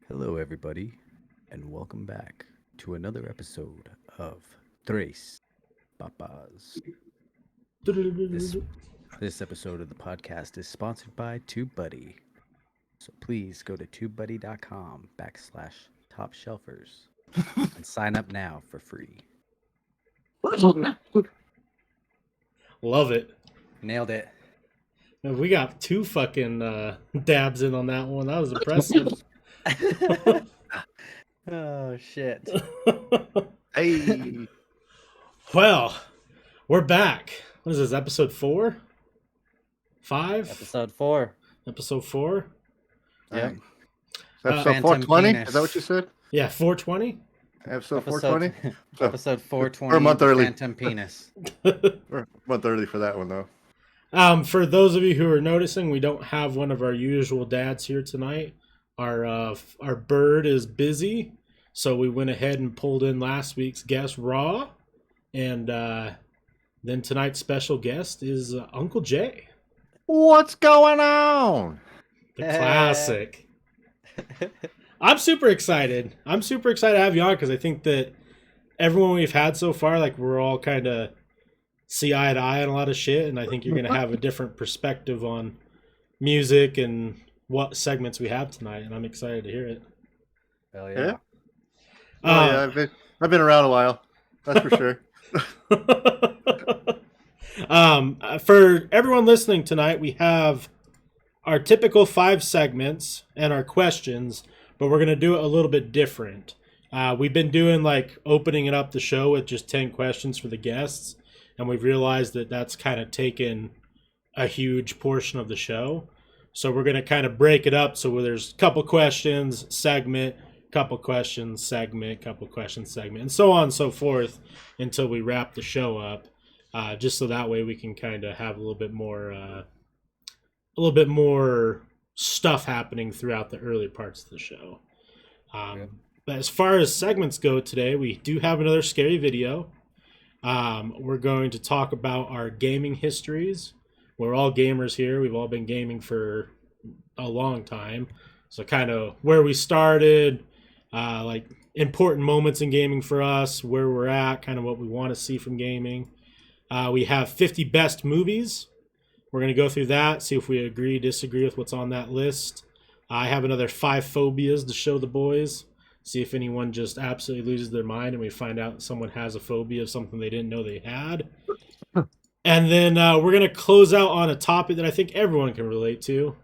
Hello, everybody, and welcome back to another episode of Tres Papas. This this episode of the podcast is sponsored by TubeBuddy. So please go to tubebuddy.com/top shelfers and sign up now for free. Love it. Nailed it. We got two fucking dabs in on that one. That was impressive. Oh shit. Hey, Well, we're back. What is this, episode 4? 5? Episode 4. Episode 4? Yep. dang. Episode Phantom 420? penis. Is that what you said? Yeah, 420? Episode 420? Episode 420. We're a month early. Phantom penis. We're a month early for that one, though. For those of you who are noticing, we don't have one of our usual dads here tonight. Our bird is busy, so we went ahead and pulled in last week's guest, Raw, and then tonight's special guest is Uncle J, What's going on? the classic. I'm super excited. I'm super excited to have you on because I think that everyone we've had so far, like we're all kind of see eye to eye on a lot of shit, and I think you're going to have a different perspective on music and what segments we have tonight, and I'm excited to hear it. Hell Yeah? yeah. Oh, yeah, I've been around a while. That's for sure. For everyone listening tonight, we have our typical 5 segments and our questions, but we're going to do it a little bit different. We've been doing like opening it up the show with just 10 questions for the guests, and we've realized that that's kind of taken a huge portion of the show. So we're going to kind of break it up so where there's a couple questions, segment, couple questions, segment, couple questions, segment, and so on and so forth until we wrap the show up. Just so that way we can kind of have a little bit more stuff happening throughout the early parts of the show. But as far as segments go today, we do have another scary video. We're going to talk about our gaming histories. We're all gamers here. We've all been gaming for a long time. So kind of where we started, like important moments in gaming for us, where we're at, kind of what we want to see from gaming. We have 50 best movies. We're going to go through that, see if we agree, disagree with what's on that list. I have another 5 phobias to show the boys. See if anyone just absolutely loses their mind and we find out someone has a phobia of something they didn't know they had. And then we're going to close out on a topic that I think everyone can relate to.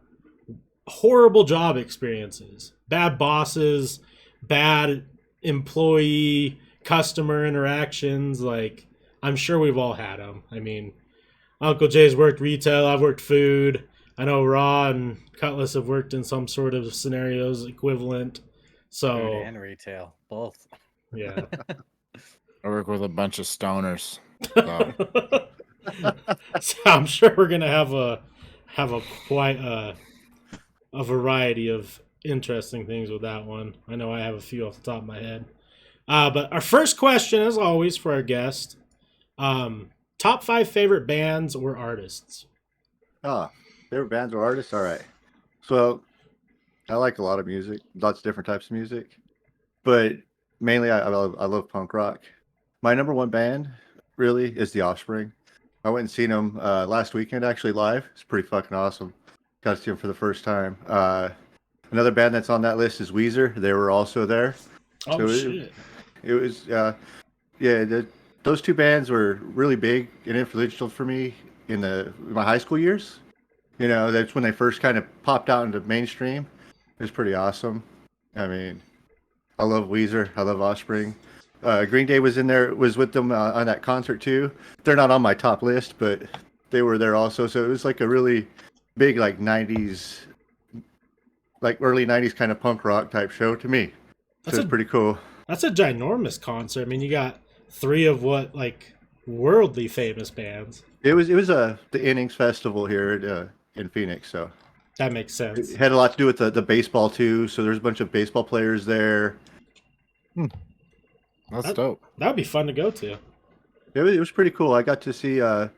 Horrible job experiences. Bad bosses, bad employee, customer interactions. Like, I'm sure we've all had them. I mean, Uncle Jay's worked retail, I've worked food. I know Raw and Cutlass have worked in some sort of scenarios equivalent. So, Food and retail, both. yeah. I work with a bunch of stoners. So. So I'm sure we're gonna have a quite a variety of interesting things with that one. I know I have a few off the top of my head. But our first question, as always, for our guest, top 5 favorite bands or artists. Favorite bands or artists? All right. So, I like a lot of music, lots of different types of music, but mainly I love punk rock. My number one band really is The Offspring. I went and seen them last weekend, actually live. It's pretty fucking awesome. Got to see them for the first time. Another band that's on that list is Weezer. They were also there. Oh, So shit. It was, those 2 bands were really big and influential for me in my high school years. You know, that's when they first kind of popped out into mainstream. It was pretty awesome. I mean, I love Weezer. I love Offspring. Green Day was with them on that concert too. They're not on my top list, but they were there also. So it was like a really big, like 90s, like early 90s kind of punk rock type show to me. So it's pretty cool. That's a ginormous concert. I mean, you got 3 of what, like, worldly famous bands. It was the Innings Festival here in Phoenix. So That makes sense. it had a lot to do with the baseball too. So there's a bunch of baseball players there. That's dope. That would be fun to go to. It was pretty cool. I got to see a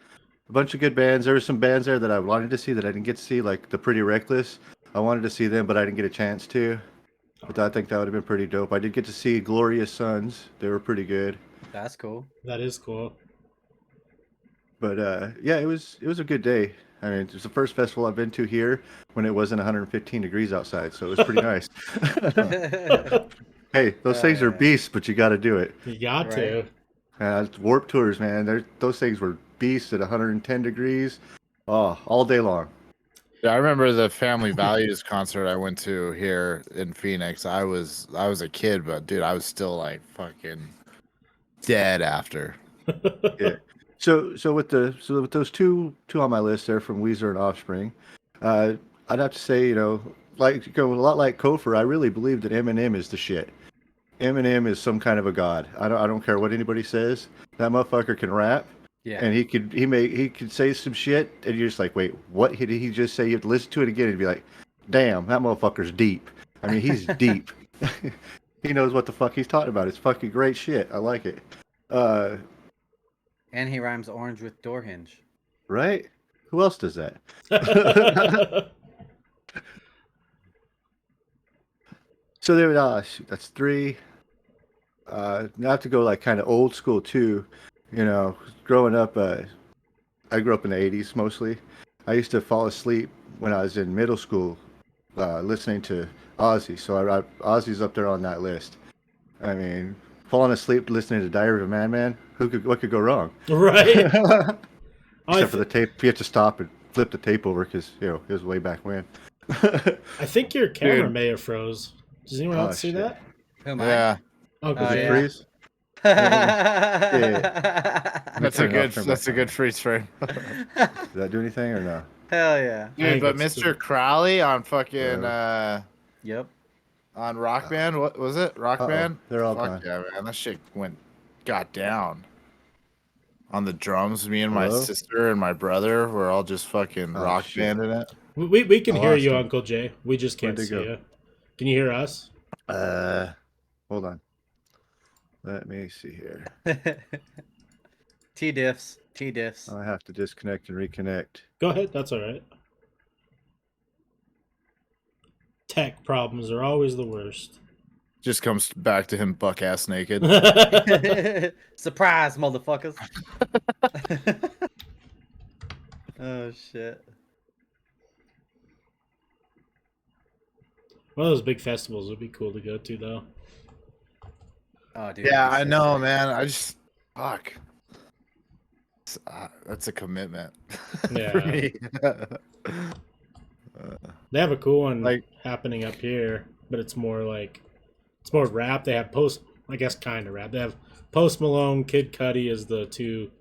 bunch of good bands. There were some bands there that I wanted to see that I didn't get to see, like the Pretty Reckless. I wanted to see them, but I didn't get a chance to. But I think that would have been pretty dope. I did get to see Glorious Sons. They were pretty good. That's cool. That is cool. But yeah, it was a good day. I mean, it was the first festival I've been to here when it wasn't 115 degrees outside, so it was pretty nice. Hey, those things are yeah. beasts, but you got to do it. You got to. Warp tours, man. Those things were beasts at 110 degrees, all day long. Yeah, I remember the Family Values concert I went to here in Phoenix. I was a kid, but dude, I was still like fucking dead after. Yeah. So with those two on my list there from Weezer and Offspring, I'd have to say, like a lot like Kofor, I really believe that Eminem is the shit. Eminem is some kind of a god. I don't care what anybody says. That motherfucker can rap. Yeah. And he could say some shit, and you're just like, wait, what did he just say? You have to listen to it again and be like, damn, that motherfucker's deep. I mean, he's deep. He knows what the fuck he's talking about. It's fucking great shit. I like it. And he rhymes orange with door hinge. Right? Who else does that? So there, shoot, that's three. Now I have to go like kind of old school too. Growing up, I grew up in the 80s mostly. I used to fall asleep when I was in middle school listening to Ozzy. So Ozzy's up there on that list. I mean, falling asleep listening to Diary of a Madman, what could go wrong? Right. Except for the tape. You have to stop and flip the tape over because, it was way back when. I think your camera Dude. may have froze. Does anyone else see shit. that? Who am I? Yeah, Oh, Does it yeah. freeze? that's turn it off, turn a it good freeze frame. Did that do anything or no? Hell yeah. I think Dude, but that's Mr. Crowley on fucking Yep. on Rock Band, what was it? Rock Band? They're all Fuck gone. yeah, man. That shit got down. On the drums, me and my Hello? sister and my brother were all just fucking Oh, rock shit. banding it. We can I hear lost you, him. Uncle Jay. We just can't Where'd see they go? you. Can you hear us? Hold on. Let me see here. T-diffs. I have to disconnect and reconnect. Go ahead. That's all right. Tech problems are always the worst. Just comes back to him buck ass naked. Surprise, motherfuckers. Oh, shit. One of those big festivals would be cool to go to, though. Oh, dude. Yeah, that'd I be know, sick. man. I just fuck. That's a commitment. Yeah. For me. They have a cool one Like- happening up here, but it's more rap. They have I guess kind of rap. They have Post Malone, Kid Cudi as the two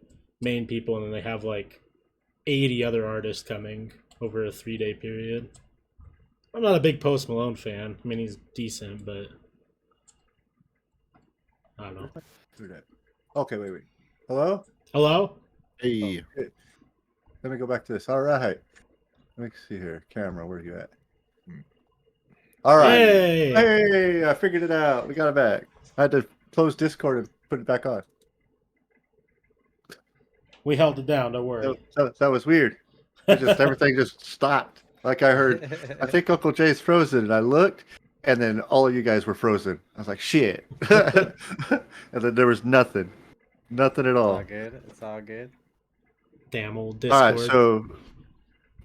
main people, and then they have like 80 other artists coming over a 3-day period. I'm not a big Post Malone fan. I mean, he's decent, but I don't know. Okay, wait. Hello? Hello? Hey, Let me go back to this. All right. Let me see here. Camera, where are you at? All right. Hey! Hey, I figured it out. We got it back. I had to close Discord and put it back on. We held it down. Don't worry. That was weird. Everything just stopped. Like I heard, I think Uncle Jay's frozen, and I looked, and then all of you guys were frozen. I was like, shit. And then there was nothing at It's all. all good. It's all good. Damn old All Discord. right, so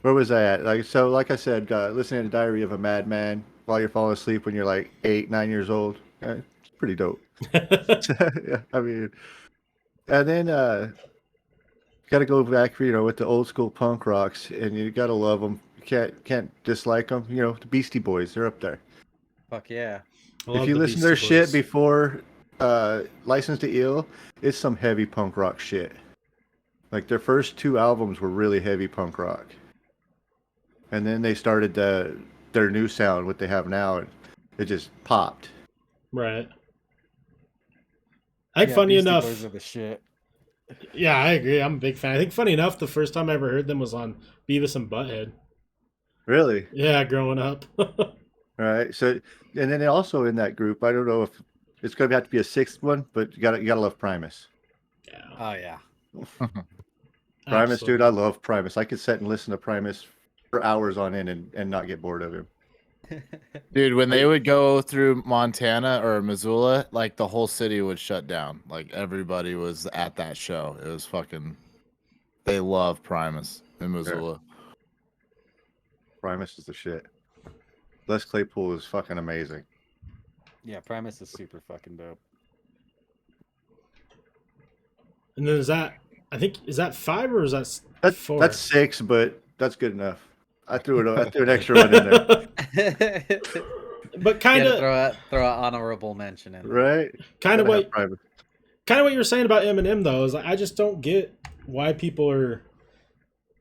where was I at? Like I said, listening to Diary of a Madman while you're falling asleep when you're like 8, 9 years old. It's pretty dope. Yeah, I mean, and then got to go back, with the old school punk rocks, and you got to love them. You can't dislike them. The Beastie Boys, they're up there. Fuck yeah. I love If you the listen to their Beastie shit Boys. before License to Ill, it's some heavy punk rock shit. Like their first 2 albums were really heavy punk rock, and then they started their new sound, what they have now, and it just popped. Right. I think funny Beastie enough, Boys are the shit. yeah, I agree. I'm a big fan. I think funny enough, the first time I ever heard them was on Beavis and Butthead. Really? Yeah, growing up. All right. So, and then also in that group, I don't know if it's going to have to be a 6th one, but you gotta love Primus. Yeah. Oh, yeah. Primus, Absolutely. dude, I love Primus. I could sit and listen to Primus for hours on end and not get bored of him. Dude, when they would go through Montana or Missoula, like the whole city would shut down. Like everybody was at that show. It was fucking. They love Primus in Missoula. Primus is the shit. Les Claypool is fucking amazing. Yeah, Primus is super fucking dope. And then is that 5 or is that That's 4? that's 6, but that's good enough. I threw an extra one in there. But kind of throw an honorable mention in. Right? kind of Gotta what have Primus. kind of what you were saying about Eminem though is like, I just don't get why people are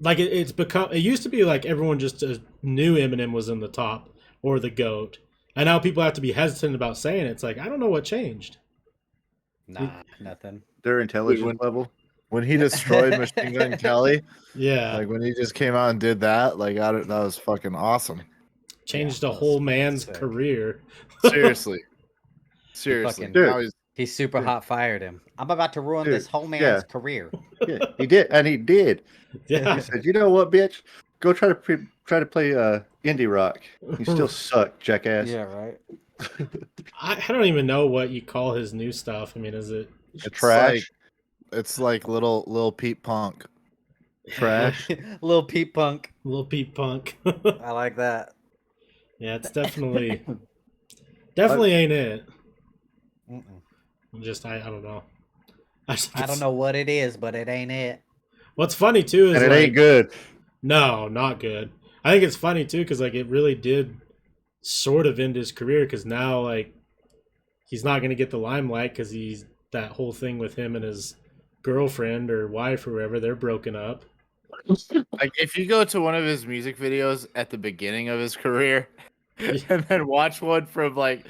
like it's become. It used to be like everyone just knew Eminem was in the top or the GOAT, and now people have to be hesitant about saying it. It's like I don't know what changed. Nah, nothing. Their intelligence level. When he destroyed Machine Gun Kelly, Yeah, like when he just came out and did that, like that was fucking awesome. changed Yeah, a that whole was man's sick. career. Seriously. Seriously. fucking- Dude. Now he's He super hot fired him. I'm about to ruin Dude, this whole man's yeah. career. Yeah, he did, and he did. Yeah, He said, "You know what, bitch? Go try to play indie rock. You still suck, jackass." Yeah, right. I don't even know what you call his new stuff. I mean, is it It's trash. it's like little Pete Punk. Trash. Little Pete Punk. Lil Peep Punk? I like that. Yeah, it's definitely ain't it. Mm-mm. Just I don't know. I don't know what it is, but it ain't it. What's funny too is And it like, ain't good. no, not good. I think it's funny too because like it really did sort of end his career because now like he's not going to get the limelight because he's that whole thing with him and his girlfriend or wife or whoever, they're broken up. Like if you go to one of his music videos at the beginning of his career and then watch one from like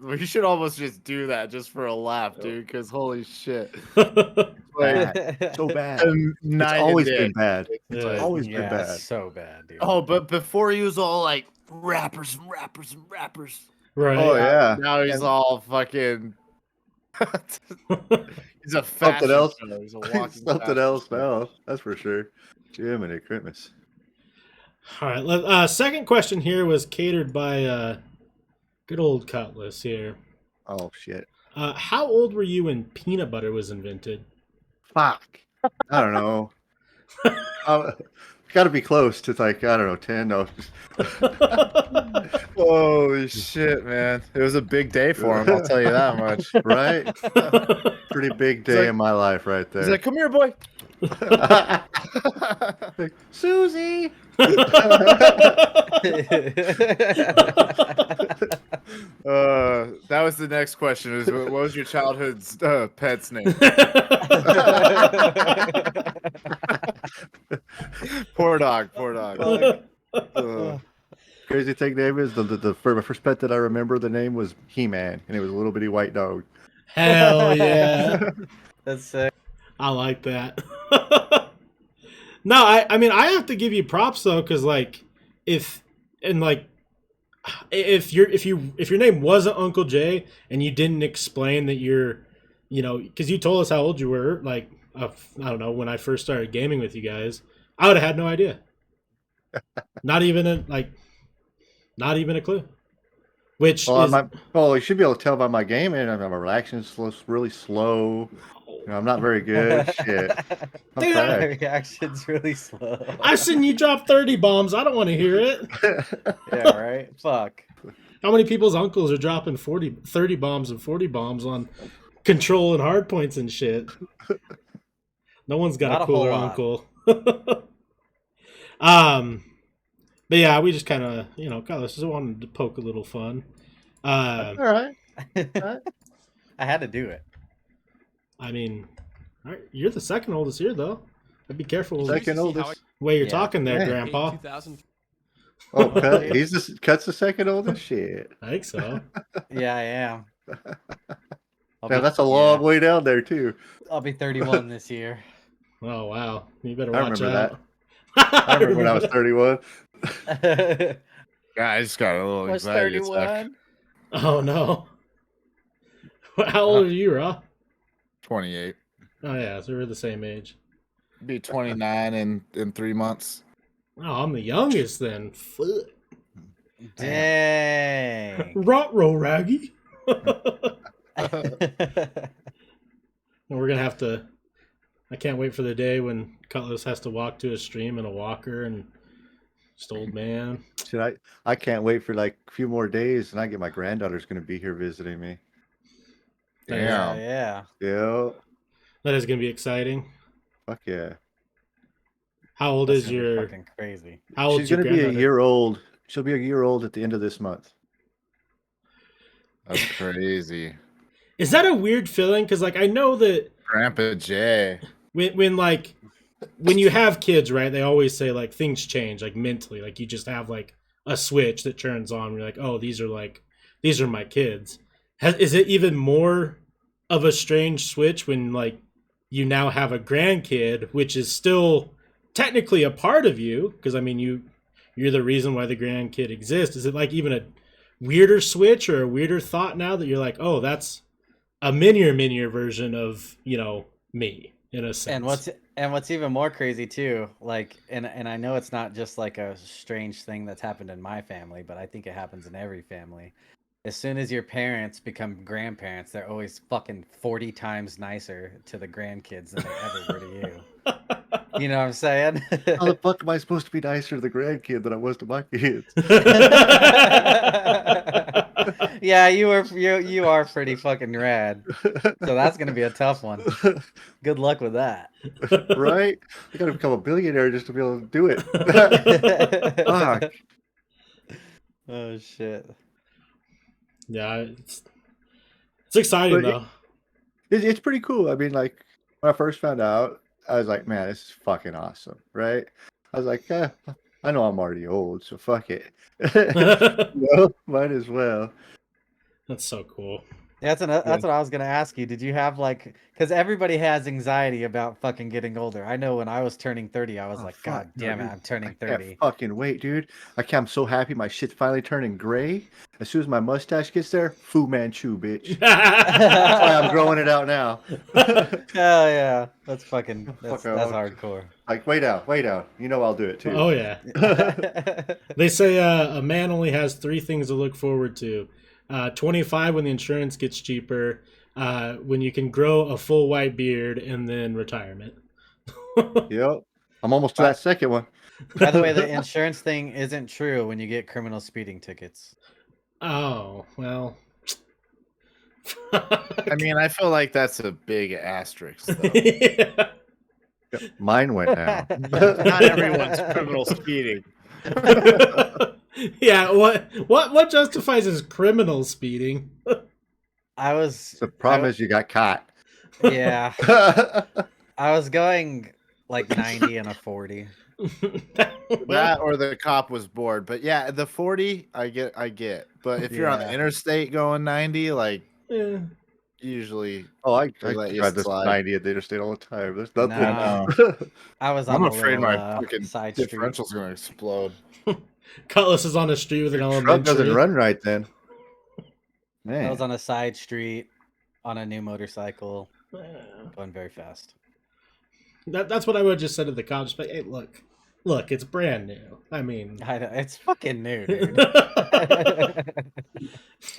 we should almost just do that just for a laugh, dude, because holy shit. Like, So bad. night It's and always day. been bad. It's Yeah. like- Always been Yeah, bad. it's so bad, dude. oh, but before he was all like rappers. Right. Oh yeah. Now he's And- all fucking. He's a fashion else. show. He's a walking Something fashion else show. now. That's for sure. Jiminy Christmas. All right. Second question here was catered by good old Cutlass here. Oh shit. How old were you when peanut butter was invented? Fuck. I don't know. Got to be close to like I don't know 10. No. Holy shit, man! It was a big day for him. I'll tell you that much. Right. Pretty big day like- in my life right there. He's like, "Come here, boy." Like, Susie. That was the next question. Was what was your childhood's pet's name? Poor dog. Crazy thing name is the first pet that I remember the name was He-Man, and it was a little bitty white dog. Hell yeah. That's sick. I like that. No, I mean I have to give you props though, because like if your name wasn't Uncle J and you didn't explain that you're, because you told us how old you were, like I don't know, when I first started gaming with you guys, I would have had no idea. Not even a clue. Which is you should be able to tell by my gaming. I'm relaxing, really slow. I'm not very good. Shit. I'm Dude, trash. Reaction's really slow. I've seen you drop 30 bombs. I don't want to hear it. Yeah, right? Fuck. How many people's uncles are dropping 30 bombs and 40 bombs on control and hard points and shit? No one's got Not a a whole cooler lot. uncle. But yeah, we just kind of, just wanted to poke a little fun. All right. I had to do it. I mean, all right, you're the second oldest here, though. I'd be careful with Second the oldest. way you're Yeah. talking there, Man. Grandpa. 2000. Oh, Cut's the second oldest. Shit. I think so. Yeah, I am. Man, that's a long way down there too. I'll be 31 this year. Oh wow, you better I watch remember out. I remember when I was 31. Yeah, I just got a little Was anxiety attack. 31? Oh no. How old are you, Raw? 28. Oh yeah, so we're the same age. Be 29 in 3 months. Oh, I'm the youngest then. Fuck. Dang. Rot-row, Raggy. And we're gonna have to. I can't wait for the day when Cutlass has to walk to a stream in a walker and just old man. Shit, I can't wait for like a few more days, and I get my granddaughter's gonna be here visiting me. Yeah, Damn. yeah. Yeah, That is gonna be exciting. fuck yeah. How old That's is gonna be your? fucking crazy. How old's She's your gonna be a granddaughter? year old. She'll be a year old at the end of this month. That's crazy. Is that a weird feeling? Because like I know that Grandpa Jay. when you have kids, right? They always say like things change, like mentally. Like you just have like a switch that turns on. You're like, oh, these are my kids. Is it even more of a strange switch when like you now have a grandkid, which is still technically a part of you? Because I mean, you're the reason why the grandkid exists. Is it like even a weirder switch or a weirder thought now that you're like, oh, that's a minier version of me in a sense? And what's even more crazy too, like, and I know it's not just like a strange thing that's happened in my family, but I think it happens in every family. As soon as your parents become grandparents, they're always fucking 40 times nicer to the grandkids than they ever were to you. You know what I'm saying? How the fuck am I supposed to be nicer to the grandkid than I was to my kids? Yeah, you are pretty fucking rad. So that's gonna be a tough one. Good luck with that. Right? I gotta become a billionaire just to be able to do it. Fuck. Oh shit. Yeah, it's exciting But though. it's pretty cool. I mean, like when I first found out, I was like, man, this is fucking awesome, right? I was like, I know I'm already old, so fuck it. Might as well. That's so cool. That's what I was gonna ask you. Did you have like, because everybody has anxiety about fucking getting older. I know when I was turning 30, I was Oh, like, fuck, God no, damn it, dude. I'm turning I can't 30. fucking wait, dude. I'm so happy my shit's finally turning gray. As soon as my mustache gets there, Fu Manchu, bitch. That's why I'm growing it out now. Hell yeah, that's fucking that's Fuck, hardcore. like, way down. You know I'll do it too. Oh yeah. They say a man only has 3 things to look forward to: 25 when the insurance gets cheaper, when you can grow a full white beard, and then retirement. Yep. I'm almost to that second one. By the way, the insurance thing isn't true when you get criminal speeding tickets. Oh well. I mean, I feel like that's a big asterisk, though. Yeah. Mine went down. Not everyone's criminal speeding. Yeah. What justifies as criminal speeding? The problem is you got caught. Yeah, I was going like 90 and a 40. That or the cop was bored. But yeah, the 40, I get. But if you're on the Yeah. interstate going 90, like Yeah. usually Oh, I they let you drive this slide. 90 at the interstate all the time. There's nothing. No. I was on I'm a afraid little, my fucking side street. differential's gonna explode. Cutlass is on the street with an Truck elementary. doesn't run right then. I was Man. on a side street on a new motorcycle, Yeah. going very fast. That's what I would have just said to the cops. But hey, look, it's brand new. I mean, I know, it's fucking new, dude.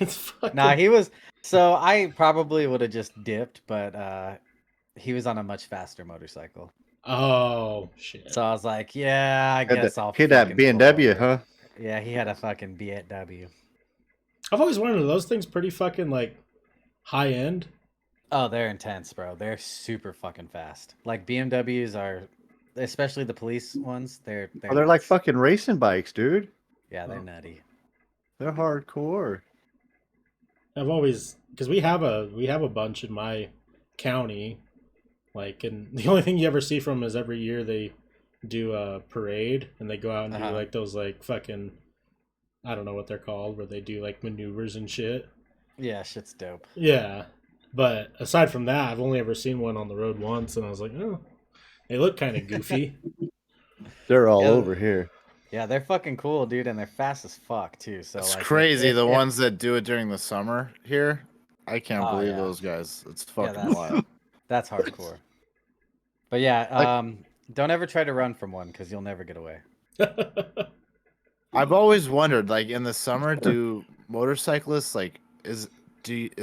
it's fucking... Nah, he was. So I probably would have just dipped, but he was on a much faster motorcycle. Oh shit. So I was like, yeah, I guess I'll. Kid that fucking pull BMW, over. huh? Yeah, he had a fucking BMW. I've always wondered, are those things pretty fucking like high end? Oh, they're intense, bro. They're super fucking fast. Like BMWs are, especially the police ones. They're Oh, they're like nuts. fucking racing bikes, dude. Yeah, they're nutty. They're hardcore. I've always, because we have a bunch in my county, like, and the only thing you ever see from them is every year they do a parade and they go out and do like those like fucking, I don't know what they're called, where they do like maneuvers and shit. Yeah, shit's dope. Yeah, but aside from that, I've only ever seen one on the road once, and I was like, oh, they look kind of goofy. They're all Yeah. over here. Yeah, they're fucking cool, dude, and they're fast as fuck too. So It's like, crazy. The if- ones that do it during the summer here, I can't Oh, believe yeah. those guys. It's Yeah, fucking that's- wild. That's hardcore. But yeah, don't ever try to run from one because you'll never get away. I've always wondered, like in the summer, do motorcyclists like is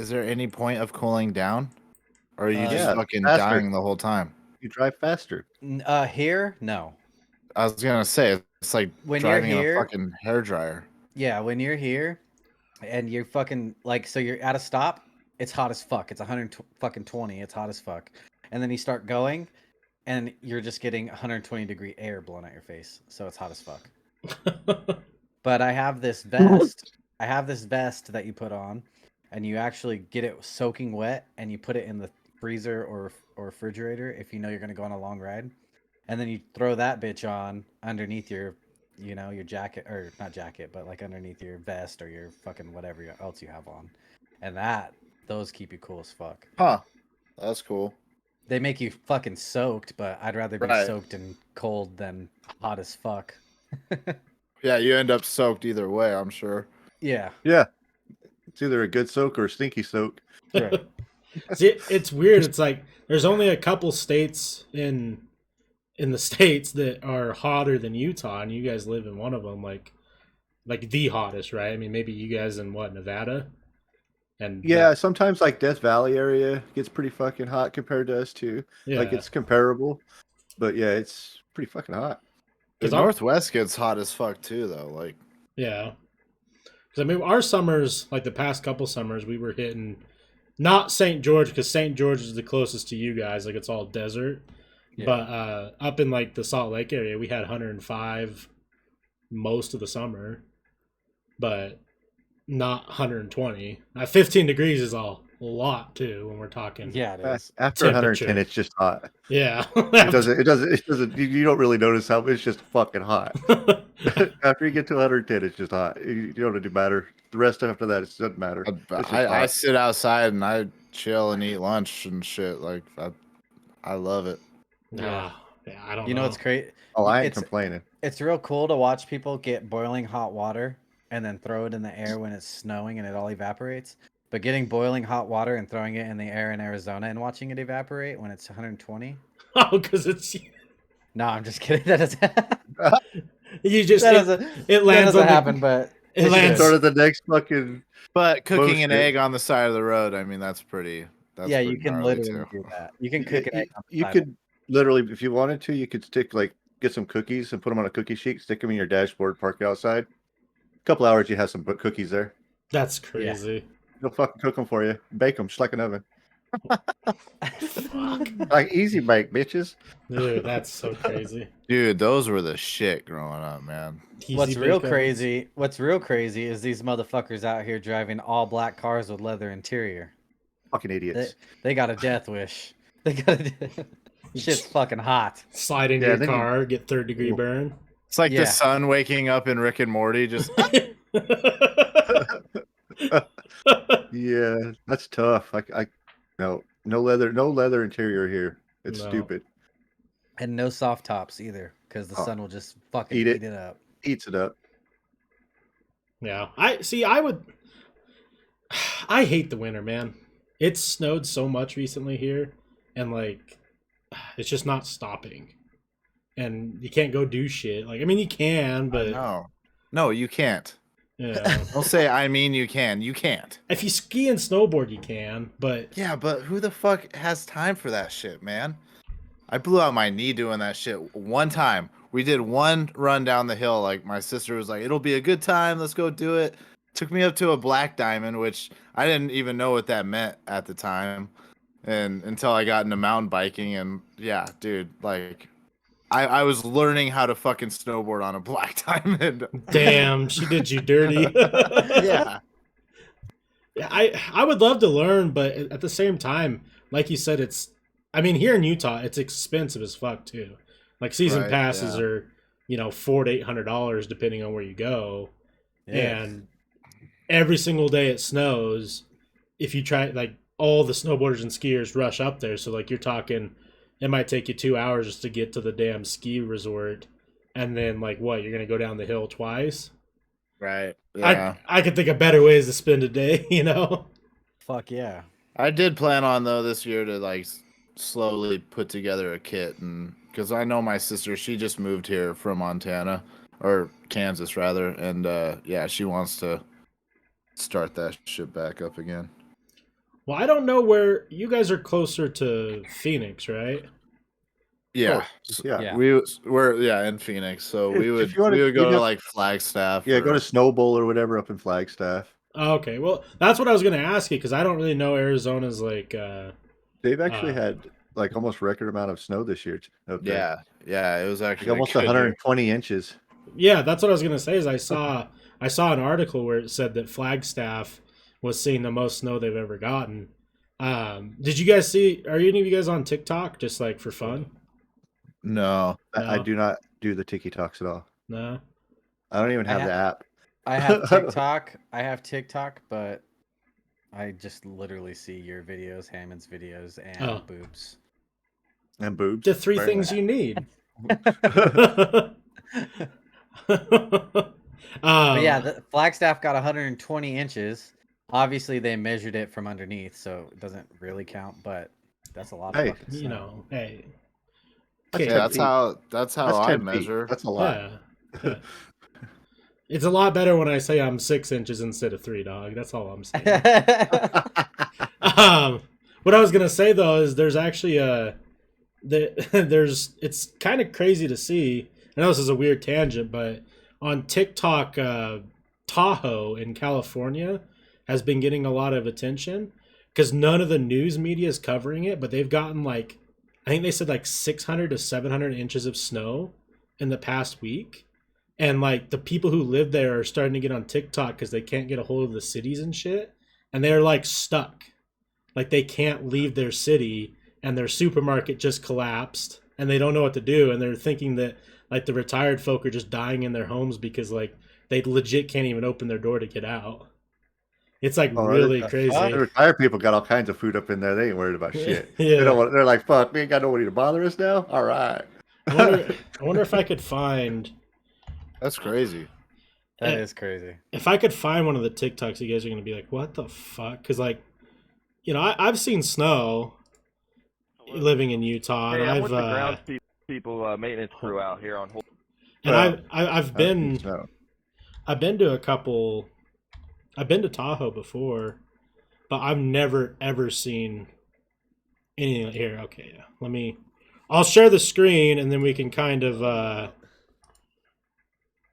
there any point of cooling down, or are you just Yeah, fucking faster. dying the whole time? You drive faster. Here, no. I was gonna say it's like When you're driving in a here, fucking hairdryer. yeah, when you're here and you're fucking like, so you're at a stop, it's hot as fuck. It's 120. It's hot as fuck. And then you start going, and you're just getting 120-degree air blown at your face, so it's hot as fuck. But I have this vest. I have this vest that you put on, and you actually get it soaking wet, and you put it in the freezer or refrigerator if you know you're gonna go on a long ride, and then you throw that bitch on underneath your, your jacket, or not jacket, but like underneath your vest or your fucking whatever else you have on, and those keep you cool as fuck. Huh. That's cool. They make you fucking soaked, but I'd rather be Right. soaked and cold than hot as fuck. Yeah, you end up soaked either way, I'm sure. Yeah. Yeah. It's either a good soak or a stinky soak. Right. See, it's weird. It's like there's only a couple states in the states that are hotter than Utah, and you guys live in one of them, like the hottest, right? I mean, maybe you guys in what, Nevada? And Yeah, sometimes like Death Valley area gets pretty fucking hot compared to us too. yeah, Like it's comparable, but yeah, it's pretty fucking hot. The 'Cause Northwest gets hot as fuck too, though. Like, yeah. Because I mean, our summers, like the past couple summers, we were hitting not St. George, because St. George is the closest to you guys, like it's all desert. Yeah. But up in like the Salt Lake area, we had 105 most of the summer, but not 120. 15 degrees is a lot too when we're talking. Yeah, it is. After 110, Temperature. it's just hot. Yeah. It doesn't. You don't really notice how it's just fucking hot. After you get to 110, it's just hot. You don't do matter. The rest after that, it doesn't matter. It's just I hot. sit outside and I chill and eat lunch and shit. Like, I love it. Yeah. Yeah, I don't You know know. what's great? Oh, I ain't it's- complaining. It's real cool to watch people get boiling hot water and then throw it in the air when it's snowing and it all evaporates. But getting boiling hot water and throwing it in the air in Arizona and watching it evaporate when it's 120. Oh, because it's No, I'm just kidding. That doesn't. you just that it, doesn't, it that lands doesn't on the, happen, but it it lands. Start of the next fucking. But cooking an Bullshit. egg on the side of the road, I mean, that's pretty. That's yeah, pretty you can gnarly, literally too. do that. You can cook it. You could literally, if you wanted to, you could get some cookies and put them on a cookie sheet, stick them in your dashboard, park it outside. A couple hours, you have some cookies there. That's crazy. They'll fucking cook them for you, bake them just like an oven, Fuck. like easy bake, bitches. Dude, that's so crazy. Dude, those were the shit growing up, man. What's Easy real bake ovens. crazy? What's real crazy is these motherfuckers out here driving all black cars with leather interior. Fucking idiots. They got a death wish. They got a. Shit's fucking hot. Slide into Yeah, your then you- car, get 3rd-degree burn. It's like Yeah. the sun waking up in Rick and Morty. Just Yeah, that's tough. No leather interior here. It's No. stupid. And no soft tops either, because the Oh. sun will just fucking Eat eat it. it up. Eats it up. Yeah, I hate the winter, man. It's snowed so much recently here, and like, it's just not stopping. And you can't go do shit. Like, I mean, you can, but no, you can't. yeah. Don't say I mean you can. You can't. If you ski and snowboard, you can. But Yeah, but who the fuck has time for that shit, man? I blew out my knee doing that shit one time. We did one run down the hill. Like, my sister was like, it'll be a good time. Let's go do it. Took me up to a black diamond, which I didn't even know what that meant at the time. And until I got into mountain biking, and yeah, dude, like, I was learning how to fucking snowboard on a black diamond. damn, she did you dirty. Yeah. Yeah, I would love to learn, but at the same time, like you said, I mean, here in Utah, it's expensive as fuck too. Like, season Right, passes yeah. are, $400 to $800 depending on where you go. Yeah. And every single day it snows. If you try, like, all the snowboarders and skiers rush up there, so like you're talking, it might take you 2 hours just to get to the damn ski resort, and then like what, you're gonna go down the hill twice? Right. Yeah. I could think of better ways to spend a day, Fuck yeah. I did plan on, though, this year to like slowly put together a kit, and because I know my sister, she just moved here from Montana. or Kansas rather, and yeah, she wants to start that shit back up again. Well, I don't know where you guys are closer to Phoenix, right? Yeah, Yeah. Yeah. we're in Phoenix, so If you we wanna- would go you'd to have- like Flagstaff. Yeah, or, go to Snowbowl or whatever up in Flagstaff. Okay, well, that's what I was going to ask you because I don't really know Arizona's like. They've actually had like almost record amount of snow this year up there. Yeah, it was Like actually almost a good year. 120 inches. Yeah, that's what I was going to say. Is I saw an article where it said that Flagstaff was seeing the most snow they've ever gotten. Did you guys see? Are any of you guys on TikTok just like for fun? No, I No. do not do the Tiki Talks at all. No. I don't even I have ha- the app. I have TikTok, but I just literally see your videos, Hammond's videos, and Oh. boobs. And boobs. The three Right. things you need. But yeah, the Flagstaff got 120 inches. Obviously, they measured it from underneath, so it doesn't really count. But that's a lot of Hey, fucking snow. you know, hey, That's okay, yeah, 10 feet. that's how That's I 10 feet. measure. That's a lot. yeah. It's a lot better when I say I'm 6 inches instead of 3, dog. That's all I'm saying. What I was gonna say though is there's actually it's kind of crazy to see. I know this is a weird tangent, but on TikTok, Tahoe in California has been getting a lot of attention because none of the news media is covering it, but they've gotten like, I think they said like 600 to 700 inches of snow in the past week. And like the people who live there are starting to get on TikTok because they can't get a hold of the cities and shit. And they're like stuck. Like they can't leave their city and their supermarket just collapsed and they don't know what to do. And they're thinking that like the retired folk are just dying in their homes because like they legit can't even open their door to get out. It's like really crazy. The retired people got all kinds of food up in there. They ain't worried about shit. Yeah. They're like, fuck, we ain't got nobody to bother us now? All right. I wonder if I could find. That's crazy. That is crazy. If I could find one of the TikToks, you guys are going to be like, what the fuck? Because, like, you know, I've seen snow living in Utah. Hey, And I'm I've with the grounds people maintenance crew out here on hold. And I've been So, I've been to a couple. I've been to Tahoe before, but I've never ever seen anything here. Okay, yeah. I'll share the screen and then we can kind of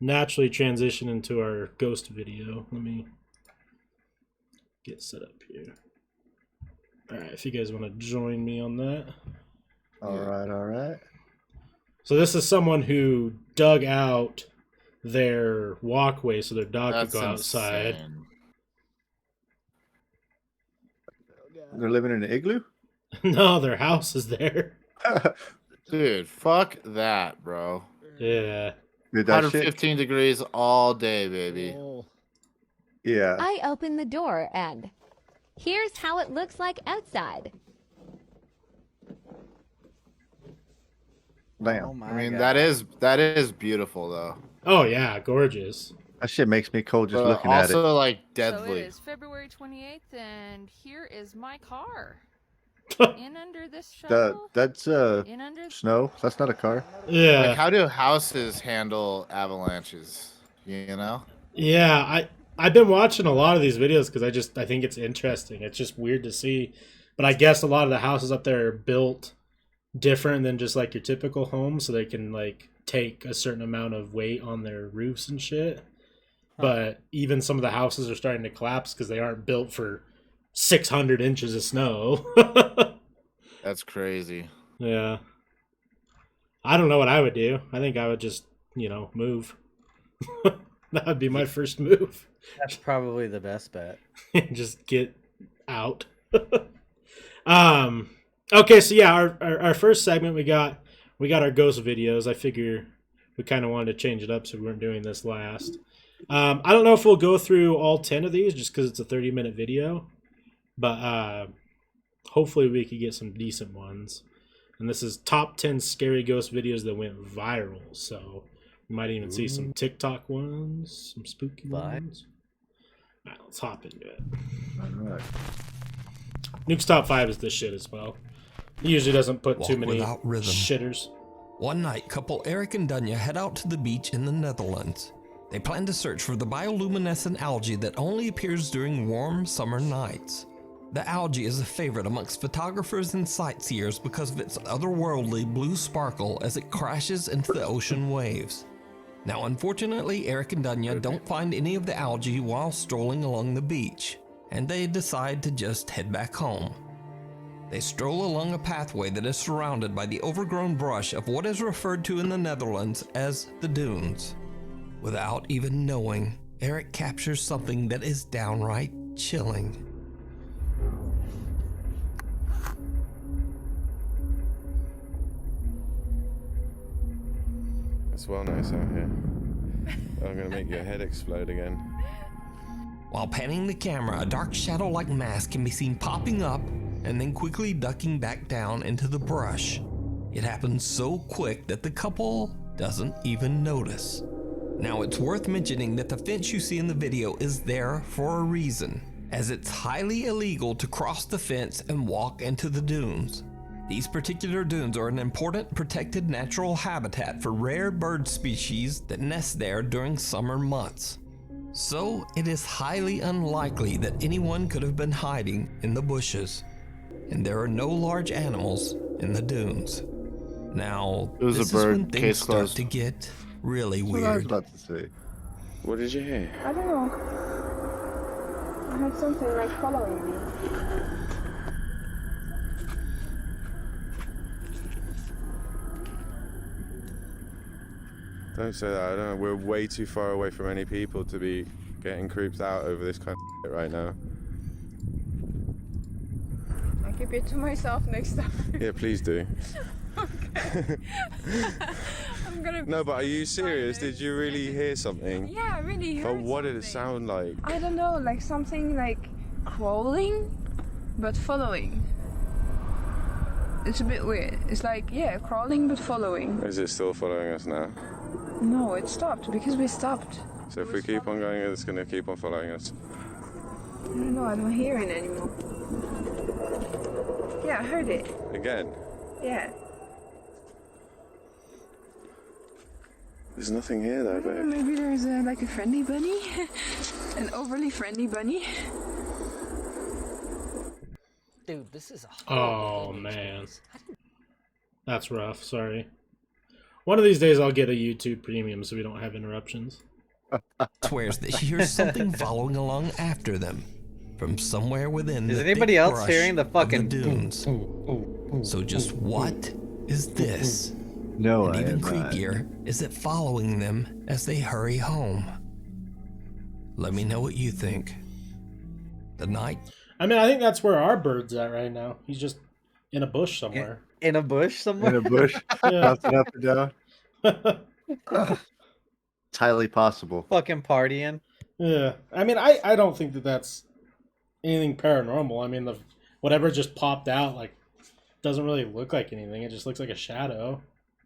naturally transition into our ghost video. Let me get set up here. All right, if you guys want to join me on that. all right. So this is someone who dug out their walkway so their dog That's could go outside. insane. They're living in an igloo? No, their house is there. Dude, fuck that, bro. Yeah. Dude, that shit. 115 degrees all day, baby. Yeah. I opened the door and here's how it looks like outside. Damn. Oh my I mean, God. that is beautiful though. Oh yeah, gorgeous. That shit makes me cold just But looking at it. also like So it deadly. is February 28th, and here is my car. In under this shovel. That's In under. snow. That's not a car. Yeah. Like, how do houses handle avalanches? You know? Yeah, I've been watching a lot of these videos because I think it's interesting. It's just weird to see, but I guess a lot of the houses up there are built different than just like your typical home, so they can like take a certain amount of weight on their roofs and shit. But even some of the houses are starting to collapse because they aren't built for 600 inches of snow. That's crazy. Yeah, I don't know what I would do. I think I would just move. That would be my first move. That's probably the best bet. Just get out. Okay, so yeah, our first segment we got our ghost videos. I figure we kind of wanted to change it up so we weren't doing this last. I don't know if we'll go through all 10 of these just because it's a 30-minute video, but hopefully we could get some decent ones. And this is top 10 scary ghost videos that went viral, so we might even see some TikTok ones, some spooky ones. All right, let's hop into it. All right. Nuke's top 5 is this shit as well. He usually doesn't put too Walk many without rhythm. shitters. One night, couple Eric and Dunya head out to the beach in the Netherlands. They plan to search for the bioluminescent algae that only appears during warm summer nights. The algae is a favorite amongst photographers and sightseers because of its otherworldly blue sparkle as it crashes into the ocean waves. Now, unfortunately, Eric and Dunya don't find any of the algae while strolling along the beach, and they decide to just head back home. They stroll along a pathway that is surrounded by the overgrown brush of what is referred to in the Netherlands as the dunes. Without even knowing, Eric captures something that is downright chilling. It's well nice out here. I'm gonna make your head explode again. While panning the camera, a dark shadow-like mass can be seen popping up and then quickly ducking back down into the brush. It happens so quick that the couple doesn't even notice. Now, it's worth mentioning that the fence you see in the video is there for a reason, as it's highly illegal to cross the fence and walk into the dunes. These particular dunes are an important protected natural habitat for rare bird species that nest there during summer months. So it is highly unlikely that anyone could have been hiding in the bushes. And there are no large animals in the dunes. Now, It was this a bird, is when things case start closed. to get really That's what I was weird. about to say. What did you hear? I don't know. I had something like following me. Don't say that. I don't know. We're way too far away from any people to be getting creeped out over this kind of shit right now. I'll keep it to myself next time. Yeah, please do. Okay. I'm gonna. No, but are you serious? Did you really hear something? Yeah, I really heard. But what did it something. sound like? I don't know, like something like crawling, but following. It's a bit weird. It's like, yeah, crawling but following. Is it still following us now? No, it stopped because we stopped. So if we keep on going, it's going to keep on following us. I don't know, I don't hear it anymore. Yeah, I heard it. Again? Yeah. There's nothing here though, babe. Maybe there's like a friendly bunny. An overly friendly bunny. Dude, this is a Oh man, that's rough. Sorry. One of these days I'll get a YouTube Premium so we don't have interruptions. Swears that he hears something following along after them from somewhere within Is the anybody thick else brush hearing the of fucking dunes. So just what is this? No, And I even am not. creepier is it following them as they hurry home. Let me know what you think. The night. I mean, I think that's where our bird's at right now. He's just in a bush somewhere. In a bush somewhere? In a bush, Yeah. bouncing up and down. It's highly possible. Fucking partying. Yeah. I mean, I don't think that that's anything paranormal. I mean, the whatever just popped out, like, doesn't really look like anything. It just looks like a shadow.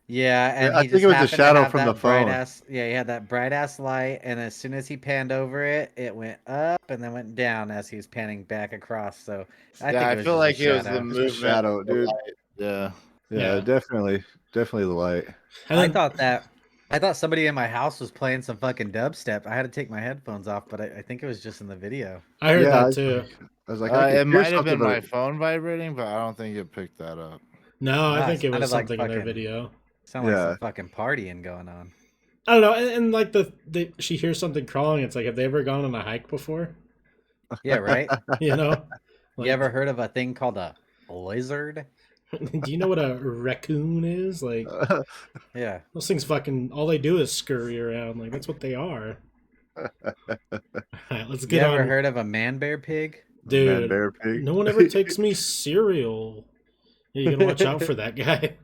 Yeah, and Yeah, I he think just it was a happened to shadow have from that the phone. bright-ass- yeah, he had that bright ass light, and as soon as he panned over it, it went up and then went down as he was panning back across. So I think Yeah, it I was feel just a like it was shadow. the movement. shadow, of the dude. light. Yeah. Yeah, Yeah. definitely the light. And I then- thought somebody in my house was playing some fucking dubstep. I had to take my headphones off, but I think it was just in the video. I heard Yeah, that too. I was like, I It could hear might have been something, my but phone vibrating, but I don't think it picked that up. No, I Nah, think it sounded was like something in their fucking- video. Sounded like Yeah. some fucking partying going on. I don't know, and like she hears something crawling. It's like, have they ever gone on a hike before? Yeah, right? You know, You ever heard of a thing called a lizard? do you know what a raccoon is? Like, Yeah. those things fucking all they do is scurry around. Like, that's what they are. All right, let's You get ever on. heard of a man bear pig? Dude, Man, bear pig. no one ever takes me cereal. Yeah, you gotta watch out for that guy.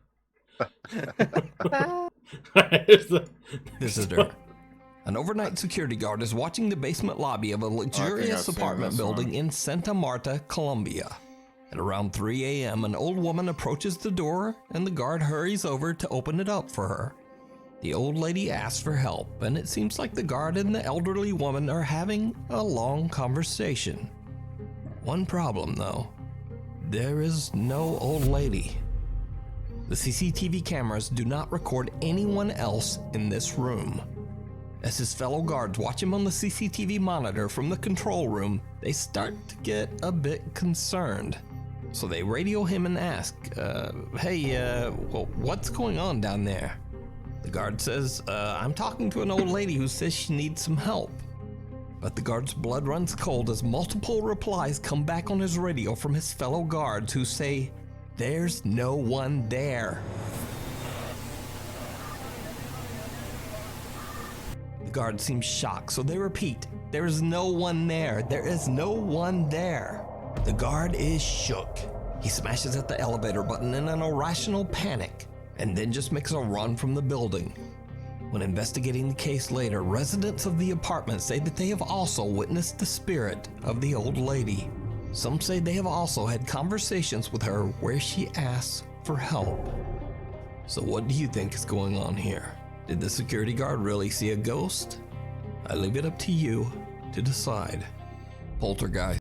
Here's the- Visitor. An overnight security guard is watching the basement lobby of a luxurious seen apartment this one. building in Santa Marta, Colombia. At around 3 a.m., an old woman approaches the door and the guard hurries over to open it up for her. The old lady asks for help, and it seems like the guard and the elderly woman are having a long conversation. One problem, though. There is no old lady. The CCTV cameras do not record anyone else in this room. As his fellow guards watch him on the CCTV monitor from the control room, they start to get a bit concerned. So they radio him and ask, hey, what's going on down there? The guard says, I'm talking to an old lady who says she needs some help. But the guard's blood runs cold as multiple replies come back on his radio from his fellow guards who say, there's no one there. The guard seems shocked, so they repeat, there is no one there. There is no one there. The guard is shook. He smashes at the elevator button in an irrational panic, and then just makes a run from the building. When investigating the case later, residents of the apartment say that they have also witnessed the spirit of the old lady. Some say they have also had conversations with her where she asks for help. So what do you think is going on here? Did the security guard really see a ghost? I leave it up to you to decide. Poltergeist.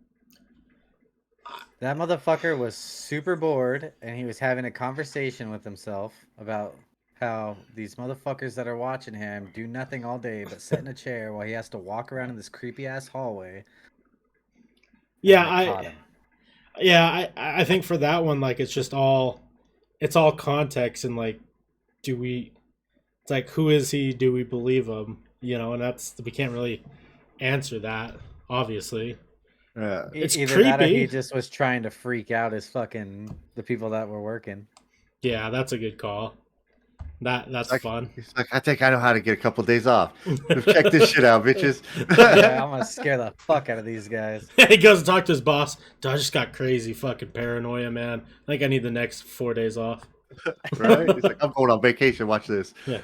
That motherfucker was super bored, and he was having a conversation with himself about how these motherfuckers that are watching him do nothing all day but sit in a chair while he has to walk around in this creepy ass hallway. Yeah, I think for that one, like, it's all context, and like, it's like, who is he? Do we believe him? You know, and we can't really answer that, obviously. Yeah, it's Either creepy. that or he just was trying to freak out the people that were working. Yeah, that's a good call. That's like, fun. He's like, I think I know how to get a couple days off. Check this shit out, bitches. Yeah, I'm gonna scare the fuck out of these guys. He goes and talks to his boss. I just got crazy fucking paranoia, man. I think I need the next 4 days off. Right? He's like, I'm going on vacation. Watch this. Yeah.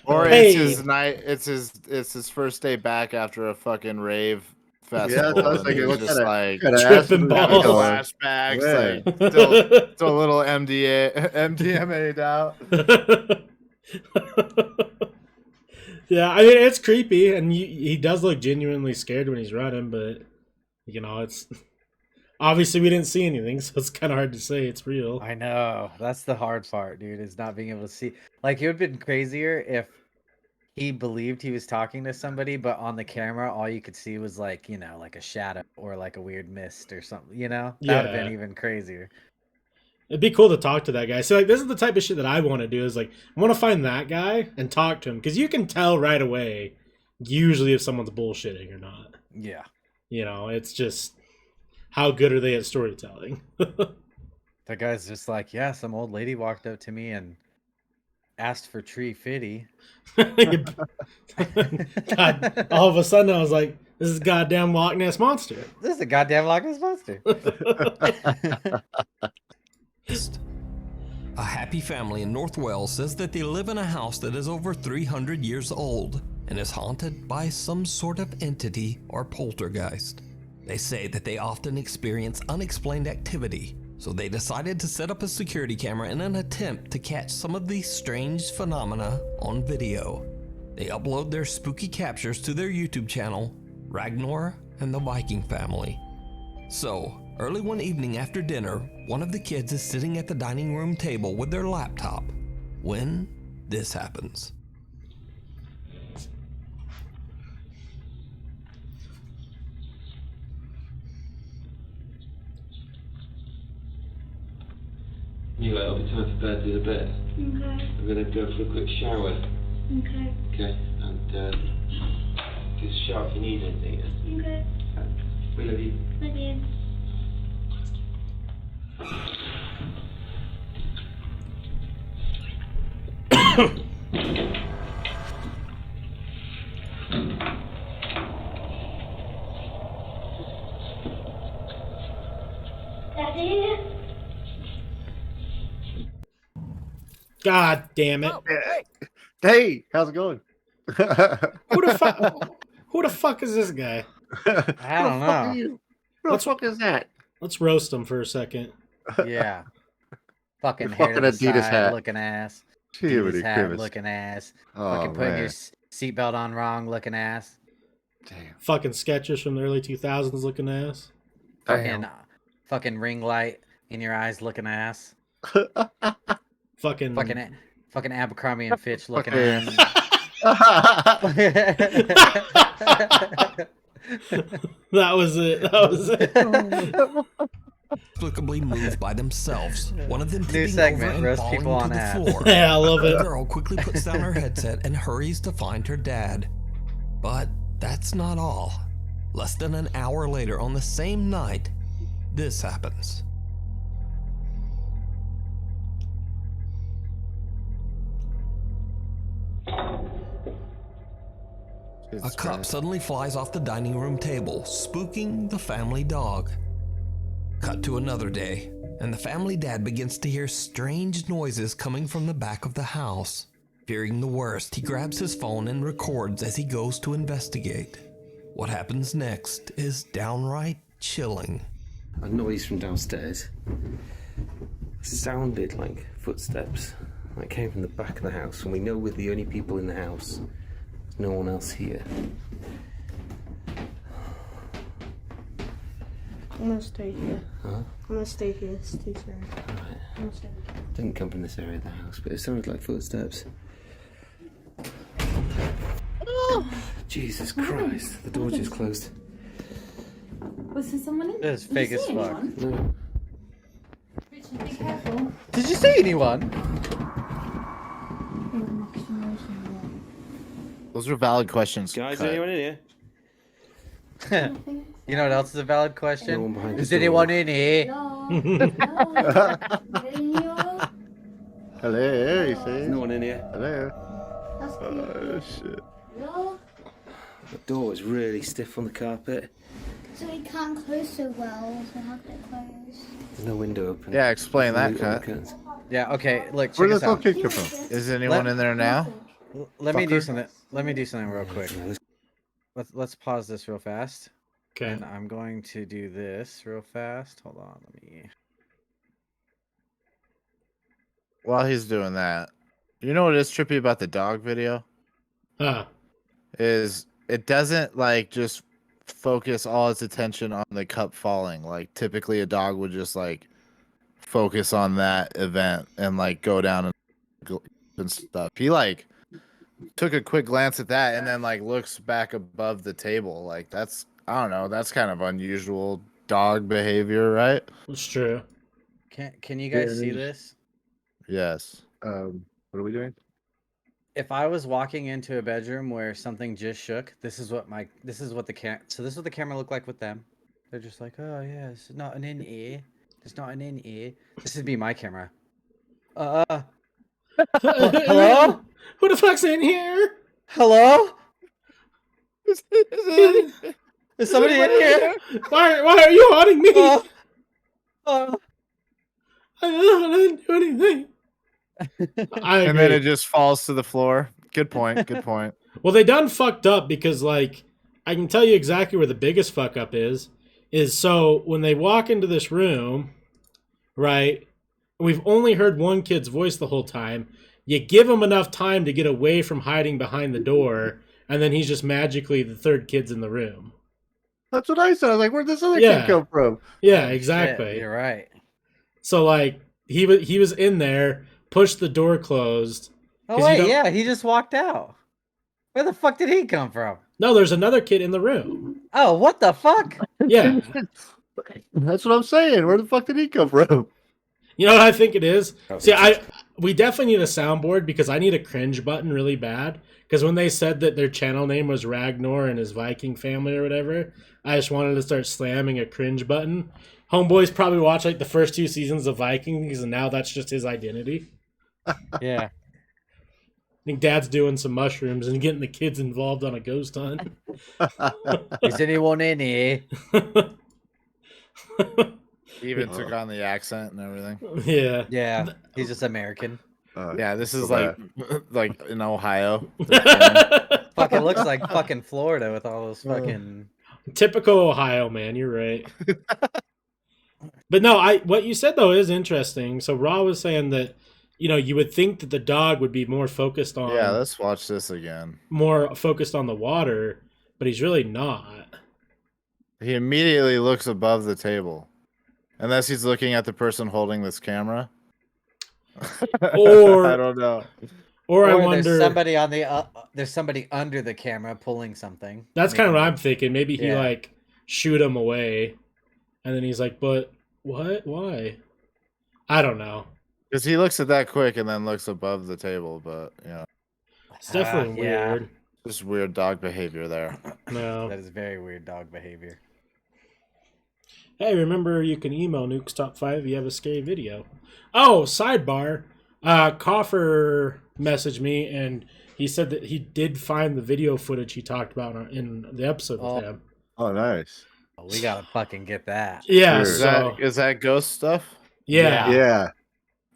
Or Hey. it's his night. It's his first day back after a fucking rave festival. Yeah, that's what I was and thinking. he's What just like kind of tripping balls. flashbacks, Yeah. like still a little MDMA'd out. Yeah, I mean, it's creepy, and he does look genuinely scared when he's running, but you know, it's obviously we didn't see anything, so it's kind of hard to say it's real. I know. That's the hard part, dude, is not being able to see. Like, it would have been crazier if he believed he was talking to somebody, but on the camera, all you could see was, like, you know, like a shadow or like a weird mist or something, you know? That would have been even crazier. It'd be cool to talk to that guy. So, like, this is the type of shit that I want to do, is, like, I want to find that guy and talk to him, because you can tell right away, usually, if someone's bullshitting or not. Yeah. You know, it's just, how good are they at storytelling? That guy's just like, yeah, some old lady walked up to me and asked for tree fitty. God, all of a sudden I was like, this is a goddamn Loch Ness Monster. This is a goddamn Loch Ness Monster. A happy family in North Wales says that they live in a house that is over 300 years old and is haunted by some sort of entity or poltergeist. They say that they often experience unexplained activity, so they decided to set up a security camera in an attempt to catch some of these strange phenomena on video. They upload their spooky captures to their YouTube channel, Ragnar and the Viking Family. So, early one evening after dinner, one of the kids is sitting at the dining room table with their laptop when this happens. Anyway, I'll be time for bed to the bed. Okay. I'm gonna go for a quick shower. Okay. Okay, and just shout if you need anything. Yeah? Okay. We love you. Love you. Daddy? God damn it. Hey, how's it going? Who the fuck is this guy? I don't know. Who the fuck is that? Let's roast him for a second. Yeah. Fucking Your hair to fucking the Adidas side hat. looking ass. Shibbity Adidas hat cribbis. looking ass. Oh, Fucking putting your man. seatbelt on wrong looking ass. Damn. Fucking Skechers from the early 2000s looking ass. Fucking ring light in your eyes looking ass. Fucking Abercrombie and Fitch looking Fucking- ass. That was it. That was it. Inexplicably moved by themselves. One of them New tipping over segment, and roast falling people to on the ass. floor. Yeah, I love it. The girl quickly puts down her headset and hurries to find her dad. But that's not all. Less than an hour later on the same night, this happens. A cup suddenly flies off the dining room table, spooking the family dog. Cut to another day, and the family dad begins to hear strange noises coming from the back of the house. Fearing the worst, he grabs his phone and records as he goes to investigate. What happens next is downright chilling. A noise from downstairs sounded like footsteps. It came from the back of the house, and we know we're the only people in the house. There's no one else here. I'm gonna stay here. Huh? I'm gonna stay here. It's too scary. Alright. I'm gonna stay. Didn't come from this area of the house, but it sounded like footsteps. Jesus Christ, the door just closed. Was there someone in there? This is fake as fuck. No. Richard, be careful. Did you see anyone? Those are valid questions. Guys, Cut. anyone in here? You know what else is a valid question? No one behind Is the door. anyone in here? Hello, you see? There's no one in here. Hello. That's Oh shit. No, The door is really stiff on the carpet. so we can't close so well, so how can it close? There's no window open. Yeah, explain that, Only open Cut. curtains. Yeah. Okay. Look. Where Check does this out. that come from? Is anyone in there now? Let me do Fucker. something. Let me do something real quick. Let's pause this real fast. Okay. And I'm going to do this real fast. Hold on. Let me. While he's doing that, you know what is trippy about the dog video? Huh. Is it doesn't like just focus all its attention on the cup falling. Like typically a dog would just like focus on that event and like go down and stuff. He like took a quick glance at that and then like looks back above the table. Like that's, I don't know, that's kind of unusual dog behavior, right? It's true. Can you guys see this? Yes. What are we doing? If I was walking into a bedroom where something just shook, this is what the camera looked like with them. They're just like, oh yeah, it's not an in-ear. It's not an in-ear. This would be my camera. Hello? Who the fuck's in here? Hello? Is somebody in here? Why are you haunting me? I didn't do anything. And then it just falls to the floor. Good point. Good point. Well, they done fucked up because, like, I can tell you exactly where the biggest fuck up is so when they walk into this room, right, we've only heard one kid's voice the whole time. You give him enough time to get away from hiding behind the door, and then he's just magically the third kid's in the room. That's what I said. I was like, where'd this other kid come from? Yeah, exactly. Shit, you're right. So, like, he was in there, pushed the door closed. Oh wait, yeah, he just walked out. Where the fuck did he come from? No, there's another kid in the room. Oh, what the fuck? Yeah. That's what I'm saying. Where the fuck did he come from? You know what I think it is? See, we definitely need a soundboard because I need a cringe button really bad. Because when they said that their channel name was Ragnar and his Viking family or whatever, I just wanted to start slamming a cringe button. Homeboy's probably watched like the first 2 seasons of Vikings, and now that's just his identity. Yeah. I think Dad's doing some mushrooms and getting the kids involved on a ghost hunt. Is anyone in here? He even took on the accent and everything. Yeah. Yeah. He's just American. Yeah, this is like in Ohio. Fucking looks like fucking Florida with all those fucking typical Ohio, man. You're right. But no, what you said though is interesting. So Raw was saying that, you know, you would think that the dog would be more focused on. Yeah, let's watch this again. More focused on the water, but he's really not. He immediately looks above the table, unless he's looking at the person holding this camera. Or I don't know. Or I there's wonder. somebody on the there's somebody under the camera pulling something. That's kind of what Maybe. I'm thinking. Maybe he Yeah. like shoot him away, and then he's like, "But what? Why?" I don't know. Because he looks at that quick and then looks above the table, but yeah, It's definitely yeah. weird. just weird dog behavior there. No. That is very weird dog behavior. Hey, remember you can email Nuke's Top 5 if you have a scary video. Oh, sidebar. Coffer messaged me and he said that he did find the video footage he talked about in the episode with him. Oh, nice. We gotta fucking get that. Yeah, Sure. Is that ghost stuff? Yeah. Yeah.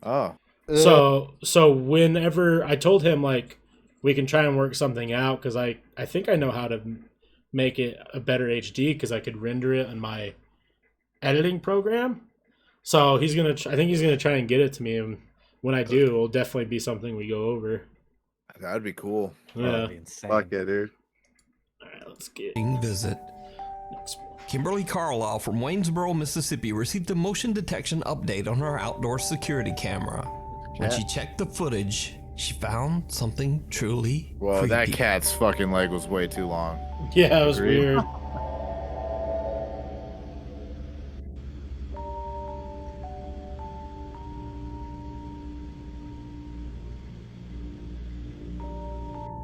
Oh. So whenever I told him like we can try and work something out because I think I know how to make it a better HD because I could render it in my editing program. So he's gonna. I think he's gonna try and get it to me, and when I do, it'll definitely be something we go over. That'd be cool. Yeah. Fuck yeah, dude. All right, let's get visit. Kimberly Carlisle from Waynesboro, Mississippi received a motion detection update on her outdoor security camera. When she checked the footage, she found something truly Whoa, creepy. that cat's fucking leg was way too long. Yeah, it was Agreed. weird.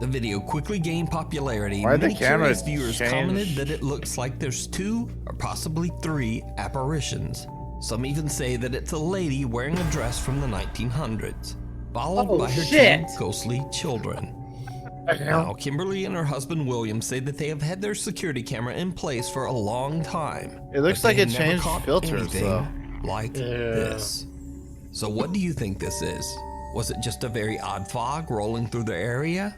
The video quickly gained popularity. Why'd the Many camera curious viewers change? commented that it looks like there's 2 or possibly 3 apparitions. Some even say that it's a lady wearing a dress from the 1900s, followed by her 2 ghostly children. Now, Kimberly and her husband William say that they have had their security camera in place for a long time. It looks but like they it have never changed caught filters, anything though. like this. So what do you think this is? Was it just a very odd fog rolling through the area?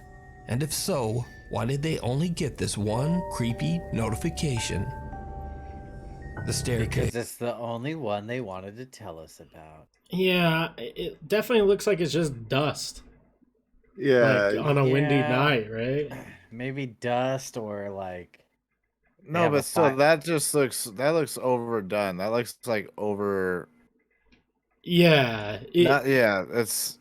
And if so, why did they only get this one creepy notification? The staircase. Because it's the only one they wanted to tell us about. Yeah, it definitely looks like it's just dust. Yeah. Like on a windy Yeah. night, right? Maybe dust or like. No, have a but still, fi- that looks overdone. That looks like over. Yeah. It's.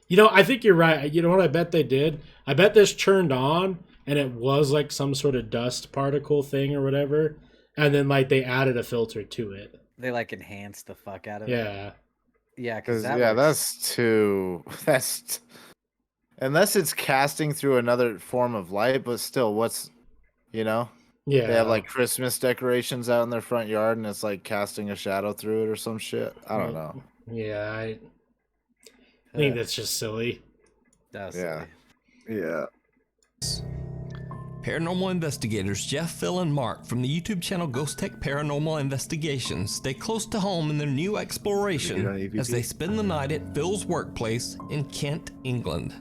You know, I think you're right. You know what I bet they did? I bet this turned on and it was like some sort of dust particle thing or whatever. And then like they added a filter to it. They like enhanced the fuck out of Yeah. it. Yeah, because That's too. That's. Unless it's casting through another form of light, but still, what's. Yeah. They have like Christmas decorations out in their front yard and it's like casting a shadow through it or some shit. I don't know. Yeah, I think that's just silly. That's Yeah. Yeah. Paranormal investigators Jeff, Phil, and Mark from the YouTube channel Ghost Tech Paranormal Investigations stay close to home in their new exploration as they spend the night at Phil's workplace in Kent, England.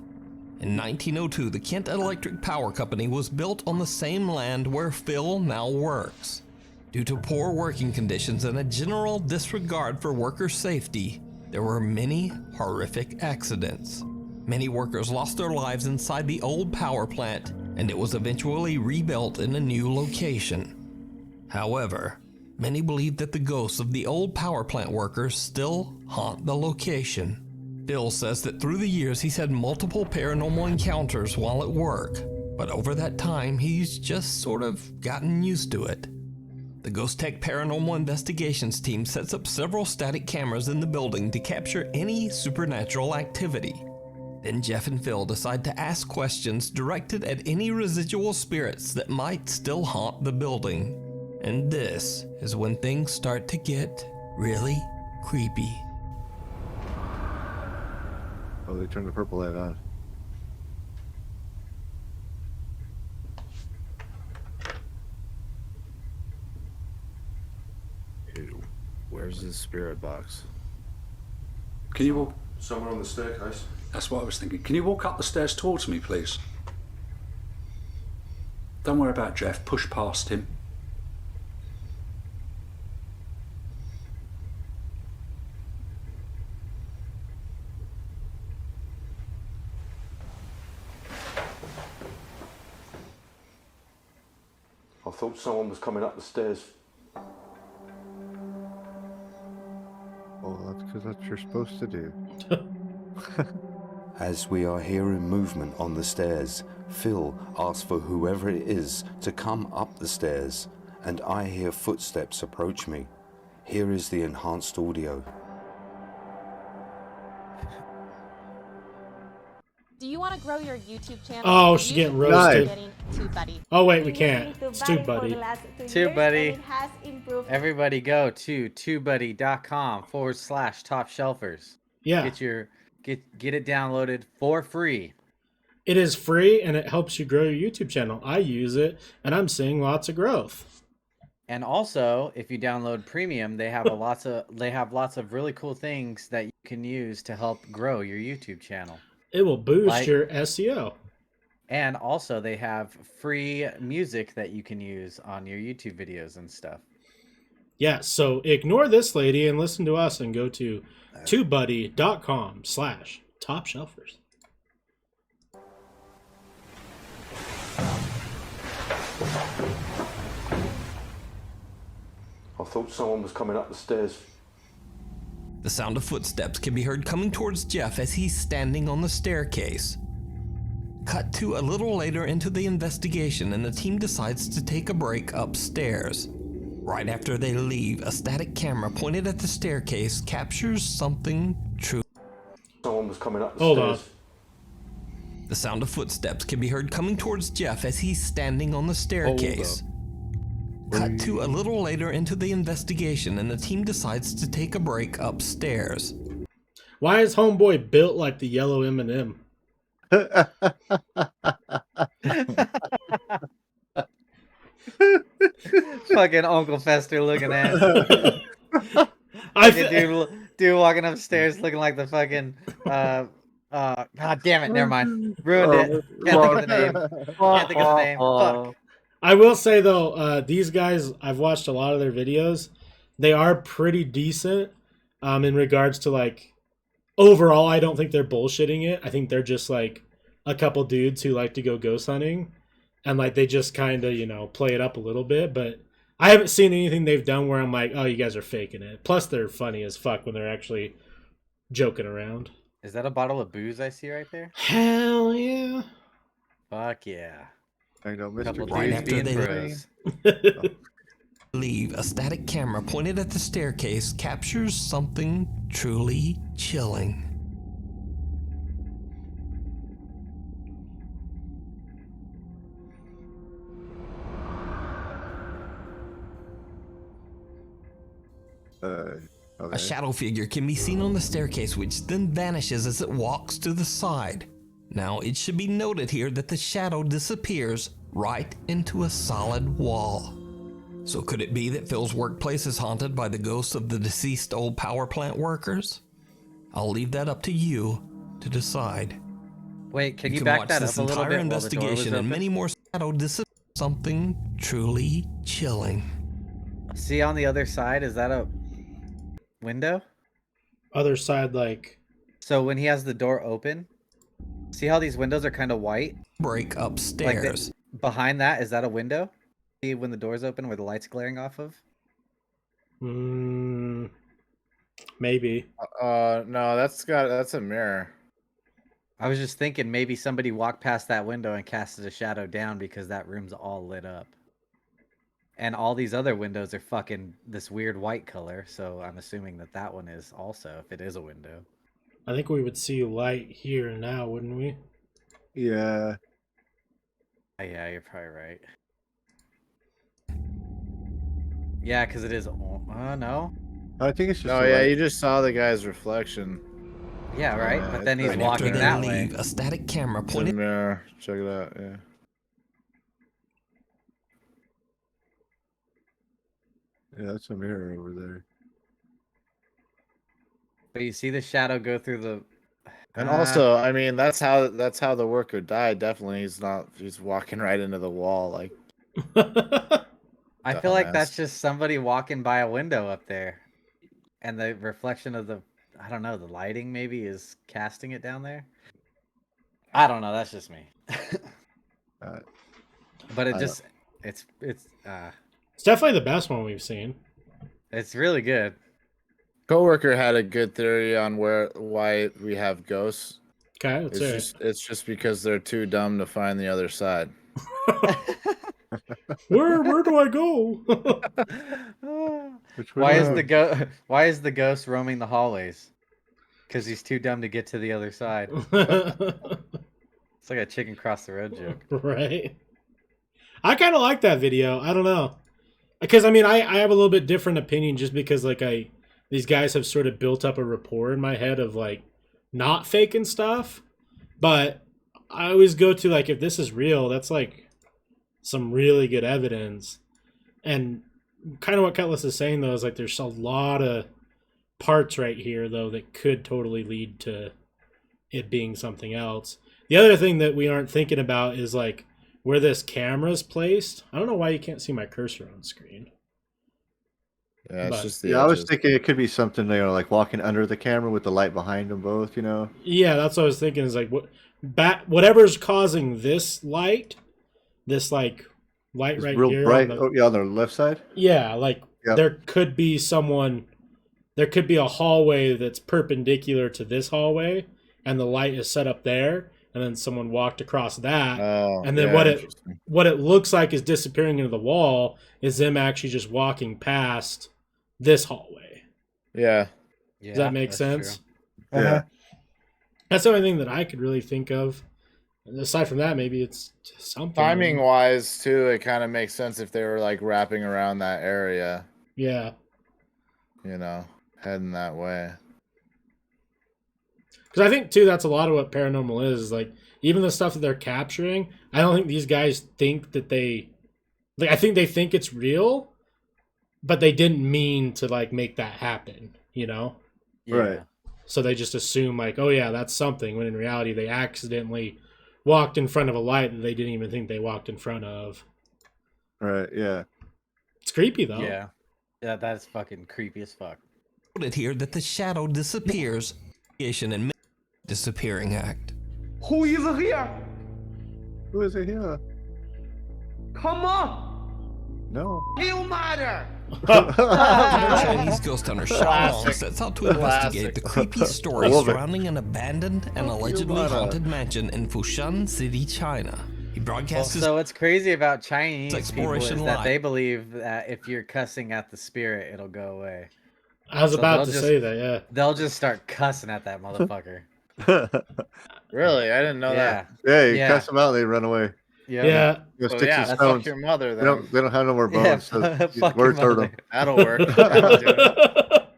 In 1902, the Kent Electric Power Company was built on the same land where Phil now works. Due to poor working conditions and a general disregard for worker safety, there were many horrific accidents. Many workers lost their lives inside the old power plant, and it was eventually rebuilt in a new location. However, many believe that the ghosts of the old power plant workers still haunt the location. Bill says that through the years he's had multiple paranormal encounters while at work, but over that time he's just sort of gotten used to it. The Ghost Tech Paranormal Investigations team sets up several static cameras in the building to capture any supernatural activity. Then Jeff and Phil decide to ask questions directed at any residual spirits that might still haunt the building. And this is when things start to get really creepy. Oh, they turned the purple light on. Ew. Where's his spirit box? Can you walk somewhere on the staircase? That's what I was thinking. Can you walk up the stairs towards me, please? Don't worry about Jeff. Push past him. I thought someone was coming up the stairs. Oh, that's because that's what you're supposed to do. As we are hearing movement on the stairs, Phil asks for whoever it is to come up the stairs, and I hear footsteps approach me. Here is the enhanced audio. Do you want to grow your YouTube channel? Oh, she's getting roasted. TubeBuddy. Oh wait, we can't. It's TubeBuddy. TubeBuddy. Everybody go to tubebuddy.com/topshelfers. Yeah. Get it downloaded for free. It is free and it helps you grow your YouTube channel. I use it and I'm seeing lots of growth. And also, if you download premium, they have lots of really cool things that you can use to help grow your YouTube channel. It will boost your SEO. And also, they have free music that you can use on your YouTube videos and stuff. Yeah, so ignore this lady and listen to us and go to tubebuddy.com/topshelfers. I thought someone was coming up the stairs. The sound of footsteps can be heard coming towards Jeff as he's standing on the staircase. Cut to a little later into the investigation, and the team decides to take a break upstairs. Right after they leave, a static camera pointed at the staircase captures something true. Someone was coming up the Hold stairs. on. The sound of footsteps can be heard coming towards Jeff as he's standing on the staircase. Cut to a little later into the investigation, and the team decides to take a break upstairs. Why is Homeboy built like the yellow M&M? Fucking Uncle Fester looking at. Dude walking upstairs looking like the fucking God damn it, never mind. Ruined it. Can't think of the name. Can't think of the name. Fuck. I will say though, these guys, I've watched a lot of their videos. They are pretty decent in regards to like overall. I don't think they're bullshitting it. I think they're just like a couple dudes who like to go ghost hunting, and like they just kind of play it up a little bit. But I haven't seen anything they've done where I'm like, oh, you guys are faking it. Plus, they're funny as fuck when they're actually joking around. Is that a bottle of booze I see right there? Hell yeah! Fuck yeah! I know, Couple Mr. Right dudes after being they bros. leave, a static camera pointed at the staircase captures something truly chilling. Okay. A shadow figure can be seen on the staircase, which then vanishes as it walks to the side. Now, it should be noted here that the shadow disappears right into a solid wall. So could it be that Phil's workplace is haunted by the ghosts of the deceased old power plant workers? I'll leave that up to you to decide. Wait, can you can back watch that this up a little entire bit while the door was investigation and open? many more shadow disappears. Something truly chilling. See on the other side, is that a window? Other side, like. So when he has the door open, see how these windows are kind of white? Break upstairs. Like behind that, is that a window? See when the door's open where the light's glaring off of? Maybe. No, that's a mirror. I was just thinking maybe somebody walked past that window and casted a shadow down because that room's all lit up. And all these other windows are fucking this weird white color, so I'm assuming that that one is also, if it is a window. I think we would see light here and now, wouldn't we? Yeah. Yeah, you're probably right. Yeah, because it is. No. I think it's just. Oh yeah, you just saw the guy's reflection. Yeah, right. But then he's Right walking after they that leave, way. a static camera It's a pointed. mirror. Check it out. Yeah. Yeah, that's a mirror over there. But you see the shadow go through the. And also, I mean, that's how the worker died. Definitely, he's walking right into the wall. Like, I feel like that's dumbass. just somebody walking by a window up there, and the reflection of the, I don't know, the lighting maybe is casting it down there. I don't know. That's just me. But it just, it's It's definitely the best one we've seen. It's really good. coworker had a good theory on why we have ghosts. Okay, it's just because they're too dumb to find the other side. Where do I go? Why is the ghost roaming the hallways? Because he's too dumb to get to the other side. It's like a chicken cross the road joke. Right. I kind of like that video. I don't know. Because, I mean, I have a little bit different opinion just because, like, these guys have sort of built up a rapport in my head of, like, not faking stuff. But I always go to, like, if this is real, that's, like, some really good evidence. And kind of what Cutlass is saying, though, is, like, there's a lot of parts right here, though, that could totally lead to it being something else. The other thing that we aren't thinking about is, like, where this camera's placed. I don't know why you can't see my cursor on screen. Yeah, it's just I was thinking it could be something, like walking under the camera with the light behind them both, Yeah, that's what I was thinking. Is like whatever's causing this light, like light It's right real here, bright. on On the left side. Yeah, like there could be someone. There could be a hallway that's perpendicular to this hallway, and the light is set up there. And then someone walked across that, and then what it looks like is disappearing into the wall is them actually just walking past this hallway. Yeah. Does that make sense? Yeah. That's the only thing that I could really think of. And aside from that, maybe it's something. Timing wise, too, it kind of makes sense if they were like wrapping around that area. Yeah. Heading that way. Because I think, too, that's a lot of what paranormal is. Like, even the stuff that they're capturing, I don't think these guys think that they... Like, I think they think it's real, but they didn't mean to, like, make that happen, Right. So they just assume, like, oh, yeah, that's something, when in reality they accidentally walked in front of a light that they didn't even think they walked in front of. Right, yeah. It's creepy, though. Yeah. Yeah, that's fucking creepy as fuck. It here that the shadow disappears. And disappearing act. Who is here? Who is it here? Come on! No. You matter! Chinese ghost hunter Xiaolong sets out to investigate the creepy story surrounding an abandoned and allegedly haunted mansion in Foshan City, China. He broadcasts so what's crazy about Chinese exploration people is that live. they believe that if you're cussing at the spirit, it'll go away. I was about to say that, yeah. They'll just start cussing at that motherfucker. Really? I didn't know that. Yeah, you cuss them out, they run away. Yeah. Go sticks and that's stones. fuck your mother, then. They don't have no more bones, so words hurt them. That'll work. That'll do it.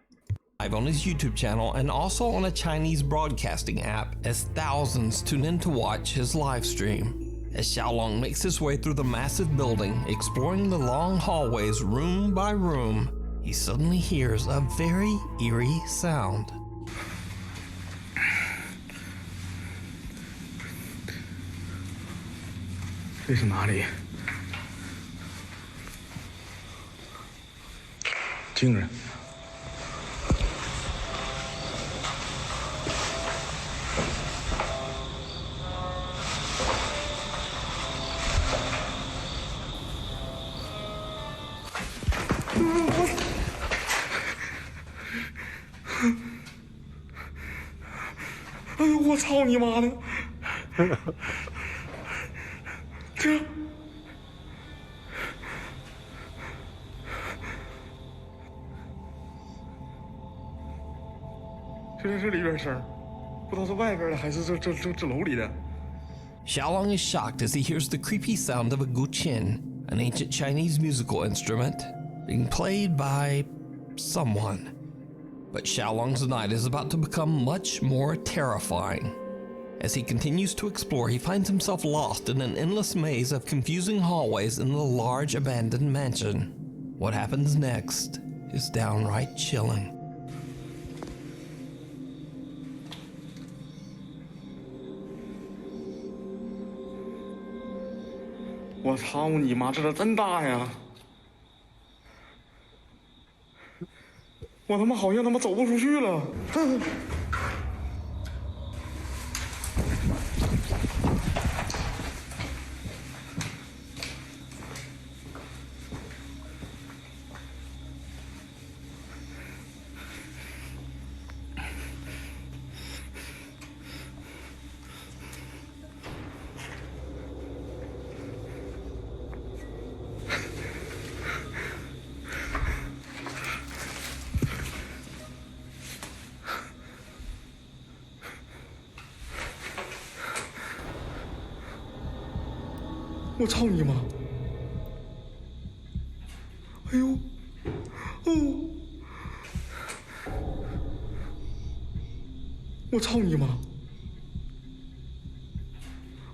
Live on his YouTube channel and also on a Chinese broadcasting app as thousands tune in to watch his live stream. As Xiaolong makes his way through the massive building, exploring the long hallways room by room, he suddenly hears a very eerie sound. This is哪里？惊人！哎呦，我操你妈的！这在这里边声，不知道是外边的还是这楼里的。Xiaolong is shocked as he hears the creepy sound of a guqin, an ancient Chinese musical instrument, being played by someone. But Xiaolong's night is about to become much more terrifying. As he continues to explore, he finds himself lost in an endless maze of confusing hallways in the large abandoned mansion. What happens next is downright chilling.我操你妈，这真大呀！我他妈好像他妈走不出去了。我操你妈！哎呦，哦，我操你妈！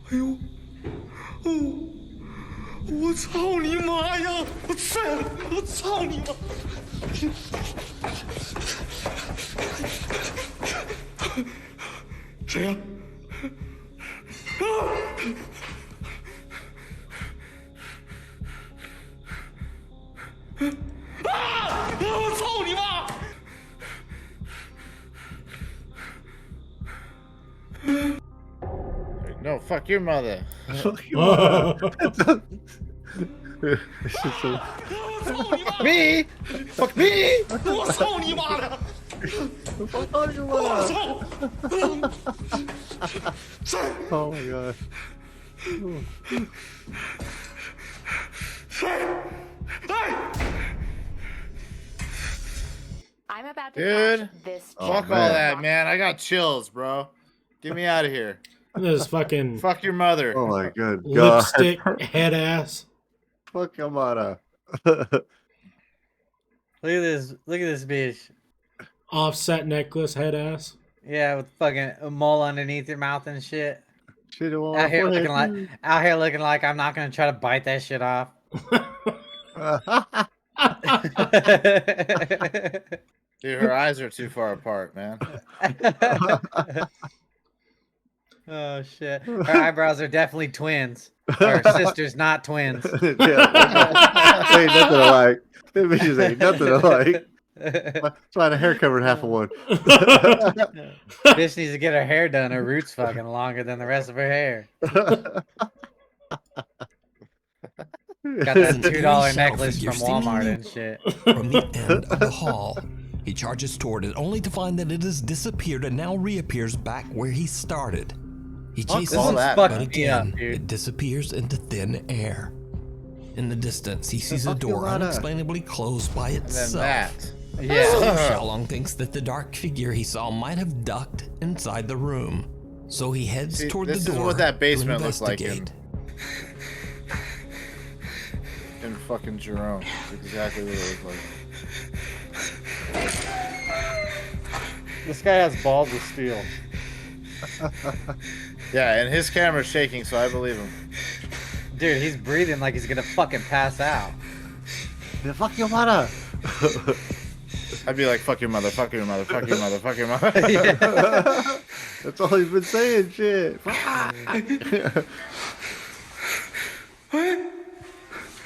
哎呦，哦，我操你妈呀！我操你妈！谁呀？啊！啊！我操你妈！No, fuck your mother. Fuck your mother. Me? Fuck me? 我操你妈的！我操你妈的！ Oh my god. I'm about to Dude, catch this. fuck all that, man. I got chills, bro. Get me out of here. This fucking fuck your mother. Oh my good god. Lipstick head ass. Fuck your mother. Look at this. Look at this bitch. Offset necklace head ass. Yeah, with fucking a mole underneath your mouth and shit. Shit Out here looking like I'm not gonna try to bite that shit off. Dude, her eyes are too far apart, man. Oh shit. Her eyebrows are definitely twins. Or sisters, not twins. Ain't nothing alike. Them bitches ain't nothing alike. That's why the hair covered half of one. Bitch needs to get her hair done. Her roots fucking longer than the rest of her hair. Got that $2 necklace from Walmart and shit. From the end of the hall, he charges toward it only to find that it has disappeared and now reappears back where he started. He chases it, but again, it disappears into thin air. In the distance, he sees a door unexplainably closed by itself. Yeah. So Xiaolong thinks that the dark figure he saw might have ducked inside the room. So he heads toward the door. This is what that basement looks like in fucking Jerome. That's exactly what it looks like. This guy has balls of steel. Yeah, and his camera's shaking, so I believe him. Dude, he's breathing like he's gonna fucking pass out. Yeah, fuck your mother. I'd be like, fuck your mother, fuck your mother, fuck your mother, fuck your mother. That's all he's been saying, shit.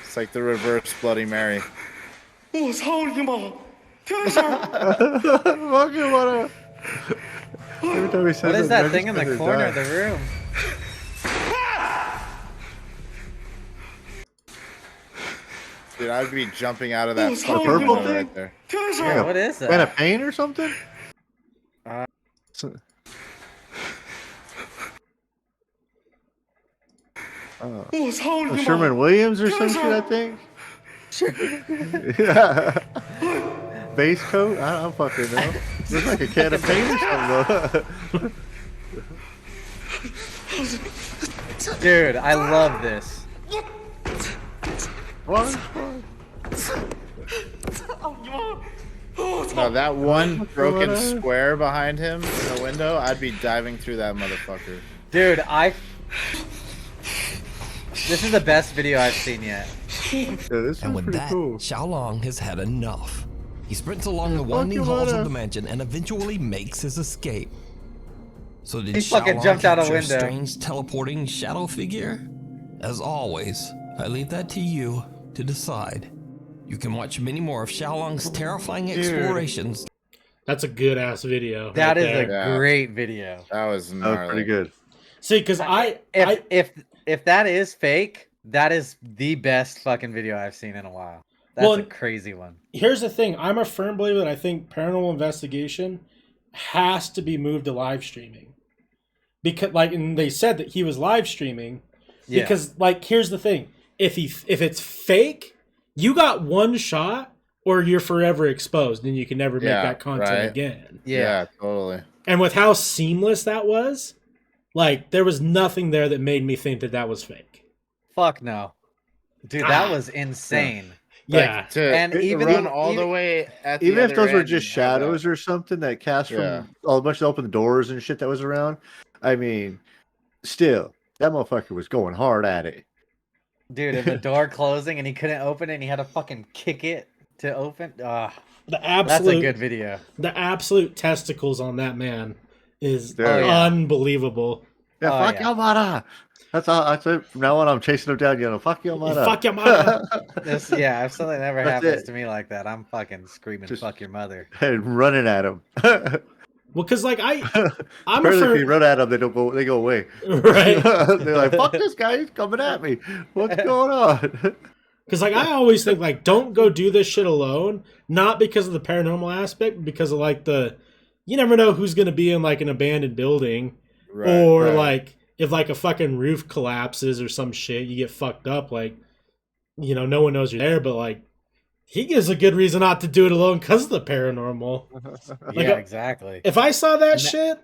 It's like the reverse Bloody Mary. 我操你妈！听这声儿。 Fuck your mother. Every time he says What is that, that thing in the Register's corner of dying. the room? Dude, I'd be jumping out of that The fucking purple window thing? right there. Yeah, what is that? Pen of paint or something? Sherman Williams or some shit, I think. Yeah. Base coat? I don't fucking know. Looks like a can of paint or something. Dude, I love this. What? No, that one broken square behind him in the window, I'd be diving through that motherfucker. Dude, this is the best video I've seen yet. Yeah, this And is with pretty that, cool. Xiaolong has had enough. He sprints along the winding halls of the mansion and eventually makes his escape. So did He fucking Xiaolong jumped out a capture window. strange teleporting shadow figure? As always, I leave that to you to decide. You can watch many more of Xiaolong's terrifying explorations. That's a good ass video. That right is there. a great video. That was That was pretty good. See, because if that is fake, that is the best fucking video I've seen in a while. That's Well, a crazy one. Here's the thing. I'm a firm believer that I think Paranormal Investigation has to be moved to live streaming. Because, and they said that he was live streaming. Yeah. Because, here's the thing. If it's fake, you got one shot, or you're forever exposed, and you can never make that content again. Yeah, totally. And with how seamless that was, there was nothing there that made me think that was fake. Fuck no. Dude, that was insane. Yeah. And even run all the way at the even if other those were end just and have that- shadows or something that cast Yeah. from a bunch of open doors and shit that was around, I mean, still, that motherfucker was going hard at it. Dude, and the door closing and he couldn't open it and he had to fucking kick it to open. The absolute, that's a good video. The absolute testicles on that man is Oh, yeah. unbelievable. Yeah, fuck your mother. That's all. That's it. From now on, I'm chasing him down, yelling, "Fuck your mother! Fuck your mother!" Yeah, if something ever That's happens it. to me like that, I'm fucking screaming, Just- "Fuck your mother!" And running at him. Well, because like I'm Apparently, if you run at them, they don't go. They go away. Right? They're like, "Fuck this guy! He's coming at me. What's going on?" Because like I always think like don't go do this shit alone, not because of the paranormal aspect, but because of like you never know who's gonna be in like an abandoned building, or like if like a fucking roof collapses or some shit, you get fucked up. Like, no one knows you're there, but like he gives a good reason not to do it alone because of the paranormal. Like, Yeah, exactly. If I saw that shit,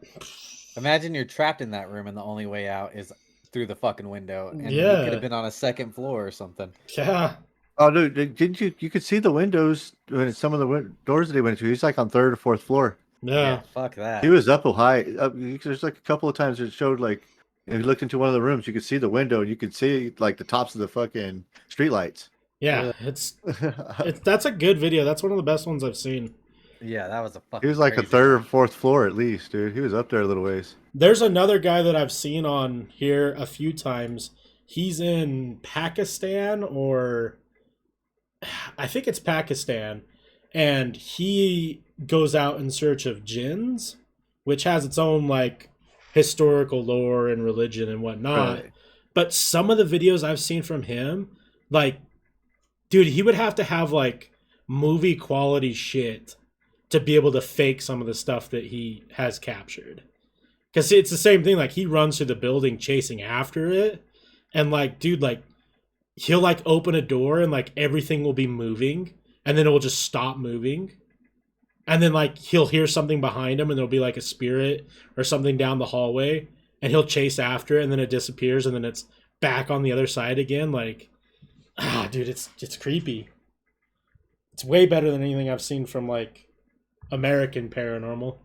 imagine you're trapped in that room and the only way out is through the fucking window, and Yeah. you could have been on a second floor or something. Yeah. Oh no! Didn't you? You could see the windows when some of the doors that he went to. He's like on 3rd or 4th floor. Yeah. Fuck that. He was up high. There's like a couple of times it showed like if you looked into one of the rooms, you could see the window and you could see like the tops of the fucking streetlights. Yeah, that's a good video. That's one of the best ones I've seen. Yeah, that was a fucking. He was like crazy. a 3rd or 4th floor at least, dude. He was up there a little ways. There's another guy that I've seen on here a few times. He's in Pakistan, or I think it's Pakistan, and he goes out in search of jinns, which has its own like historical lore and religion and whatnot. Right. But some of the videos I've seen from him, like, dude, he would have to have like movie quality shit to be able to fake some of the stuff that he has captured. Because it's the same thing. Like, he runs through the building chasing after it, and like, dude, like, he'll like open a door and like everything will be moving, and then it will just stop moving, and then like he'll hear something behind him, and there'll be like a spirit or something down the hallway, and he'll chase after it, and then it disappears, and then it's back on the other side again. Like, dude, it's creepy. It's way better than anything I've seen from like American paranormal.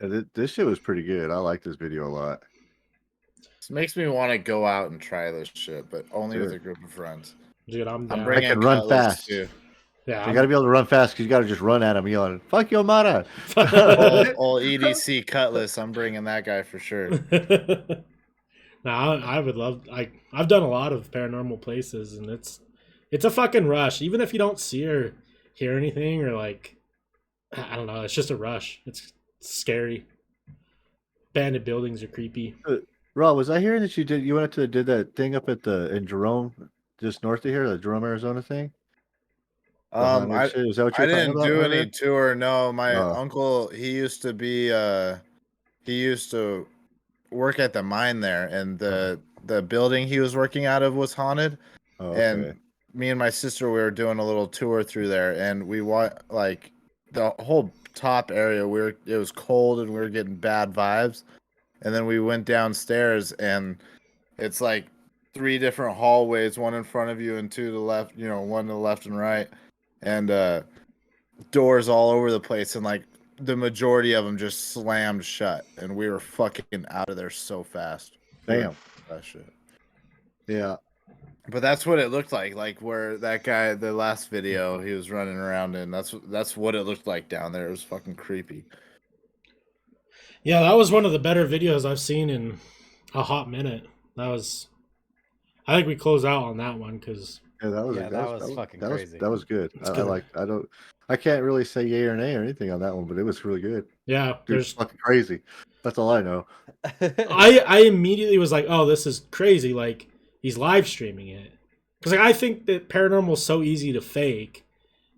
Yeah, this shit was pretty good. I like this video a lot. This makes me want to go out and try this shit, but only with a group of friends. Dude, I'm down. bringing I can run Cutlass, fast. too. Yeah, So you got to be able to run fast because you got to just run at him yelling, "Fuck your mother!" Old EDC Cutlass, I'm bringing that guy for sure. Now I would love. I've done a lot of paranormal places, and it's a fucking rush. Even if you don't see or hear anything, or like, I don't know, it's just a rush. It's scary. Abandoned buildings are creepy. Rob, was I hearing that you went up to did that thing up at in Jerome, just north of here, the Jerome, Arizona thing? I Is that what you were talking didn't about do right any there? tour. No, my Oh. uncle, he used to work at the mine there, and the building he was working out of was haunted. Oh, okay. And me and my sister, we were doing a little tour through there, and we like the whole top area. It was cold, and we were getting bad vibes. And then we went downstairs, and it's like 3 different hallways, one in front of you and 2 to the left, one to the left and right, and doors all over the place, and like the majority of them just slammed shut, and we were fucking out of there so fast. Damn. That shit. Yeah. But that's what it looked like where that guy, the last video he was running around in, that's what it looked like down there. It was fucking creepy. Yeah, that was one of the better videos I've seen in a hot minute. I think we closed out on that one because Yeah, that was fucking crazy. That was good. I can't really say yay or nay or anything on that one, but it was really good. Yeah, Dude, it's fucking crazy. That's all I know. I immediately was like, oh, this is crazy. Like, he's live streaming it. Because like, I think that paranormal is so easy to fake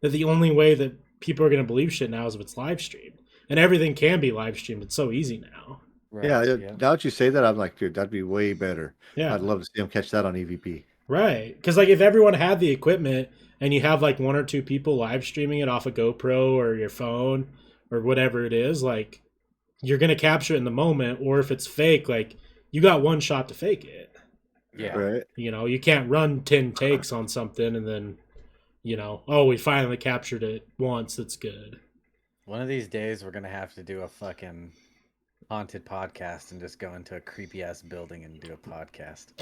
that the only way that people are going to believe shit now is if it's live streamed. And everything can be live streamed. It's so easy now. Right, yeah, now that you say that, I'm like, dude, that'd be way better. Yeah. I'd love to see him catch that on EVP. Right. Because like if everyone had the equipment and you have like 1 or 2 people live streaming it off a GoPro or your phone or whatever it is, like you're going to capture it in the moment. Or if it's fake, like you got one shot to fake it. Yeah. Right. You know, you can't run 10 takes on something and then, you know, oh, we finally captured it once. It's good. One of these days, we're gonna have to do a fucking haunted podcast and just go into a creepy ass building and do a podcast.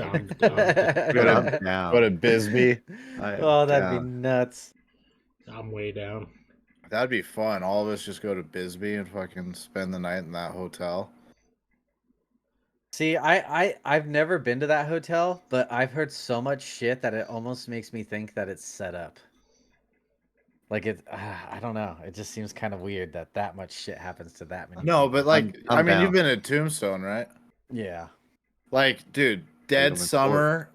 Go to Bisbee. Oh, that'd be nuts. I'm way down. That'd be fun. All of us just go to Bisbee and fucking spend the night in that hotel. See, I've never been to that hotel, but I've heard so much shit that it almost makes me think that it's set up. Like I don't know. It just seems kind of weird that much shit happens to that many. No, people. but like, I mean, you've been to Tombstone, right? Yeah. Like, dude, dead summer,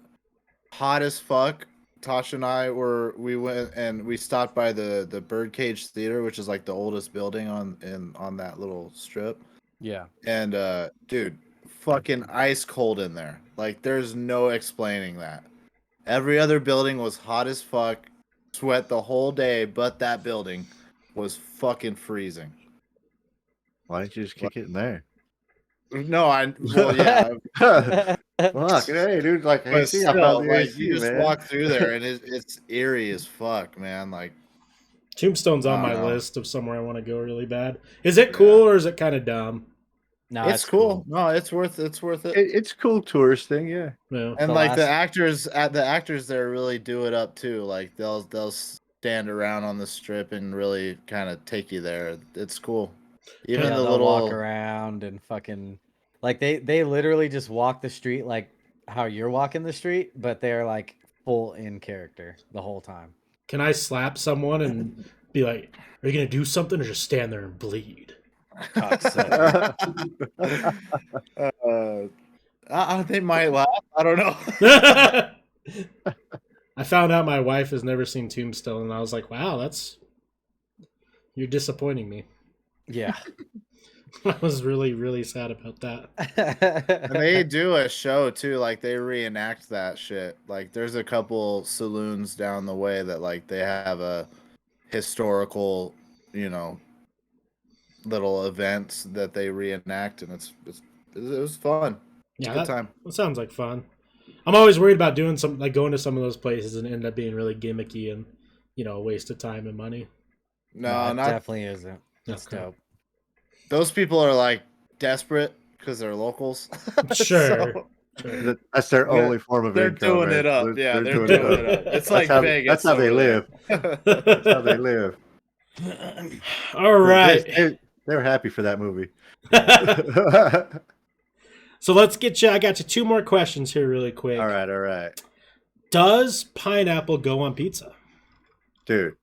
hot as fuck. Tasha and I we went and we stopped by the Birdcage Theater, which is like the oldest building on that little strip. Yeah. And dude, fucking ice cold in there. Like, there's no explaining that. Every other building was hot as fuck, sweat the whole day, but that building was fucking freezing. Why didn't you just kick it in there? No, well, yeah. Fuck, hey, dude, like, hey, But see, I still, found the like, AC, you just man. walk through there and it's eerie as fuck, man. Like, Tombstone's on I my don't know. list of somewhere I want to go really bad. Is it cool or is it kind of dumb? No, it's cool. No, it's worth it. It's a cool tourist thing, yeah. And like the actors there really do it up too. Like they'll stand around on the strip and really kind of take you there. It's cool. Even Yeah, the they'll little walk around and fucking like they literally just walk the street like how you're walking the street, but they're like full in character the whole time. Can I slap someone and be like, are you going to do something or just stand there and bleed? They might laugh. I don't know. I found out my wife has never seen Tombstone, and I was like, wow, you're disappointing me. Yeah. I was really, really sad about that. And they do a show too, like they reenact that shit. Like there's a couple saloons down the way that like they have a historical, little events that they reenact, and it was fun. It's a good time. That sounds like fun. I'm always worried about doing going to some of those places and end up being really gimmicky and a waste of time and money. No, it not definitely isn't. That's dope. Those people are like desperate because they're locals. Sure. So, that's their only form of they're income. doing right? it up. They're They're doing it up. It's like Vegas. That's how they live. That's how they live. All right. They're happy for that movie. So let's get you. I got you 2 more questions here, really quick. All right. Does pineapple go on pizza? Dude,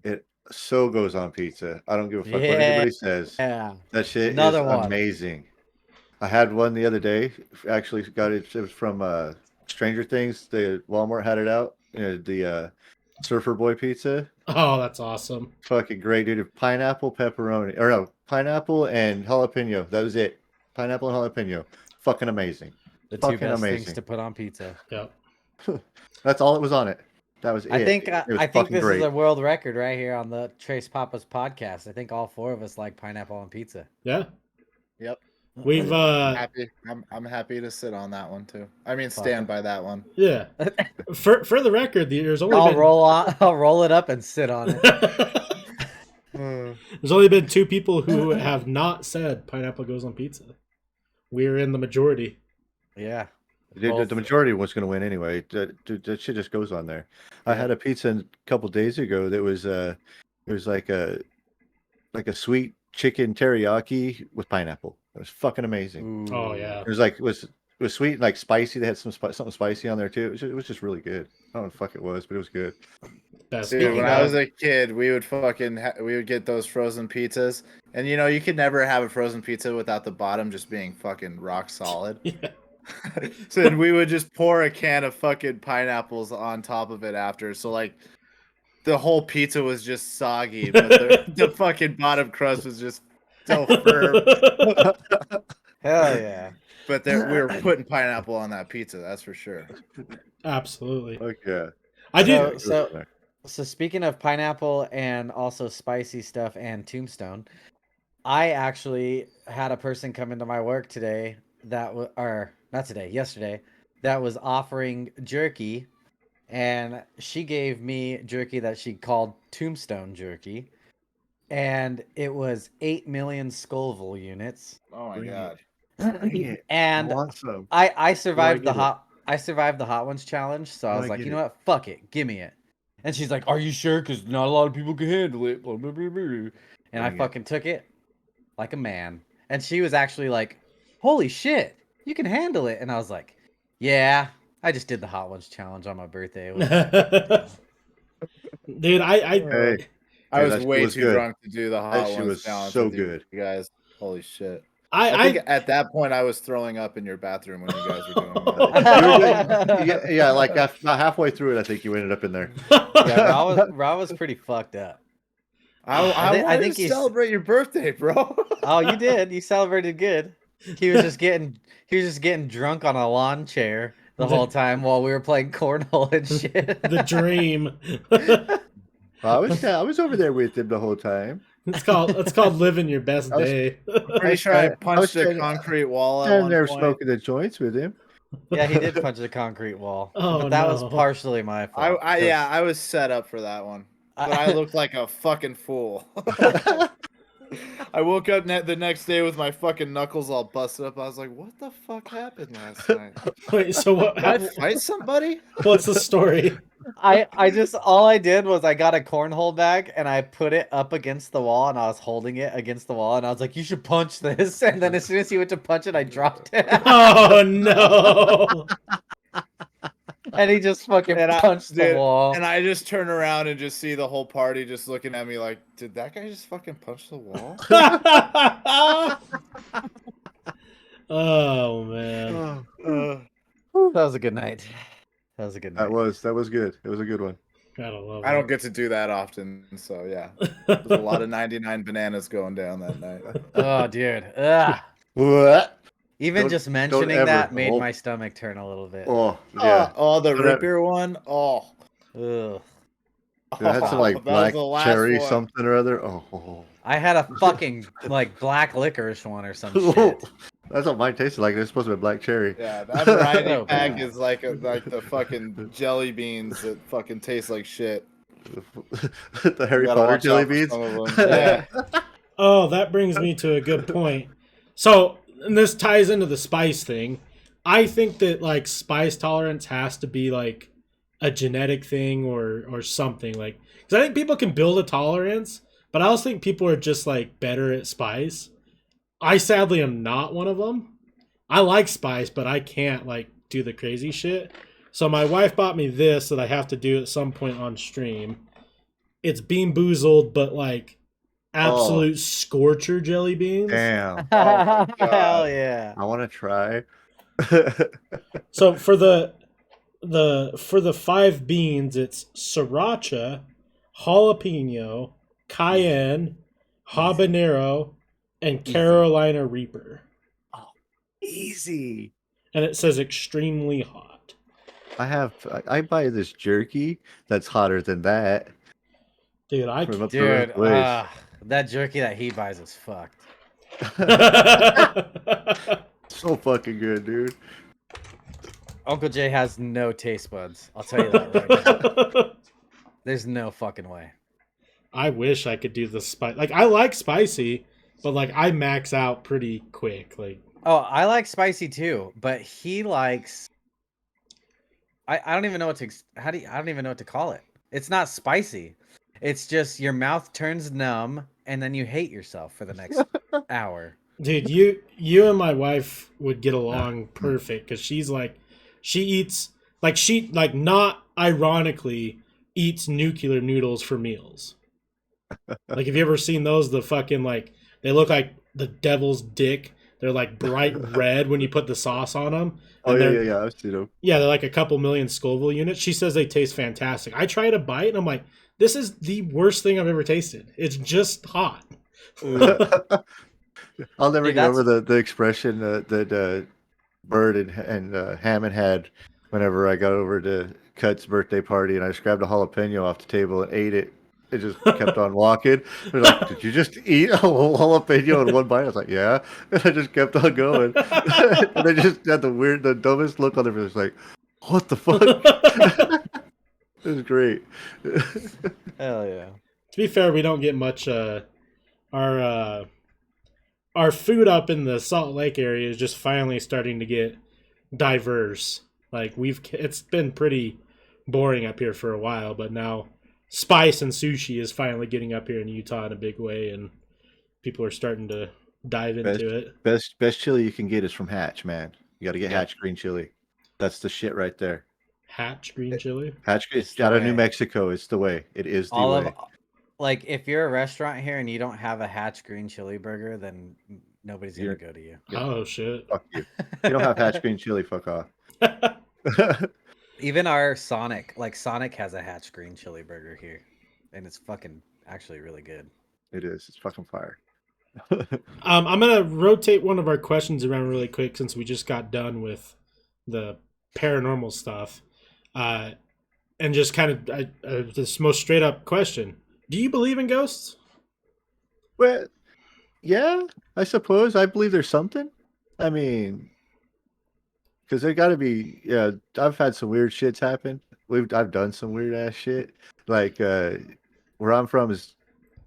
it so goes on pizza. I don't give a fuck what anybody says. Yeah. That shit Another is one. amazing. I had one the other day. Actually, got it. It was from Stranger Things. The Walmart had it out. The Surfer Boy pizza. Oh, that's awesome. Fucking great, dude. Pineapple, pepperoni, or no, pineapple and jalapeno. That was it. Pineapple and jalapeno. Fucking amazing. The fucking two best amazing things to put on pizza. Yep. That's all it was on it. That was it. I think It was I think fucking this great. is a world record right here on the Trace Papa's podcast. I think all 4 of us like pineapple on pizza. Yeah. Yep. We've I'm happy to sit on that one too. I mean, stand by that one. Yeah. For the record, there's only I'll roll it up and sit on it. There's only been 2 people who have not said pineapple goes on pizza. We're in the majority. Yeah. The majority was going to win anyway. That shit just goes on there. I had a pizza a couple days ago that was it was like a sweet chicken teriyaki with pineapple. It was fucking amazing. Ooh. Oh yeah. It was sweet and like spicy. They had something spicy on there too. It was just really good. I don't know what the fuck it was, but it was good. Dude, when I was a kid, we would we would get those frozen pizzas, and you could never have a frozen pizza without the bottom just being fucking rock solid. Yeah. So then we would just pour a can of fucking pineapples on top of it after. So like the whole pizza was just soggy, but the fucking bottom crust was just so firm. Hell yeah. But we were putting pineapple on that pizza, that's for sure. Absolutely. Okay. I do. So speaking of pineapple and also spicy stuff and Tombstone, I actually had a person come into my work today yesterday, that was offering jerky, and she gave me jerky that she called Tombstone jerky, and it was 8 million Scoville units. Oh my god. And Awesome. I survived the get it? hot I survived the hot ones challenge, so I How do was I like, get you know it? what, fuck it, give me it. And she's like, are you sure? Because not a lot of people can handle it. Blah, blah, blah, blah. And I Bring it. fucking took it like a man. And she was actually like, holy shit, you can handle it. And I was like, yeah, I just did the hot ones challenge on my birthday. It was Dude, Hey, I was that shit way was too good. drunk to do the That hot shit ones was challenge so with good. you guys. Holy shit. I think at that point I was throwing up in your bathroom when you guys were doing that. yeah, like about halfway through it, I think you ended up in there. Yeah, Raw was pretty fucked up. I I think to he's celebrate your birthday, bro. Oh, you did. You celebrated good. He was just getting drunk on a lawn chair the whole time while we were playing cornhole and shit. The dream. I was over there with him the whole time. It's called living your best day. Pretty sure I punched a concrete wall at one there point. smoking the joints with him. Yeah, he did punch the concrete wall. Oh, but that was no. partially my fault. I was set up for that one. But I looked like a fucking fool. I woke up the next day with my fucking knuckles all busted up. I was like, what the fuck happened last night? Wait, so what? Did I fight somebody? What's the story? All I did was I got a cornhole bag and I put it up against the wall and I was holding it against the wall and I was like, you should punch this. And then as soon as he went to punch it, I dropped it. Oh no. And he just fucking punched the wall. And I just turn around and just see the whole party just looking at me like, did that guy just fucking punch the wall? Oh man. That was a good night. That was a good night. That was good. It was a good one. Gotta love I don't get to do that often, so yeah. There's a lot of 99 bananas going down that night. Oh, dude. Ugh. What? Even Don't- just don't mentioning ever- that made oh. my stomach turn a little bit. Oh, yeah. Oh, the Don't root ever- beer one? Oh. Ugh. Dude, I had some like That was black the last cherry one. something or other. Oh. I had a fucking like black licorice one or some shit. That's what mine tasted like. It's supposed to be black cherry. Yeah, that variety Oh, pack man. is like the fucking jelly beans that fucking taste like shit. The Harry You gotta Potter watch jelly out for beans. some of them. Yeah. Oh, that brings me to a good point. So, and this ties into the spice thing. I think that like spice tolerance has to be like a genetic thing or something, like, because I think people can build a tolerance, but I also think people are just like better at spice. I sadly am not one of them. I like spice, but I can't like do the crazy shit. So my wife bought me this that I have to do at some point on stream. It's Bean Boozled, but like absolute scorcher jelly beans. Damn. Hell yeah. I want to try. So for the 5 beans, it's sriracha, jalapeno, cayenne, habanero, and Carolina Reaper. Easy. And it says extremely hot. I buy this jerky that's hotter than that. Dude, From up the Dude, place. that jerky that he buys is fucked. So fucking good, dude. Uncle Jay has no taste buds. I'll tell you that right now. There's no fucking way. I wish I could do the spice. Like, I like spicy, but like I max out pretty quick. Like, Oh, I like spicy too, but he likes. I don't even know what to I don't even know what to call it. It's not spicy. It's just your mouth turns numb and then you hate yourself for the next hour. dude, you and my wife would get along perfect because she eats like not ironically eats nuclear noodles for meals. Like, have you ever seen those? The fucking like they look like the devil's dick. They're like bright red when you put the sauce on them. Oh yeah. I've seen them. Yeah, they're like a couple million Scoville units. She says they taste fantastic. I tried a bite and I'm like, this is the worst thing I've ever tasted. It's just hot. I'll never Dude, get over the expression that Bird and Hammond had whenever I got over to Cut's birthday party and I just grabbed a jalapeno off the table and ate it. It just kept on walking. They're like, "Did you just eat a whole jalapeno in one bite?" I was like, "Yeah," and I just kept on going. And they just had the dumbest look on their face, like, "What the fuck?" It was great. Hell yeah. To be fair, we don't get much. Our food up in the Salt Lake area is just finally starting to get diverse. Like it's been pretty boring up here for a while, but now spice and sushi is finally getting up here in Utah in a big way, and people are starting to dive into it. Best chili you can get is from Hatch, man. You got to get Hatch green chili. That's the shit right there. Hatch green chili. Hatch it's out of New Mexico. It's the way. It is the way. Like, if you're a restaurant here and you don't have a Hatch green chili burger, then nobody's gonna go to you. Oh shit! Fuck you. You don't have Hatch green chili. Fuck off. Even our Sonic has a Hatch green chili burger here, and it's fucking actually really good. It is. It's fucking fire. I'm gonna rotate one of our questions around really quick since we just got done with the paranormal stuff, and just kind of this most straight up question: do you believe in ghosts? Well, yeah, I suppose I believe there's something. I mean, because there got to be. Yeah, I've had some weird shits happen. I've done some weird ass shit. Like where I'm from is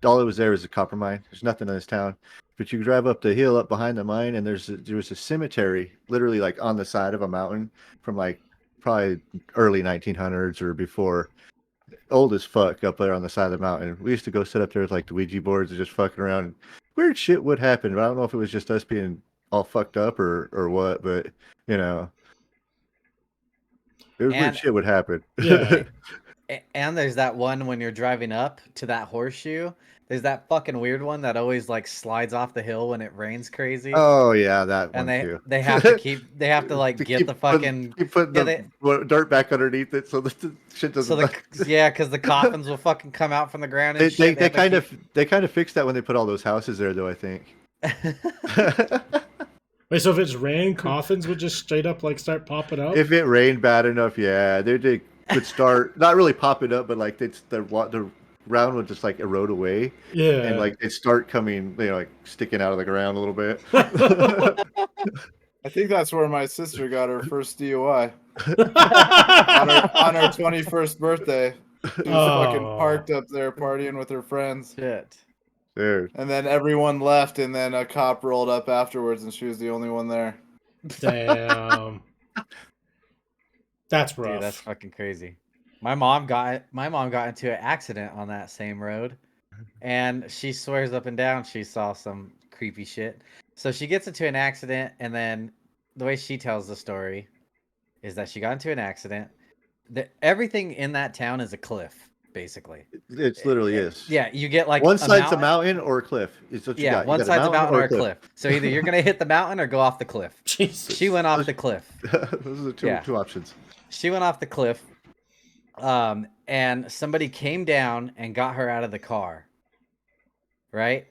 all it was there was a copper mine. There's nothing in this town, but you drive up the hill up behind the mine, and there was a cemetery literally like on the side of a mountain from like probably early 1900s or before. Old as fuck up there on the side of the mountain. We used to go sit up there with like the Ouija boards and just fucking around. Weird shit would happen, but I don't know if it was just us being all fucked up or what, but you know, weird shit would happen. Yeah. And there's that one when you're driving up to that horseshoe. There's that fucking weird one that always like slides off the hill when it rains crazy. Oh yeah, that one and too. they have to like get the fucking put the dirt back underneath it so the shit doesn't. Because the coffins will fucking come out from the ground. And they kind of fixed that when they put all those houses there, though. I think. Wait, so if it's rain, coffins would just straight up like start popping up? If it rained bad enough, yeah, they would start not really popping up, but like the ground would just like erode away. Yeah, and like it start coming, like sticking out of the ground a little bit. I think that's where my sister got her first DUI on her 21st birthday. She was fucking parked up there partying with her friends. Shit. Dude. And then everyone left, and then a cop rolled up afterwards, and she was the only one there. Damn. That's rough. Dude, that's fucking crazy. My mom got into an accident on that same road, and she swears up and down she saw some creepy shit. So she gets into an accident, and then the way she tells the story is that she got into an accident. Everything in that town is a cliff, basically. It literally is. Yeah, you get like one side's a mountain or a cliff. Is what you got. One side's a mountain or a cliff. So either you're gonna hit the mountain or go off the cliff. Jesus. She went off the cliff. Those are the two options. She went off the cliff, and somebody came down and got her out of the car. Right,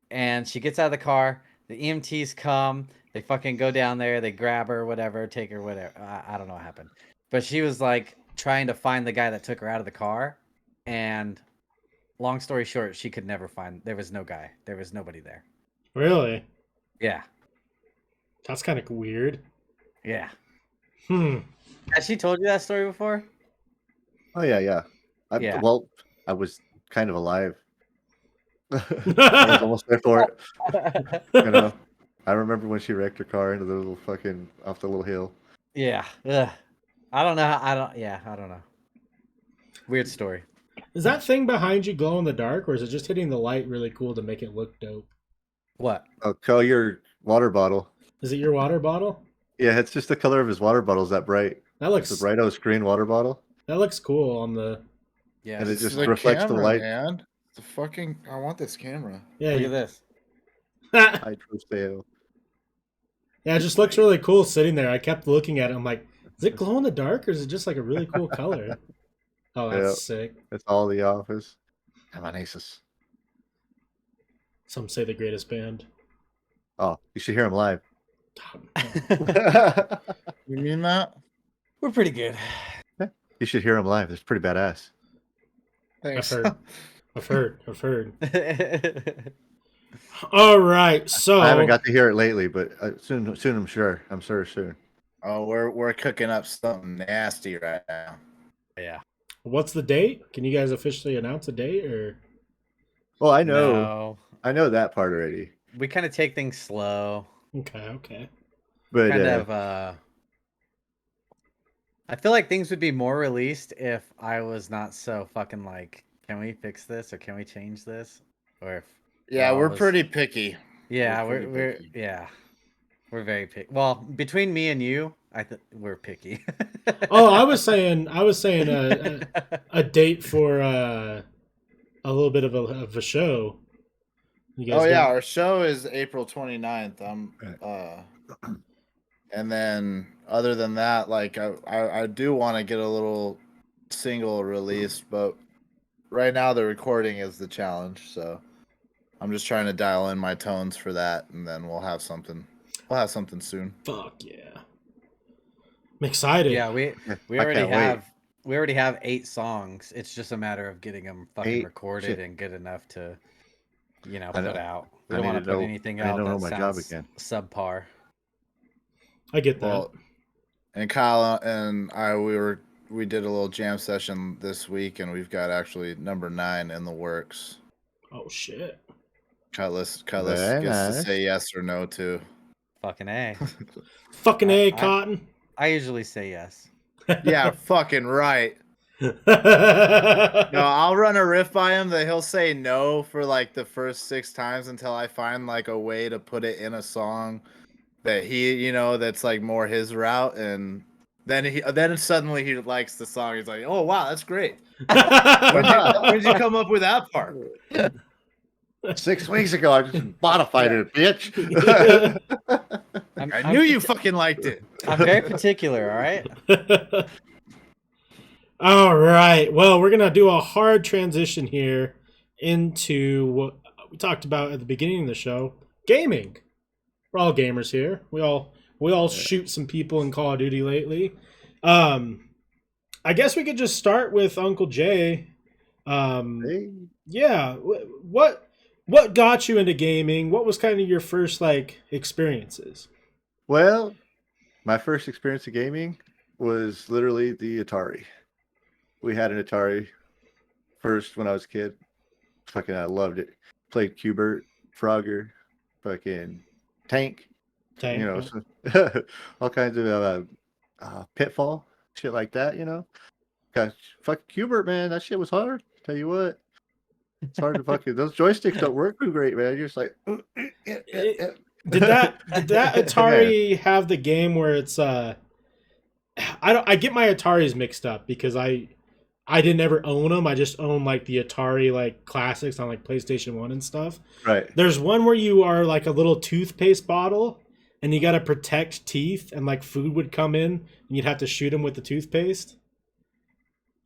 and she gets out of the car. The EMTs come. They fucking go down there. They grab her, whatever, take her, whatever. I don't know what happened, but she was like trying to find the guy that took her out of the car. And long story short, she could never find. There was no guy. There was nobody there. Really? Yeah. That's kind of weird. Yeah. Has she told you that story before? Oh yeah. Yeah. Well, I was kind of alive. I was almost there for it. I remember when she wrecked her car into the little fucking off the little hill. Yeah. Ugh. I don't know. I don't know. Weird story. Is that thing behind you glow in the dark, or is it just hitting the light really cool to make it look dope? What? Oh, call your water bottle. Is it your water bottle? Yeah, it's just the color of his water bottle is that bright. That looks the bright screen water bottle. That looks cool on the. Yeah, and it just reflects the light. Man. I want this camera. Yeah, look at this. Hydro sale. Yeah, it just looks really cool sitting there. I kept looking at it. I'm like, is it glow in the dark, or is it just like a really cool color? Oh, that's sick. That's all The Office. Come on, Aces. Some say the greatest band. Oh, you should hear them live. You mean that? We're pretty good. You should hear them live. It's pretty badass. Thanks. I've I've heard. All right, so I haven't got to hear it lately, but soon I'm sure. I'm sure soon. Oh, we're cooking up something nasty right now. Yeah. What's the date? Can you guys officially announce a date or? Well, I No. know that part already. We kind of take things slow. Okay. But Kind of I feel like things would be more released if I was not so fucking like, can we fix this or can we change this? Or if Yeah, Raw we're was- pretty picky. Yeah, pretty we're picky. yeah. We're very picky. Well, between me and you, I think we're picky. Oh, I was saying a date for a little bit of a show. You guys Oh yeah, got- our show is April 29th. And then other than that, like I do want to get a little single released, but right now the recording is the challenge, so I'm just trying to dial in my tones for that, and then we'll have something soon. Fuck yeah. I'm excited. Yeah, we I already can't wait. have 8 songs. It's just a matter of getting them fucking 8? recorded Shit. and good enough to, I know. put out. We I don't need want to to put know- anything I need out to know that my job sounds again. subpar. I get that. Well, and Kyle and I we did a little jam session this week, and we've got actually number 9 in the works. Oh shit. Cutlass Very gets to nice. say yes or no to. Fucking A. Fucking A, Cotton. I usually say yes. Yeah, fucking right. No, I'll run a riff by him that he'll say no for like the first 6 times until I find like a way to put it in a song that he, that's like more his route, and then suddenly he likes the song. He's like, "Oh wow, that's great. Where'd you come up with that part?" 6 weeks ago, I just modified it, bitch. I knew you fucking liked it. I'm very particular, all right? All right. Well, we're gonna do a hard transition here into what we talked about at the beginning of the show: gaming. We're all gamers here. We all shoot some people in Call of Duty lately. I guess we could just start with Uncle Jay. Yeah. What got you into gaming? What was kind of your first experiences? Well, my first experience of gaming was literally the Atari. We had an Atari first when I was a kid. Fucking, I loved it. Played Q*bert, Frogger, fucking Tank. So, all kinds of Pitfall, shit like that. Gosh, fucking Q*bert, man, that shit was hard. Tell you what, it's hard to fucking. Those joysticks don't work too great, man. You're just like. Did that Atari have the game where it's I get my Ataris mixed up because I didn't ever own them. I just own the Atari classics on PlayStation 1 and stuff. Right. There's one where you are a little toothpaste bottle and you got to protect teeth and food would come in and you'd have to shoot them with the toothpaste.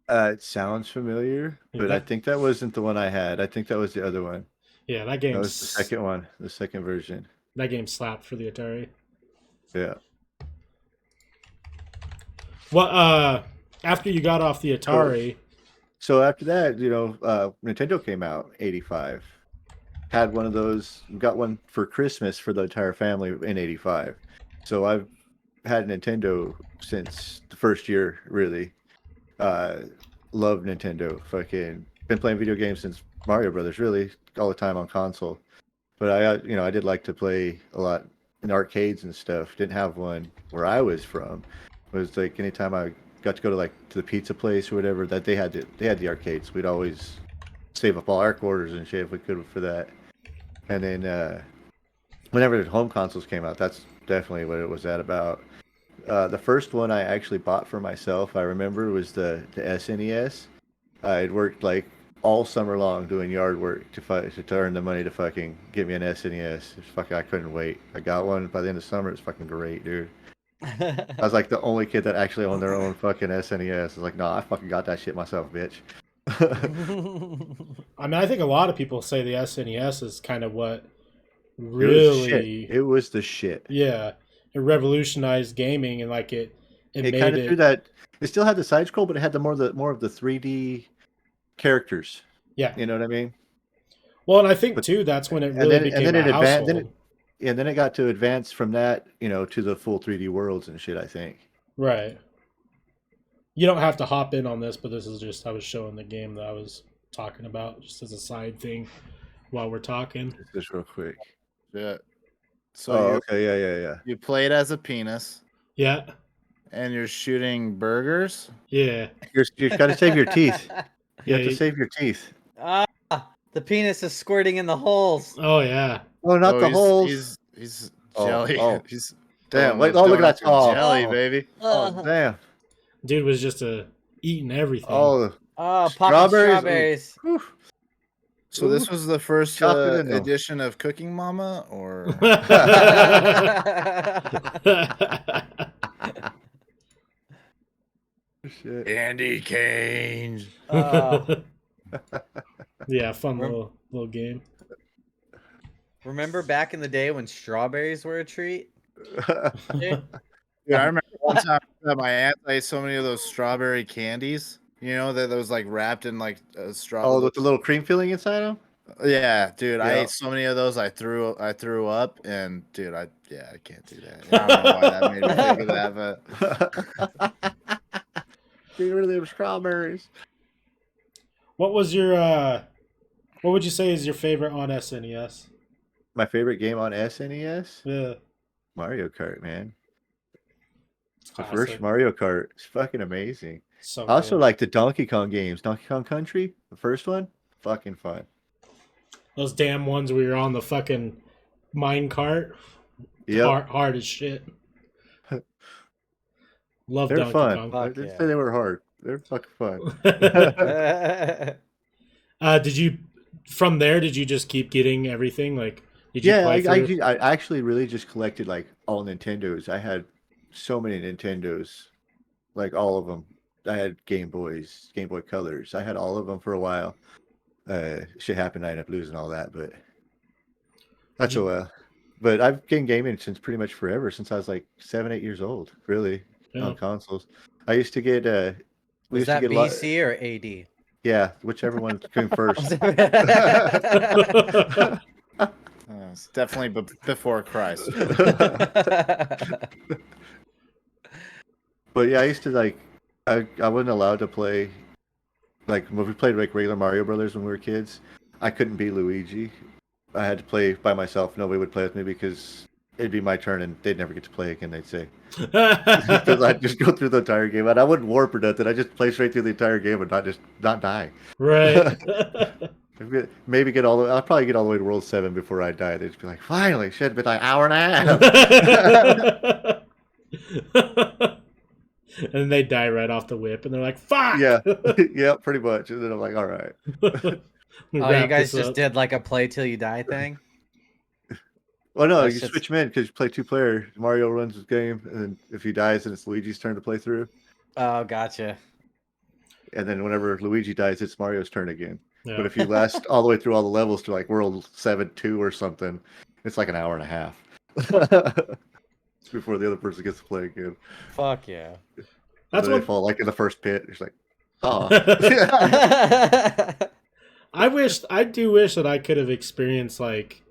It sounds familiar, but I think that wasn't the one I had. I think that was the other one. Yeah, that game. That was the second one, the second version. That game slapped for the Atari. Yeah. Well, after you got off the Atari. So after that, Nintendo came out, 85. Had one of those, got one for Christmas for the entire family in 85. So I've had Nintendo since the first year, really. Love Nintendo. Fucking been playing video games since Mario Brothers, really, all the time on console. But I did like to play a lot in arcades and stuff. Didn't have one where I was from. It was anytime I got to go to to the pizza place or whatever, that they had the arcades. We'd always save up all our quarters and shit if we could for that. And then whenever the home consoles came out, that's definitely what it was about. The first one I actually bought for myself, I remember, was the SNES. I'd worked all summer long doing yard work to earn the money to fucking get me an SNES. I couldn't wait. I got one by the end of summer. It's fucking great, dude. I was the only kid that actually owned their own fucking SNES. I was no, I fucking got that shit myself, bitch. I mean, I think a lot of people say the SNES is kind of what really... It was the shit. Yeah. It revolutionized gaming and it made kind of threw that. It still had the side scroll, but it had more of the 3D characters. Yeah. You know what I mean? Well, and I think too that's when it really became a household. Then it got to advance from that, to the full 3D worlds and shit, I think. Right. You don't have to hop in on this, but this is just I was showing the game that I was talking about just as a side thing while we're talking. Just real quick. Yeah. So okay, yeah. You played as a penis. Yeah. And you're shooting burgers? Yeah. You got to save your teeth. You Yeah, have to save your teeth. The penis is squirting in the holes. Oh yeah. Oh, not the holes. He's Oh, jelly. oh. He's Damn! those Look at that. donuts are jelly, baby. Oh, damn! Dude was just eating everything. Oh, popping strawberries. So this was the first Chocolate in them. edition of Cooking Mama, or Shit. Andy Canes. Yeah, fun little game. Remember back in the day when strawberries were a treat? Dude, I remember one time at my aunt, I ate so many of those strawberry candies. You know that was like wrapped in like a straw. Oh, with the little cream filling inside them. Yeah, dude, I Yeah. ate so many of those. I threw up, and dude, I can't do that. I don't know why that made me think of that, but Get rid of them strawberries. What was your what would you say is your favorite on SNES? My favorite game on SNES? Yeah. Mario Kart, man. The classic. first Mario Kart is fucking amazing. So I also cool. like the Donkey Kong games. Donkey Kong Country, the first one, fucking fun. Those damn ones where you're on the fucking mine cart. Yep. Hard as shit. Love They're Donkey fun. Kong. I didn't say they were hard. They're fucking fun. Did you from there? Did you just keep getting everything? Like, did you Yeah, play through? I actually really just collected like all Nintendos. I had so many Nintendos, like all of them. I had Game Boys, Game Boy Colors. I had all of them for a while. Shit happened. I ended up losing all that, but that's a while. But I've been gaming since pretty much forever, since I was like 7, 8 years old. Really, on consoles. I used to get. We Was used that to get BC or AD? Yeah, whichever one came first. it's definitely before Christ. But yeah, I used to like. I wasn't allowed to play. Like when we played like regular Mario Brothers when we were kids, I couldn't be Luigi. I had to play by myself. Nobody would play with me because it'd be my turn and they'd never get to play again. They'd say because I'd just go through the entire game and I wouldn't warp or nothing. I just play straight through the entire game and not die. Right. Maybe get all the. I'll probably get all the way to World 7 before I die. They'd just be like, finally, shit, been like an hour and a half. And they die right off the whip, and they're like, "Fuck!" Yeah, yeah, pretty much. And then I'm like, all right. Oh, you guys just did like a play till you die thing? Well, no, That's you just- switch them in because you play 2-player. Mario runs his game, and then if he dies, then it's Luigi's turn to play through. Oh, gotcha. And then whenever Luigi dies, it's Mario's turn again. Yeah. But if you last all the way through all the levels to like World 7-2 or something, it's like an hour and a half before the other person gets to play again. Fuck yeah. That's They what fall like in the first pit. It's like, oh. I do wish that I could have experienced like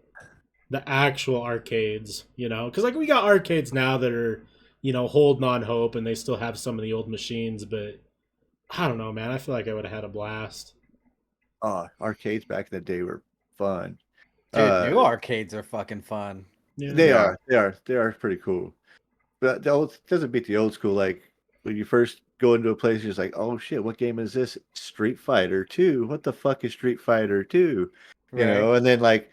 the actual arcades, because like we got arcades now that are, holding on hope and they still have some of the old machines, but I don't know, man. I feel like I would have had a blast. Arcades back in the day were fun. Dude, new arcades are fucking fun. Yeah. They are pretty cool. But the old doesn't beat the old school. Like when you first go into a place, you're just like, oh shit, what game is this? Street Fighter 2. What the fuck is Street Fighter 2? You know, and then like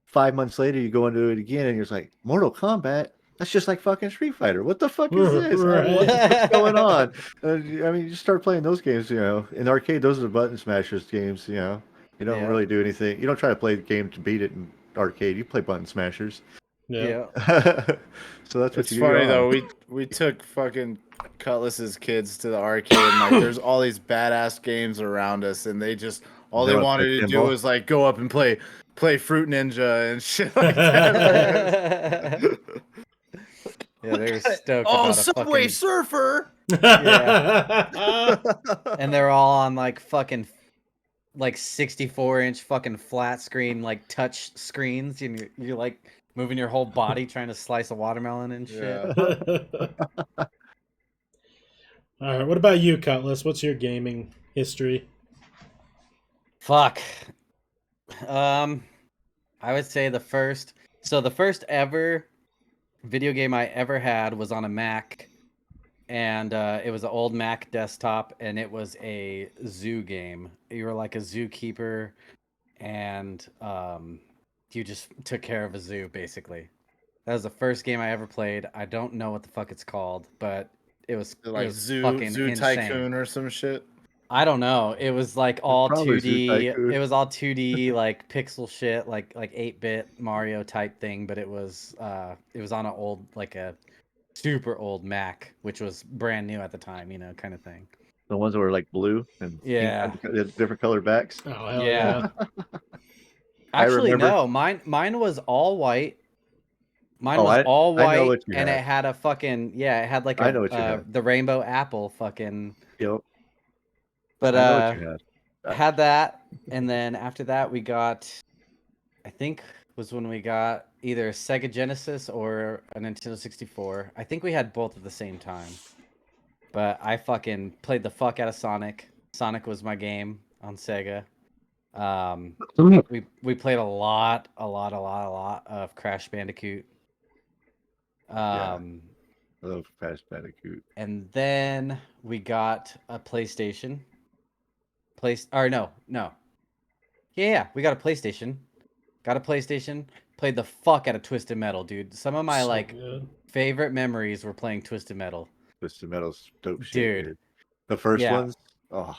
5 months later, you go into it again, and you're just like, Mortal Kombat. That's just like fucking Street Fighter. What the fuck is this? What's going on? I mean, you start playing those games. In arcade, those are the button smashers games. You don't really do anything. You don't try to play the game to beat it in arcade. You play button smashers. Yeah. So that's what It's you funny do. though. We took fucking Cutlass's kids to the arcade, and like there's all these badass games around us, and they just all they wanted to do was like go up and play Fruit Ninja and shit like that. Yeah, they were stoked. Oh, about Subway Surfer! Yeah. And they're all on like fucking like 64-inch fucking flat screen like touch screens, and you're like moving your whole body trying to slice a watermelon and shit. All right, what about you, Cutlass? What's your gaming history? Fuck. I would say the first ever video game I ever had was on a Mac, and it was an old Mac desktop, and it was a zoo game. You were like a zookeeper, and you just took care of a zoo, basically. That was the first game I ever played. I don't know what the fuck it's called, but it was Like it was Zoo fucking insane. Tycoon or some shit. I don't know. It was like all probably Zoo 2D. Tycoon. It was all 2D, like pixel shit, like 8-bit Mario type thing. But it was on an old, like a super old Mac, which was brand new at the time, kind of thing. The ones that were like blue and Yeah. pink, different colored backs. Oh hell Yeah. yeah! Actually, remember- no. Mine was all white. Mine Oh, was all I know white, what you and had. it had a fucking it had like I know what you had. the rainbow apple fucking. Yep. But I know what you had. had that, and then after that we got, I think was when we got either a Sega Genesis or a Nintendo 64. I think we had both at the same time. But I fucking played the fuck out of Sonic. Sonic was my game on Sega. We played a lot of Crash Bandicoot. I love Crash Bandicoot. And then we got a PlayStation. Yeah, we got a PlayStation. Played the fuck out of Twisted Metal, dude. Some of my So like good. favorite memories were playing Twisted Metal. Twisted Metal's dope shit. Dude. The first Yeah. ones. Oh.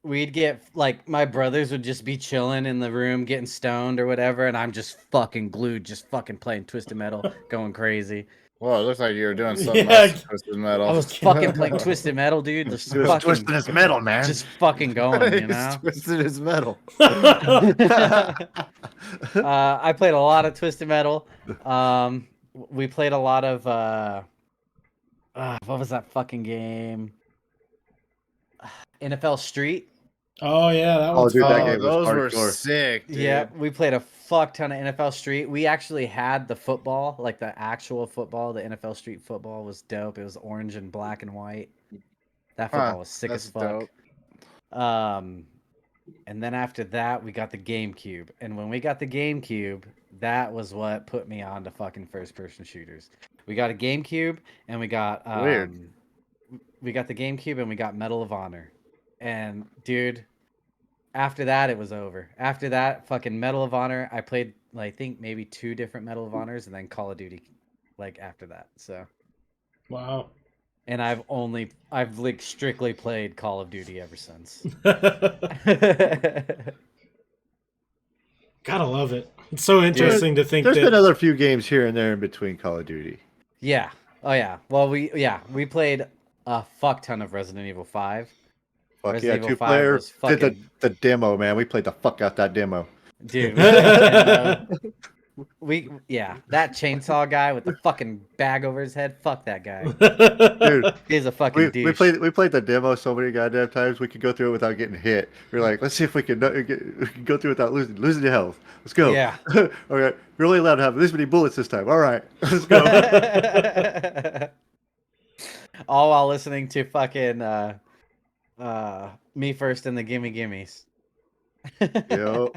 We'd get like my brothers would just be chilling in the room getting stoned or whatever, and I'm just fucking glued, just fucking playing Twisted Metal, going crazy. Well, it looks like you were doing something Yeah. else with Twisted Metal. I was fucking playing Twisted Metal, dude. Just He was fucking, twisting his metal, man. just fucking going, you know. He's twisted his metal. I played a lot of Twisted Metal. We played a lot of what was that fucking game? NFL Street. Oh yeah, that Oh, one's dude, that fun. game was Those were hardcore. sick, dude. Yeah, we played a fuck ton of NFL Street. We actually had the football, like the actual football. The NFL Street football was dope. It was orange and black and white. That football was sick as that's fuck. dope. And then after that, we got the GameCube. And when we got the GameCube, that was what put me on to fucking first-person shooters. We got a GameCube, and we got Weird. We got the GameCube, and we got Medal of Honor. And dude, after that, it was over. After that, fucking Medal of Honor, I played, I think maybe 2 different Medal of Honors, and then Call of Duty, like after that. So, Wow. and I've like strictly played Call of Duty ever since. Gotta love it. It's so interesting to think There's that been other few games here and there in between Call of Duty. Yeah. Oh yeah. Well, we played a fuck ton of Resident Evil 5. Fuck Resident yeah, Evil 2 5 player. was Did fucking- the demo, man. We played the fuck out that demo. Dude, that chainsaw guy with the fucking bag over his head. Fuck that guy. Dude, He's a fucking douche. we played the demo so many goddamn times we could go through it without getting hit. We're like, let's see if we can go through it without losing your health. Let's go. Yeah. All right, you're only allowed to have this many bullets this time. All right, let's go. All while listening to fucking Me First and the Gimme Gimmes. Yo.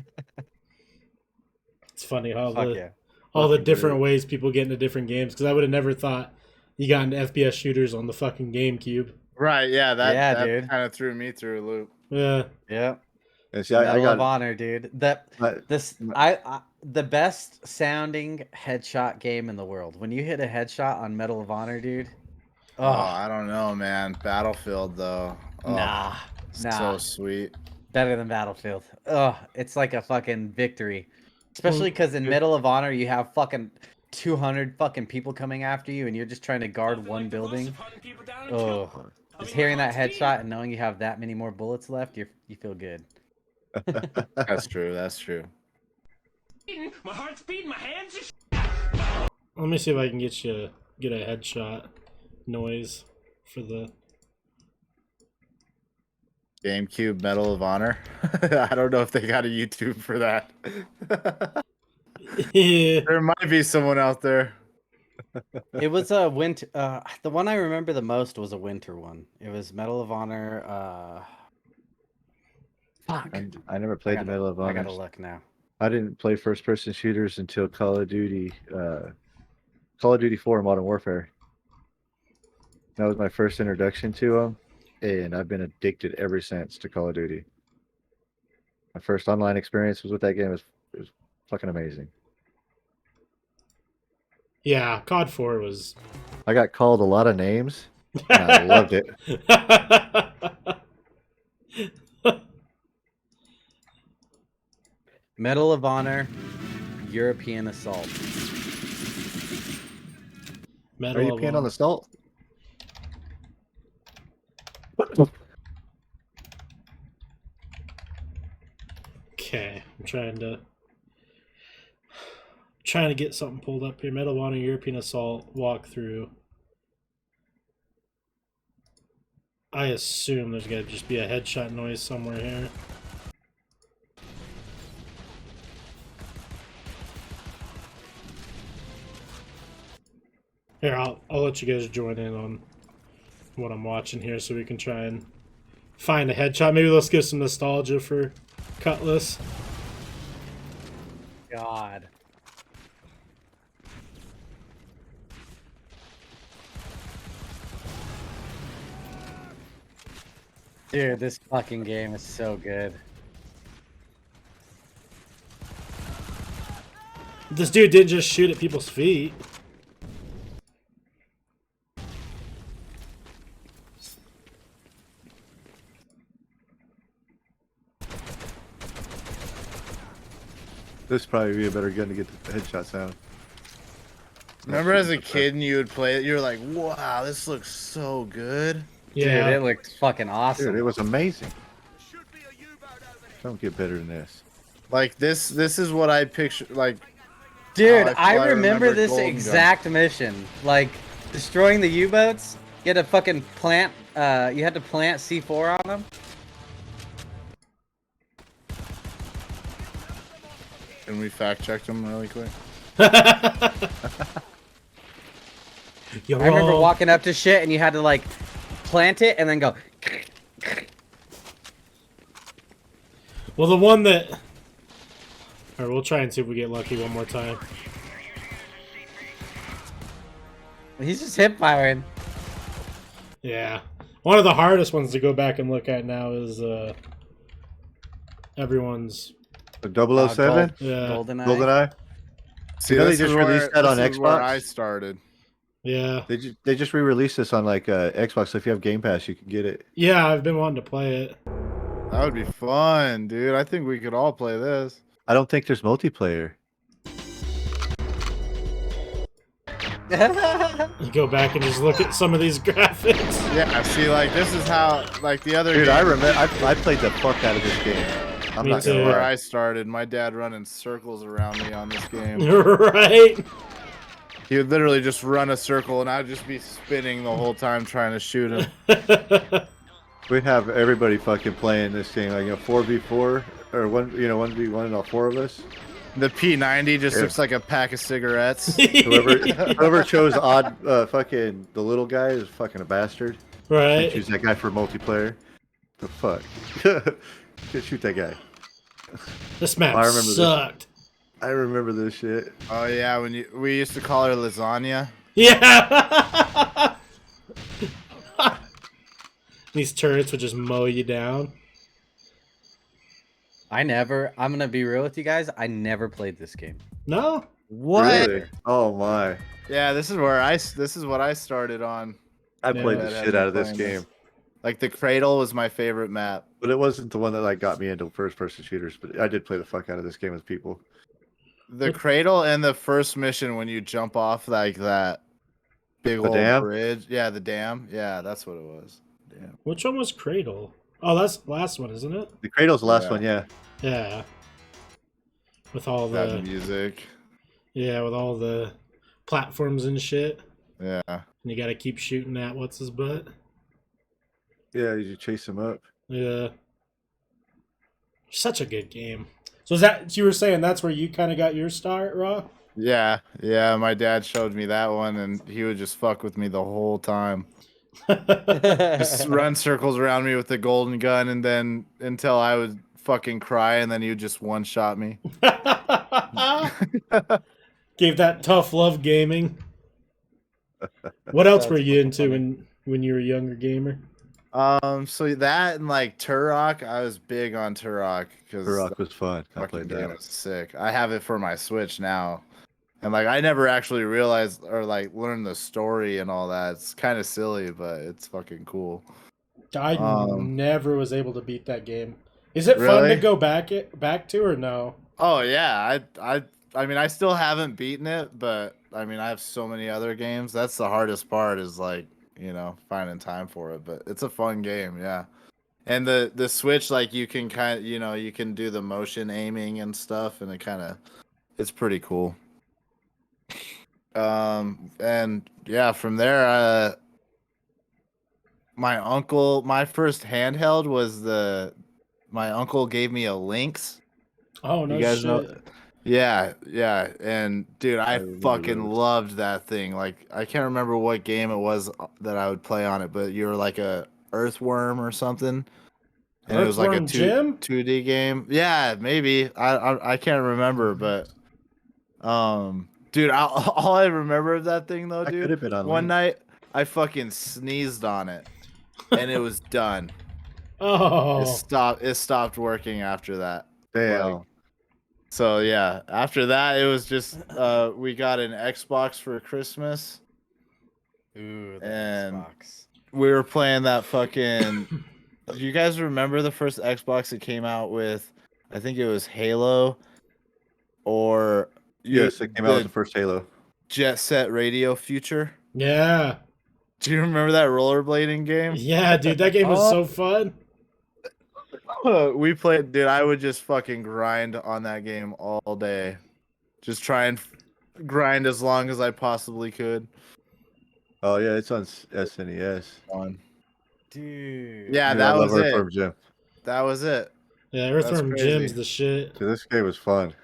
it's funny how Fuck the yeah. all the Fucking different great. ways people get into different games. Because I would have never thought you got into FPS shooters on the fucking GameCube. Right, yeah, Yeah, that dude. kind of threw me through a loop. Yeah. Yep. And see, I Medal got of Honor, dude. The best sounding headshot game in the world. When you hit a headshot on Medal of Honor, dude. Oh, I don't know, man. Battlefield, though. Oh, Nah. So sweet. Better than Battlefield. Ugh, it's like a fucking victory. Especially because in Medal of Honor, you have fucking 200 fucking people coming after you, and you're just trying to guard one building. Oh, just hearing that headshot and knowing you have that many more bullets left, you feel good. That's true. That's true. My heart's beating, my hands Let me see if I can get a headshot noise for the. GameCube Medal of Honor. I don't know if they got a YouTube for that. There might be someone out there. It was a winter. The one I remember the most was a winter one. It was Medal of Honor. Fuck. I never played the Medal of Honor. I gotta look now. I didn't play first-person shooters until Call of Duty 4 Modern Warfare. That was my first introduction to them, and I've been addicted ever since to Call of Duty. My first online experience was with that game. It was fucking amazing. Yeah, COD 4 was. I got called a lot of names, and I loved it. Medal of Honor, European Assault. Are you peeing on the salt? Okay, I'm trying to get something pulled up here. Medal of Honor European Assault walkthrough. I assume there's gonna just be a headshot noise somewhere here. Here, I'll let you guys join in on what I'm watching here so we can try and find a headshot. Maybe let's get some nostalgia for Cutlass. God. Dude, this fucking game is so good. This dude didn't just shoot at people's feet. This would probably be a better gun to get the headshot sound. Remember as a kid and you would play it, you were like, wow, this looks so good. Yeah. Dude, it looked fucking awesome. Dude, it was amazing. Don't get better than this. Like this is what I picture. Like, dude, I remember this exact mission. Like destroying the U-boats. You had to fucking plant. You had to plant C4 on them. Can we fact check them really quick? I remember walking up to shit and you had to like plant it and then go. Well, the one that. Alright, we'll try and see if we get lucky one more time. He's just hip firing. Yeah. One of the hardest ones to go back and look at now is everyone's. The 007? Yeah. GoldenEye? See, they just released that on Xbox. Where I started. Yeah. They just re-released this on like Xbox, so if you have Game Pass, you can get it. Yeah, I've been wanting to play it. That would be fun, dude. I think we could all play this. I don't think there's multiplayer. You go back and just look at some of these graphics. Yeah, see, like this is how, like the other. Dude, game, I remember. I played the fuck out of this game. I'm Me not too. gonna where lie. I started. My dad running circles around me on this game. Right. He would literally just run a circle, and I'd just be spinning the whole time trying to shoot him. We have everybody fucking playing this game, like 4v4 or 1v1 and all four of us. The P90 just looks like a pack of cigarettes. Whoever chose odd fucking the little guy is fucking a bastard. Right. I choose that guy for multiplayer. The fuck. Shoot that guy. This map I remember sucked. I remember this shit. Oh yeah, we used to call her lasagna. Yeah. These turrets would just mow you down. I'm gonna be real with you guys. I never played this game. No. What? Really? Oh my. Yeah, this is what I started on. I played the shit out of this game. Like the Cradle was my favorite map. But it wasn't the one that like got me into first-person shooters. But I did play the fuck out of this game with people. The Cradle and the first mission when you jump off like that big old dam? bridge. Yeah, the dam. Yeah, that's what it was. Damn. Which one was Cradle? Oh, that's the last one, isn't it? The Cradle's the last one, yeah. Yeah. With all That the music. Yeah, with all the platforms and shit. Yeah. And you gotta keep shooting at what's his butt. Yeah, you chase him up. Yeah. Such a good game. So is that you were saying that's where you kind of got your start, Raw? Yeah, my dad showed me that one, and he would just fuck with me the whole time. Just run circles around me with the golden gun, and then until I would fucking cry, and then he would just one-shot me. Gave that tough love gaming. What else were you into when you were a younger gamer? So that and like Turok, I was big on Turok because Turok was fun. I fucking played game that. was sick. I have it for my Switch now, and like I never actually realized or like learned the story and all that. It's kind of silly, but it's fucking cool. I never was able to beat that game. Is it fun to go back to or no? Oh yeah, I mean I still haven't beaten it, but I mean I have so many other games. That's the hardest part is like, you know, finding time for it, but it's a fun game, yeah. And the Switch, like you can kind of, you know, you can do the motion aiming and stuff, and it's pretty cool. And yeah, from there, my first handheld was my uncle gave me a Lynx. Oh no, you guys shit. know? Yeah, and dude, I fucking loved that thing. Like, I can't remember what game it was that I would play on it, but you were like a earthworm or something, and it was like a Gym? 2D game. Yeah, maybe I can't remember, but dude, all I remember of that thing though, dude. Could have been on One Link. night I fucking sneezed on it, and it was done. Oh, It stopped working after that. Damn. Like, so yeah, after that it was just we got an Xbox for Christmas. Ooh, the and Xbox. we were playing that fucking. Do you guys remember the first Xbox that came out with? I think it was Halo, or Yes, it came out with the first Halo. Jet Set Radio Future. yeah. Do you remember that rollerblading game? Yeah, dude, that game was so fun. We played, dude. I would just fucking grind on that game all day, just try and grind as long as I possibly could. Oh yeah, it's on SNES. Dude. Yeah, that was it. Earthworm Jim. That was it. Yeah, Earthworm Jim's the shit. Dude, this game was fun.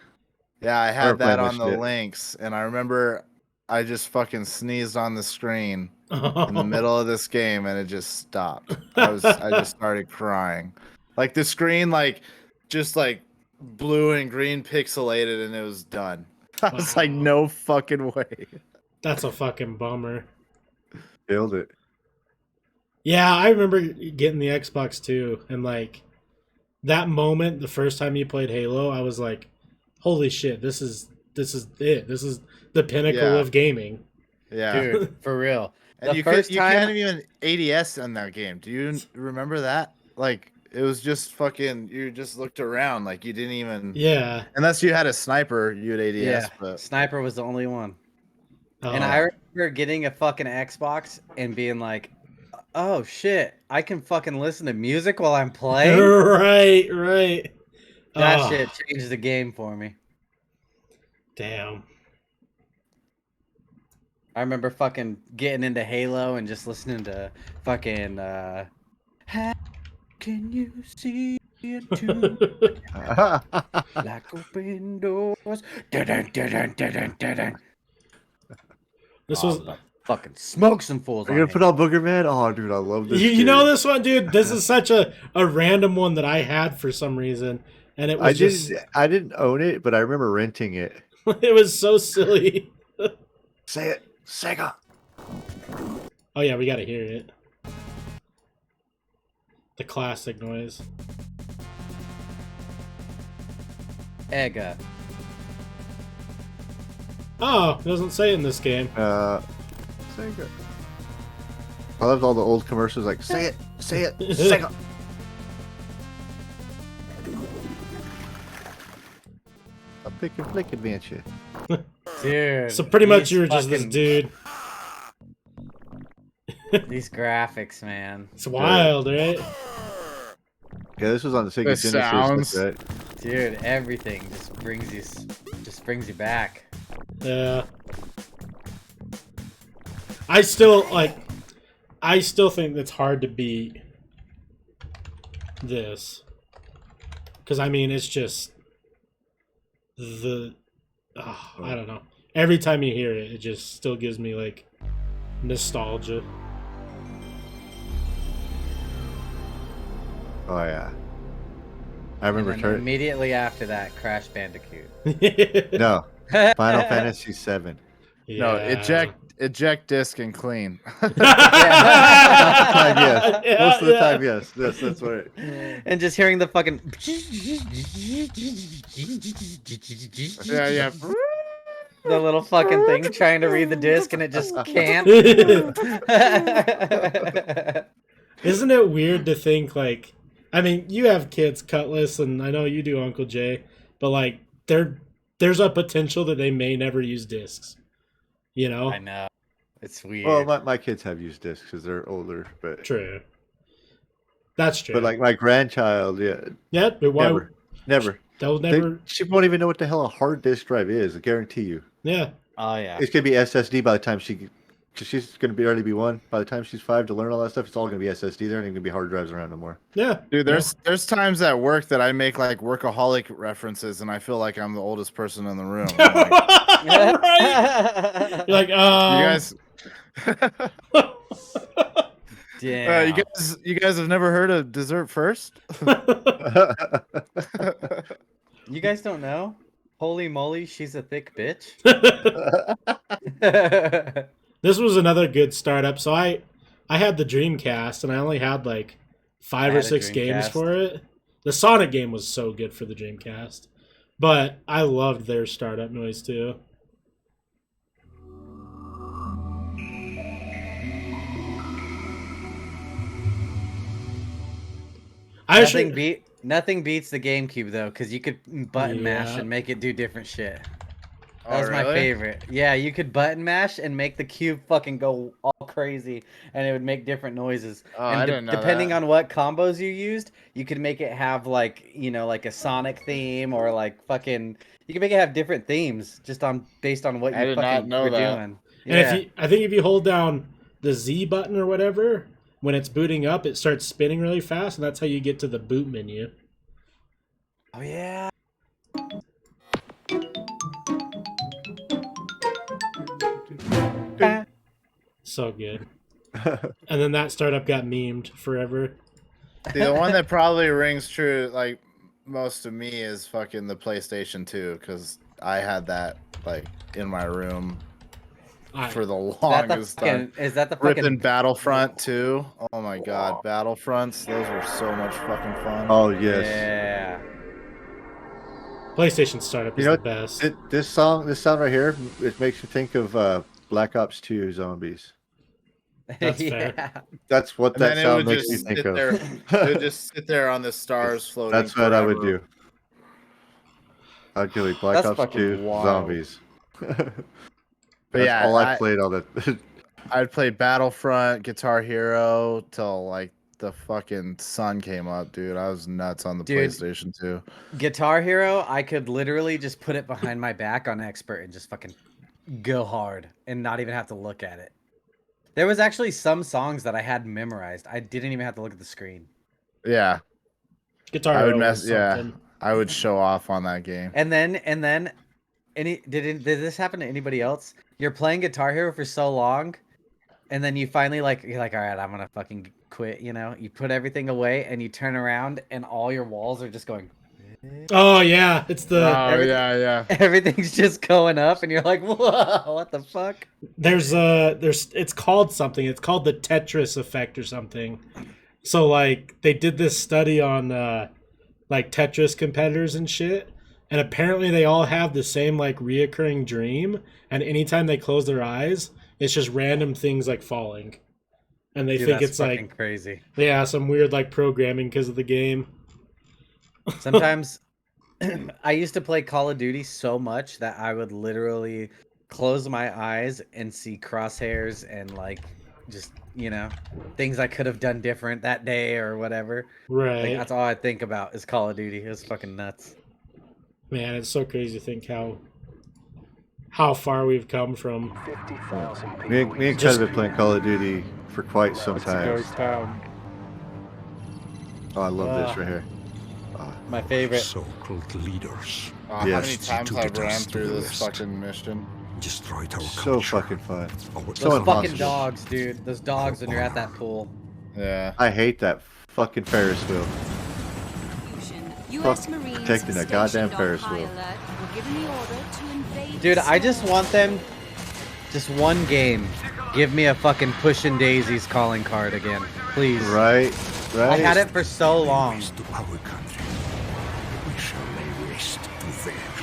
Yeah, I had that on the shit. Lynx, and I remember I just fucking sneezed on the screen in the middle of this game, and it just stopped. I just started crying. Like the screen, just blue and green pixelated, and it was done. I was like, no fucking way. That's a fucking bummer. Killed it. Yeah, I remember getting the Xbox too, and like that moment, the first time you played Halo, I was like, "Holy shit! This is it. This is the pinnacle of gaming." Yeah, dude, for real. And you can't even ADS in that game. Do you remember that? Like, it was just fucking. You just looked around, like you didn't even. Yeah. Unless you had a sniper, you had ADS. Yeah, but sniper was the only one. And I remember getting a fucking Xbox and being like, "Oh shit, I can fucking listen to music while I'm playing." Right. That shit changed the game for me. Damn. I remember fucking getting into Halo and just listening to fucking how can you see into like open doors? This was fucking smoke some fools. Are you gonna put on Booger Man? Oh, dude, I love this. You know this one, dude. This is such a random one that I had for some reason, and it was I didn't own it, but I remember renting it. It was so silly. Say it, Sega. Oh yeah, we gotta hear it. The classic noise. Ega. Oh, it doesn't say in this game. Sega. I loved all the old commercials like, say it, Sega. A pick and flick adventure. Dude. So pretty much you were just this dude. These graphics, man. It's wild, right? Yeah, this was on the Sega The Genesis, sounds. right? Dude, everything just brings you back. Yeah. I still think it's hard to beat this. Because, I mean, it's just the... I don't know. Every time you hear it, it just still gives me, like, nostalgia. Oh, yeah. I remember And then immediately after that, Crash Bandicoot. No. Final Fantasy VII. No, eject disc and clean. Most of the time, yes. Most of the time, yes. That's right. And just hearing the fucking... Yeah. The little fucking thing trying to read the disc and it just can't. Isn't it weird to think, like... I mean, you have kids, Cutlass, and I know you do, Uncle Jay, but, like, there's a potential that they may never use discs. You know? I know. It's weird. Well, my kids have used discs because they're older, but... True. That's true. But, like, my grandchild, yeah. Yeah, but why... Never. They'll never... She won't even know what the hell a hard disk drive is, I guarantee you. Yeah. Oh, yeah. It's going to be SSD by the time because she's going to barely be 1. By the time she's 5 to learn all that stuff, it's all going to be SSD. There aren't even going to be hard drives around no more. Yeah. Dude, there's times at work that I make like workaholic references and I feel like I'm the oldest person in the room. Right? You're like, You guys... Damn. You guys have never heard of Dessert First? You guys don't know? Holy moly, she's a thick bitch. This was another good startup. So I had the Dreamcast and I only had like 5 or 6 games for it. The Sonic game was so good for the Dreamcast. But I loved their startup noise too. Nothing beats the GameCube though, because you could button mash and make it do different shit. That was my favorite. Yeah, you could button mash and make the cube fucking go all crazy, and it would make different noises. Oh, and I didn't know depending that. on what combos you used, you could make it have like, you know, like a Sonic theme or like fucking. You can make it have different themes just based on what you fucking were doing. And I think if you hold down the Z button or whatever, when it's booting up, it starts spinning really fast, and that's how you get to the boot menu. Oh yeah. So good. And then that startup got memed forever. See, the one that probably rings true, like most to me, is fucking the PlayStation 2, because I had that like in my room for the longest time. Is that the fucking ripping Battlefront 2? Oh my god, Battlefronts! Those were so much fucking fun. Oh yes. Yeah. PlayStation startup is the best. This sound right here, it makes me think of Black Ops 2 zombies. That's fair. That's what And that then sound it would makes me just think sit of. there. It would just sit there on the stars floating. That's what I would forever. do. I'd do Black That's Ops 2 fucking wild. zombies. But That's yeah, all I played all that. I'd play Battlefront, Guitar Hero till like the fucking sun came up, dude. I was nuts on the PlayStation 2. Guitar Hero, I could literally just put it behind my back on expert and just fucking go hard and not even have to look at it. There was actually some songs that I had memorized. I didn't even have to look at the screen. Yeah. Guitar I would Hero mess. was Yeah, something. I would show off on that game. And then did this happen to anybody else? You're playing Guitar Hero for so long, and then you finally you're like, all right, I'm gonna fucking quit. You know, you put everything away and you turn around and all your walls are just going. Oh yeah, it's the. Yeah. Everything's just going up, and you're like, whoa, what the fuck? There's it's called something. It's called the Tetris effect or something. So like they did this study on like Tetris competitors and shit, and apparently they all have the same like reoccurring dream, and anytime they close their eyes, it's just random things like falling, and they Dude, think that's it's fucking like crazy. Yeah, some weird like programming because of the game. Sometimes I used to play Call of Duty so much that I would literally close my eyes and see crosshairs and like just, you know, things I could have done different that day or whatever. Right. Like, that's all I think about is Call of Duty. It's fucking nuts. Man, it's so crazy to think how far we've come from. Me and Cuz have been playing Call of Duty for quite some time. Oh, I love this right here. My favorite. So-called leaders. How many times I've ran through this fucking mission. Destroyed our So fucking fun. So Those fucking impossible. dogs, dude. Those dogs when you're at that pool. Yeah. I hate that fucking Ferris wheel. US Fuck Marines protecting that goddamn stationed on Ferris high wheel. alert were given the order to invade Dude, the I just zone. want them. Just one game. Give me a fucking Pushin' Daisies calling card again, please. Right. I had it for so long.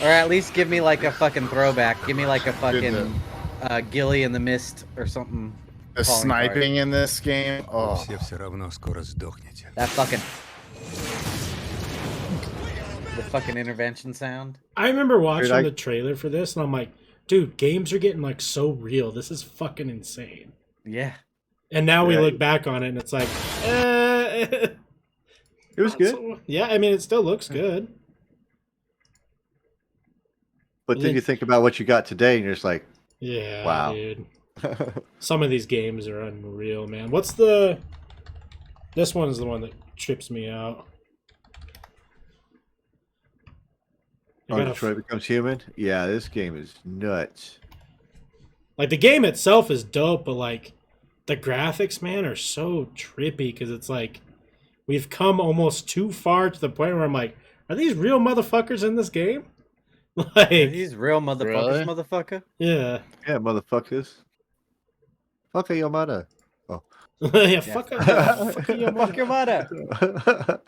Or at least give me like a fucking throwback. Give me like a fucking Gilly in the Mist or something. The calling sniping card. in this game. Oh. That fucking. The fucking intervention sound. I remember watching Dude, the trailer for this, and I'm like, dude, games are getting like so real. This is fucking insane. Yeah. And now we Yeah. look back on it, and it's like, It was good. yeah, I mean, it still looks good. But then you think about what you got today, and you're just like, Yeah, wow. dude. Some of these games are unreal, man. What's the... This one is the one that trips me out. I Oh, gotta Detroit Becomes Human? Yeah, this game is nuts. Like, the game itself is dope, but, like, the graphics, man, are so trippy, because it's like, we've come almost too far to the point where I'm like, are these real motherfuckers in this game? Like, These real motherfuckers, Really? motherfucker. yeah. Yeah, motherfuckers. Fuck your mother. Oh. Yeah, fuck your mother. Fuck your mother.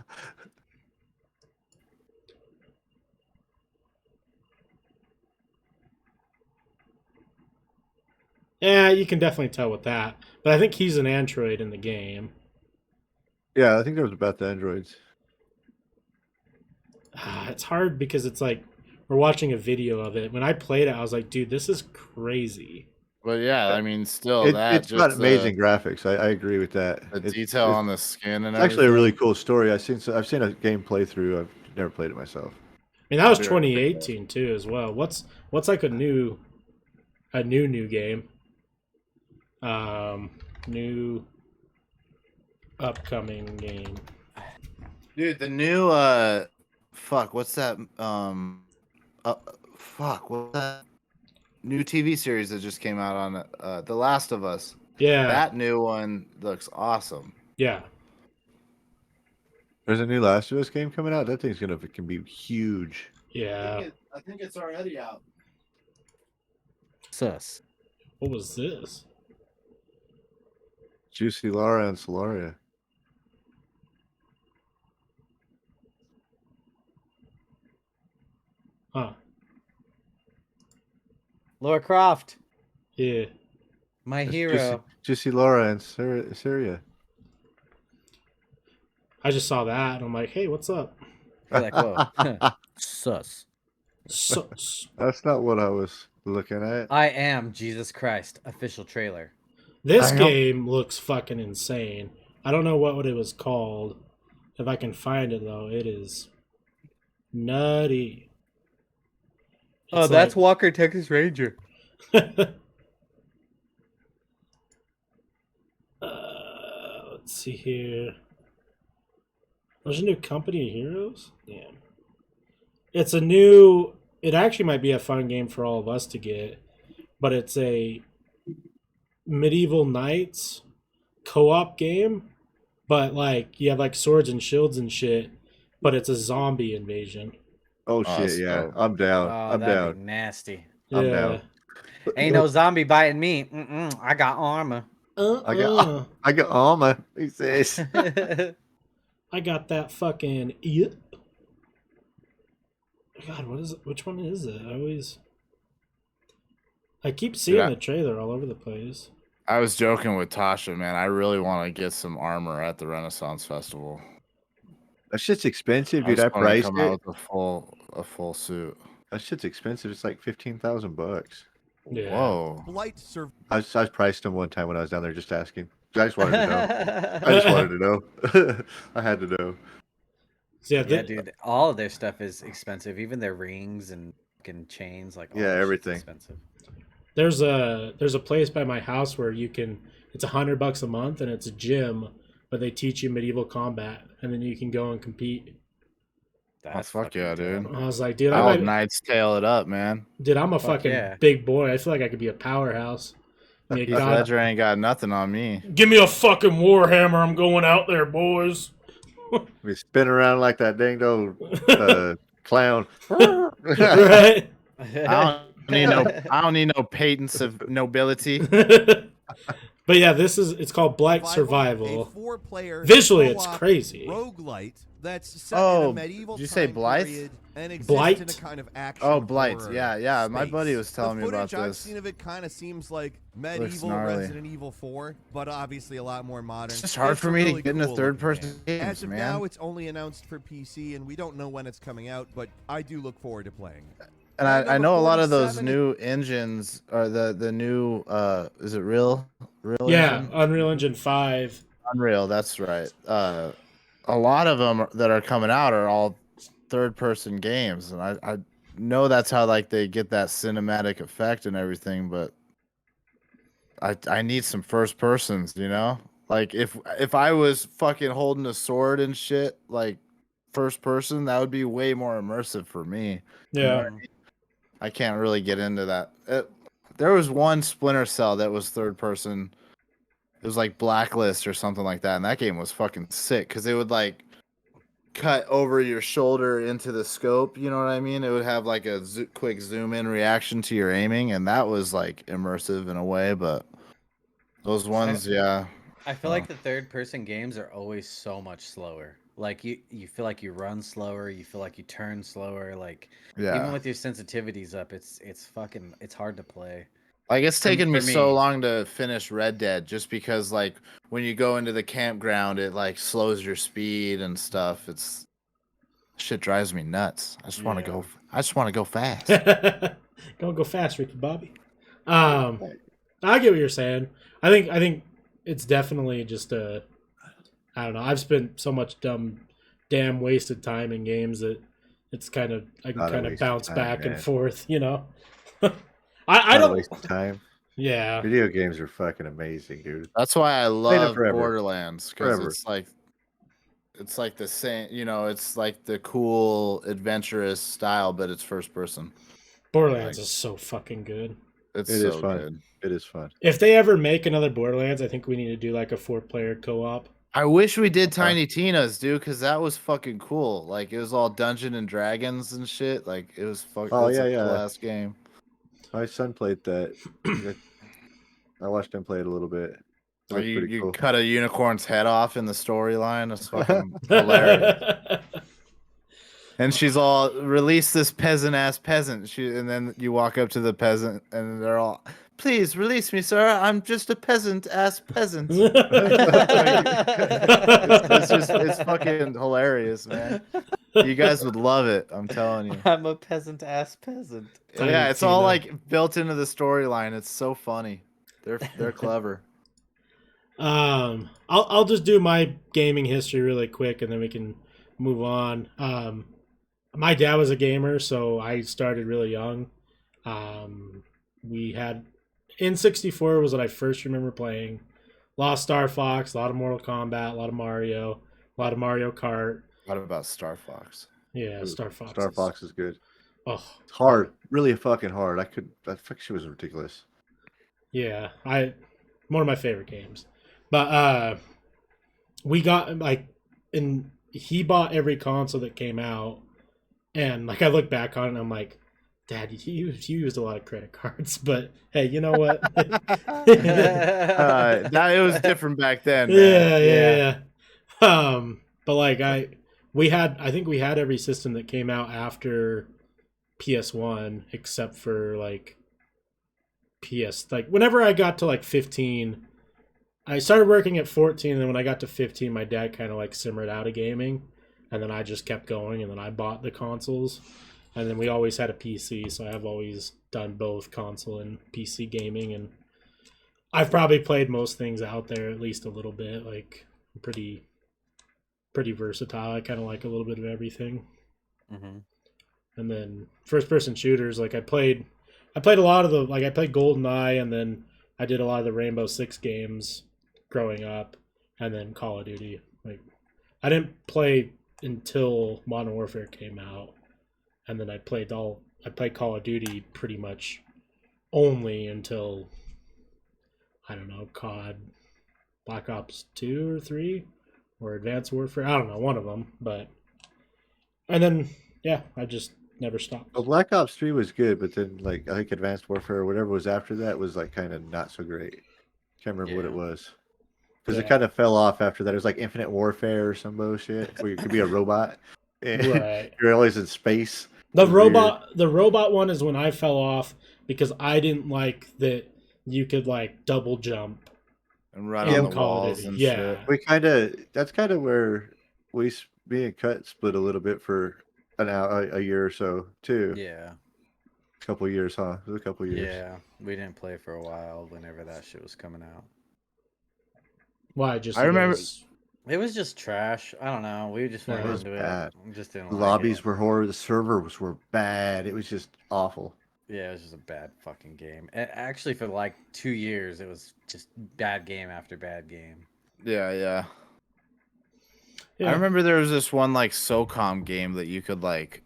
Yeah, you can definitely tell with that. But I think he's an android in the game. Yeah, I think that was about the androids. It's hard because it's like we're watching a video of it. When I played it, I was like, dude, this is crazy. But yeah, I mean, still It's got amazing graphics. I agree with that. The detail on the skin and it's actually a really everything. cool story. I've seen a game playthrough. I've never played it myself. I mean, that was 2018 too, as well. What's like a new game? New upcoming game. Dude, the new fuck, what's that? Fuck, what's that new TV series that just came out on The Last of Us? Yeah, That new one looks awesome. yeah. There's a new Last of Us game coming out. That thing's can be huge. Yeah. I think it's already out. Sus. What was this? Juicy Lara and Solaria. Huh. Laura Croft. Yeah. My It's hero. Juicy Lara and Syria. I just saw that and I'm like, hey, what's up? You're like, whoa. Sus. Sus. That's not what I was looking at. I am Jesus Christ. Official trailer. This I know. game looks fucking insane. I don't know what it was called. If I can find it though, it is nutty. Oh, It's that's like- Walker Texas Ranger. Let's see here. There's a new Company of Heroes? Damn. It's a new... It actually might be a fun game for all of us to get. But it's a medieval knights co-op game. But, like, you have, like, swords and shields and shit. But it's a zombie invasion. Oh shit! Yeah, I'm down. Oh, I'm that'd down. be nasty. I'm down. Ain't no zombie biting me. I got armor. I got armor. He says. I got that fucking... Yep. God, what is it? Which one is it? I keep seeing Yeah. the trailer all over the place. I was joking with Tasha, man. I really want to get some armor at the Renaissance Festival. That shit's expensive, I dude. just I wanna priced come it. out with a full suit. That shit's expensive. It's like $15,000. Yeah. Whoa. I priced them one time when I was down there just asking. I just wanted to know. I just wanted to know. I had to know. Yeah, Yeah, dude. All of their stuff is expensive. Even their rings and fucking chains, like all Yeah, that shit's everything. expensive. There's a place by my house where you can. It's $100 a month, and it's a gym but they teach you medieval combat, and then you can go and compete. That's fuck yeah, dude. I was like, dude, I'll Knight's Tale it up, man. Dude, I'm a fucking big boy. I feel like I could be a powerhouse. Heath Ledger ain't got nothing on me. Give me a fucking Warhammer. I'm going out there, boys. We spin around like that dang old clown. Right? I don't need no patents of nobility. But yeah, it's called Blight Survival. Visually, it's crazy. Roguelite that's set in a medieval did you say Blight? period and exists Blight? in a kind of action Blight. horror Yeah. My space. buddy was telling me about The footage I've this. seen of it kind of seems like medieval gnarly. Resident Evil 4, but obviously a lot more modern. It's just hard for me to get into third-person games, As of man. now, it's only announced for PC, and we don't know when it's coming out, but I do look forward to playing. And I know a lot of those new engines are the new is it Real Yeah, engine? Unreal Engine 5. Unreal, that's right. A lot of them that are coming out are all third-person games, and I know that's how like they get that cinematic effect and everything, but I need some first persons, you know? Like if I was fucking holding a sword and shit, like first person, that would be way more immersive for me. You know Yeah. what I mean? I can't really get into that. There was one Splinter Cell that was third person. It was like Blacklist or something like that, and that game was fucking sick because it would like cut over your shoulder into the scope. You know what I mean? It would have like a quick zoom in reaction to your aiming, and that was like immersive in a way. But those ones, yeah. I feel like the third person games are always so much slower. Like you feel like you run slower, you feel like you turn slower, like Yeah. even with your sensitivities up, it's hard to play. Like it's taken me for so me. long to finish Red Dead just because like when you go into the campground it like slows your speed and stuff. Shit drives me nuts. I just want to go fast. Don't go fast, Ricky Bobby. I get what you're saying. I think it's definitely just I don't know. I've spent so much damn wasted time in games that it's kind of I can Not a kind of wasted bounce time, back and man. forth, you know. I Not a don't waste of time. Yeah. Video games are fucking amazing, dude. That's why I Played it love forever. Borderlands because Forever. it's like the same, you know, it's like the cool adventurous style, but it's first person. Borderlands is so fucking good. It is fun. It is fun. If they ever make another Borderlands, I think we need to do like a 4-player co-op. I wish we did Tiny Tina's, dude, because that was fucking cool. Like it was all Dungeon and Dragons and shit. Like it was fucking. Oh, that's yeah, like yeah. The last game. My son played that. I watched him play it a little bit. It Where was you pretty cool. cut a unicorn's head off in the storyline. It's fucking hilarious. And she's all, release this peasant ass peasant. And then you walk up to the peasant, and they're all, please release me, sir. I'm just a peasant ass peasant. It's fucking hilarious, man. You guys would love it. I'm telling you. I'm a peasant ass peasant. Yeah, it's all like built into the storyline. It's so funny. They're clever. I'll just do my gaming history really quick, and then we can move on. My dad was a gamer, so I started really young. We had N64 was what I first remember playing. A lot of Star Fox, a lot of Mortal Kombat, a lot of Mario Kart. What about Star Fox? Yeah, Star Fox. Star Fox is good. Oh, It's hard. Really fucking hard. That fiction was ridiculous. yeah, one of my favorite games. But we got and he bought every console that came out, and like I look back on it, and I'm like, Dad, you used a lot of credit cards, but hey, you know what? It was different back then. Yeah. But like I think we had every system that came out after PS1 except for like PS. Like whenever I got to like 15, I started working at 14, and then when I got to 15, my dad kind of like simmered out of gaming, and then I just kept going, and then I bought the consoles, and then we always had a PC, so I've always done both console and PC gaming, and I've probably played most things out there at least a little bit. Like I'm pretty versatile. I kind of like a little bit of everything. Mm-hmm. And then first-person shooters, like I played a lot of I played GoldenEye, and then I did a lot of the Rainbow Six games growing up. and then Call of Duty. Like, I didn't play until Modern Warfare came out, and then I played Call of Duty pretty much only until, I don't know, COD, Black Ops 2 or 3, or Advanced Warfare. I don't know, one of them. But and then yeah, I just never stopped. Well, Black Ops 3 was good, but then like I think Advanced Warfare or whatever was after that was like kind of not so great. Can't remember what it was. Because it kind of fell off after that. It was like Infinite Warfare or some bullshit where you could be a robot. And Right. You're always in space. The robot one is when I fell off because I didn't like that you could like double jump and run on the walls and shit. That's kind of where me and Cut split a little bit for a year or so too. Yeah. A couple years, huh? It was a couple years. Yeah, we didn't play for a while whenever that shit was coming out. Why? Just I remember it was just trash. I don't know. We just went into bad. it. We just didn't. The like lobbies it. were horrible. The servers were bad. It was just awful. Yeah, it was just a bad fucking game. And actually, for like 2 years, it was just bad game after bad game. Yeah. I remember there was this one like SOCOM game that you could like,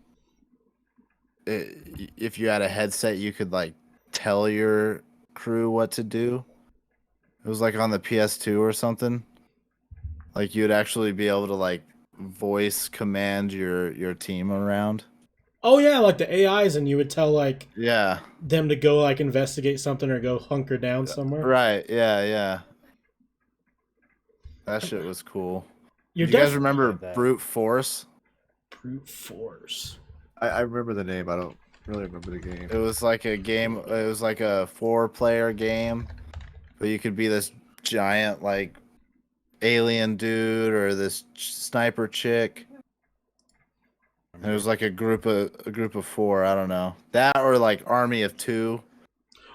if you had a headset, you could like tell your crew what to do. It was like on the PS2 or something. Like you'd actually be able to like voice command your team around. Oh yeah, like the AIs, and you would tell like them to go like investigate something or go hunker down somewhere. Right. Yeah. That shit was cool. You guys remember Brute Force? Brute Force. I remember the name. I don't really remember the game. It was like a game. It was like a 4-player game, but you could be this giant like alien dude or this sniper chick. And it was like a group of 4. I don't know, that or like Army of 2.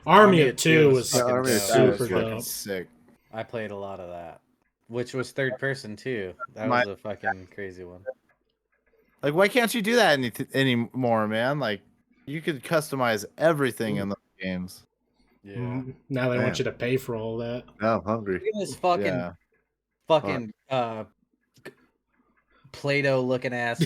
Army of 2 was super dope. Sick. I played a lot of that, which was third person too. That was a fucking crazy one. Like, why can't you do that anymore, man? Like, you could customize everything in the games. Yeah. Now they want you to pay for all that. Now I'm hungry. Look at this fucking Play-Doh looking ass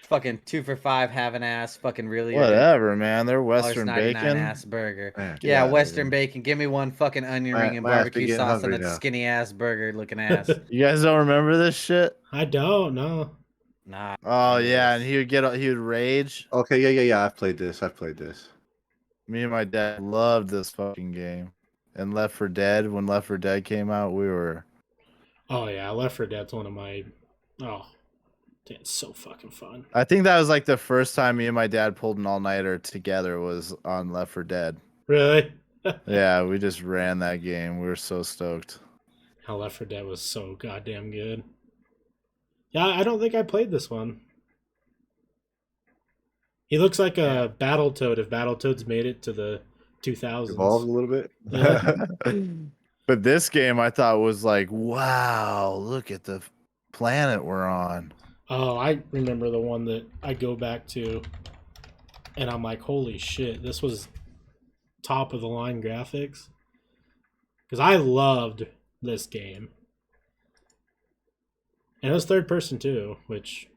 fucking 2 for $5 having ass fucking really Whatever, man. They're Western $1.99 bacon. ass burger. Man, Yeah, Western bacon. Give me one fucking onion ring and my ass be barbecue getting sauce and hungry a now. skinny ass burger looking ass. You guys don't remember this shit? I don't know. Nah. Oh yeah, and he would rage. Okay, yeah. I've played this. Me and my dad loved this fucking game. And Left 4 Dead, when Left 4 Dead came out, we were. Oh yeah, Left 4 Dead's one of my. Oh, it's so fucking fun. I think that was like the first time me and my dad pulled an all-nighter together was on Left 4 Dead. Really? Yeah, we just ran that game. We were so stoked. How Left 4 Dead was so goddamn good. Yeah, I don't think I played this one. He looks like a Battletoad if Battletoads made it to the 2000s. Evolved a little bit. Yeah. But this game I thought was like, wow, look at the planet we're on. Oh, I remember the one that I go back to, and I'm like, holy shit, this was top of the line graphics. Because I loved this game. And it was third person too, which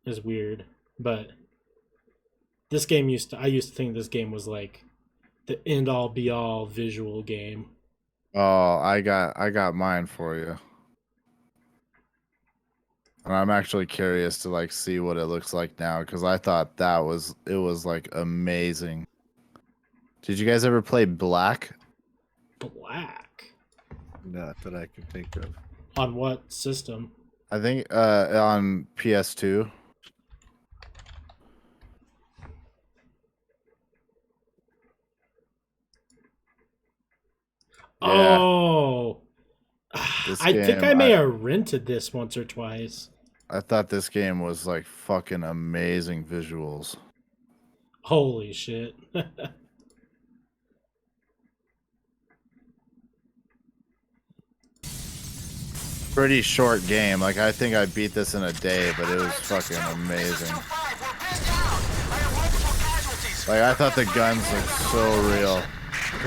is weird. But this game I used to think this game was like the end all be all visual game. Oh, I got mine for you. And I'm actually curious to like see what it looks like now because I thought it was like amazing. Did you guys ever play Black? Black? Not that I can think of. On what system? I think on PS2. Oh, I think I may I have rented this once or twice. thought this game was like fucking amazing visuals. Holy shit. Pretty short game. Like I think I beat this in a day, but it was fucking amazing. Like I thought the guns looked so real.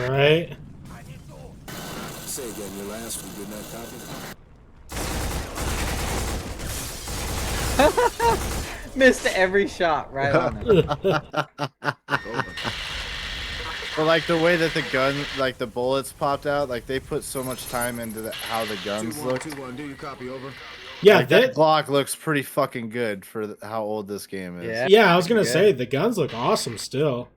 Right? Say again, your last one. Good night, copy. Missed every shot right on it. But like the way that the gun, like the bullets popped out, like they put so much time into how the guns look. 2-1, do you copy? Over. Yeah, like that Glock looks pretty fucking good for how old this game is. Yeah, I was gonna say the guns look awesome still.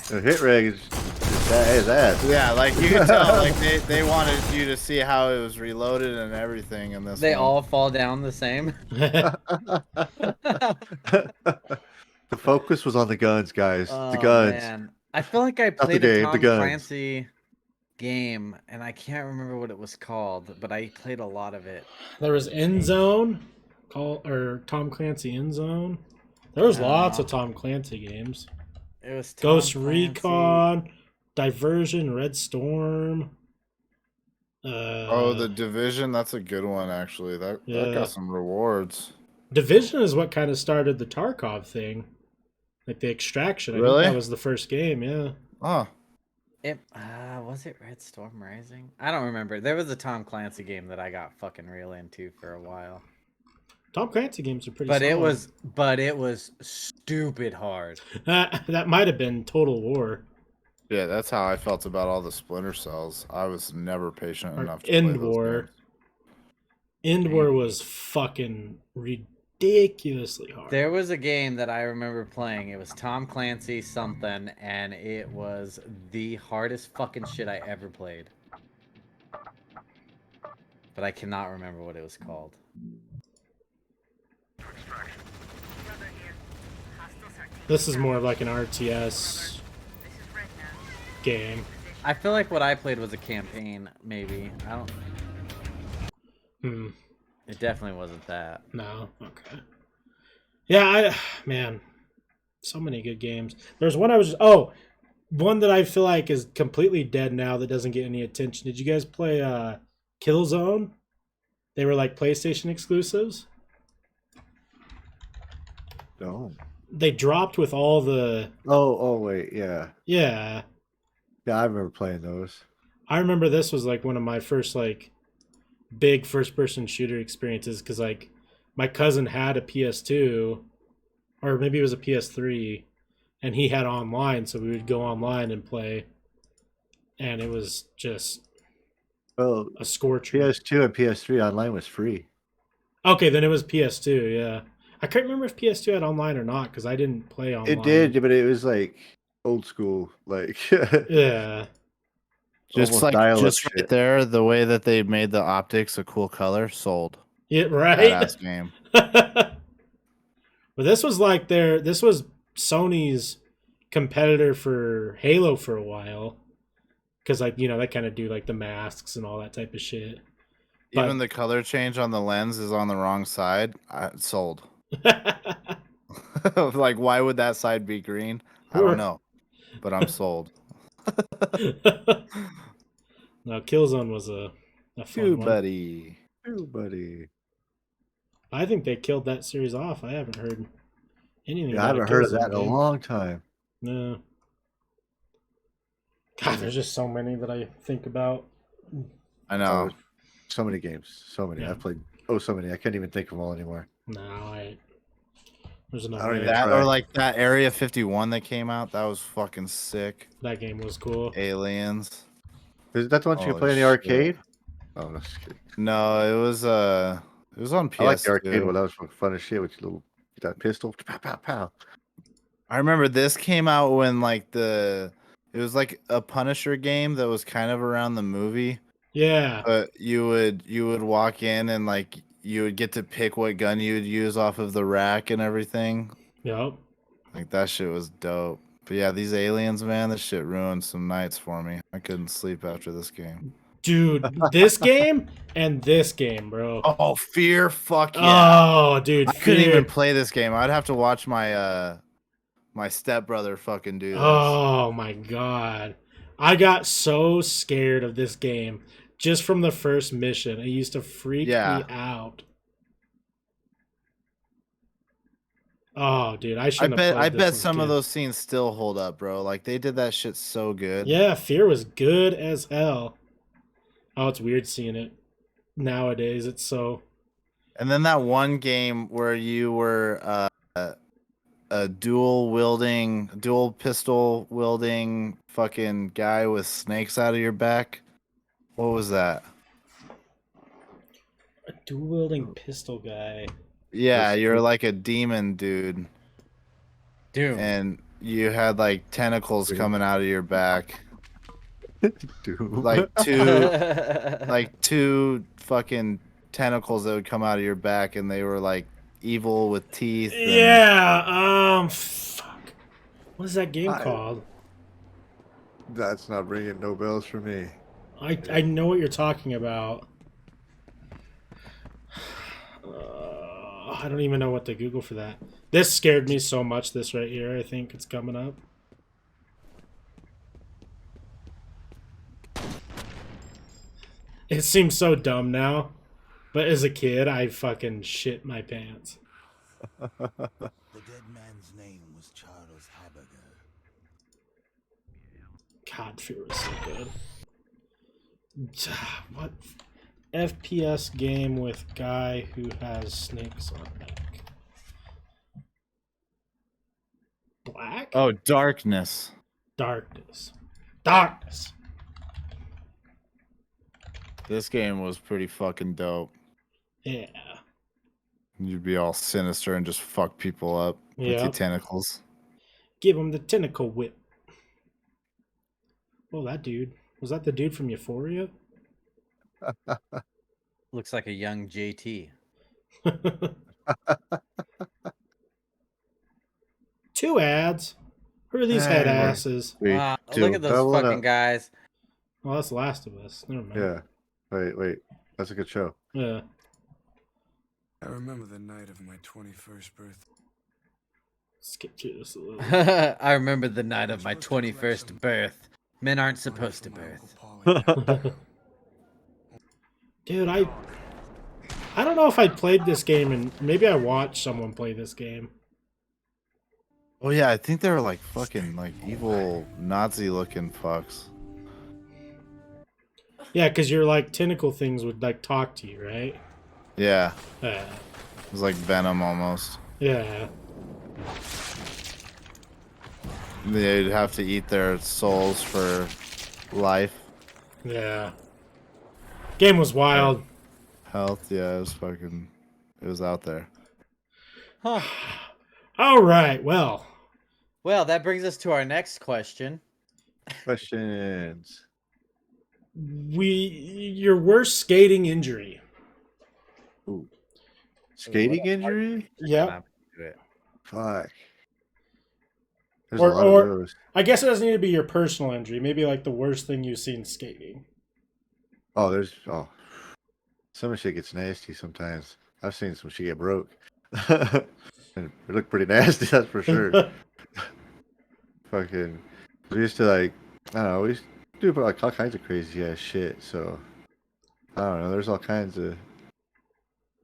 The hit rate is ass. Yeah, like you can tell, like they wanted you to see how it was reloaded and everything in this. They one. all fall down the same. The focus was on the guns, guys. Oh, the guns. Man. I feel like I Not the played game, a the Tom guns. Clancy game, and I can't remember what it was called, but I played a lot of it. There was End Zone, Tom Clancy End Zone. There was lots of Tom Clancy games. It was Tom Ghost Clancy. Recon, Diversion, Red Storm. Oh, the Division, that's a good one actually. That got some rewards. Division is what kind of started the Tarkov thing, like the Extraction. I Really? think that was the first game. Yeah. Oh. It was it Red Storm Rising? I don't remember. There was a Tom Clancy game that I got fucking real into for a while. Tom Clancy games are pretty. But solid. it was stupid hard. That might have been Total War. Yeah, that's how I felt about all the Splinter Cells. I was never patient enough to End play those War. games. End War was fucking ridiculously hard. There was a game that I remember playing. It was Tom Clancy something, and it was the hardest fucking shit I ever played. But I cannot remember what it was called. This is more of like an RTS game. I feel like what I played was a campaign, maybe. I don't... It definitely wasn't that. No, okay. Yeah, man, so many good games. There's one one that I feel like is completely dead now that doesn't get any attention. Did you guys play Killzone? They were like PlayStation exclusives. No. They dropped with all the. Oh, wait, yeah. Yeah. Yeah, I remember playing those. I remember this was like one of my first like big first-person shooter experiences because like my cousin had a PS2, or maybe it was a PS3, and he had online, so we would go online and play, and it was just a scorcher. PS2 and PS3 online was free. Okay, then it was PS2, yeah. I can't remember if PS2 had online or not because I didn't play online. It did, but it was like old school, like yeah. Just like just right shit. there, the way that they made the optics a cool color, sold. Yeah, right. Badass game. But this was like this was Sony's competitor for Halo for a while, because like they kind of do like the masks and all that type of shit. Even the color change on the lens is on the wrong side. Sold. Like, why would that side be green? I don't know, but I'm sold. No, Killzone was a fun one. buddy. I think they killed that series off. I haven't heard anything. Yeah, I haven't heard of that in a long time. No. God, there's just so many that I think about. I know. So many games. So many. Yeah. I've played so many. I can't even think of them all anymore. No, there's enough. Or like that Area 51 that came out. That was fucking sick. That game was cool. Aliens. Is that the one you can play in the arcade? Oh, no, just kidding. No, it was on PS2. I like the arcade one. That was fun as shit with your little that pistol. Pow, pow, pow. I remember this came out when like it was like a Punisher game that was kind of around the movie. Yeah. But you would walk in and like you would get to pick what gun you would use off of the rack and everything. Yep. Like that shit was dope. But yeah, these aliens, man, this shit ruined some nights for me. I couldn't sleep after this game. Dude, this game and this game, bro. Oh, Fear, fuck yeah. Oh, dude, I couldn't even play this game. I'd have to watch my my stepbrother fucking do this. Oh my god. I got so scared of this game just from the first mission. It used to freak me out. Oh, dude, I shouldn't have played I this bet as a some of kid. those scenes still hold up, bro. Like they did that shit so good. Yeah, Fear was good as hell. Oh, it's weird seeing it nowadays. It's so. And then that one game where you were a dual pistol wielding fucking guy with snakes out of your back. What was that? A dual wielding pistol guy. Yeah, you're like a demon dude. Doom. And you had like tentacles coming out of your back. Doom. Like two fucking tentacles that would come out of your back, and they were like evil with teeth. And... Yeah. Fuck. What is that game called? That's not ringing no bells for me. I know what you're talking about. I don't even know what to Google for that. This scared me so much. This right here, I think it's coming up. It seems so dumb now, but as a kid, I fucking shit my pants. The dead man's name was Charles Haberger. God, Fear was so good. What FPS game with guy who has snakes on neck? Black? Oh, Darkness. Darkness. Darkness. This game was pretty fucking dope. Yeah. You'd be all sinister and just fuck people up with your Yep. tentacles. Give him the tentacle whip. Oh, that dude. Was that the dude from Euphoria? Looks like a young JT. 2 ads. Who are these head asses? Wow, look at those fucking guys. Well, that's The Last of Us. Never mind. Yeah. Wait. That's a good show. Yeah. I remember the night of my 21st birthday. Skip through this a little. I remember the night of my 21st birth. Men aren't supposed to birth. Dude, I don't know if I played this game, and maybe I watched someone play this game. Oh yeah, I think they were like fucking like evil Nazi looking fucks. Yeah, because your like tentacle things would like talk to you, right? Yeah. Yeah. It was like Venom almost. Yeah. They'd have to eat their souls for life. Yeah. Game was wild. Health, yeah, it was out there. Huh. All right, well. Well, that brings us to our next question. Questions. Your worst skating injury. Ooh. Skating injury? Yep. Fuck. There's a lot of those. I guess it doesn't need to be your personal injury. Maybe like the worst thing you've seen skating. Some shit gets nasty sometimes. I've seen some shit get broke. And it looked pretty nasty, that's for sure. Fucking, we used to like, I don't know, we used to do like all kinds of crazy ass shit. So, I don't know, there's all kinds of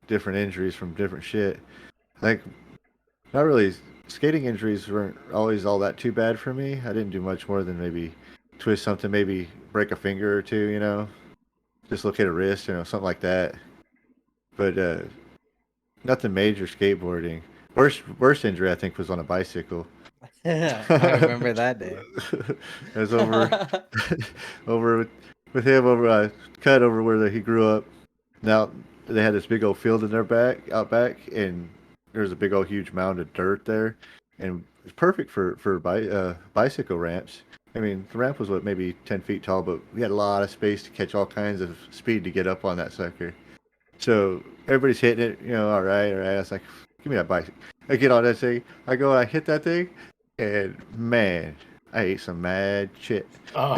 different injuries from different shit. Like, not really, skating injuries weren't always all that too bad for me. I didn't do much more than maybe twist something, maybe break a finger or two, you know, dislocate a wrist, you know, something like that. But nothing major skateboarding. Worst injury I think was on a bicycle. I remember that day. It was over with him over cut over where he grew up. Now they had this big old field in their out back, and there's a big old huge mound of dirt there, and it's perfect for bicycle ramps. I mean, the ramp was maybe 10 feet tall, but we had a lot of space to catch all kinds of speed to get up on that sucker. So everybody's hitting it, you know, all right. I was like, give me that bike. I get on that thing. I hit that thing, and man, I ate some mad shit. Oh.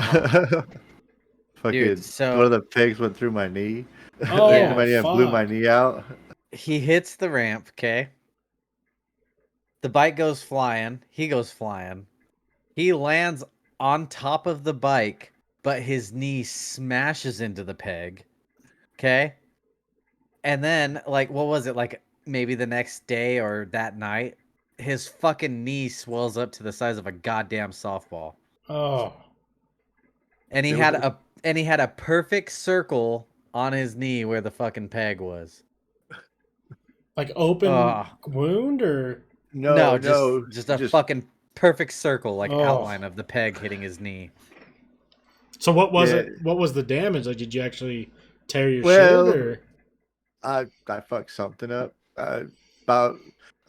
Fucking, Dude, so- one of the pegs went through my knee. Oh, and blew my knee out. He hits the ramp, okay? The bike goes flying. He goes flying. He lands on top of the bike, but his knee smashes into the peg. Okay? And then, like, what was it? Like, maybe the next day or that night, his fucking knee swells up to the size of a goddamn softball. Oh. And he had a perfect circle on his knee where the fucking peg was. Like open wound or no, just a fucking perfect circle, like outline of the peg hitting his knee. So what was it? What was the damage? Like, did you actually tear your Well, shit, or I fucked something up. I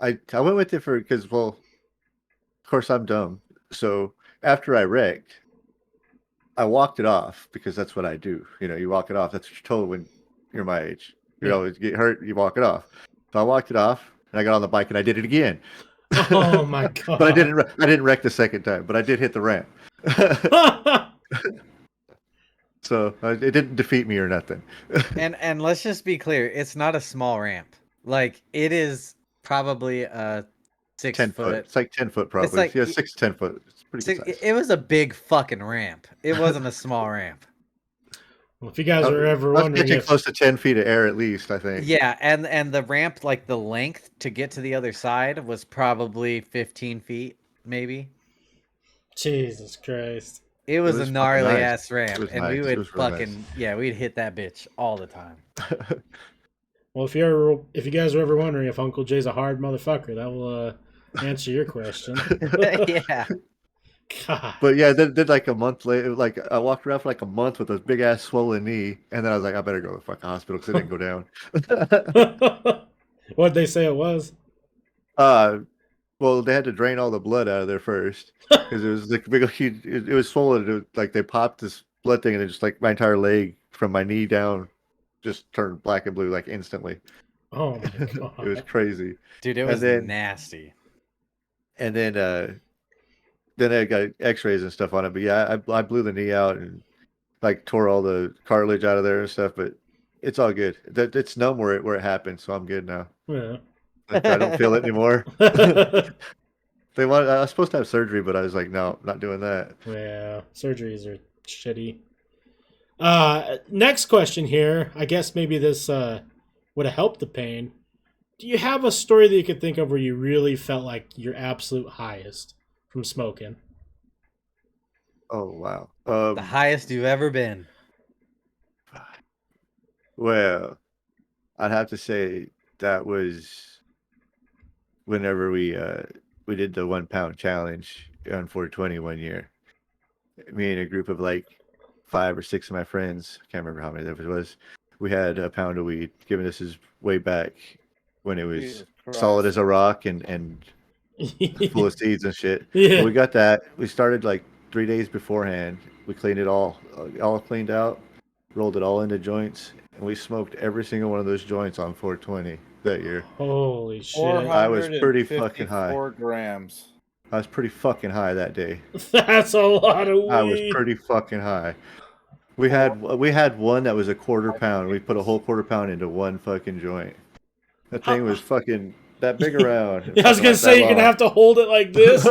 went with it because of course I'm dumb. So after I wrecked, I walked it off because that's what I do. You know, you walk it off. That's what you're told when you're my age. You always get hurt, you walk it off. So I walked it off, and I got on the bike, and I did it again. Oh my god! But I didn't wreck the second time, but I did hit the ramp. So it didn't defeat me or nothing. and let's just be clear, it's not a small ramp. Like, it is probably a 6 10 foot. It's like 10 foot probably. Like, 6 to 10 foot. It's pretty good size. It was a big fucking ramp. It wasn't a small ramp. Well, if you guys are ever wondering, getting close to 10 feet of air at least, I think. Yeah, and the ramp, like the length to get to the other side was probably 15 feet, maybe. Jesus Christ! It was a gnarly ass ramp, and nice. we would really nice. we'd hit that bitch all the time. Well, if you guys are ever wondering if Uncle Jay's a hard motherfucker, that will answer your question. Yeah. God. But yeah, then like a month later, like I walked around for like a month with a big ass swollen knee, and then I was like, I better go to the fucking hospital because it didn't go down. What'd they say it was? Well, they had to drain all the blood out of there first because it was like big, huge. It was swollen. Like they popped this blood thing, and it just like my entire leg from my knee down just turned black and blue like instantly. Oh my god! It was crazy, dude. It was nasty. And then I got X-rays and stuff on it. But yeah, I blew the knee out and like tore all the cartilage out of there and stuff. But it's all good. It's numb where it happened, so I'm good now. Yeah. I don't feel it anymore. I was supposed to have surgery, but I was like, no, not doing that. Yeah, surgeries are shitty. Next question here. I guess maybe this would have helped the pain. Do you have a story that you could think of where you really felt like your absolute highest from smoking? Oh, wow. The highest you've ever been. Well, I'd have to say that was whenever we did the 1 pound challenge on 420 one year. Me and a group of like 5 or 6 of my friends, I can't remember how many there was, we had a pound of weed. Given this is way back when it was solid as a rock and full of seeds and shit. Yeah. But we got that. We started like 3 days beforehand. We cleaned it all cleaned out, rolled it all into joints, and we smoked every single one of those joints on 420 that year. Holy shit! I was pretty fucking high. 4 grams. I was pretty fucking high that day. That's a lot of weed. I was pretty fucking high. We had one that was a 1/4 pound. We put a whole 1/4 pound into one fucking joint. That thing was fucking that big around. Yeah, I was gonna say you're gonna have to hold it like this.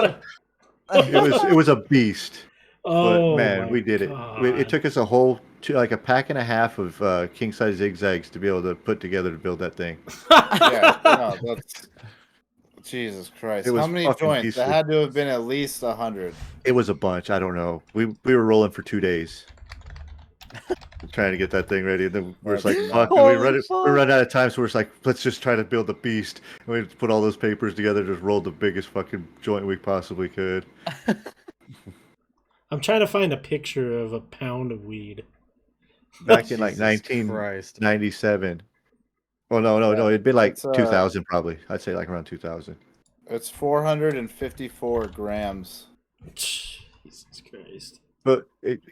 It was a beast. Oh, but man, we did it. It took us like a pack and a half of king size zigzags to be able to put together to build that thing. Yeah, no, that's Jesus Christ. It was How many fucking joints? beastly. That had to have been at least 100. It was a bunch. I don't know. We were rolling for 2 days. Trying to get that thing ready, and then we're just like, fuck, and we run out of time, so we're just like, let's just try to build the beast. And we put all those papers together, just rolled the biggest fucking joint we possibly could. I'm trying to find a picture of a pound of weed. Back in like 1997. Well, no, it'd be like 2000 probably. I'd say like around 2000. It's 454 grams. Jesus Christ. But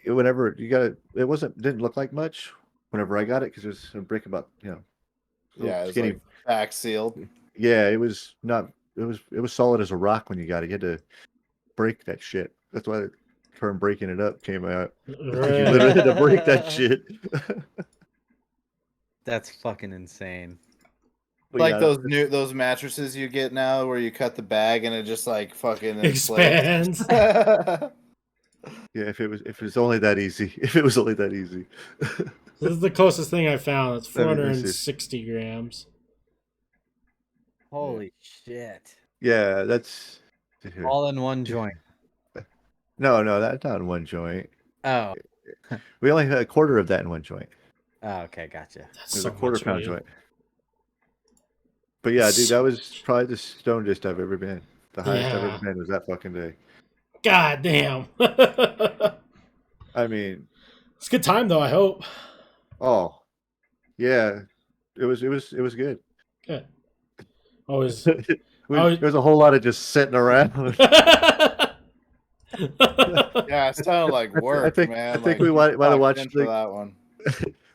whenever you got it, didn't look like much whenever I got it because it was a brick about, Yeah, it was skinny. like back sealed. Yeah, it was not. It was solid as a rock when you got it. You had to break that shit. That's why the term "breaking it up" came out. You literally had to break that shit. That's fucking insane. Like those mattresses you get now, where you cut the bag and it just like fucking expands. Yeah, if it was only that easy. If it was only that easy. This is the closest thing I found. It's 460 grams. Holy shit. Yeah, that's All in one joint. no, that's not in one joint. Oh. We only had a quarter of that in one joint. Oh, okay, gotcha. It was a quarter-pound joint. But yeah, dude, that was probably the stonedest I've ever been. The highest I've ever been was that fucking day. God damn. I mean, it's a good time though. I hope. Oh, yeah, it was good. Good. Always. There's a whole lot of just sitting around. Yeah, it sounded like work, man. I think like, we might have clocked watched in for that one.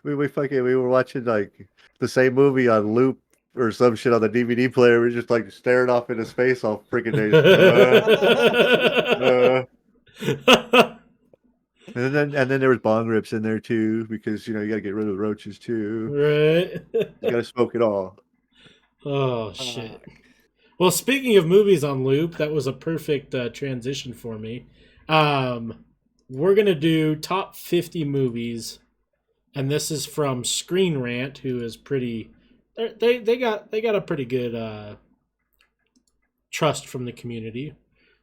we were watching like the same movie on loop or some shit on the DVD player. We're just like staring off into space all freaking days. And then there was bong rips in there too, because you gotta get rid of the roaches too. Right. You gotta smoke it all. Oh shit. Well, speaking of movies on loop, that was a perfect transition for me. We're gonna do top 50 movies, and this is from Screen Rant, who is pretty. They got a pretty good trust from the community.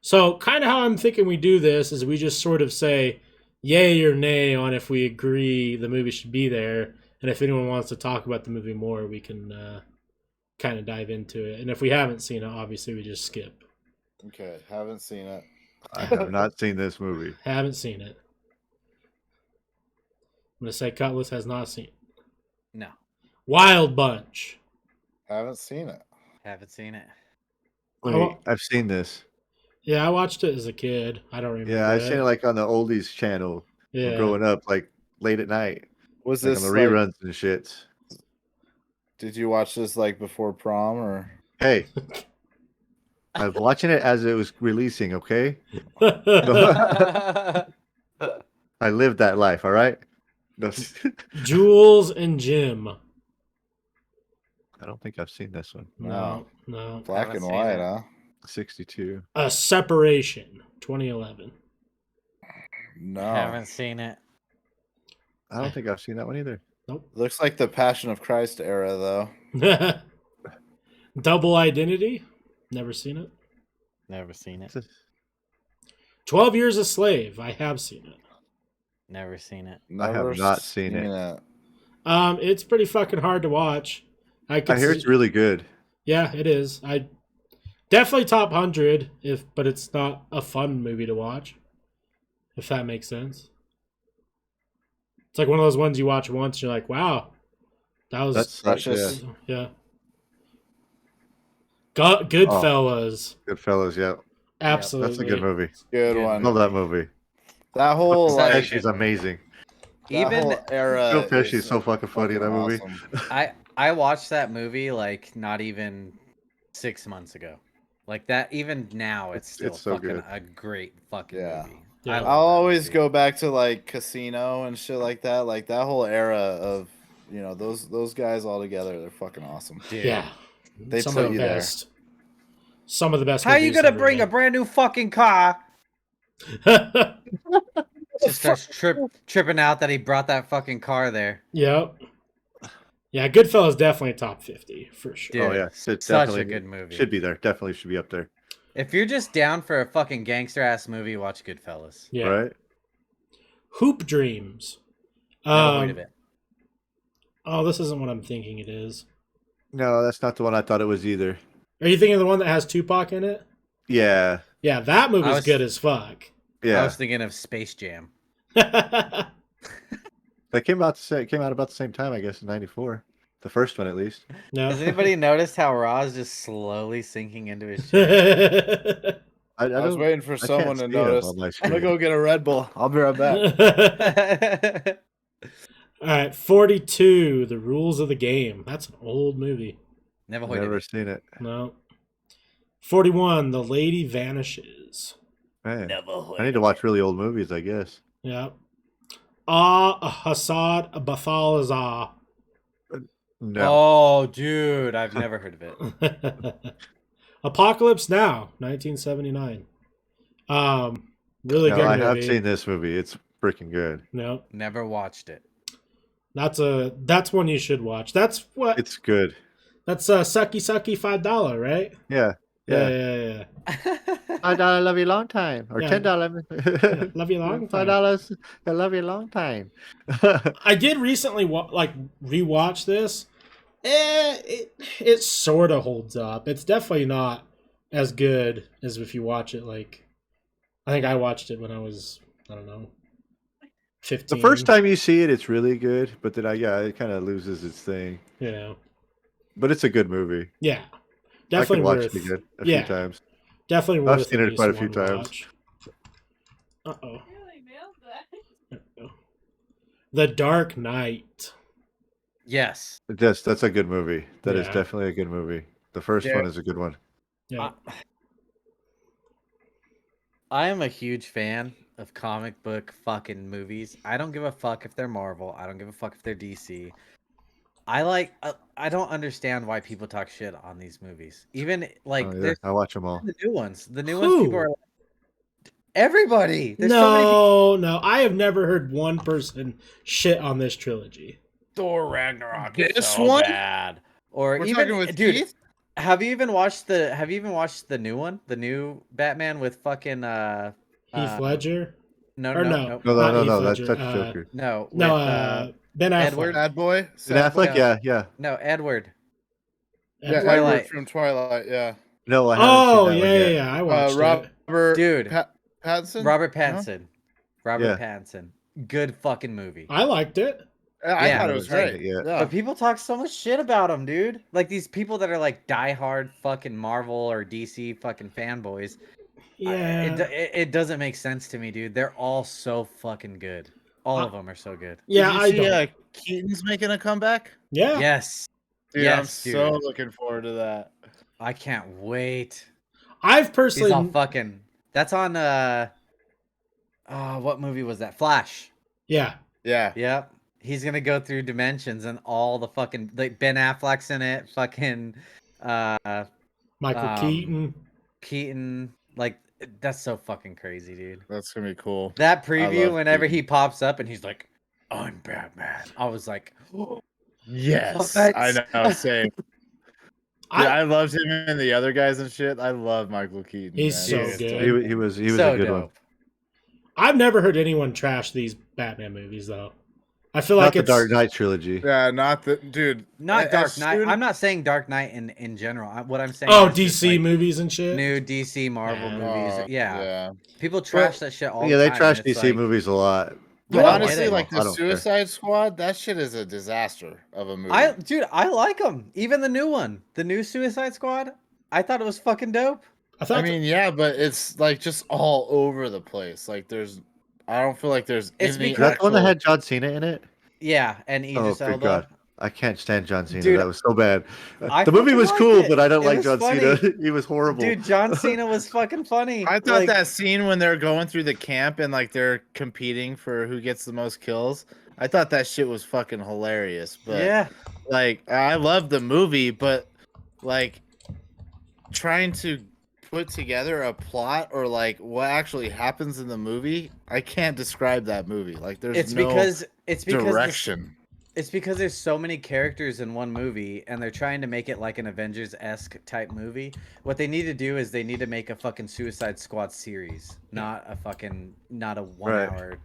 So, kind of how I'm thinking we do this is we just sort of say yay or nay on if we agree the movie should be there, and if anyone wants to talk about the movie more, we can kind of dive into it. And if we haven't seen it, obviously we just skip. Okay, haven't seen it. I have not seen this movie. Haven't seen it. I'm gonna say Cutlass has not seen it. No. Wild Bunch. Haven't seen it. Haven't seen it. Wait, I've seen this. Yeah, I watched it as a kid. I don't remember. Yeah, I've seen it like on the oldies channel. Yeah. Growing up, like late at night. Was like this on the reruns and shit? Did you watch this like before prom or? Hey, I was watching it as it was releasing. Okay. I lived that life. All right. Jules and Jim. I don't think I've seen this one. No. Black and white, huh? 62. A Separation, 2011. No. Haven't seen it. I don't think I've seen that one either. Nope. Looks like the Passion of Christ era, though. Double Identity. Never seen it. Never seen it. 12 Years a Slave. I have seen it. Never seen it. I have not seen it. It's pretty fucking hard to watch. I hear it's really good. Yeah, it is. I definitely top 100 but it's not a fun movie to watch. If that makes sense. It's like one of those ones you watch once and you're like, wow. That's precious. Yeah. Goodfellas. Goodfellas, yeah. Absolutely. That's a good movie. Good one. Love that movie. That whole Joe Pesci's amazing. Even era. Joe Pesci's so fucking funny in that movie. Awesome. I watched that movie like not even 6 months ago. Like that, even now it's still so fucking good. a great fucking movie. Yeah. I'll always go back to like Casino and shit like that. Like that whole era of those guys all together. They're fucking awesome. Dude. Yeah. They Some put of the you there. best. Some of the best. How you movies gonna ever bring made. a brand new fucking car? Just starts tripping out that he brought that fucking car there. Yep. Yeah, Goodfellas definitely top 50 for sure. Dude, Oh yeah, such definitely a good movie. Should be there. Definitely should be up there. If you're just down for a fucking gangster ass movie, watch Goodfellas. Yeah. Right. Hoop Dreams. Never heard of it. Oh, this isn't what I'm thinking it is. No, that's not the one I thought it was either. Are you thinking of the one that has Tupac in it? Yeah. Yeah, that movie's was- good as fuck. Yeah. I was thinking of Space Jam. That came out about the same time, I guess, in '94. The first one, at least. No. Has anybody noticed how Ra's just slowly sinking into his chair? I was waiting for someone to see him notice. on my I'm gonna go get a Red Bull. I'll be right back. All right, 42, The Rules of the Game. That's an old movie. Never seen it. No. 41, The Lady Vanishes. Man, I need to watch really old movies, I guess. Yeah. Hassad Bathalazar. No. Oh, dude, I've never heard of it. Apocalypse Now, 1979. Really No, good I movie. have seen this movie. It's freaking good. No, Never watched it. that's one you should watch. That's what It's good. that's Sucky $5, right? Yeah. Yeah, Yeah. yeah, yeah. $5 love you long time, or Yeah. $10 Love you long time. $5 I love you long time. I did recently rewatch this. It sort of holds up. It's definitely not as good as if you watch it like. I think I watched it when I was, I don't know, 15. The first time you see it, it's really good, but then it kind of loses its thing. Yeah. But it's a good movie. Yeah. I Definitely can watch worth it again a few times. Definitely I've worth seen at it quite a least few one times. watch. Uh-oh. The Dark Knight. Yes. Yes, that's a good movie. That is Yeah. definitely a good movie. The first Yeah. one is a good one. Yeah. I am a huge fan of comic book fucking movies. I don't give a fuck if they're Marvel. I don't give a fuck if they're DC. I don't understand why people talk shit on these movies. Even like Oh, yeah. there's I watch them all. the new ones. The new ones people are like, everybody. There's no, so many people. no. I have never heard one person shit on this trilogy. Thor Ragnarok This is so one? bad. Or We're even talking with dude, Keith? have you even watched the new one? The new Batman with fucking Heath Ledger? No, Or no, no. no. Not Heath No, Ledger. that's Joker. No, No, with Ben Affleck. Edward. Bad boy. Ben Affleck, yeah. No, Edward. Yeah, Twilight. Edward from Twilight. Yeah. No, I haven't seen that one yet. Yeah. I watched it. Dude. Pattinson. Robert Pattinson. No? Robert Yeah. Pattinson. Good fucking movie. I liked it. I Yeah. thought it was great. Yeah. Yeah. But people talk so much shit about him, dude. Like these people that are like diehard fucking Marvel or DC fucking fanboys. Yeah. It doesn't make sense to me, dude. They're all so fucking good. All of them are so good. Yeah, Did I you see, don't. Keaton's making a comeback? Yeah. Yes. Dude, yes, I'm so looking forward to that. I can't wait. I've personally He's all fucking. That's on what movie was that? Flash. Yeah. Yeah. Yep. He's gonna go through dimensions and all the fucking like Ben Affleck's in it. Fucking Michael Keaton. Keaton. Like that's so fucking crazy, dude. That's gonna be cool. That I preview, love whenever Keaton. he pops up and he's like, "I'm Batman," I was like, Yes, What? I know. Same. Dude, I loved him and the other guys and shit. I love Michael Keaton. He's man. so good. He was so a good dope. one. I've never heard anyone trash these Batman movies though. I feel Not like the it's Dark Knight trilogy. Yeah, not the dude. Not as Dark Knight. soon- I'm not saying Dark Knight in general. What I'm saying. Oh, is just, DC like, movies and shit. new DC Marvel Yeah. movies. Yeah. yeah. People trash that shit all Yeah, the they time. trash and it's DC like, movies a lot. But I don't honestly, get it. like I the don't care. Suicide Squad, that shit is a disaster of a movie. I like them. Even the new one, the new Suicide Squad. I thought it was fucking dope. I mean, yeah, but it's like just all over the place. Like I don't feel like there's It's any Is that the one that actual- had John Cena in it? Yeah, and Oh, Idris good Elba. God. I can't stand John Cena. Dude, that was so bad. I The movie fucking was liked cool, it. but I don't It like was John funny. Cena. He was horrible. Dude, John Cena was fucking funny. I thought Like, that scene when they're going through the camp and like they're competing for who gets the most kills. I thought that shit was fucking hilarious. But yeah, like I love the movie, but like trying to put together a plot or like what actually happens in the movie, I can't describe that movie. Like there's it's no because direction. It's because there's so many characters in one movie, and they're trying to make it like an Avengers-esque type movie. What they need to do is they need to make a fucking Suicide Squad series, not a 1 hour,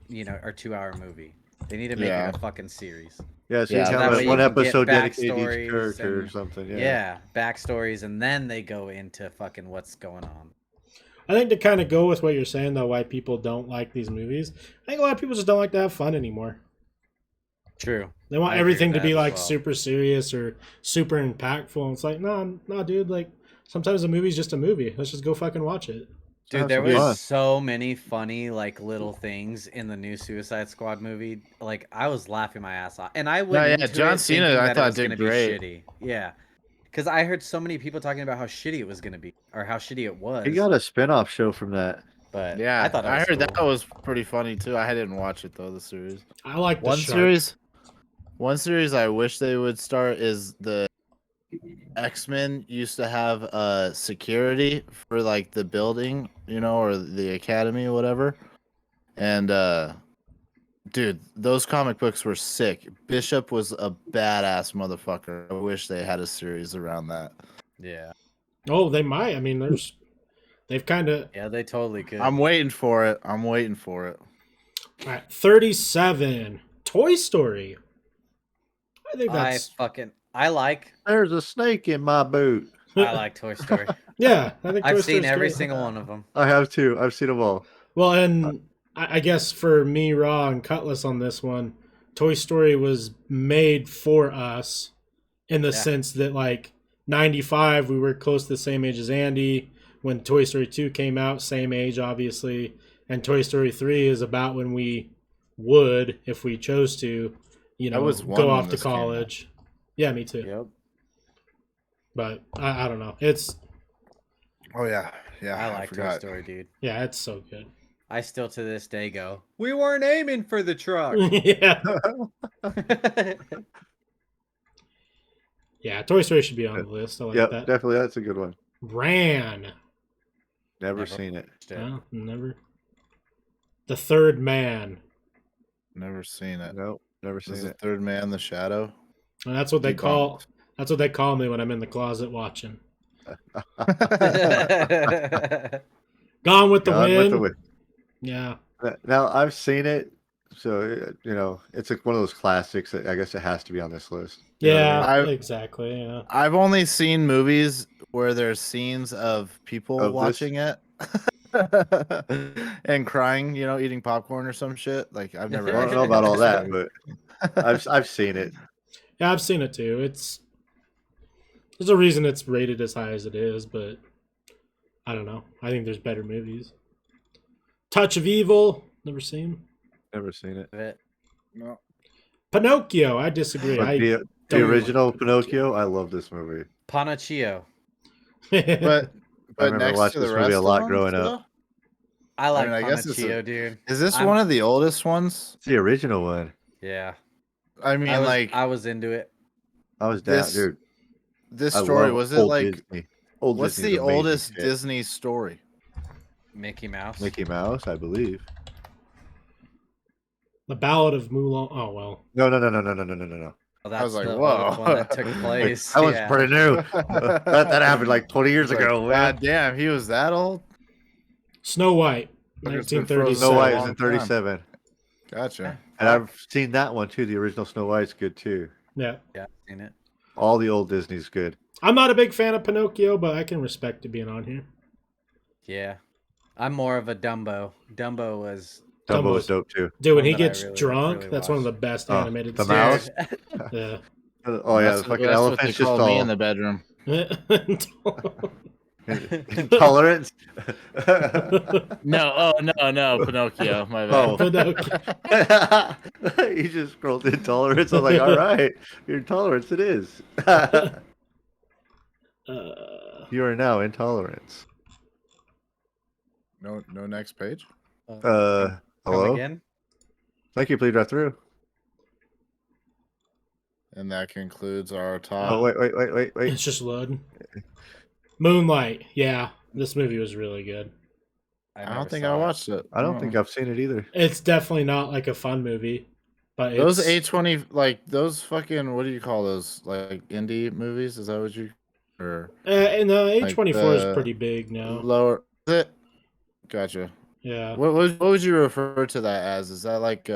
or 2 hour movie. They need to make it a fucking series. Yeah, so you that have way one you can get episode dedicated to backstories each character or and- something. Yeah, backstories, and then they go into fucking what's going on. I think to kind of go with what you're saying though, why people don't like these movies. I think a lot of people just don't like to have fun anymore. True. They want I agree everything with to be that as like well. super serious or super impactful. And it's like, no, dude. Like sometimes a movie's just a movie. Let's just go fucking watch it. Dude, there some fun. was so many funny like little things in the new Suicide Squad movie. Like I was laughing my ass off, and I went yeah, into John it Cena, thinking I that thought it was did gonna be great. shitty. Yeah, because I heard so many people talking about how shitty it was gonna be, or how shitty it was. He got a spin-off show from that. But Yeah, I thought I was heard that cool. was pretty funny too. I didn't watch it though. The series. I like the One shark. series. One series I wish they would start is the X-Men used to have security for like the building, or the academy or whatever. And dude, those comic books were sick. Bishop was a badass motherfucker. I wish they had a series around that. Yeah. Oh, they might. I mean, they've kind of. Yeah, they totally could. I'm waiting for it. I'm waiting for it. All right, 37. Toy Story. I think that's. I like. There's a snake in my boot. I like Toy Story. Yeah, I think Toy I've Story's seen every great. single one of them. I have too. I've seen them all. Well, and I guess for me, Raw, and Cutlass on this one, Toy Story was made for us in the sense that, like, 95, we were close to the same age as Andy. When Toy Story 2 came out, same age, obviously. And Toy Story 3 is about when we would, if we chose to, go off to college. Yeah, me too. Yep. But I don't know. It's. Oh, yeah. Yeah. I like Toy Story, dude. Yeah, it's so good. I still to this day go, we weren't aiming for the truck. Yeah. Yeah, Toy Story should be on the list. I like that. Definitely. That's a good one. Ran. Never seen it. No, never. The Third Man. Never seen it. Nope, never seen Is it. the Third Man the Shadow? And that's what they call. Debunked. That's what they call me when I'm in the closet watching. Gone with the Wind. Yeah. Now I've seen it, so it's like one of those classics that I guess it has to be on this list. You know what I mean? Exactly. Yeah. I've only seen movies where there's scenes of people watching it and crying, eating popcorn or some shit. Like I've never. I don't know about all that, but I've seen it. Yeah, I've seen it too. There's a reason it's rated as high as it is, but I don't know. I think there's better movies. Touch of Evil, never seen. Never seen it. No. Pinocchio, I disagree. But the original Pinocchio, I love this movie. Panaccio. But I remember watching this movie a lot growing up. I like I guess Panaccio, dude. Is this one of the oldest ones? It's the original one. Yeah. I mean, I was into it. I was down, dude. This I story love was it old like? Disney. Old What's Disney's the amazing oldest shit. Disney story? Mickey Mouse. Mickey Mouse, I believe. The Ballad of Moulin. Oh well. No. Well, that's I was like, the whoa. oldest one that took place. That was pretty new. that happened like 20 years ago. God damn, he was that old. Snow White, It's been frozen 1937. Snow White long was in time. 37. Gotcha. And I've seen that one too. The original Snow White's good too. Yeah. Yeah, I've seen it. All the old Disney's good. I'm not a big fan of Pinocchio, but I can respect it being on here. Yeah. I'm more of a Dumbo. Dumbo was Dumbo's dope too. Dude, when he One that I gets really- drunk, really that's one of the best Oh, animated the scenes. mouse? Yeah. Oh yeah, the fucking That's what elephant's they just call me all in the bedroom. intolerant. No, Pinocchio. My bad. Oh. Pinocchio. You just scrolled intolerance. I'm like, all right, your intolerance it is. You are now intolerance. No next page. Come Hello. again? Thank you. Please drive through. And that concludes our top. Oh wait. It's just loading. Moonlight. Yeah, this movie was really good. I don't think I watched it. I don't think I've seen it either. It's definitely not like a fun movie, but Those it's, A20, like those fucking, what do you call those? Like indie movies? Is that what you? Or and A24 like is the pretty big now. lower? Is it? Gotcha. Yeah. What would you refer to that as? Is that like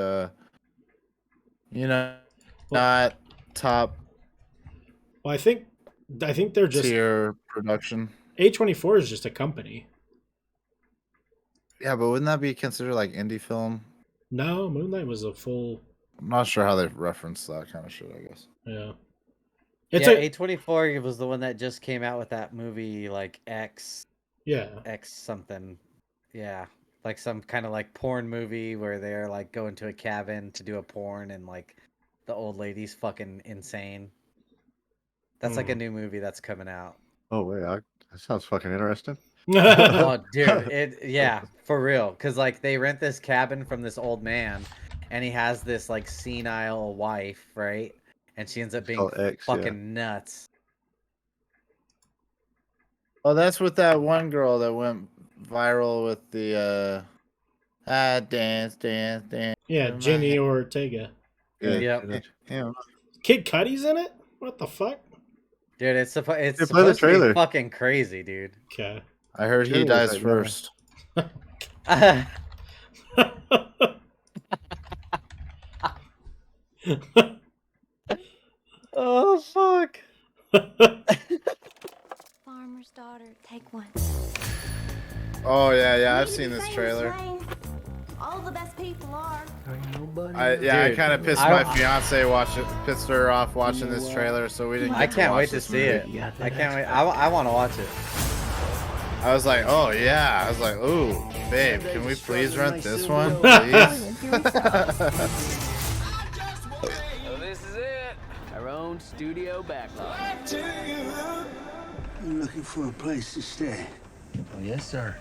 not top Well, I think they're just tier production? A24 is just a company. Yeah, but wouldn't that be considered like indie film? No, Moonlight was a full. I'm not sure how they reference that kind of shit. I guess. Yeah. Yeah, A24 was the one that just came out with that movie, like X something. Yeah, like some kind of like porn movie where they're like going to a cabin to do a porn and like the old lady's fucking insane. That's like a new movie that's coming out. Oh wait, that sounds fucking interesting. Oh, dude, yeah, for real. Cause like they rent this cabin from this old man, and he has this like senile wife, right? And she ends up being fucking nuts. Oh, that's with that one girl that went viral with the dance. Yeah, Jenny Ortega. Yeah. Yep. Yeah. Kid Cudi's in it? What the fuck? Dude, it's Yeah, play the supposed to be trailer. fucking crazy, dude. Okay. I heard he Trailer's dies right now. first. Oh fuck. Farmer's daughter, take one. Oh yeah, I've seen this trailer. All the best people are. I Dude, kind of pissed my fiance pissed her off watching this trailer, so we didn't. I get can't watch wait to this see movie. it. I can't wait. I want to watch it. I was like, oh yeah. I was like, ooh, babe, can we please rent this one, please? So this is it. Our own studio backlog. I'm looking for a place to stay. Oh, yes, sir.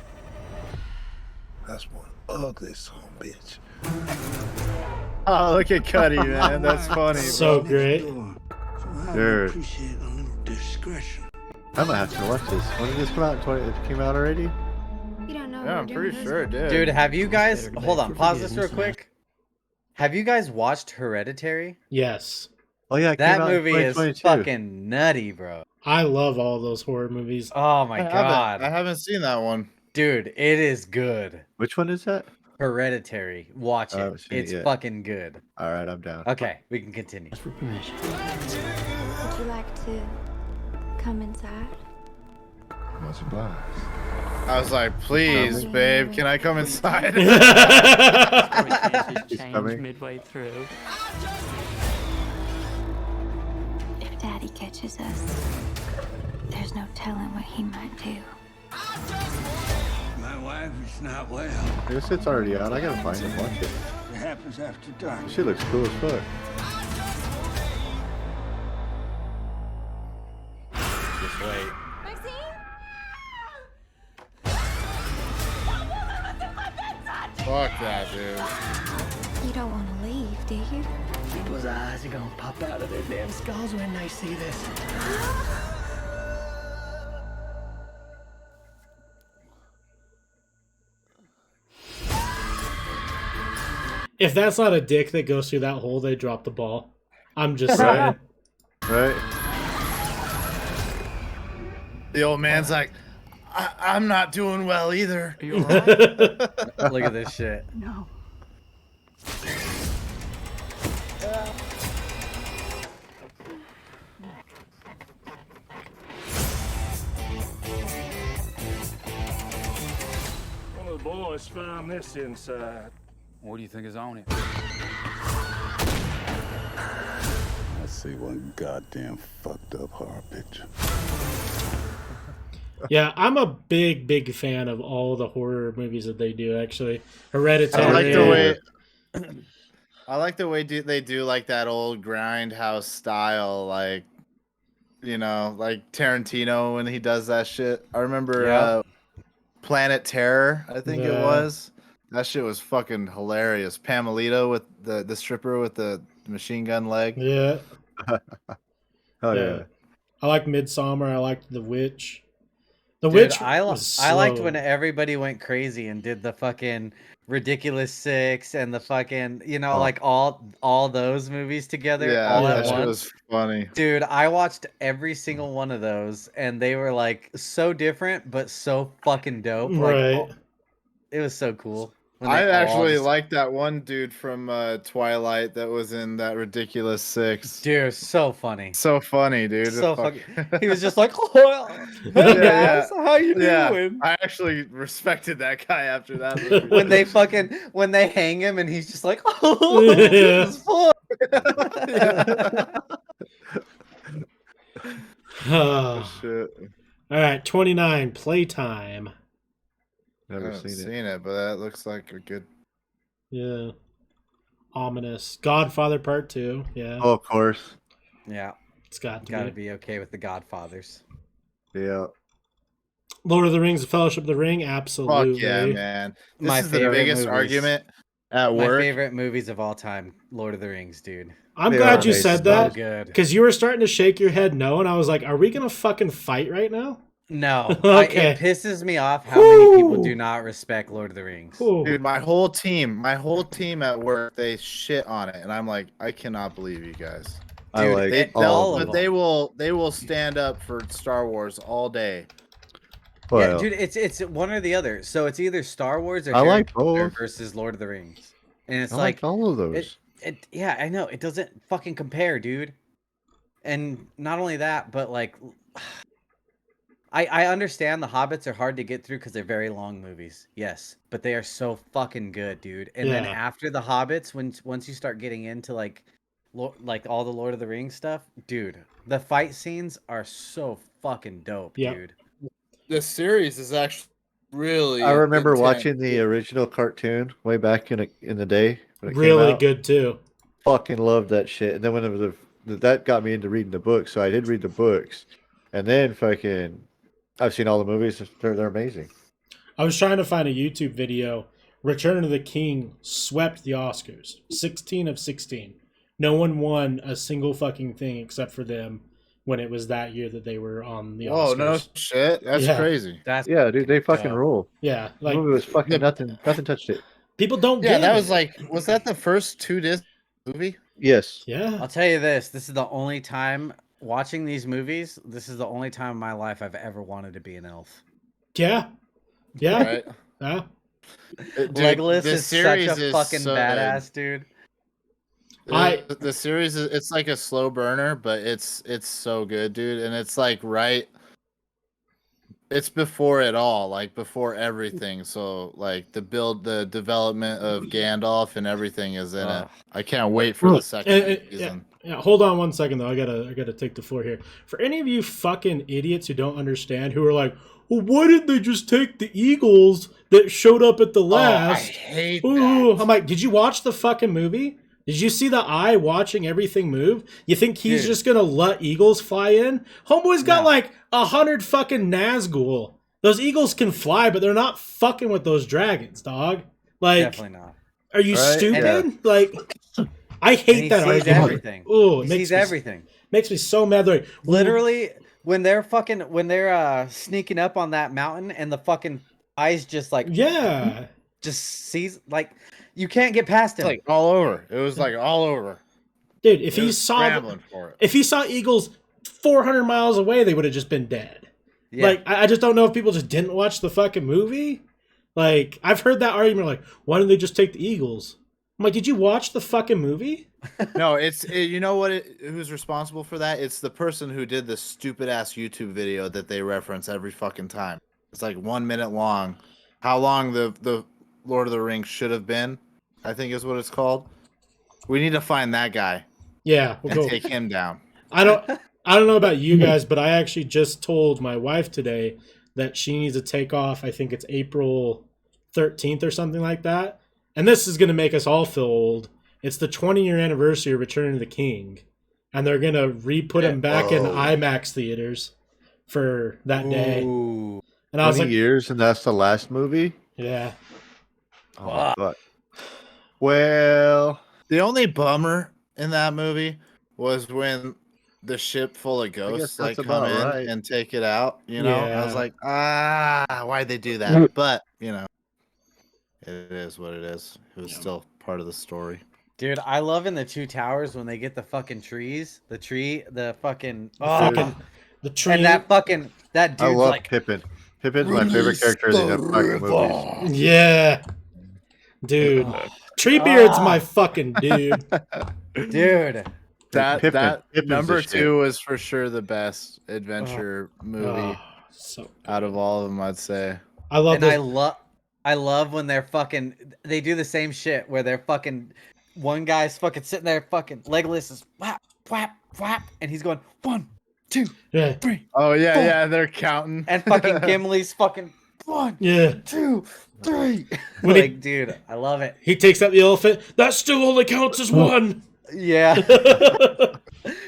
That's one ugly son of a bitch. Oh, look at Cuddy, man. That's funny. So bro. great. Dude. Appreciate a little discretion. I might have to watch this. When did this come out? It came out already? You don't know. Yeah, I'm pretty sure it did. Dude, have you guys hold on, pause this real quick. Have you guys watched Hereditary? Yes. Oh yeah, it That came out in movie is 2022. fucking nutty, bro. I love all those horror movies. Oh my god. I haven't seen that one. Dude, it is good. Which one is that? Hereditary. Watch I it. haven't seen it It's yet. fucking good. All right, I'm down. Okay, we can continue. Would you like to come inside? Much obliged. I was like, please, babe, can I come inside? He's coming. midway through. If Daddy catches us, there's no telling what he might do. My wife is not well. I guess it's already out. I gotta find it. Watch it. It happens after dark. She looks cool as fuck. Just wait. Fuck that, dude. You don't want to leave, do you? People's eyes are gonna pop out of their damn skulls when they see this. If that's not a dick that goes through that hole, they drop the ball. I'm just saying. Right? The old man's like, I'm not doing well either. Are you alright? Look at this shit. No. One of the boys found this inside. What do you think is on it? I see one goddamn fucked up horror picture. Yeah, I'm a big fan of all the horror movies that they do. Actually, Hereditary. I like the way. I like the way they do like that old grindhouse style, like, you know, like Tarantino when he does that shit. I remember Planet Terror, I think it was. That shit was fucking hilarious. Pamelita with the stripper with the machine gun leg. Yeah. Hell yeah. I like Midsummer. I liked The Witch. The Dude, Witch. I was liked slow. when everybody went crazy and did the fucking Ridiculous Six and the fucking, you know, like all those movies together all at that shit once. was funny. Dude, I watched every single one of those, and they were like so different, but so fucking dope. Like, Right. it was so cool. when I they all actually just- like that one dude from Twilight that was in that Ridiculous Six. Dude, so funny. So funny, dude. So Fuck. fucking. He was just like, "Oh, hey guys, how you doing?" I actually respected that guy after that movie. when they hang him, and he's just like, "Oh, this is fun." Oh, shit. All right, 29. Playtime. I haven't seen it, but that looks like a good. Yeah. Ominous. Godfather Part 2. Yeah. Oh, of course. Yeah, It's got to gotta be. be okay with the Godfathers. Yeah. Lord of the Rings, The Fellowship of the Ring. Absolutely. Fuck yeah, man. This My is the favorite biggest movies. argument at My work. favorite movies of all time, Lord of the Rings, dude. I'm They glad are. you They said so that. good. Because you were starting to shake your head no, and I was like, are we going to fucking fight right now? No, Okay. it pisses me off how many people do not respect Lord of the Rings. Dude, my whole team at work, they shit on it, and I'm like, I cannot believe you guys. I Dude, like all all of of But them. they will stand up for Star Wars all day. Yeah, Well, dude, it's one or the other. So it's either Star Wars or I Harry like Potter both. versus Lord of the Rings, and it's I like like all of it. those. Yeah, I know it doesn't fucking compare, dude. And not only that, but like, I understand the Hobbits are hard to get through because they're very long movies. Yes, but they are so fucking good, dude. And then Yeah. after the Hobbits, once you start getting into like all the Lord of the Rings stuff, dude, the fight scenes are so fucking dope, Yep. dude. The series is actually really I remember intense. watching the original cartoon way back in the day when it came Really out. good too. Fucking loved that shit. And then when it was that got me into reading the books, so I did read the books, and then fucking I've seen all the movies. They're amazing. I was trying to find a YouTube video. Return of the King swept the Oscars. 16 of 16. No one won a single fucking thing except for them when it was that year that they were on the Whoa, Oscars. no shit. That's Yeah. crazy. Yeah, dude, they fucking rule. Yeah, The like movie was fucking the- nothing. Nothing touched it. people don't Yeah, get that it. was like, was that the first 2 Disney movie? Yes. Yeah. I'll tell you this: this is the only time watching these movies. This is the only time in my life I've ever wanted to be an elf. Yeah. Yeah. Right. Yeah. Dude, Legolas the is such series a is fucking so badass, dude. The series is, it's like a slow burner, but it's so good, dude. And it's like it's before it all, like before everything. So like the development of Gandalf and everything is in it. I can't wait for the second season. Yeah, hold on one second though. I gotta take the floor here. For any of you fucking idiots who don't understand, who are like, well, why didn't they just take the Eagles that showed up at the last? I hate Ooh, I'm like, did you watch the fucking movie? Did you see the eye watching everything move? You think he's Dude. just gonna let eagles fly in? Homeboy's got like 100 fucking Nazgul. Those eagles can fly, but they're not fucking with those dragons, dog. Like, Definitely not. are you Right? stupid? Yeah. Like, I hate he that sees argument. everything. Ooh, He sees everything. Makes me so mad. They're like, Literally, when they're sneaking up on that mountain and the fucking eyes just like just sees like you can't get past him. It's like all over. It was like all over. dude, if It he was saw scrambling for it. if he saw eagles 400 miles away, they would have just been dead. Yeah. Like, I just don't know if people just didn't watch the fucking movie. Like, I've heard that argument, like, why didn't they just take the eagles? I'm like, did you watch the fucking movie? No, you know what? Who's responsible for that? It's the person who did the stupid ass YouTube video that they reference every fucking time. It's like 1 minute long. How long the Lord of the Rings should have been, I think is what it's called. We need to find that guy. Yeah, and take him down. I don't know about you guys, but I actually just told my wife today that she needs to take off. I think it's April 13th or something like that. And this is going to make us all feel old. It's the 20-year anniversary of Return of the King. And they're going to re-put him back in IMAX theaters for that day. Ooh. And I was 20 like, years, and that's the last movie? yeah. Oh, fuck. Well, the only bummer in that movie was when the ship full of ghosts like that's come in about right. and take it out. You know, I was Yeah. like, why'd they do that? But you know, it is what it is. It was still part of the story. Dude, I love in the Two Towers when they get the fucking trees, the tree. And that dude's I love like Pippin. Pippin's my favorite character in the fucking movies. Yeah. Dude. Treebeard's my fucking dude. Dude. That Pippin's number the shit. 2 was for sure the best adventure movie so out of all of them, I'd say. I love and I love when they do the same shit where they're fucking one guy's fucking sitting there fucking Legolas is whap whap whap and he's going 1, 2, 3. Oh yeah, 4. yeah, they're counting. And fucking Gimli's fucking 1, Yeah. 2, 3. When Like, dude, I love it. He takes out the elephant. That still only counts as one. Yeah.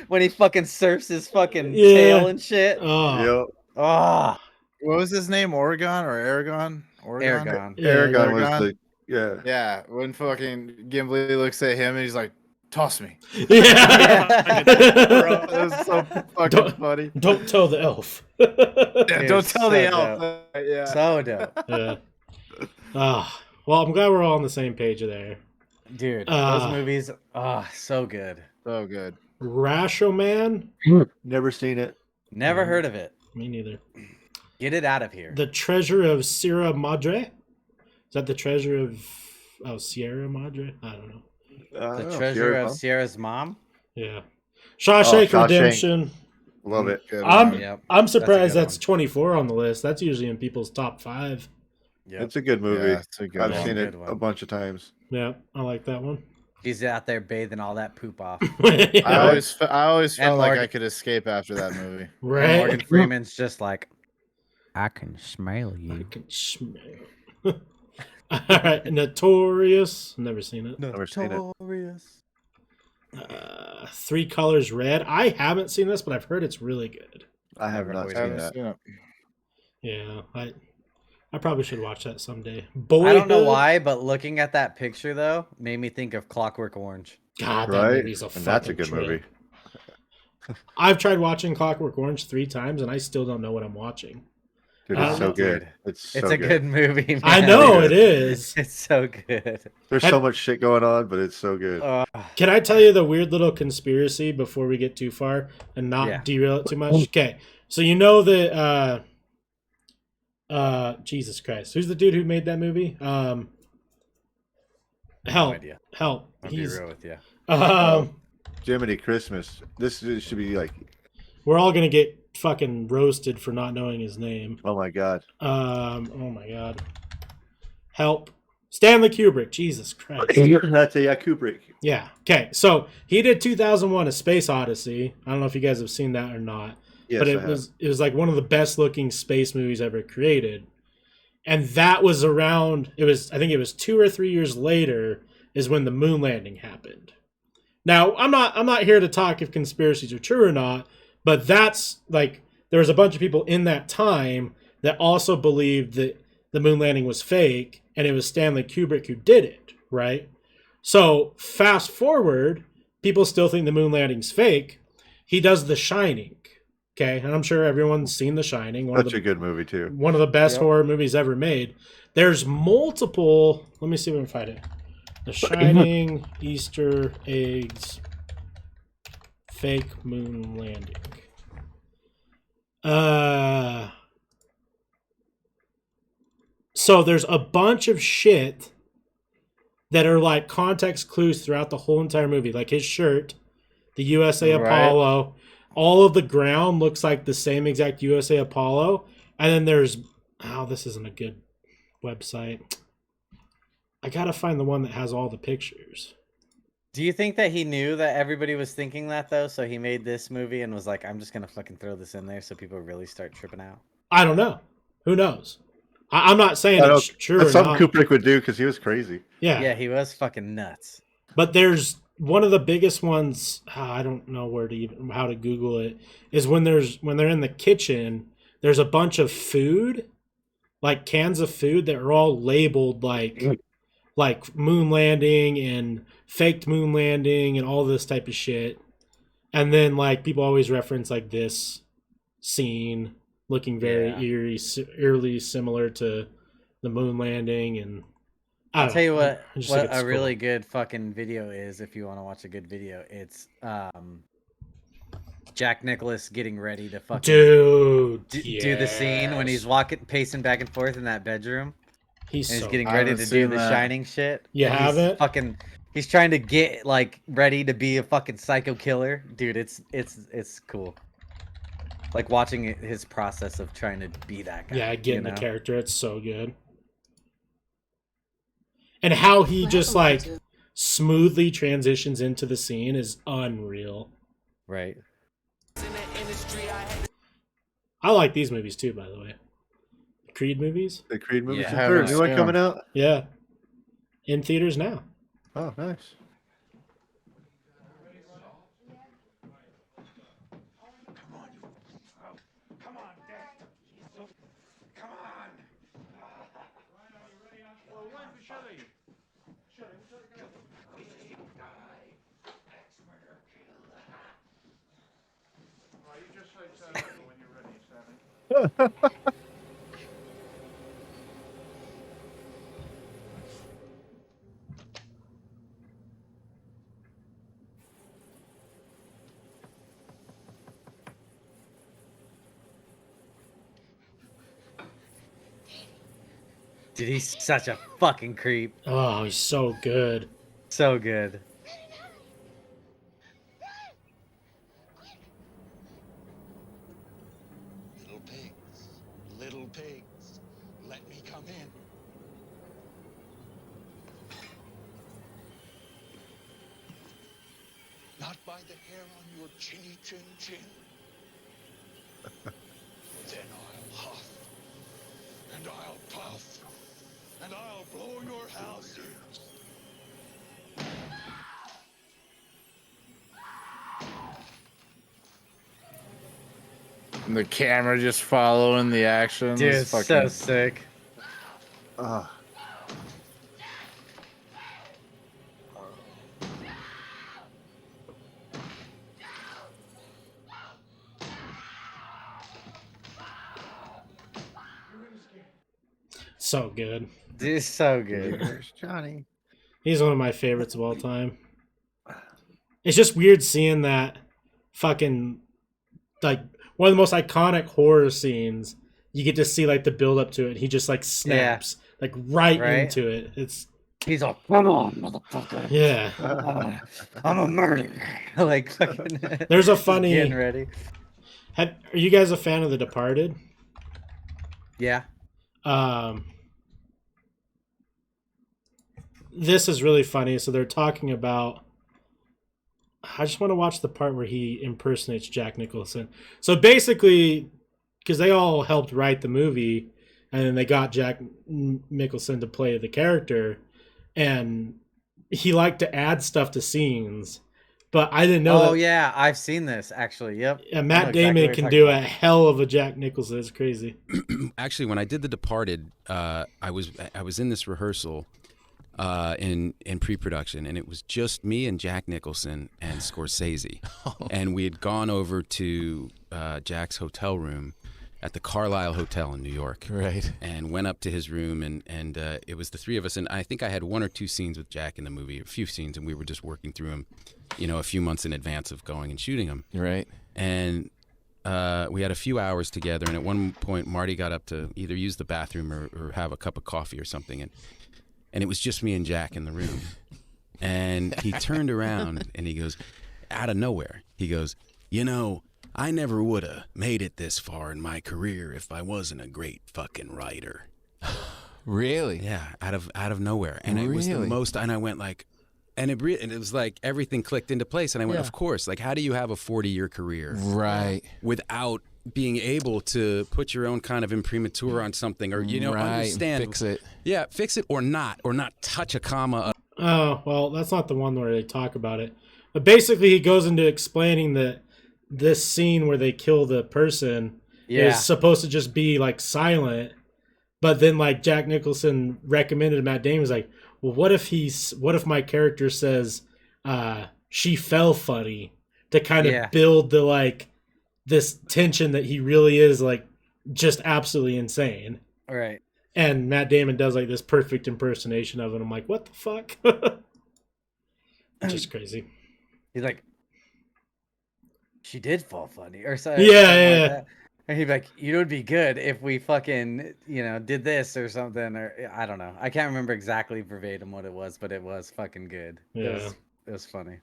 When he fucking surfs his fucking tail and shit. Oh. Ah. What was his name? Oregon or Aragon? Aragon. Yeah, Aragon was the Yeah, when fucking Gimli looks at him and he's like, "Toss me." Yeah. Bro, it was so fucking funny. Don't tell the elf. Yeah, Dude, don't tell so the dope. elf. Yeah. So dope. Yeah. Well, I'm glad we're all on the same page there. Dude, those movies, so good. So good. Rashomon? Never seen it. Never heard of it. Me neither. Get it out of here. The Treasure of Sierra Madre? Is that the Treasure of Sierra Madre? I don't know. The Treasure of Sierra's Mom? Yeah. Shawshank Shawshank. Redemption. Love it. I'm surprised that's 24 on the list. That's usually in people's top 5. Yep. It's a good movie. Yeah, it's a good I've one. seen it Good one. a bunch of times. Yeah, I like that one. He's out there bathing all that poop off. I always felt like Morgan- I could escape after that movie. Right? And Morgan Freeman's just like, I can smell you. I can smell. All right, Notorious. Never seen it. Never seen it. Notorious. 3 Colors Red. I haven't seen this, but I've heard it's really good. I have not seen that. Yeah, I probably should watch that someday. Boyhood. I don't know why, but looking at that picture though made me think of Clockwork Orange. God, that Right? movie's a And that's a fucking good trip. movie. I've tried watching Clockwork Orange 3 times, and I still don't know what I'm watching. Dude, I it's don't so know. good. It's so It's a good movie, man. I know it is. It's so good. There's so much shit going on, but it's so good. Can I tell you the weird little conspiracy before we get too far and not Yeah. derail it too much? Okay, so you know that Jesus Christ, who's the dude who made that movie? Help, idea. help. I'll be real with you. Jiminy Christmas. This should be like, We're all gonna get fucking roasted for not knowing his name. oh my god. Oh my god. Help. Stanley Kubrick. Jesus Christ. That's a Kubrick. Yeah. Okay. So he did 2001: A Space Odyssey. I don't know if you guys have seen that or not, Yes, but I it have. was like one of the best looking space movies ever created. And that was around. I think it was 2 or 3 years later is when the moon landing happened. Now I'm not here to talk if conspiracies are true or not, but that's like there was a bunch of people in that time that also believed that the moon landing was fake, and it was Stanley Kubrick who did it, right? So fast forward, people still think the moon landing's fake. He does The Shining, okay? And I'm sure everyone's seen The Shining. Such a good movie too. One of the best horror movies ever made. There's multiple. Let me see if I can find it. The Shining, Easter eggs, fake moon landing. So there's a bunch of shit that are like context clues throughout the whole entire movie. Like his shirt, the USA Apollo, all of the ground looks like the same exact USA Apollo. And then there's, this isn't a good website. I gotta find the one that has all the pictures. Do you think that he knew that everybody was thinking that though? So he made this movie and was like, I'm just gonna fucking throw this in there so people really start tripping out. I don't know. Who knows? I'm not saying it's true That's or something not. Kubrick would do because he was crazy. Yeah. Yeah, he was fucking nuts. But there's one of the biggest ones. I don't know how to Google it. Is when they're in the kitchen. There's a bunch of food, like cans of food that are all labeled like moon landing and faked moon landing and all this type of shit. And then like people always reference like this scene looking very eerily similar to the moon landing. And I'll tell you what I just think it's a cool. really good fucking video is if you want to watch a good video. It's Jack Nicholas getting ready to fucking do the scene when he's pacing back and forth in that bedroom. He's getting ready to do the Shining shit. You And haven't? He's trying to get like ready to be a fucking psycho killer, dude. It's cool. Like watching his process of trying to be that guy. Yeah, getting the character. It's so good. And how he just like smoothly transitions into the scene is unreal. Right. I like these movies too, by the way. The Creed movies. The Creed movies. Yeah, Is there a new one coming out? Yeah. In theaters now. Oh, nice. Dude, he's such a fucking creep. Oh, he's so good. So good. Little pigs, let me come in. Not by the hair on your chinny chin chin. Then I'll huff, and I'll puff, and I'll blow your house in. And the camera just following the action. Dude, It's it's so sick. So good. Dude, so good. There's Johnny. He's one of my favorites of all time. It's just weird seeing that fucking, like, one of the most iconic horror scenes. You get to see, like, the build up to it. He just, like, snaps, like, right into it. He's all, come on, motherfucker. Yeah. I'm a murderer. Like, fucking. There's a funny. Getting ready. Are you guys a fan of The Departed? Yeah. This is really funny. So they're talking about. I just want to watch the part where he impersonates Jack Nicholson. So basically, because they all helped write the movie, and then they got Jack Nicholson to play the character, and he liked to add stuff to scenes, but I didn't know. Oh yeah, I've seen this actually. Yep. Yeah, Matt Damon can do a hell of a Jack Nicholson. It's crazy. Actually, when I did The Departed, I was in this rehearsal. In pre-production, and it was just me and Jack Nicholson and Scorsese, and we had gone over to Jack's hotel room at the Carlisle Hotel in New York, right? And went up to his room, and it was the three of us, and I think I had one or two scenes with Jack in the movie, a few scenes, and we were just working through them, a few months in advance of going and shooting them, right? And we had a few hours together, and at one point Marty got up to either use the bathroom or have a cup of coffee or something, and it was just me and Jack in the room. And he turned around and he goes, out of nowhere, he goes, I never would have made it this far in my career if I wasn't a great fucking writer. Really? Yeah, out of nowhere. And it was the most, and I went like, and it was like everything clicked into place. And I went, of course, like, how do you have a 40-year career? Right. Without being able to put your own kind of imprimatur on something, or understand, fix it. Yeah, fix it or not touch a comma. Oh, well, that's not the one where they talk about it. But basically, he goes into explaining that this scene where they kill the person is supposed to just be like silent. But then, like, Jack Nicholson recommended Matt Damon's like, well, what if my character says she fell funny, to kind of build the like this tension that he really is like just absolutely insane. Right. And Matt Damon does like this perfect impersonation of it. I'm like, what the fuck? Just crazy. He's like, she did fall funny or something. Yeah. Like that. And he'd be like, you would be good if we fucking, did this or something, or I don't know. I can't remember exactly verbatim what it was, but it was fucking good. Yeah. It was funny.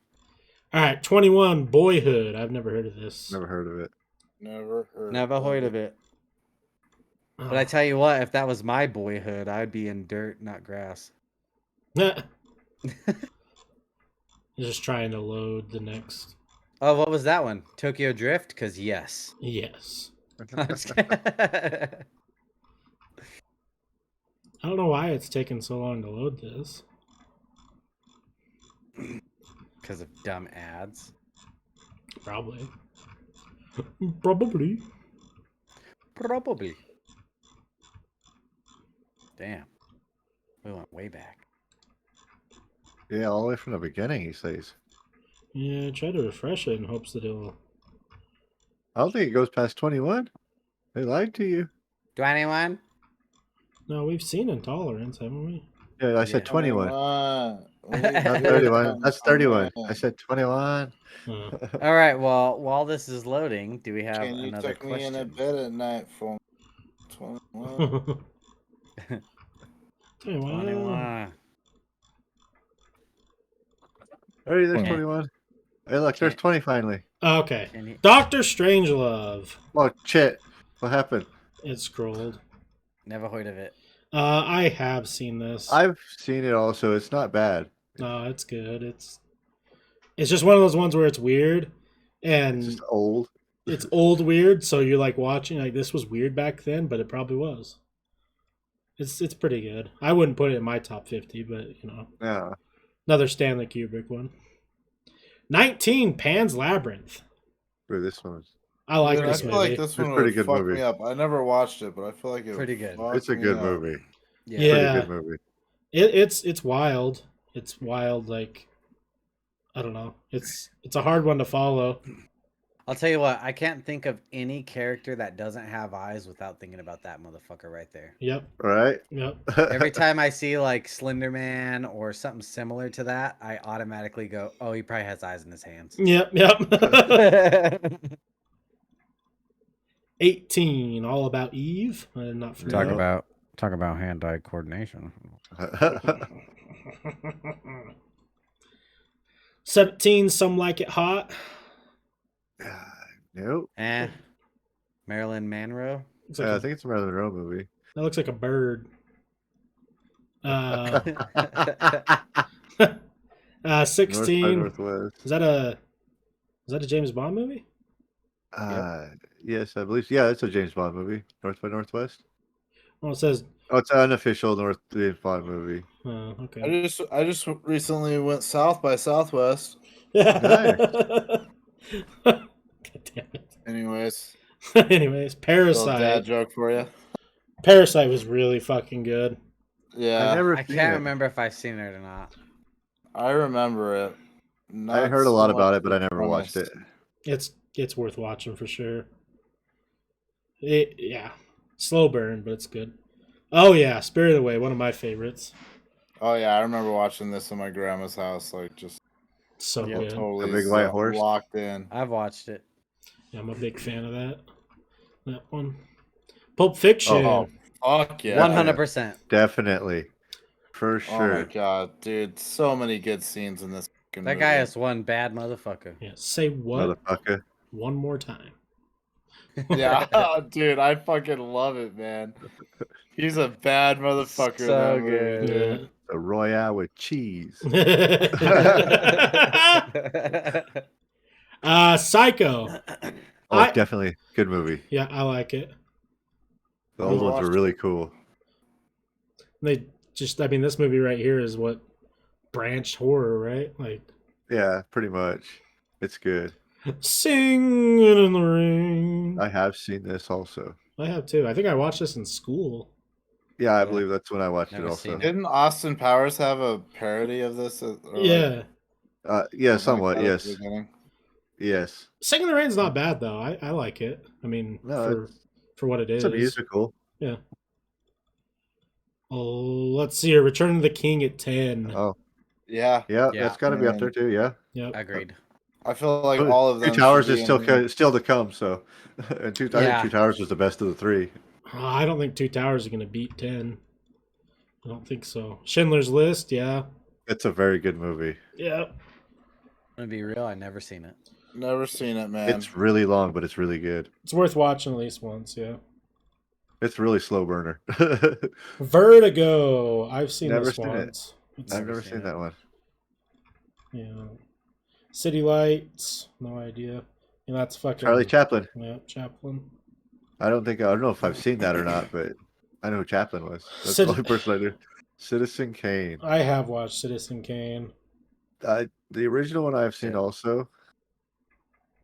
All right, 21, Boyhood. I've never heard of this. Never heard of it. Never heard of it. But I tell you what, if that was my boyhood, I'd be in dirt, not grass. Just trying to load the next. Oh, what was that one? Tokyo Drift? Because yes. Yes. I don't know why it's taking so long to load this. Because of dumb ads? Probably. Damn. We went way back. Yeah, all the way from the beginning, he says. Yeah, try to refresh it in hopes that it'll... I don't think it goes past 21. They lied to you. 21? No, we've seen Intolerance, haven't we? Yeah, I said 21. Not 31. That's 31. I said 21. All right, well, while this is loading, do we have Can you another tuck me question? in a bed at night for 21? 21. 21. Hey, there's Yeah. 21. Hey, look, there's 20 finally. Okay. Can you- Doctor Strangelove. Oh, shit. What happened? It scrolled. Never heard of it. I have seen this. I've seen it also. It's not bad. No, it's good. It's just one of those ones where it's weird and It's just old. It's old weird, so you're like watching like this was weird back then, but it probably was. It's pretty good. I wouldn't put it in my top 50, but you know. Yeah. Another Stanley Kubrick one. 19, Pan's Labyrinth. Bro, this one's I like Dude, this I feel movie. like this It's one a would pretty good fuck movie. me up. I never watched it, but I feel like it Pretty would good. fuck It's a me good up. movie. Yeah. Pretty good movie. It's wild. It's wild. Like I don't know. It's a hard one to follow. I'll tell you what, I can't think of any character that doesn't have eyes without thinking about that motherfucker right there. Yep. Right? Yep. Every time I see like Slender Man or something similar to that, I automatically go, "Oh, he probably has eyes in his hands." Yep. Yep. 18, All About Eve. Not for Talk about hand-eye coordination. 17, Some Like It Hot. Nope. Marilyn Monroe. Looks like I think it's a Marilyn Monroe movie. that looks like a bird. 16. Northwest. Is that a James Bond movie? Yes, I believe. Yeah, it's a James Bond movie. North by Northwest. Well, it says. Oh, it's an unofficial James Bond movie. Oh, okay. I just recently went South by Southwest. Nice. God damn it. Anyways, Anyways, little Parasite. dad joke for you. Parasite was really fucking good. Yeah, I can't remember if I've seen it or not. I remember it. I heard a lot about it, but I never watched it. It's worth watching for sure. Yeah, slow burn, but it's good. Oh yeah, Spirited Away, one of my favorites. Oh yeah, I remember watching this in my grandma's house. Like just so good. Totally The Big White Horse? locked in. I've watched it. Yeah, I'm a big fan of that one. Pulp Fiction. Oh, fuck yeah. 100%. Definitely. For sure. Oh my god, dude. So many good scenes in this fucking That movie. guy is one bad motherfucker. Yeah, say what? Motherfucker. One more time. Yeah, dude, I fucking love it, man. He's a bad motherfucker. in So that movie, good. dude. A Royale with cheese. Psycho. Oh, definitely. Good movie. Yeah, I like it. The old ones were really cool. They just, I mean, this movie right here is what branched horror, right? Like, Yeah, pretty much. It's good. Singing in the Rain. I have seen this also. I have too. I think I watched this in school. Yeah, I believe that's when I watched it Never also. seen it. Didn't Austin Powers have a parody of this? Yeah. Yeah, somewhat, at yes. the beginning? Yes. Singing in the Rain's not bad though. I like it. I mean, No, for what it is. It's a musical. Yeah. Oh, let's see here. Return of the King at 10. Oh. Yeah. Yeah, that's got to be up there too, yeah. Yep. Agreed. I feel like all of them. Two Towers should is be still in- still to come, so and I think Two Towers was the best of the three. I don't think Two Towers are going to beat 10. I don't think so. Schindler's List, yeah. It's a very good movie. Yeah. I'm gonna be real, I never seen it. Never seen it, man. It's really long, but it's really good. It's worth watching at least once, yeah. It's really slow burner. Vertigo. I've seen Never this seen it. once. I've never seen that one. Yeah. City Lights. No idea. And that's fucking Charlie Chaplin. Yeah, Chaplin. I don't know if I've seen that or not, but I know who Chaplin was. That's Cit- the only person I do. Citizen Kane. I have watched Citizen Kane. The original one I've seen also.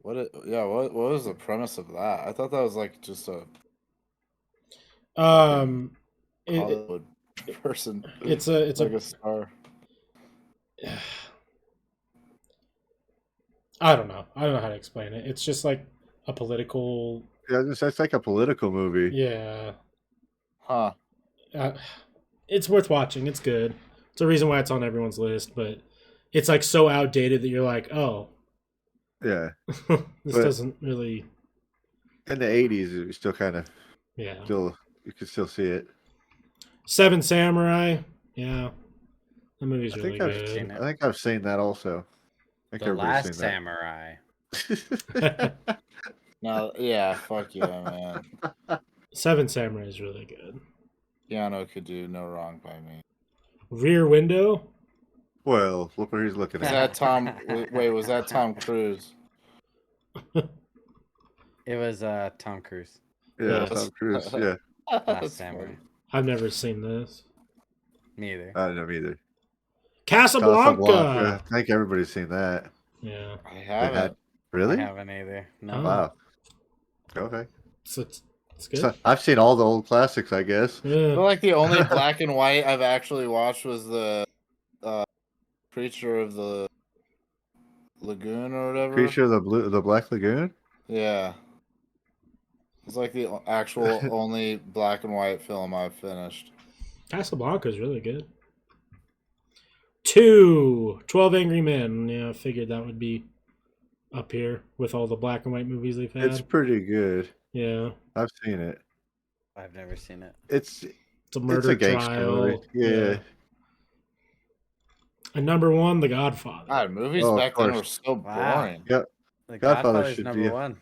What was the premise of that? I thought that was like just a It, Hollywood person. it's like a star. I don't know. I don't know how to explain it. It's just like a political. Yeah, it's like a political movie. Yeah. Huh. It's worth watching. It's good. It's a reason why it's on everyone's list, but it's like so outdated that you're like, oh, Yeah. this But doesn't really. in the 80s, it was still kind of. Yeah. Still, you could still see it. Seven Samurai. Yeah, the movie's I really think good. I think I've seen that also. I think The everybody's Last seen that. Samurai. No, yeah, fuck yeah, man. Seven Samurai is really good. Keanu could do no wrong by me. Rear Window. Well, look where he's looking Was at. that Tom? Wait, was that Tom Cruise? It was Tom Cruise. Yeah, Tom Cruise. Yeah. Last Samurai. I've never seen this. Me either. I don't know either. Casablanca. I think everybody's seen that. Yeah. I haven't. Really? I haven't either. No. Oh. Wow. Okay. So it's good. So I've seen all the old classics, I guess. I feel like the only black and white I've actually watched was the Creature of the Lagoon or whatever. Creature of the Black Lagoon? Yeah. It's like the actual only black and white film I've finished. Casablanca is really good. 2, 12 Angry Men. Yeah, I figured that would be up here with all the black and white movies they've had. It's pretty good. Yeah. I've seen it. I've never seen it. It's a murder gangster trial. movie. Yeah. And number 1, The Godfather. God, movies Oh, of back then course. were so Wow. boring. Yep. The Godfather Godfather's should number be. 1.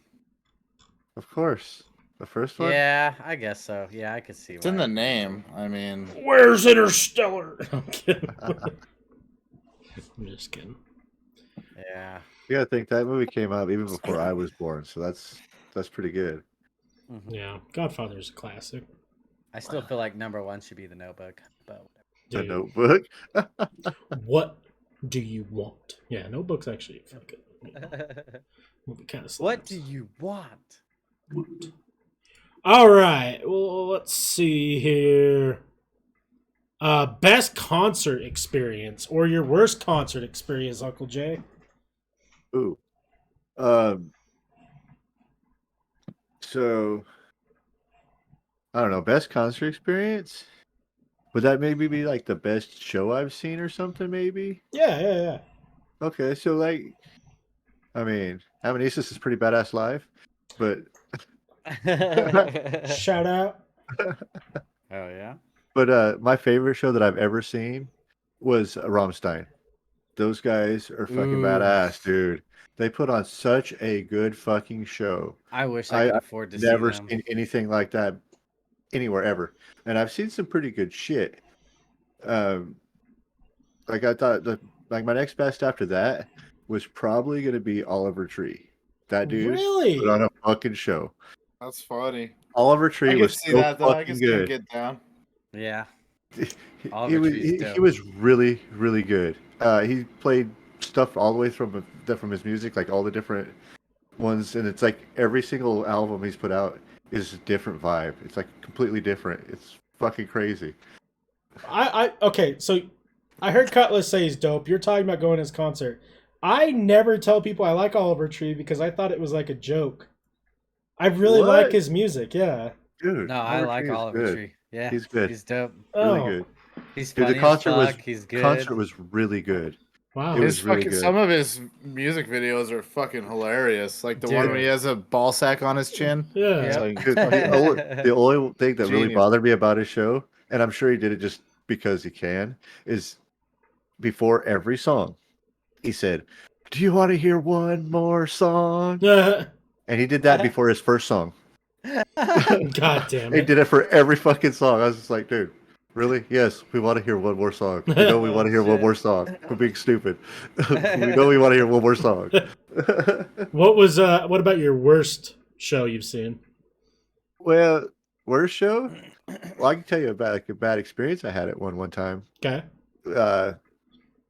Of course. The first one? Yeah, I guess so. Yeah, I could see It's in the name. I mean, Where's Interstellar? I'm kidding. I'm just kidding. Yeah. You gotta think that movie came out even before I was born, so that's pretty good. Yeah, Godfather's a classic. I still feel like number 1 should be The Notebook, but The Dude. Notebook. What do you want? Yeah, Notebook's actually fucking movie kind of. What do you want? All right. Well, let's see here. Best concert experience or your worst concert experience, Uncle Jay? Ooh. So I don't know, best concert experience? Would that maybe be like the best show I've seen or something, maybe? Yeah. Okay, so like I mean, Amanesis is pretty badass live, but Shout out. Oh yeah. But my favorite show that I've ever seen was Rammstein. Those guys are fucking Ooh. badass, dude. They put on such a good fucking show. I wish I could afford to see never them. seen anything like that anywhere ever. And I've seen some pretty good shit. Like I thought like my next best after that was probably gonna be Oliver Tree. That dude Really? put on a fucking show. that's funny. Oliver I Tree can was see so that though. I fucking can see him good. get down. Yeah. He was really, really good. He played stuff all the way from his music, like all the different ones, and it's like every single album he's put out is a different vibe. It's like completely different. It's fucking crazy. Okay, so I heard Cutlass say he's dope. You're talking about going to his concert. I never tell people I like Oliver Tree because I thought it was like a joke. I really What? like his music, yeah. Dude, No, I like Tree is Oliver good. Tree. Yeah, He's good. He's dope. Really Oh. good. He's Dude, funny the concert as was fuck. He's good. concert was really good. Wow. It was His really fucking good. some of his music videos are fucking hilarious. Like the one Dude. where he has a ball sack on his chin. Yeah. It's like- Dude, the only thing that really Genius. bothered me about his show, and I'm sure he did it just because he can, is before every song, he said, "Do you want to hear one more song?" And he did that before his first song. God damn He it. did it for every fucking song. I was just like, dude, really? Yes, we want to hear one more song. We know we want to hear one more song. We're being stupid. We know we want to hear one more song. What about your worst show you've seen? Well, worst show? Well, I can tell you about like a bad experience I had at one time. Okay.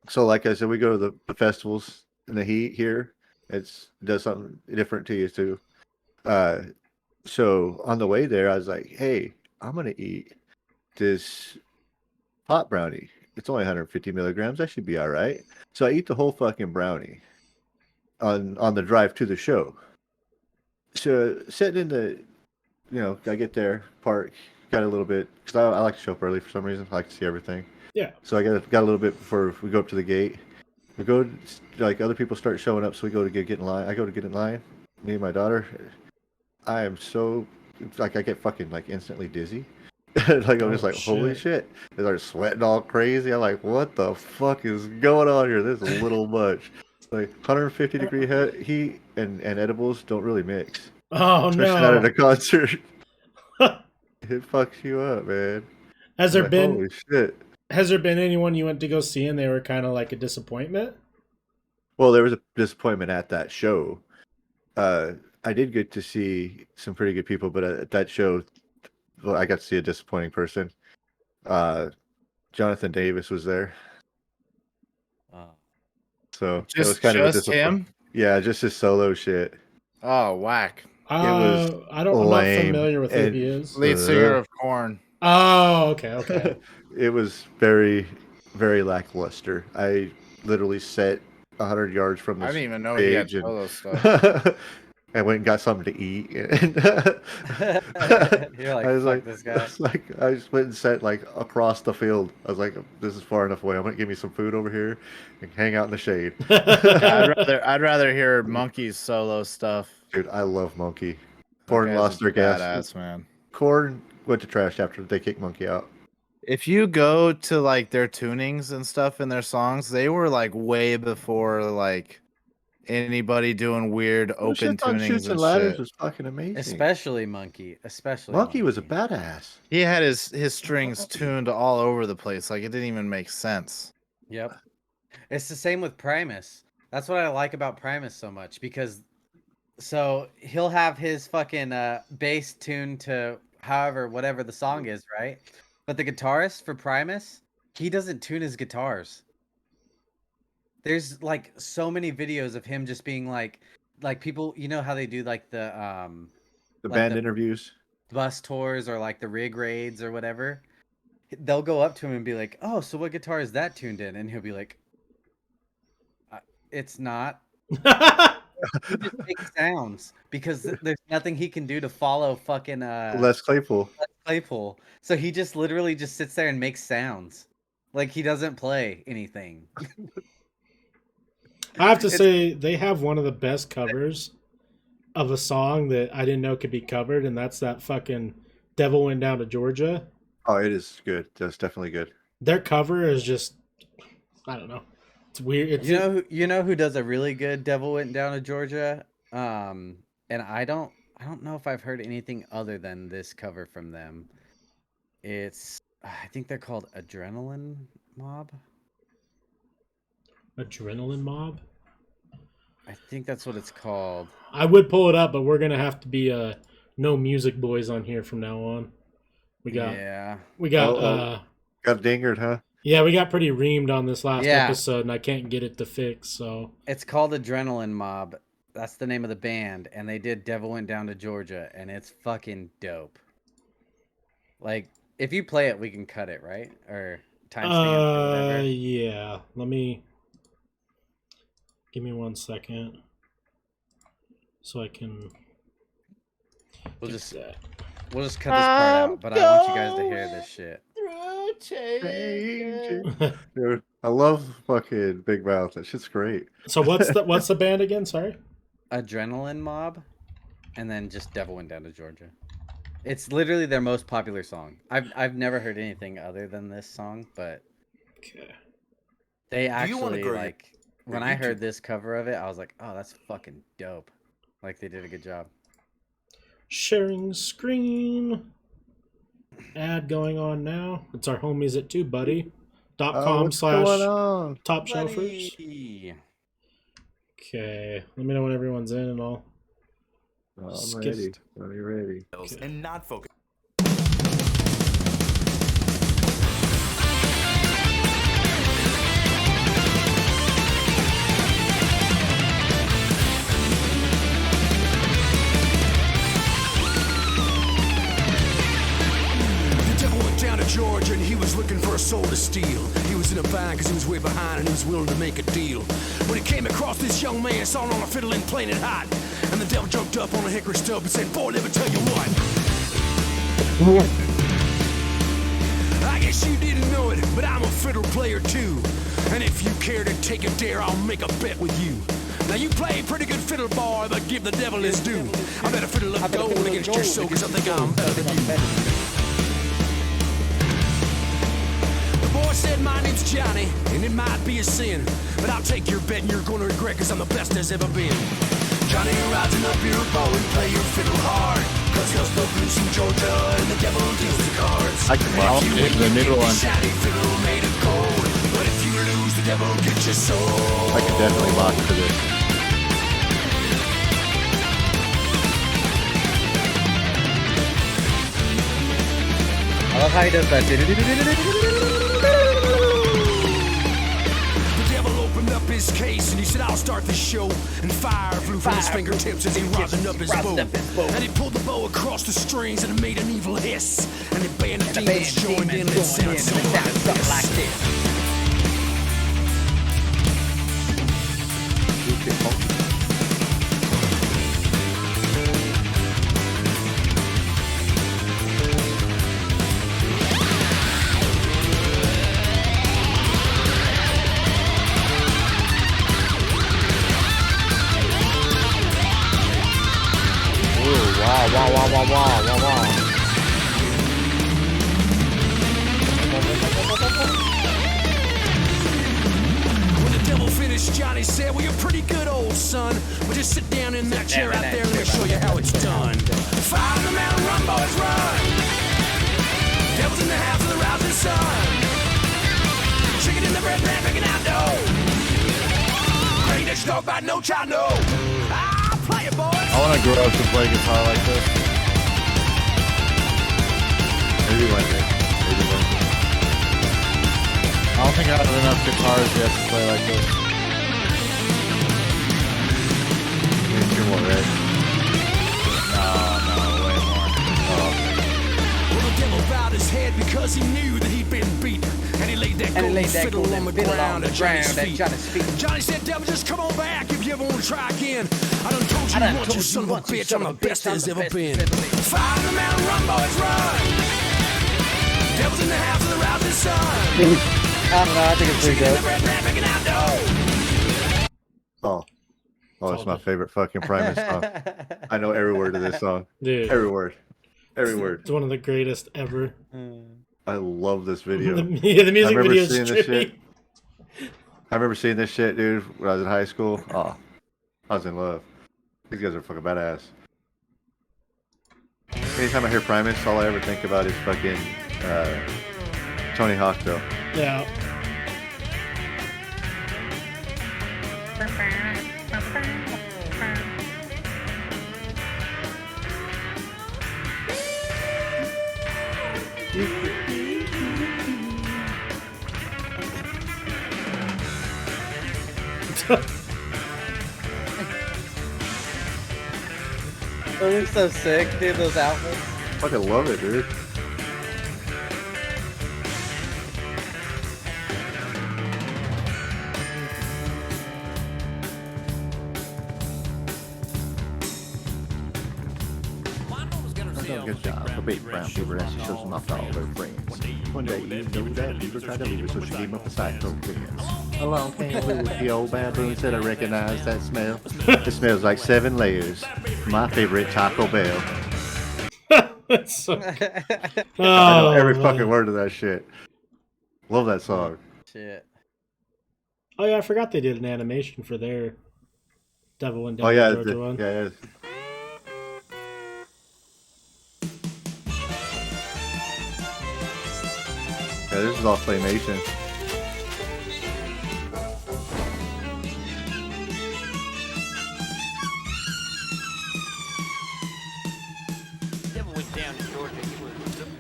So like I said, we go to the festivals in the heat here. It does something different to you too. So on the way there, I was like, hey, I'm gonna eat this pot brownie. It's only 150 milligrams. That should be all right. So I eat the whole fucking brownie on the drive to the show. So sitting in the, I get there, park, got a little bit, because I like to show up early for some reason. I like to see everything. Yeah. So I got a little bit before we go up to the gate. We go, like other people start showing up, so we go to get in line. I go to get in line. Me and my daughter. I am so, like I get fucking like instantly dizzy. Like I'm just like, holy shit! They start sweating all crazy. I'm like, what the fuck is going on here? This is a little much. Like 150-degree heat and edibles don't really mix. Oh Especially not at no! a concert. It fucks you up, man. Has there Like, been? holy shit! Has there been anyone you went to go see and they were kind of like a disappointment? Well, there was a disappointment at that show. I did get to see some pretty good people, but at that show, well, I got to see a disappointing person. Jonathan Davis was there. So it was kind of a disappointment. him? Yeah, just his solo shit. Oh, whack. It was I'm not lame. familiar with who he is. Lead singer of Korn. Oh, okay. It was very, very lackluster. I literally sat 100 yards from the I didn't even know he had stage solo stuff. I went and got something to eat. And You're like, I was fuck this guy. I just went and sat like across the field. I was like, this is far enough away. I'm gonna give me some food over here and hang out in the shade. I'd rather hear Monkey's solo stuff. Dude, I love Monkey. Korn guy's lost a their gas. badass, man. Korn went to trash after they kicked Monkey out. If you go to like their tunings and stuff in their songs, they were like way before like anybody doing weird open tunings Chutes and and Ladders shit. was fucking amazing. Especially Monkey. Monkey was a badass. He had his strings tuned all over the place. Like it didn't even make sense. Yep. It's the same with Primus. That's what I like about Primus so much because so he'll have his fucking bass tuned to whatever the song is, right? But the guitarist for Primus, he doesn't tune his guitars. There's like so many videos of him just being like people, you know how they do like the band interviews, bus tours, or like the rig raids or whatever. They'll go up to him and be like, "Oh, so what guitar is that tuned in?" And he'll be like, "It's not." He just makes sounds because there's nothing he can do to follow fucking Les Claypool. So he just literally just sits there and makes sounds. Like he doesn't play anything. I have to say they have one of the best covers of a song that I didn't know could be covered, and that's that fucking Devil Went Down to Georgia. Oh, it is good. That's definitely good. Their cover is just, I don't know. It's weird. You know who does a really good Devil Went Down to Georgia? And I don't know if I've heard anything other than this cover from them. I think they're called Adrenaline Mob. Adrenaline Mob? I think that's what it's called. I would pull it up, but we're gonna have to be no music boys on here from now on. We got dingered, huh? Yeah, we got pretty reamed on this last Yeah. episode, and I can't get it to fix. So It's called Adrenaline Mob. That's the name of the band, and they did Devil Went Down to Georgia, and it's fucking dope. Like, if you play it, we can cut it, right? Or timestamp or whatever. Yeah. Give me 1 second, so I can. We'll just cut this part out, but I want you guys to hear this shit. Dude, I love fucking Big Mouth. That shit's great. So what's the band again? Sorry. Adrenaline Mob, and then just Devil Went Down to Georgia. It's literally their most popular song. I've never heard anything other than this song, but they actually like when I heard this cover of it, I was like, oh, that's fucking dope. Like they did a good job. Sharing screen. Ad going on now. It's our homies at tubebuddy.com/top shelfers. Okay, let me know when everyone's in and I'll I'm ready. Are you ready? And not focus. Georgia, and he was looking for a soul to steal. He was in a bind because he was way behind and he was willing to make a deal. When he came across this young man, sawing on a fiddle and playing it hot, and the devil jumped up on a hickory stub and said, "Boy, let me tell you what. I guess you didn't know it, but I'm a fiddle player too. And if you care to take a dare, I'll make a bet with you. Now you play pretty good fiddle, boy, but give the devil his due. I bet a fiddle of gold against your soul, because I think I'm better than you." said my name's Johnny, and it might be a sin, but I'll take your bet and you're gonna regret, cause I'm the best there's ever been. Johnny rides in a beer boat and play your fiddle hard, cause he'll still blues from Georgia and the devil deals the cards. I can rock it in the middle one. Shiny fiddle made of gold, but if you lose, the devil gets your soul. I can definitely lock to this. I love how he does that. The devil opened up his case and he said, I'll start the show. And fire flew from his fingertips as he rosined up his bow. And he pulled the bow across the strings and it made an evil hiss. And the band of demons joined in and it sounded something like this. Wow. When the devil finished, Johnny said, well, you're pretty good, old son. But just sit down in that chair out there and let me show you how it's done. Fire the mountain, run, boys, run. Devil's in the house of the rising sun. Chicken in the bread pan, picking out dough. Greatest dog by no child, no. I'll play it, boys. I want to grow up to play guitar like this. Maybe one day. Maybe one day. I don't think I have enough guitars yet to play like this. Maybe 2 more, right? No, way more. Oh. Well, the devil bowed his head because he knew that he'd been beaten. And he laid that golden fiddle on the ground at Johnny's feet. Johnny said, devil, just come on back if you ever want to try again. I done told you once, you son of a bitch, I'm the best there's ever been. Fire the mountain, run, boys, run. Devil's in the house of the rising sun. I don't know, I think it's pretty good. Oh, it's my favorite fucking Primus song. I know every word of this song. Dude. Every word. Every word. It's one of the greatest ever. I love this video. The music video is trippy. I remember seeing this shit, dude, when I was in high school. Oh, I was in love. These guys are fucking badass. Anytime I hear Primus, all I ever think about is fucking Tony Hawk, though. Yeah. Those are so sick, dude, those outfits. Fucking love it, dude. Good job for big brown people as she shows them off to all her friends. One day you know that people tried to leave her, so she gave up a cycle friends. Along came the old baboon, said I recognize that smell. It smells like 7 layers. My favorite Taco Bell. That's so good. I know every fucking word of that shit. Love that song. Shit. Oh yeah, I forgot they did an animation for their Devil and Oh yeah, Georgia one. yeah. Yeah, this is all claymation.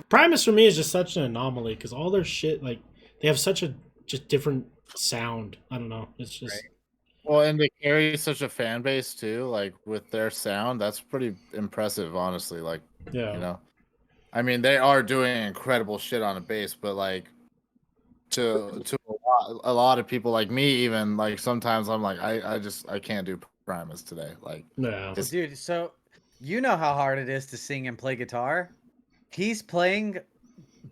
Primus for me is just such an anomaly because all their shit, like, they have such a just different sound. I don't know. It's just. Right. Well, and they carry such a fan base too, like with their sound. That's pretty impressive, honestly. Like, yeah, you know, I mean, they are doing incredible shit on a bass, but like, to a lot of people like me, even like sometimes I'm like, I can't do Primus today. Like, no, dude. So you know how hard it is to sing and play guitar. He's playing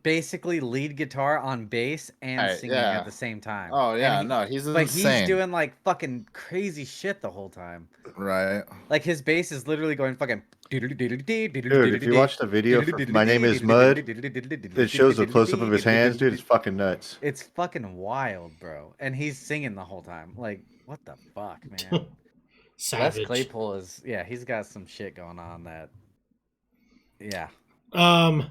basically lead guitar on bass and Right, singing yeah. at the same time. Oh, yeah, And no, he's but insane. he's doing like fucking crazy shit the whole time. Right. Like his bass is literally going fucking. Dude, if you watch the video for My Name Is Mud, it shows a close up of his hands, dude. It's fucking nuts. It's fucking wild, bro. And he's singing the whole time. Like, what the fuck, man? Savage. Les Claypool is, yeah, he's got some shit going on that. Yeah. All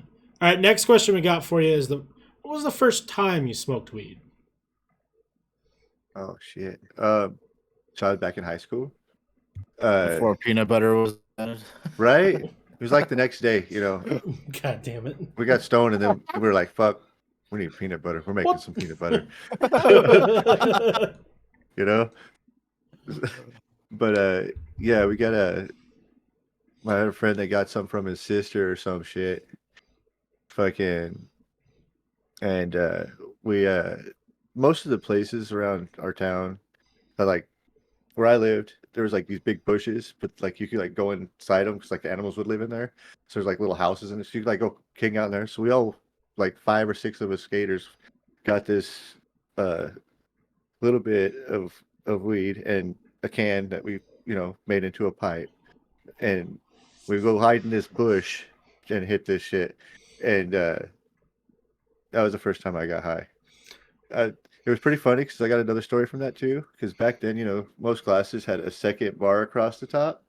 right, next question we got for you is what was the first time you smoked weed? Oh shit. So I was back in high school. Before peanut butter was invented. Right? It was like the next day, you know. God damn it. We got stoned and then we were like, fuck, we need peanut butter. We're making some peanut butter. You know? But yeah, we got I had a friend that got some from his sister or some shit. Fucking and we most of the places around our town, like where I lived, there was like these big bushes, but like you could like go inside them because like the animals would live in there. So there's like little houses in it. So you could like go king out in there. So we all, like 5 or 6 of us skaters, got this little bit of weed and a can that we, you know, made into a pipe. And we go hide in this bush and hit this shit. And that was the first time I got high. It was pretty funny because I got another story from that too. Because back then, you know, most classes had a second bar across the top.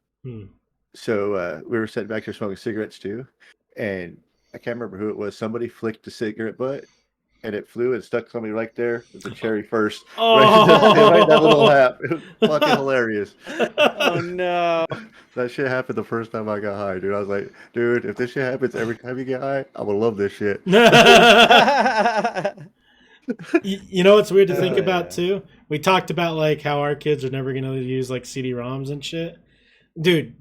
So we were sitting back there smoking cigarettes too. And I can't remember who it was. Somebody flicked the cigarette butt and it flew and stuck somebody right there with the cherry first. Right in that little hap. It was fucking hilarious. Oh no. That shit happened the first time I got high, dude. I was like, dude, if this shit happens every time you get high, I would love this shit. You know what's weird to think about too? We talked about like how our kids are never gonna use like CD-ROMs and shit. Dude,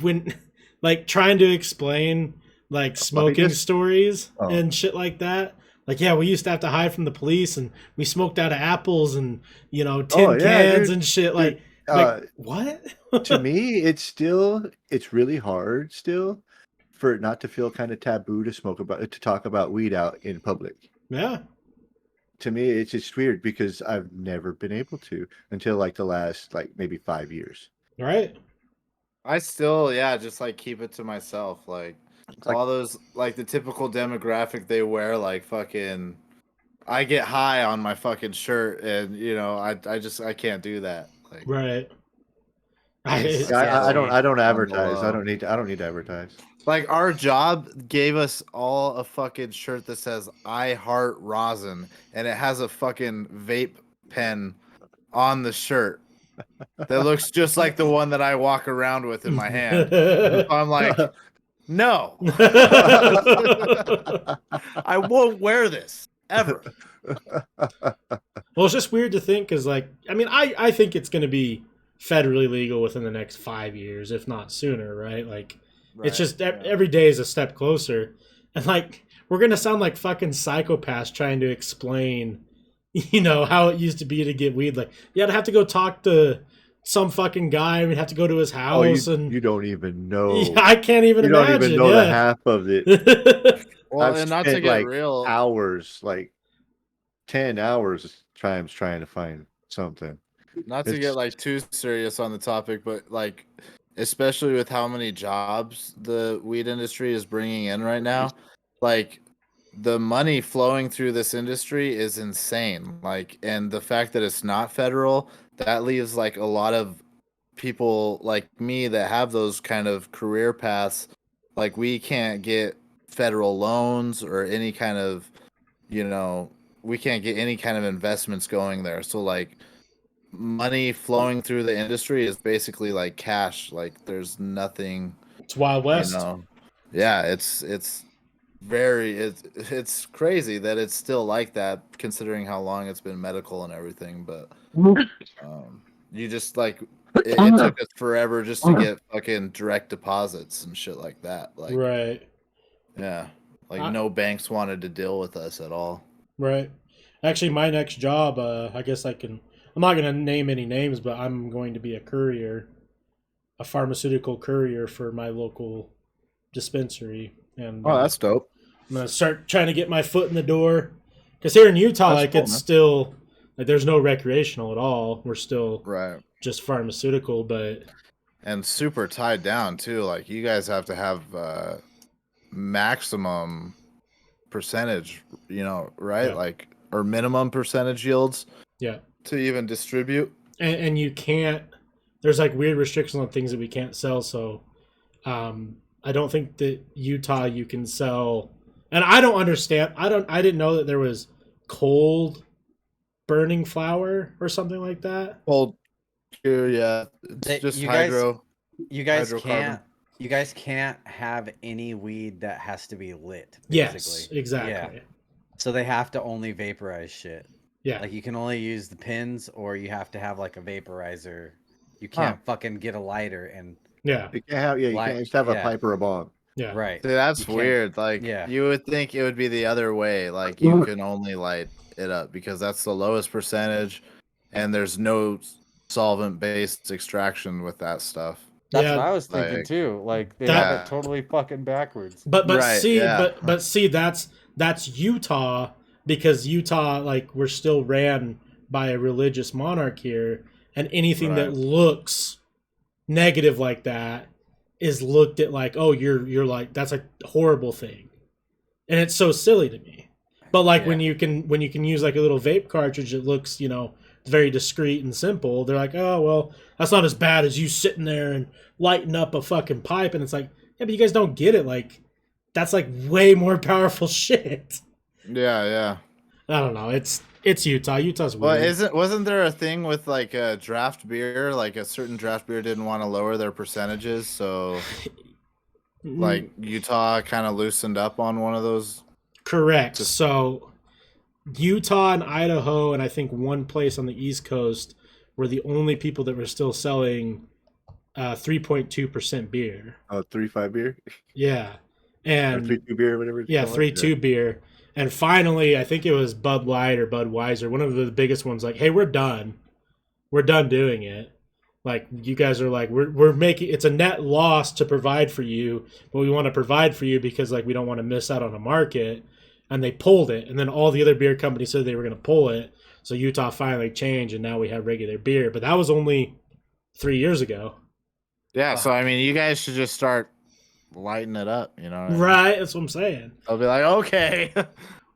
when like trying to explain like smoking stories and shit like that. Like, yeah, we used to have to hide from the police and we smoked out of apples and, you know, tin cans and shit. Like, what? To me, it's really hard still for it not to feel kind of taboo to talk about weed out in public. Yeah. To me, it's just weird because I've never been able to until like the last like maybe 5 years. Right. I still, just like keep it to myself. Like all those, like the typical demographic they wear, like fucking, I get high on my fucking shirt, and you know, I can't do that. Like, right. I don't advertise. I don't need to advertise. Like our job gave us all a fucking shirt that says "I heart rosin" and it has a fucking vape pen on the shirt that looks just like the one that I walk around with in my hand. So I'm like, no, I won't wear this ever. Well, it's just weird to think because, like, I mean, I think it's going to be federally legal within the next 5 years, if not sooner, right? Like, it's just every day is a step closer. And, like, we're going to sound like fucking psychopaths trying to explain, you know, how it used to be to get weed. Like, you I'd have to go talk to some fucking guy. We'd have to go to his house. You don't even know. Yeah, I can't even imagine. You don't even know the half of it. Well, I've and not to spent, get like, real, hours, like 10 hours trying to find something. Not to get like too serious on the topic, but like, especially with how many jobs the weed industry is bringing in right now, like the money flowing through this industry is insane. Like, and the fact that it's not federal, that leaves like a lot of people like me that have those kind of career paths. Like, we can't get federal loans or any kind of, you know, we can't get any kind of investments going there. So like, money flowing through the industry is basically like cash. Like, there's nothing. It's Wild West. You know? Yeah, it's crazy that it's still like that, considering how long it's been medical and everything. But you just like it took us forever just to get fucking direct deposits and shit like that. Like, right. Yeah, like no banks wanted to deal with us at all. Right. Actually, my next job, I guess I'm not going to name any names, but I'm going to be a courier, a pharmaceutical courier for my local dispensary. And oh, that's dope. I'm gonna start trying to get my foot in the door. Because here in Utah, That's like cool, it's man. still like there's no recreational at all. We're still Right. just pharmaceutical, but And super tied down too. Like you guys have to have maximum percentage, right? Yeah. Like or minimum percentage yields. Yeah. To even distribute. And you can't. There's like weird restrictions on things that we can't sell. So, I don't think that Utah you can sell. And I don't understand. I didn't know that there was cold burning flower or something like that. Cold, yeah. It's just you hydro. guys hydrocarbon. can't have any weed that has to be lit. Yes, Basically. exactly. Yeah. So they have to only vaporize shit. Yeah. Like you can only use the pins, or you have to have like a vaporizer. You can't fucking get a lighter and Yeah. You can't have, you can't just have a pipe or a bomb. Yeah. Right. See, that's You can't- weird. Like yeah. you would think it would be the other way. Like you can only light it up because that's the lowest percentage, and there's no solvent-based extraction with that stuff. That's what I was thinking too. Like they have it totally fucking backwards. But Right, see, yeah. but see, that's Utah, because Utah, like, we're still ran by a religious monarch here, and anything that Right. looks negative like that is looked at like, oh, you're like, that's a horrible thing, and it's so silly to me. But like when you can use like a little vape cartridge that looks, very discreet and simple, they're like, oh well, that's not as bad as you sitting there and lighting up a fucking pipe, and it's like, yeah, but you guys don't get it. Like, that's like way more powerful shit. Yeah. I don't know. It's Utah. Utah's Well, weird. wasn't there a thing with like a draft beer? Like a certain draft beer didn't want to lower their percentages, so like Utah kind of loosened up on one of those. Correct. So Utah and Idaho, and I think one place on the East Coast, were the only people that were still selling 3.2% beer. Oh, 3.5 beer? Yeah. And 3.2 beer, whatever it's yeah, called. 3.2 beer. And finally, I think it was Bud Light or Budweiser, one of the biggest ones, like, hey, we're done. We're done doing it. Like, you guys are like, we're making, it's a net loss to provide for you, but we want to provide for you because, like, we don't want to miss out on a market. And they pulled it. And then all the other beer companies said they were going to pull it. So Utah finally changed, and now we have regular beer. But that was only 3 years ago. Yeah, so I mean, you guys should just start lighting it up, what I mean? Right, that's what I'm saying. I'll be like, okay.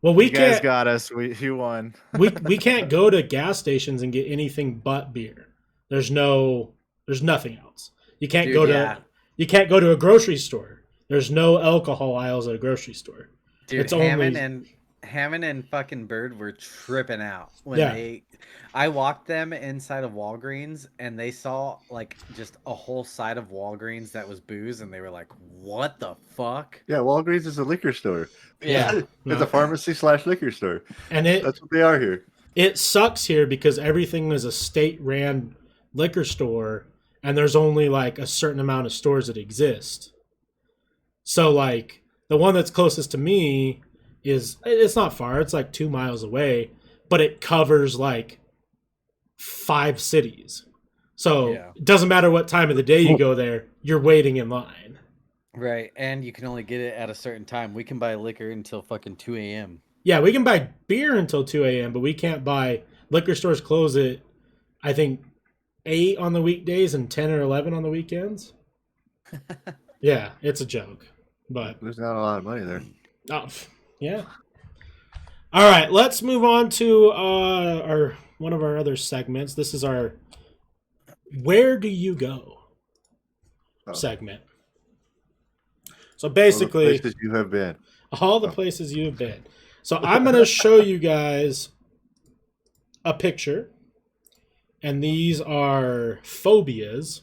Well, we you guys can't. got us. You won. we can't go to gas stations and get anything but beer. There's nothing else. You can't go to you can't go to a grocery store. There's no alcohol aisles at a grocery store. Dude, it's Hammond and fucking Bird were tripping out when I walked them inside of Walgreens, and they saw like just a whole side of Walgreens that was booze, and they were like, "What the fuck?" Yeah, Walgreens is a liquor store. Yeah. It's a pharmacy / liquor store. And that's what they are here. It sucks here because everything is a state-ran liquor store, and there's only like a certain amount of stores that exist. So like the one that's closest to me it's not far. It's like 2 miles away, but it covers like 5 cities. So it doesn't matter what time of the day you go there, you're waiting in line. Right, and you can only get it at a certain time. We can buy liquor until fucking 2 a.m. Yeah, we can buy beer until 2 a.m., but we can't buy. Liquor stores close at, I think, 8 on the weekdays and 10 or 11 on the weekends. Yeah, it's a joke. But there's not a lot of money there. Oh, yeah. All right, let's move on to one of our other segments. This is our "Where Do You Go" segment. So basically, all the places you have been. All the places you have been. So I'm going to show you guys a picture, and these are phobias,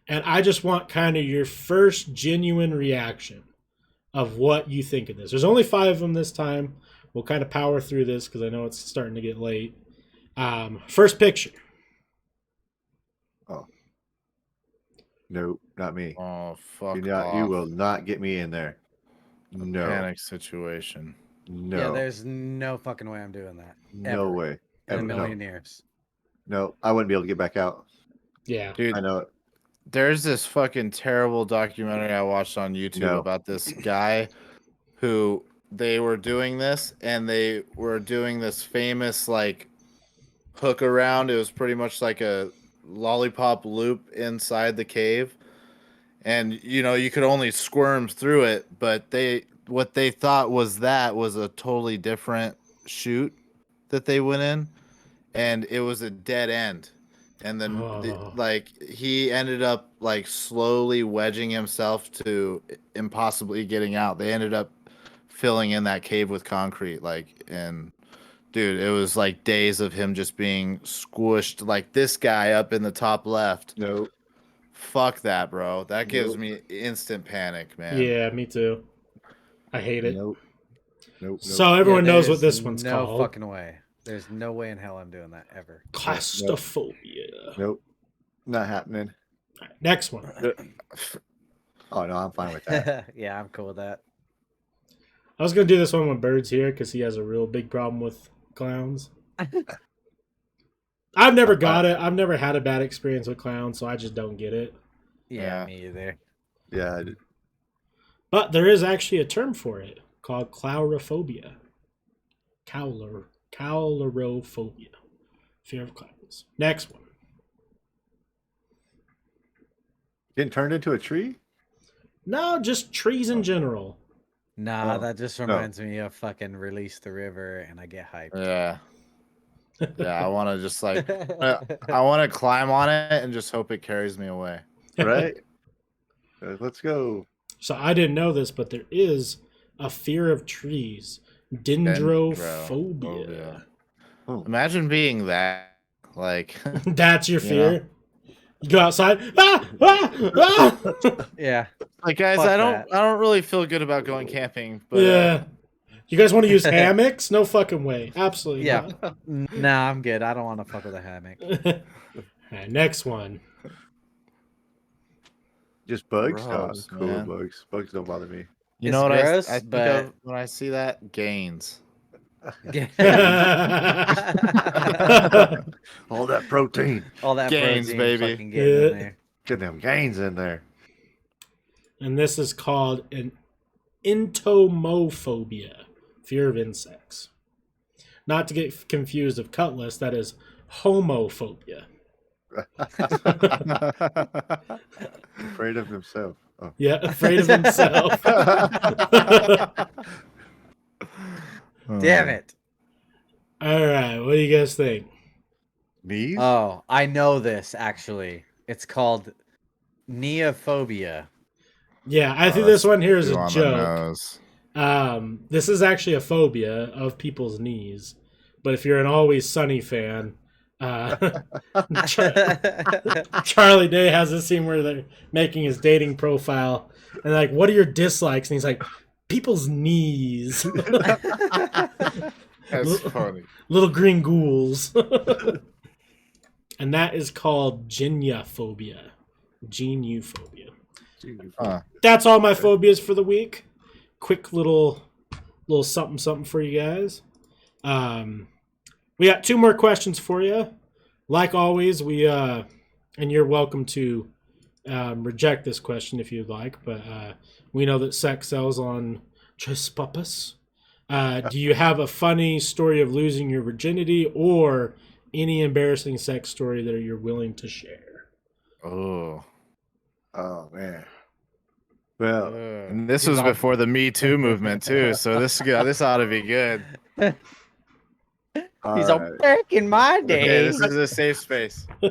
and I just want kind of your first genuine reaction of what you think of this. There's only 5 of them this time. We'll kind of power through this because I know it's starting to get late. First picture. Oh. Nope, not me. Oh, fuck You will not get me in there. No. Panic situation. No. Yeah, there's no fucking way I'm doing that. No way. In a Ever. million years. No, I wouldn't be able to get back out. Yeah. Dude, I know it. There's this fucking terrible documentary I watched on YouTube about this guy who they were doing this, and they were doing this famous like hook around. It was pretty much like a lollipop loop inside the cave, and you could only squirm through it. But what they thought was a totally different chute that they went in, and it was a dead end. And then like he ended up like slowly wedging himself to impossibly getting out. They ended up filling in that cave with concrete, and dude, it was like days of him just being squished. Like this guy up in the top left. Nope. Fuck that, bro. That gives me instant panic, man. Yeah, me too. I hate it. Nope. So everyone knows what this one's called. No fucking way. There's no way in hell I'm doing that ever. Claustrophobia. Nope. Not happening. Next one. Oh no, I'm fine with that. Yeah, I'm cool with that. I was gonna do this one with Bird's here because he has a real big problem with clowns. I've never got it. I've never had a bad experience with clowns, so I just don't get it. Yeah, me either. Yeah, I did. But there is actually a term for it called chlorophobia. Chlorophobia. Fear of clowns. Next one. Getting turned into a tree? No, just trees in general. Nah, that just reminds me of fucking Release the River, and I get hyped. Yeah. Yeah, I want to just like, I want to climb on it and just hope it carries me away. Right? Let's go. So I didn't know this, but there is a fear of trees. Dendrophobia. Imagine being that. Like, that's your fear? You go outside. Ah! Ah! Ah! Yeah. Like, guys, I don't really feel good about going camping. But, yeah. You guys want to use hammocks? No fucking way. Absolutely Yeah. not. Nah, I'm good. I don't want to fuck with a hammock. All right, next one. Just bugs? Gross, Cool man. bugs. Bugs don't bother me. You know what I think of when I see that? Gains. All that protein. All that gains, protein baby. fucking getting in there. Get them gains in there. And this is called an entomophobia, fear of insects. Not to get confused of cutlass, that is homophobia. Afraid of himself. Oh. Yeah, afraid of himself. Damn it. All right, what do you guys think? Knees? Oh, I know this actually. It's called neophobia. Yeah, I think this one here is a on the joke. nose. This is actually a phobia of people's knees. But if you're an Always Sunny fan, Charlie Day has this scene where they're making his dating profile and like, what are your dislikes? And he's like, people's knees. That's funny. Little green ghouls. And that is called geniophobia. Geniophobia. That's all my phobias for the week. Quick little something for you guys. We got 2 more questions for you. Like always, we and you're welcome to reject this question if you'd like, but we know that sex sells on Tres Papas. Do you have a funny story of losing your virginity or any embarrassing sex story that you're willing to share? Oh man. Well, and this was before the Me Too movement too, so this ought to be good. He's all back in my day. Okay, this is a safe space. All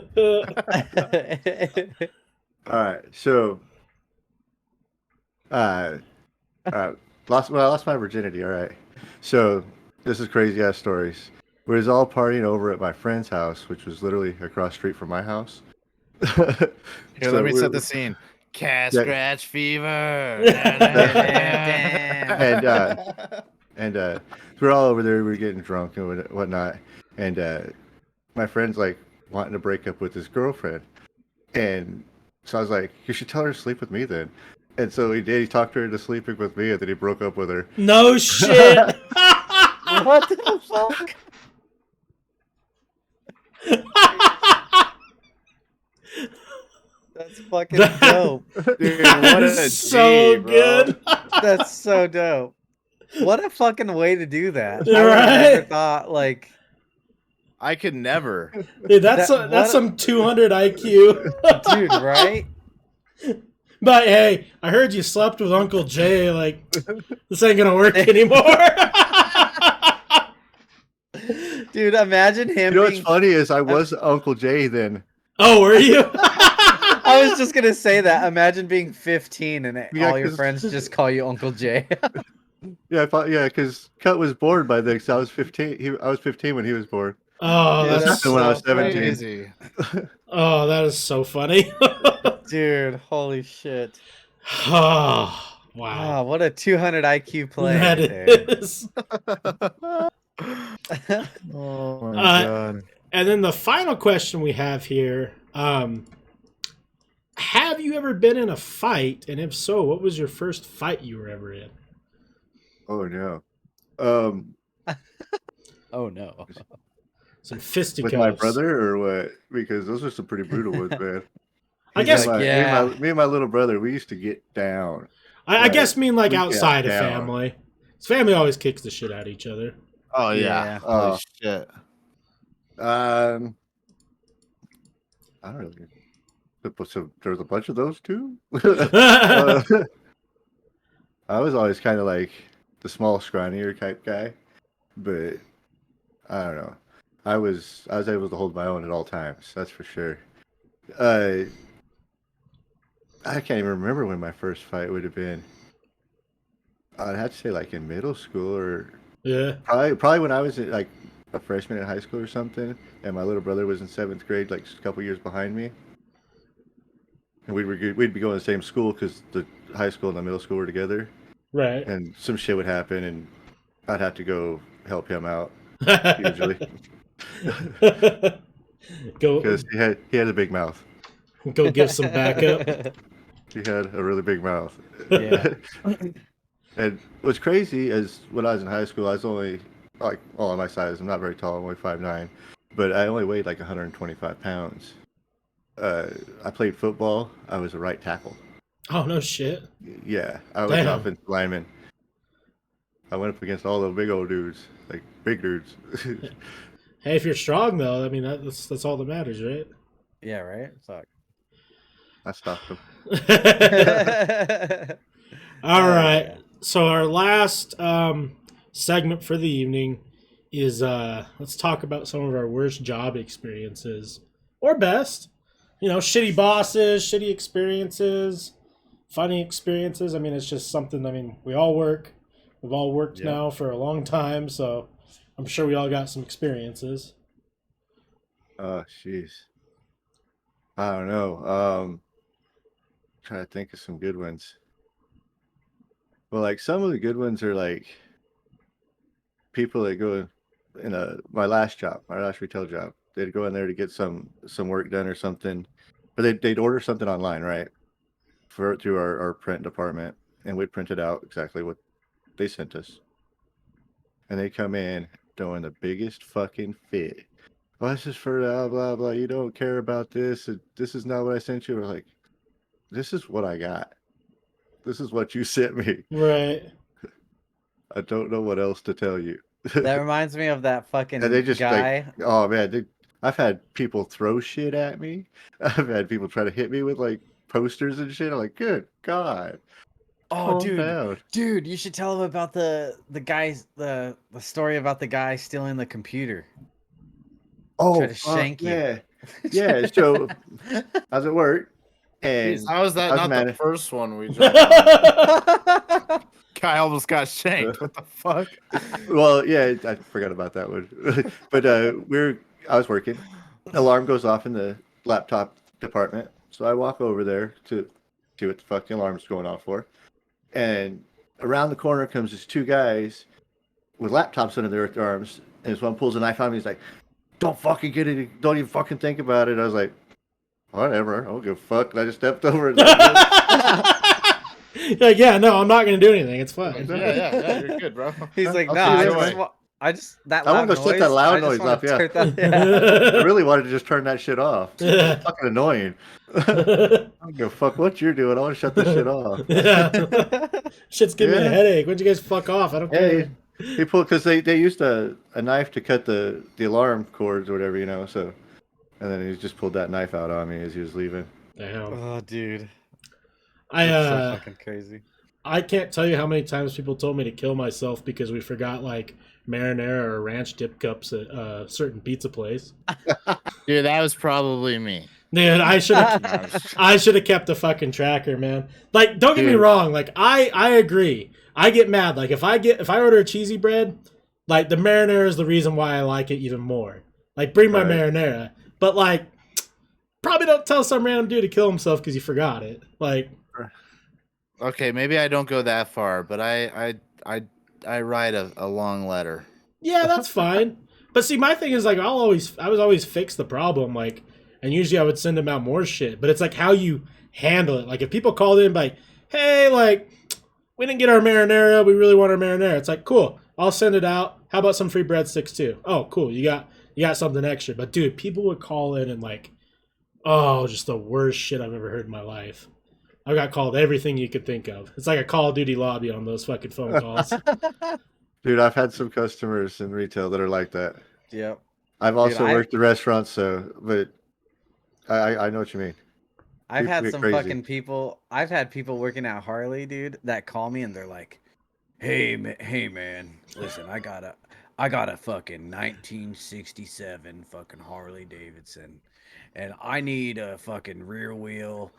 right, so I lost my virginity. All right, so this is crazy ass stories. We was all partying over at my friend's house, which was literally across the street from my house. Here, So let me we're- set the scene. Cat Yeah. scratch fever. and we're all over there. We were getting drunk and whatnot. And my friend's like wanting to break up with his girlfriend, and so I was like, "You should tell her to sleep with me then." And so he did. He talked her into sleeping with me, and then he broke up with her. No shit. What the fuck? That's fucking dope. Dude, what a so G, bro. good. That's so dope. What a fucking way to do that. I Right? would have never thought, like... I could never. Dude, that's some 200 IQ. Dude, right? But hey, I heard you slept with Uncle Jay. Like, this ain't gonna work anymore. Dude, imagine him. You know what's funny is I was Uncle Jay then. Oh, were you? I was just gonna say that. Imagine being 15 and Yeah, all your 'cause- friends just call you Uncle Jay. Yeah, because Cut was born by then. Cause I was 15. I was 15 when he was born. Oh, This that's happened when I was so 17. Crazy. Oh, that is so funny. Dude, holy shit. Oh, wow. Wow, what a 200 IQ play. That right there. is. Oh my god. And then the final question we have here. Have you ever been in a fight? And if so, what was your first fight you were ever in? Oh no. Oh no. Some fisticuffs. With my brother or what? Because those are some pretty brutal ones, man. I guess, me yeah. and my little brother, we used to get down. I guess mean like we got outside of down. family. His family always kicks the shit out of each other. Oh yeah. Yeah. Holy shit. I don't really. So there was a bunch of those too. I was always kind of like the small, scrawnier type guy, but I don't know. I was able to hold my own at all times. That's for sure. I can't even remember when my first fight would have been. I'd have to say like in middle school or Yeah. probably when I was like a freshman in high school or something, and my little brother was in 7th grade, like a couple years behind me. And we'd be going to the same school because the high school and the middle school were together. Right. And some shit would happen, and I'd have to go help him out usually Go because he had a big mouth. go give some backup. He had a really big mouth. Yeah. And what's crazy is when I was in high school, I was only like on my size. I'm not very tall. I'm only 5'9", but I only weighed like 125 pounds. I played football. I was a right tackle. Oh no shit. Yeah, I was an offensive lineman. I went up against all the big old dudes, like big dudes. Hey, if you're strong though, I mean that's all that matters, right? Yeah, right? Fuck. I stopped them. All right. So our last segment for the evening is let's talk about some of our worst job experiences or best. You know, shitty bosses, shitty experiences, funny experiences. I mean, it's just something. I mean, we all work. We've all worked now for a long time, so I'm sure we all got some experiences. Oh, jeez. I don't know. Trying to think of some good ones. Well, like some of the good ones are like people that go in my last retail job. They'd go in there to get some work done or something, but they'd order something online, right? Through our print department, and we'd print it out exactly what they sent us. And they come in throwing the biggest fucking fit. Well, this is for blah blah blah. You don't care about this. This is not what I sent you. We're like, this is what I got. This is what you sent me. Right. I don't know what else to tell you. That reminds me of that fucking And they just guy. like, oh man, I've had people throw shit at me. I've had people try to hit me with like posters and shit. I'm like, good God. Oh, Calm down. dude, you should tell him about the guy's the story about the guy stealing the computer. Oh, Try to shank you. yeah. Yeah, so I was at work. And Jeez, how is that not the first one we jumped on? Guy almost got shanked. What the fuck? Well, yeah, I forgot about that one. But I was working. Alarm goes off in the laptop department. So I walk over there to see what the fuck the alarm's going off for. And around the corner comes these two guys with laptops under their arms. And this one pulls a knife on me. He's like, don't fucking get it. Don't even fucking think about it. I was like, whatever. I don't give a fuck. And I just stepped over it. Like, yeah, no, I'm not going to do anything. It's fine. Yeah, you're good, bro. He's like, I'll nah, see you I just that I loud want to noise. set that I loud just noise wanna off. Yeah. turn that- I really wanted to just turn that shit off. It's fucking annoying. I don't give a fuck what you're doing. I want to shut this shit off. Yeah. Shit's giving me a headache. Why don't you guys fuck off? I don't care. He pulled because they used a knife to cut the alarm cords or whatever, So, and then he just pulled that knife out on me as he was leaving. Damn. Oh, dude. That's so fucking crazy. I can't tell you how many times people told me to kill myself because we forgot like marinara or ranch dip cups at a certain pizza place. Dude, that was probably me. Dude, I should have kept a fucking tracker, man. Like, don't get me wrong. Like, I agree. I get mad. Like, if I order a cheesy bread, like the marinara is the reason why I like it even more. Like, bring my marinara. But like, probably don't tell some random dude to kill himself because you forgot it. Like, okay, maybe I don't go that far, but I write a long letter. yeah, that's fine. But see, my thing is like, I was always fix the problem. Like, and usually I would send them out more shit. But it's like how you handle it. Like, if people called in like, hey, like, we didn't get our marinara, we really want our marinara. It's like, cool, I'll send it out. How about some free breadsticks too? Oh, cool, you got something extra. But dude, people would call in and like, oh, just the worst shit I've ever heard in my life. I got called everything you could think of. It's like a Call of Duty lobby on those fucking phone calls. Dude, I've had some customers in retail that are like that. Yep. I've also worked in restaurants, but I know what you mean. I've People had get some crazy. fucking people. I've had people working at Harley, dude, that call me and they're like, hey man, listen, I got a fucking 1967 fucking Harley Davidson, and I need a fucking rear wheel,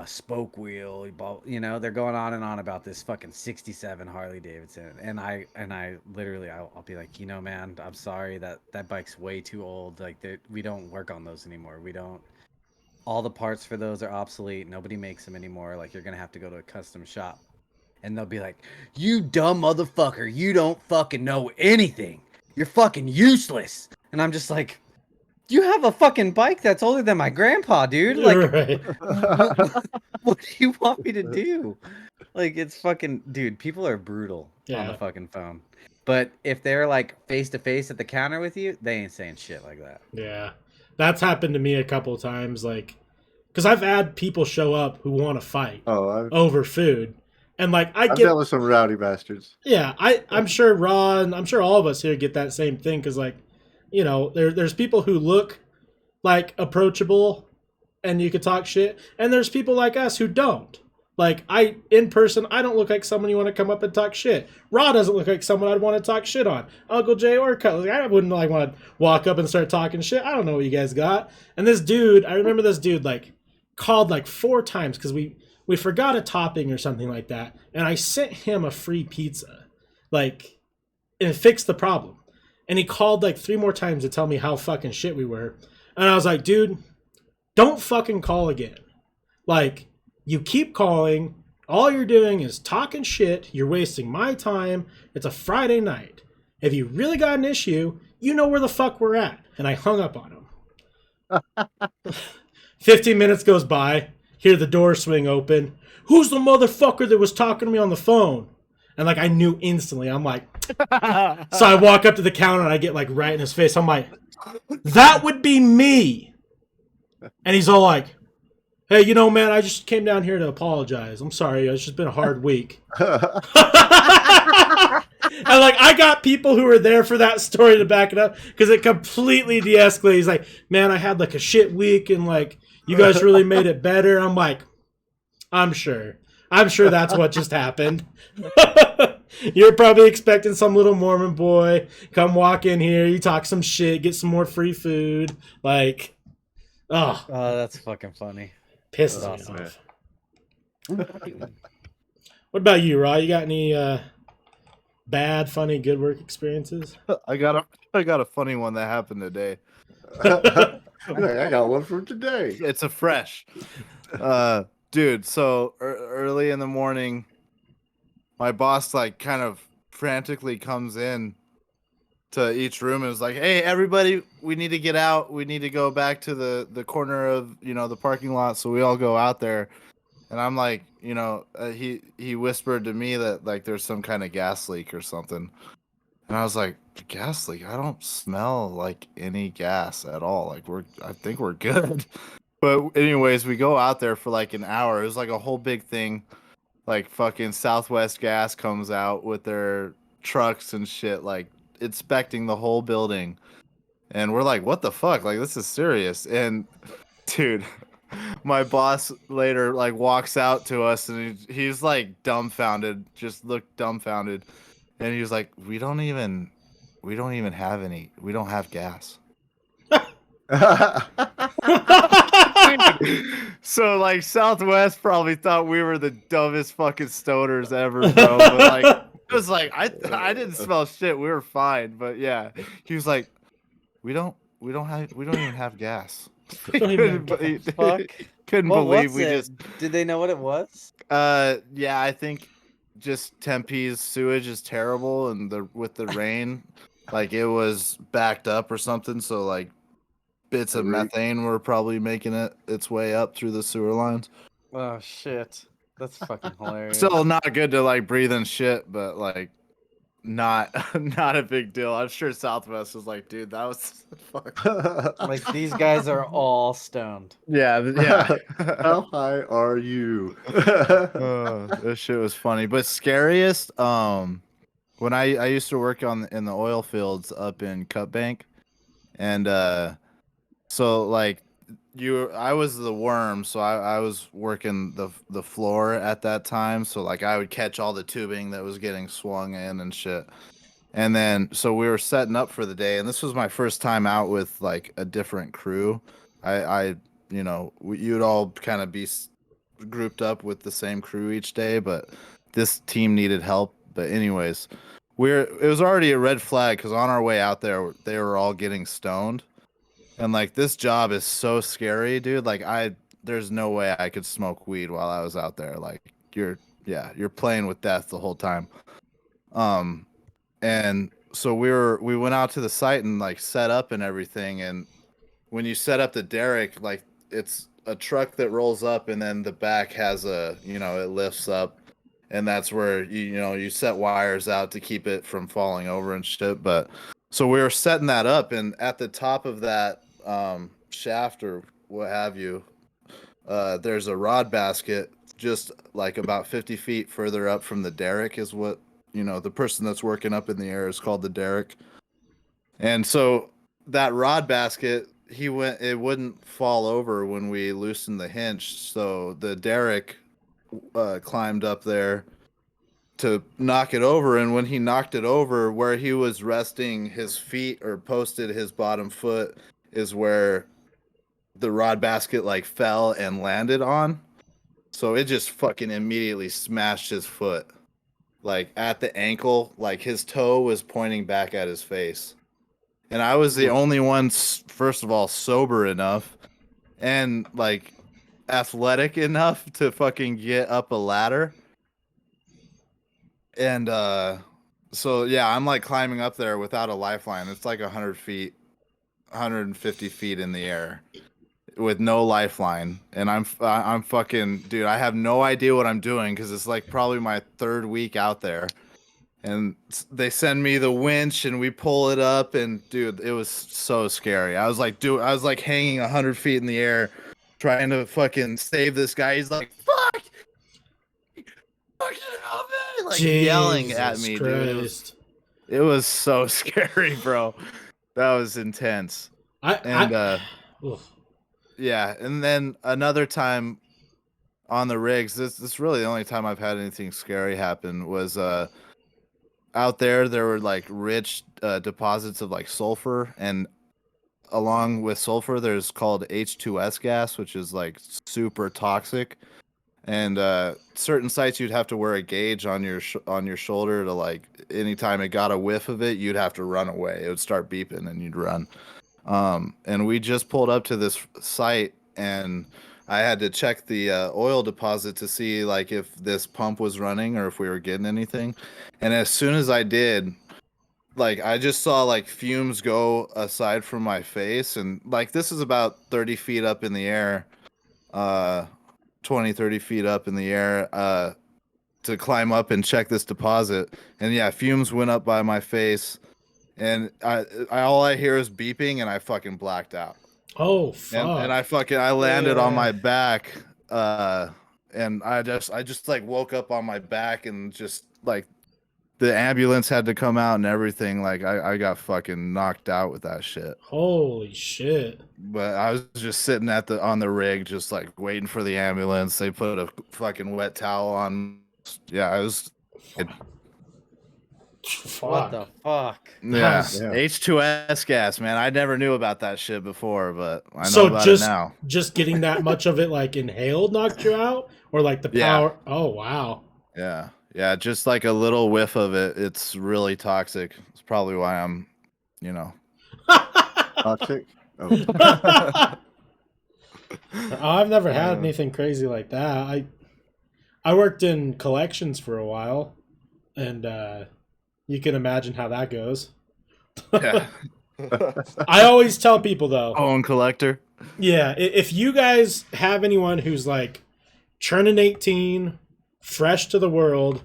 spoke wheel. They're going on and on about this fucking 67 Harley Davidson, and I literally I'll be like, man, I'm sorry, that bike's way too old. Like, we don't work on those anymore. We don't. All the parts for those are obsolete. Nobody makes them anymore. Like, you're gonna have to go to a custom shop. And they'll be like, you dumb motherfucker, you don't fucking know anything. You're fucking useless. And I'm just like, you have a fucking bike that's older than my grandpa, dude. Like, right. what do you want me to do? Like, it's fucking, dude, people are brutal on the fucking phone. But if they're like face to face at the counter with you, they ain't saying shit like that. Yeah. That's happened to me a couple of times, like, because I've had people show up who want to fight over food. And like, I've dealt with some rowdy bastards. Yeah, I'm sure Ron, I'm sure all of us here get that same thing because, like, there's people who look like approachable and you could talk shit, and there's people like us who don't. Like, in person, I don't look like someone you want to come up and talk shit. Raw doesn't look like someone I'd want to talk shit on. Uncle J or Cutlass, I wouldn't like want to walk up and start talking shit. I don't know what you guys got. And this dude, I remember this dude like called like 4 times because we forgot a topping or something like that, and I sent him a free pizza, like, and fixed the problem. And he called like 3 more times to tell me how fucking shit we were. And I was like, dude, don't fucking call again. Like, you keep calling. All you're doing is talking shit. You're wasting my time. It's a Friday night. If you really got an issue, you know where the fuck we're at. And I hung up on him. 15 minutes goes by. Hear the door swing open. Who's the motherfucker that was talking to me on the phone? And like, I knew instantly. I'm like, so I walk up to the counter and I get like right in his face. I'm like, that would be me. And he's all like, hey, man, I just came down here to apologize. I'm sorry. It's just been a hard week. And like, I got people who were there for that story to back it up because it completely de-escalated. He's like, man, I had like a shit week and like, you guys really made it better. I'm like, I'm sure that's what just happened. You're probably expecting some little Mormon boy come walk in here, you talk some shit, get some more free food. Like, oh, that's fucking funny. Pisses me off. What about you, Raw? You got any bad, funny, good work experiences? I got a funny one that happened today. I got one from today. It's a fresh. Dude, so early in the morning, my boss like kind of frantically comes in to each room and is like, hey, everybody, we need to get out. We need to go back to the corner of, the parking lot. So we all go out there. And I'm like, he whispered to me that like there's some kind of gas leak or something. And I was like, gas leak? I don't smell like any gas at all. Like I think we're good. But anyways, we go out there for like an hour. It was like a whole big thing. Like fucking Southwest Gas comes out with their trucks and shit, like inspecting the whole building. And we're like, what the fuck? Like, this is serious. And dude, my boss later like walks out to us and he's like dumbfounded, just looked dumbfounded. And he was like, we don't even have any. We don't have gas. So like Southwest probably thought we were the dumbest fucking stoners ever, bro. But like it was like I didn't smell shit. We were fine. But yeah, he was like, we don't even have gas. Couldn't What believe was we it? just Did they know what it was? yeah, I think just Tempe's sewage is terrible, and with the rain, like it was backed up or something. So like bits of methane were probably making its way up through the sewer lines. Oh shit, that's fucking hilarious. Still not good to like breathe in shit, but like not a big deal. I'm sure Southwest was like, dude, that was fuck. Like these guys are all stoned. Yeah. How high are you? This shit was funny, but scariest. When I used to work in the oil fields up in Cut Bank, and so like I was the worm, so I was working the floor at that time. So like I would catch all the tubing that was getting swung in and shit. And then so we were setting up for the day, and this was my first time out with like a different crew. I you'd all kind of be grouped up with the same crew each day, but this team needed help. But anyways, it was already a red flag because on our way out there, they were all getting stoned. And like this job is so scary, dude. Like there's no way I could smoke weed while I was out there. Like you're playing with death the whole time. And so we went out to the site and like set up and everything. And when you set up the derrick, like it's a truck that rolls up and then the back has it lifts up, and that's where you set wires out to keep it from falling over and shit. But so we were setting that up, and at the top of that shaft or what have you, there's a rod basket just like about 50 feet further up from the derrick is what the person that's working up in the air is called the derrick. And so that rod basket, it wouldn't fall over when we loosened the hinge. So the derrick climbed up there to knock it over. And when he knocked it over, where he was resting his feet or posted his bottom foot is where the rod basket like fell and landed on. So it just fucking immediately smashed his foot. Like at the ankle, like his toe was pointing back at his face. And I was the only one, first of all, sober enough and like athletic enough to fucking get up a ladder. And so yeah, I'm like climbing up there without a lifeline. It's like 100 feet, 150 feet in the air with no lifeline. And I'm fucking, dude, I have no idea what I'm doing because it's like probably my third week out there. And they send me the winch and we pull it up, and dude, it was so scary. I was like hanging 100 feet in the air trying to fucking save this guy. He's like, fuck, fucking help me, like yelling at me, dude. It was so scary, bro. That was intense. Yeah, and then another time on the rigs, this is really the only time I've had anything scary happen, was out there were like rich deposits of like sulfur, and along with sulfur there's called H2S gas, which is like super toxic. And certain sites you'd have to wear a gauge on your shoulder to, like, anytime it got a whiff of it, you'd have to run away. It would start beeping and you'd run. And we just pulled up to this site, and I had to check the oil deposit to see like if this pump was running or if we were getting anything. And as soon as I did, like I just saw like fumes go aside from my face, and like this is about 30 feet up in the air, 20, 30 feet up in the air. to climb up and check this deposit, and yeah, fumes went up by my face, and I all I hear is beeping, and I fucking blacked out. Oh fuck! And I landed on my back, and I just like woke up on my back, and just like the ambulance had to come out and everything. Like I got fucking knocked out with that shit. Holy shit! But I was just sitting on the rig, just like waiting for the ambulance. They put a fucking wet towel on. Yeah, I was. What the fuck? Yeah, H2S gas, man. I never knew about that shit before, but I know So about just it now. just getting that much of it like inhaled knocked you out, or like the power? Oh wow! Yeah, just like a little whiff of it. It's really toxic. It's probably why I'm, toxic. I've never had anything crazy like that. I worked in collections for a while, and you can imagine how that goes. Yeah. I always tell people though. Own collector. Yeah, if you guys have anyone who's like turning 18, fresh to the world,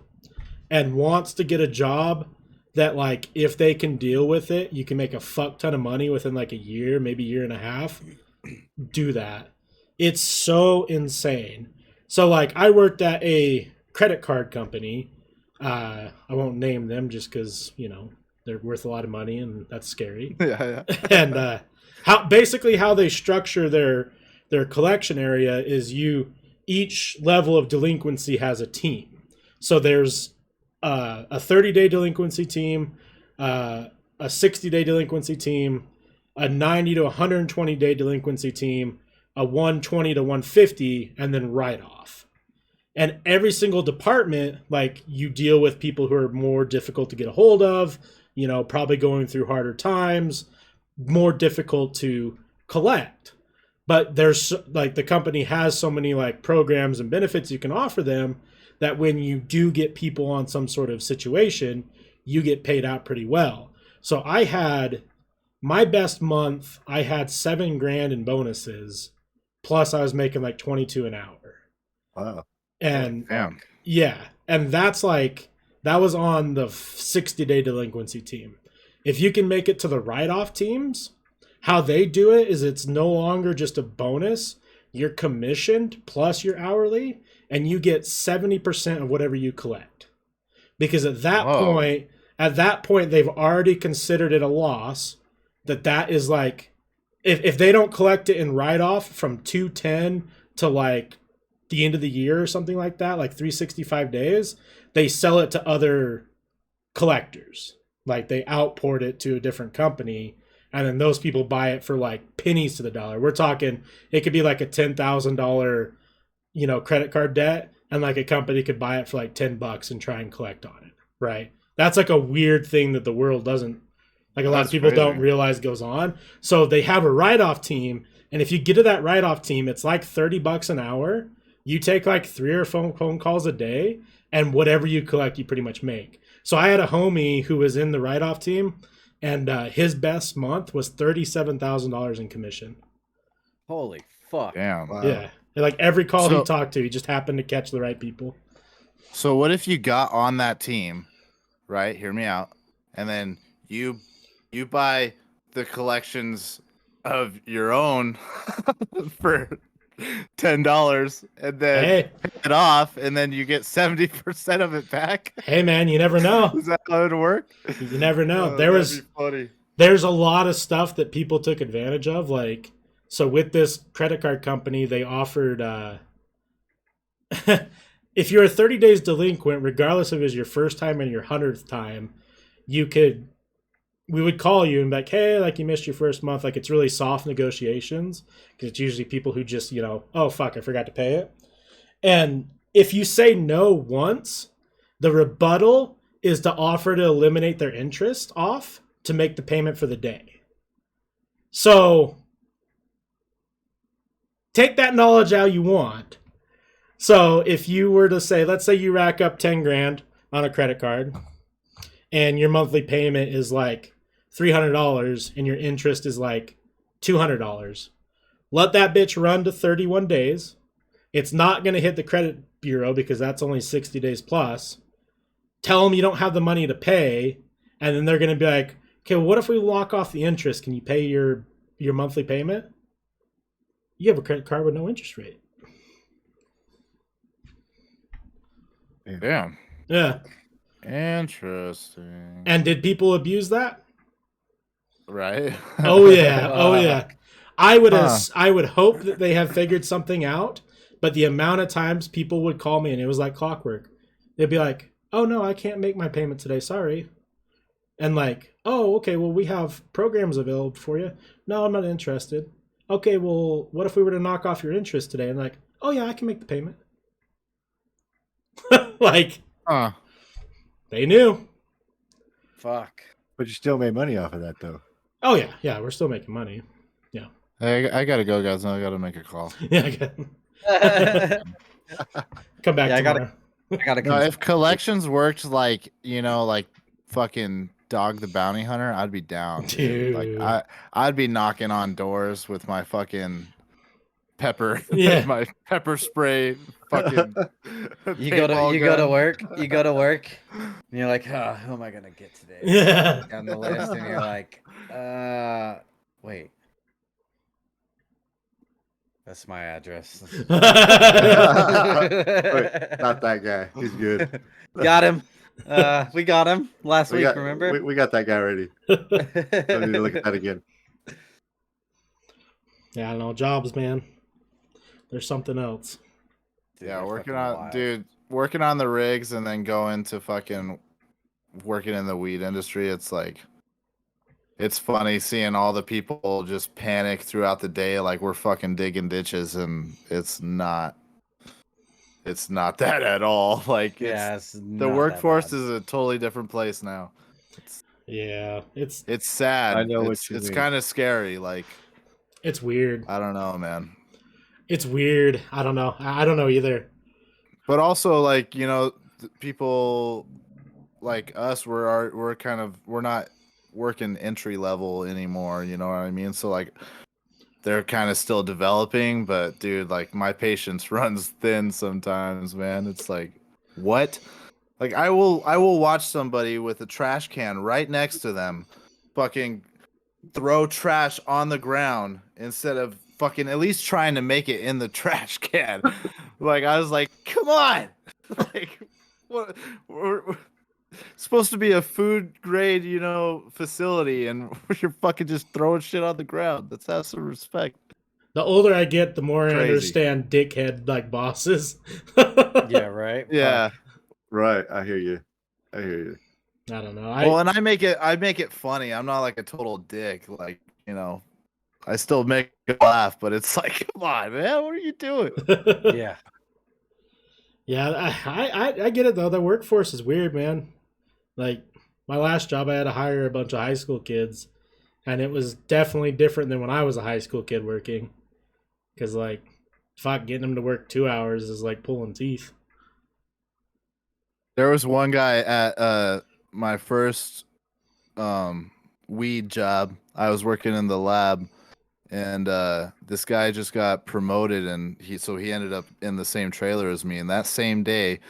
and wants to get a job that like if they can deal with it, you can make a fuck ton of money within like a year, maybe year and a half. Do that. It's so insane. So like I worked at a credit card company. I won't name them just because they're worth a lot of money and that's scary. Yeah. And how they structure their collection area is each level of delinquency has a team. So there's a 30-day delinquency team, a 60-day delinquency team, a 90 to 120-day delinquency team, a 120 to 150, and then write-off. And every single department, like you deal with people who are more difficult to get a hold of, probably going through harder times, more difficult to collect. But there's like the company has so many like programs and benefits you can offer them that when you do get people on some sort of situation, you get paid out pretty well. So I had my best month, I had $7,000 in bonuses, plus I was making like 22 an hour. Wow. And damn. Yeah, and that was on the 60-day delinquency team. If you can make it to the write-off teams, how they do it is it's no longer just a bonus. You're commissioned plus your hourly, and you get 70% of whatever you collect. Because at that point, they've already considered it a loss. That is like, if they don't collect it in write-off from 210 to like the end of the year or something like that, like 365 days, they sell it to other collectors. Like they outport it to a different company, and then those people buy it for like pennies to the dollar. We're talking, it could be like a $10,000, credit card debt, and like a company could buy it for like $10 and try and collect on it, right? That's like a weird thing that the world doesn't, like a lot of people don't realize goes on. So they have a write-off team, and if you get to that write-off team, it's like $30 an hour. You take like 3 or 4 phone calls a day, and whatever you collect, you pretty much make. So I had a homie who was in the write-off team, and his best month was $37,000 in commission. Holy fuck! Damn. Wow. Yeah, and like every call he talked to, he just happened to catch the right people. So what if you got on that team, right? Hear me out, and then you buy the collections of your own for $10 and then pay it off, and then you get 70% of it back. Hey man, you never know. Is that how it work? You never know. That'd be funny. There's a lot of stuff that people took advantage of. Like, so with this credit card company, they offered if you're 30 days delinquent, regardless if it was your first time and your 100th time, we would call you and be like, hey, like you missed your first month. Like it's really soft negotiations because it's usually people who just, oh, fuck, I forgot to pay it. And if you say no once, the rebuttal is to offer to eliminate their interest off to make the payment for the day. So take that knowledge how you want. So if you were to say, let's say you rack up $10,000 on a credit card and your monthly payment is like $300 and your interest is like $200. Let that bitch run to 31 days. It's not going to hit the credit bureau because that's only 60 days plus. Tell them you don't have the money to pay, and then they're going to be like, okay, well, what if we lock off the interest? Can you pay your monthly payment? You have a credit card with no interest rate. Damn. Yeah. Interesting. And did people abuse that? Right. Oh yeah. Oh yeah. I would hope that they have figured something out, but the amount of times people would call me and it was like clockwork. They'd be like, "Oh no, I can't make my payment today. Sorry." And like, "Oh, okay, well we have programs available for you." "No, I'm not interested." "Okay, well, what if we were to knock off your interest today?" And like, "Oh yeah, I can make the payment." Like, they knew. Fuck. But you still made money off of that, though. Oh yeah, yeah, we're still making money. Yeah. Hey, I gotta go, guys. Now I gotta make a call. Yeah, come back tomorrow. I gotta No, if collections worked like, you know, like fucking Dog the Bounty Hunter, I'd be down. Dude. Like I'd be knocking on doors with my fucking pepper, my pepper spray, fucking. You go to work, and you're like, oh, who am I gonna get today? Yeah. On the list, and you're like, wait. That's my address. Wait, not that guy. He's good. Got him. We got him last week, remember? We got that guy already. Don't need to look at that again. Yeah, I don't know. Jobs, man. There's something else. Yeah, working on the rigs and then going to fucking working in the weed industry. It's like, it's funny seeing all the people just panic throughout the day like we're fucking digging ditches, and it's not that at all. Like, the workforce is a totally different place now. It's sad. I know it's what you mean. kind of scary. Like, it's weird. I don't know, man. It's weird. I don't know. I don't know either. But also, like, you know, people like us, we're not working entry level anymore. You know what I mean? So like, they're kind of still developing. But dude, like, my patience runs thin sometimes, man. It's like, what? Like, I will watch somebody with a trash can right next to them, fucking throw trash on the ground instead of fucking at least trying to make it in the trash can. Like, I was like, come on. Like, what? We're supposed to be a food grade, you know, facility, and you're fucking just throwing shit on the ground. Let's have some respect. The older I get, the more I understand dickhead like bosses. Yeah, right. Yeah. Right. I hear you. I don't know. And I make it funny. I'm not like a total dick. Like, you know, I still make it laugh, but it's like, come on, man, what are you doing? Yeah. Yeah, I get it though. The workforce is weird, man. Like, my last job, I had to hire a bunch of high school kids, and it was definitely different than when I was a high school kid working. Because, like, fuck, getting them to work 2 hours is like pulling teeth. There was one guy at my first weed job. I was working in the lab, and this guy just got promoted, and he ended up in the same trailer as me. And that same day,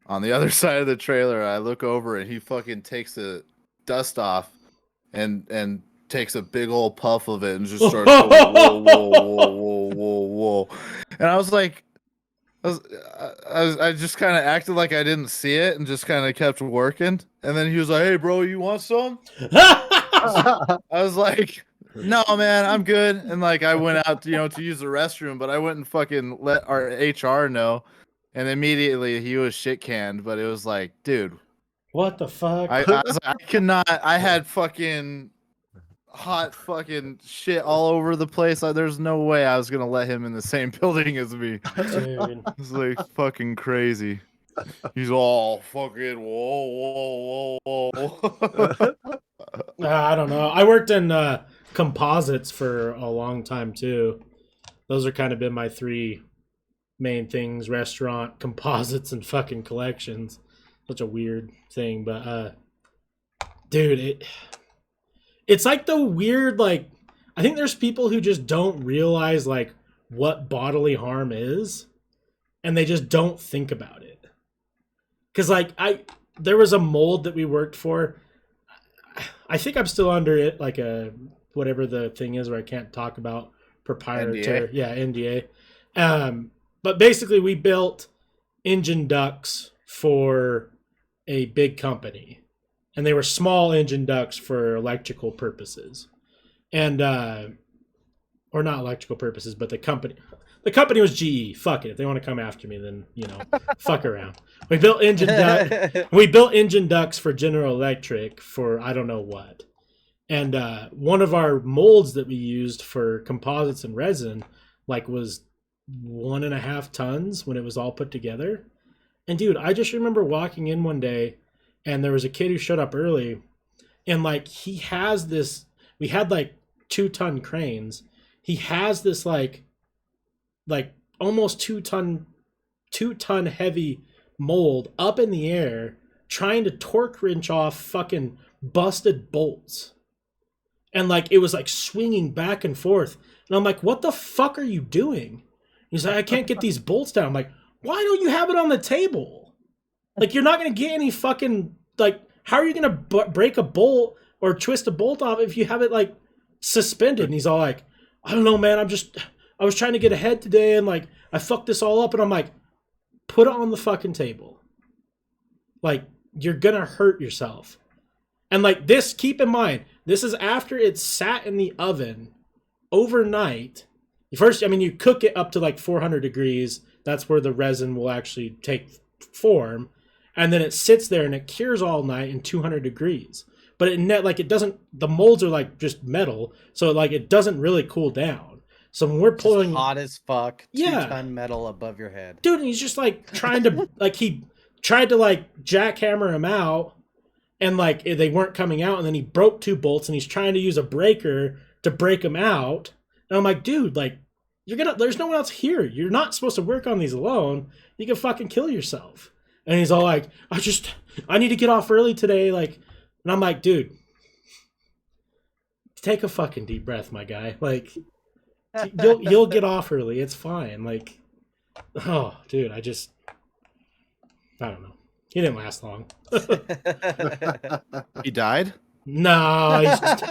on the other side of the trailer, I look over and he fucking takes the dust off and takes a big old puff of it and just starts going, whoa, whoa, whoa, whoa, whoa, whoa. And I was like, I just kind of acted like I didn't see it and just kind of kept working. And then he was like, "Hey, bro, you want some?" I was like, "No, man, I'm good." And like, I went out, to use the restroom, but I wouldn't fucking let our HR know. And immediately he was shit canned. But it was like, dude, what the fuck? I was like, I cannot. I had fucking hot fucking shit all over the place. Like, there's no way I was gonna let him in the same building as me. Dude. It's like fucking crazy. He's all fucking whoa, whoa, whoa. I don't know. I worked in composites for a long time too. Those are kind of been my three main things: restaurant, composites, and fucking collections. Such a weird thing, but dude, it's like the weird, like, I think there's people who just don't realize like what bodily harm is. and they just don't think about it. Because like there was a mold that we worked for. I think I'm still under it, like a whatever the thing is where I can't talk about proprietary. NDA? Yeah, NDA. But basically, we built engine ducts for a big company, and they were small engine ducts for electrical purposes, and or not electrical purposes, but the company was GE. Fuck it, if they want to come after me, then fuck around. We built engine ducts for General Electric for I don't know what, and one of our molds that we used for composites and resin was 1.5 tons when it was all put together. And dude, I just remember walking in one day, and there was a kid who showed up early, and he has this. We had 2-ton cranes. He has this almost 2-ton heavy mold up in the air, trying to torque wrench off fucking busted bolts, and it was swinging back and forth. And I'm like, what the fuck are you doing? He's like, I can't get these bolts down. I'm like, why don't you have it on the table? You're not gonna get any fucking how are you gonna break a bolt or twist a bolt off if you have it suspended? And he's all like, I don't know, man. I was trying to get ahead today, and I fucked this all up. And I'm like, put it on the fucking table. You're gonna hurt yourself. And this, keep in mind, this is after it's sat in the oven overnight. First, you cook it up to 400 degrees. That's where the resin will actually take form. And then it sits there and it cures all night in 200 degrees. But it doesn't, the molds are just metal. So it doesn't really cool down. So when we're pulling. Just hot as fuck. Yeah. 2-ton metal above your head. Dude, and he's just trying to, he tried to jackhammer him out. And they weren't coming out. And then he broke 2 bolts and he's trying to use a breaker to break them out. And I'm like, dude, there's no one else here. You're not supposed to work on these alone. You can fucking kill yourself. And he's all like, I need to get off early today. And I'm like, dude, take a fucking deep breath, my guy. You'll get off early. It's fine. Oh, dude, I don't know. He didn't last long. He died? No,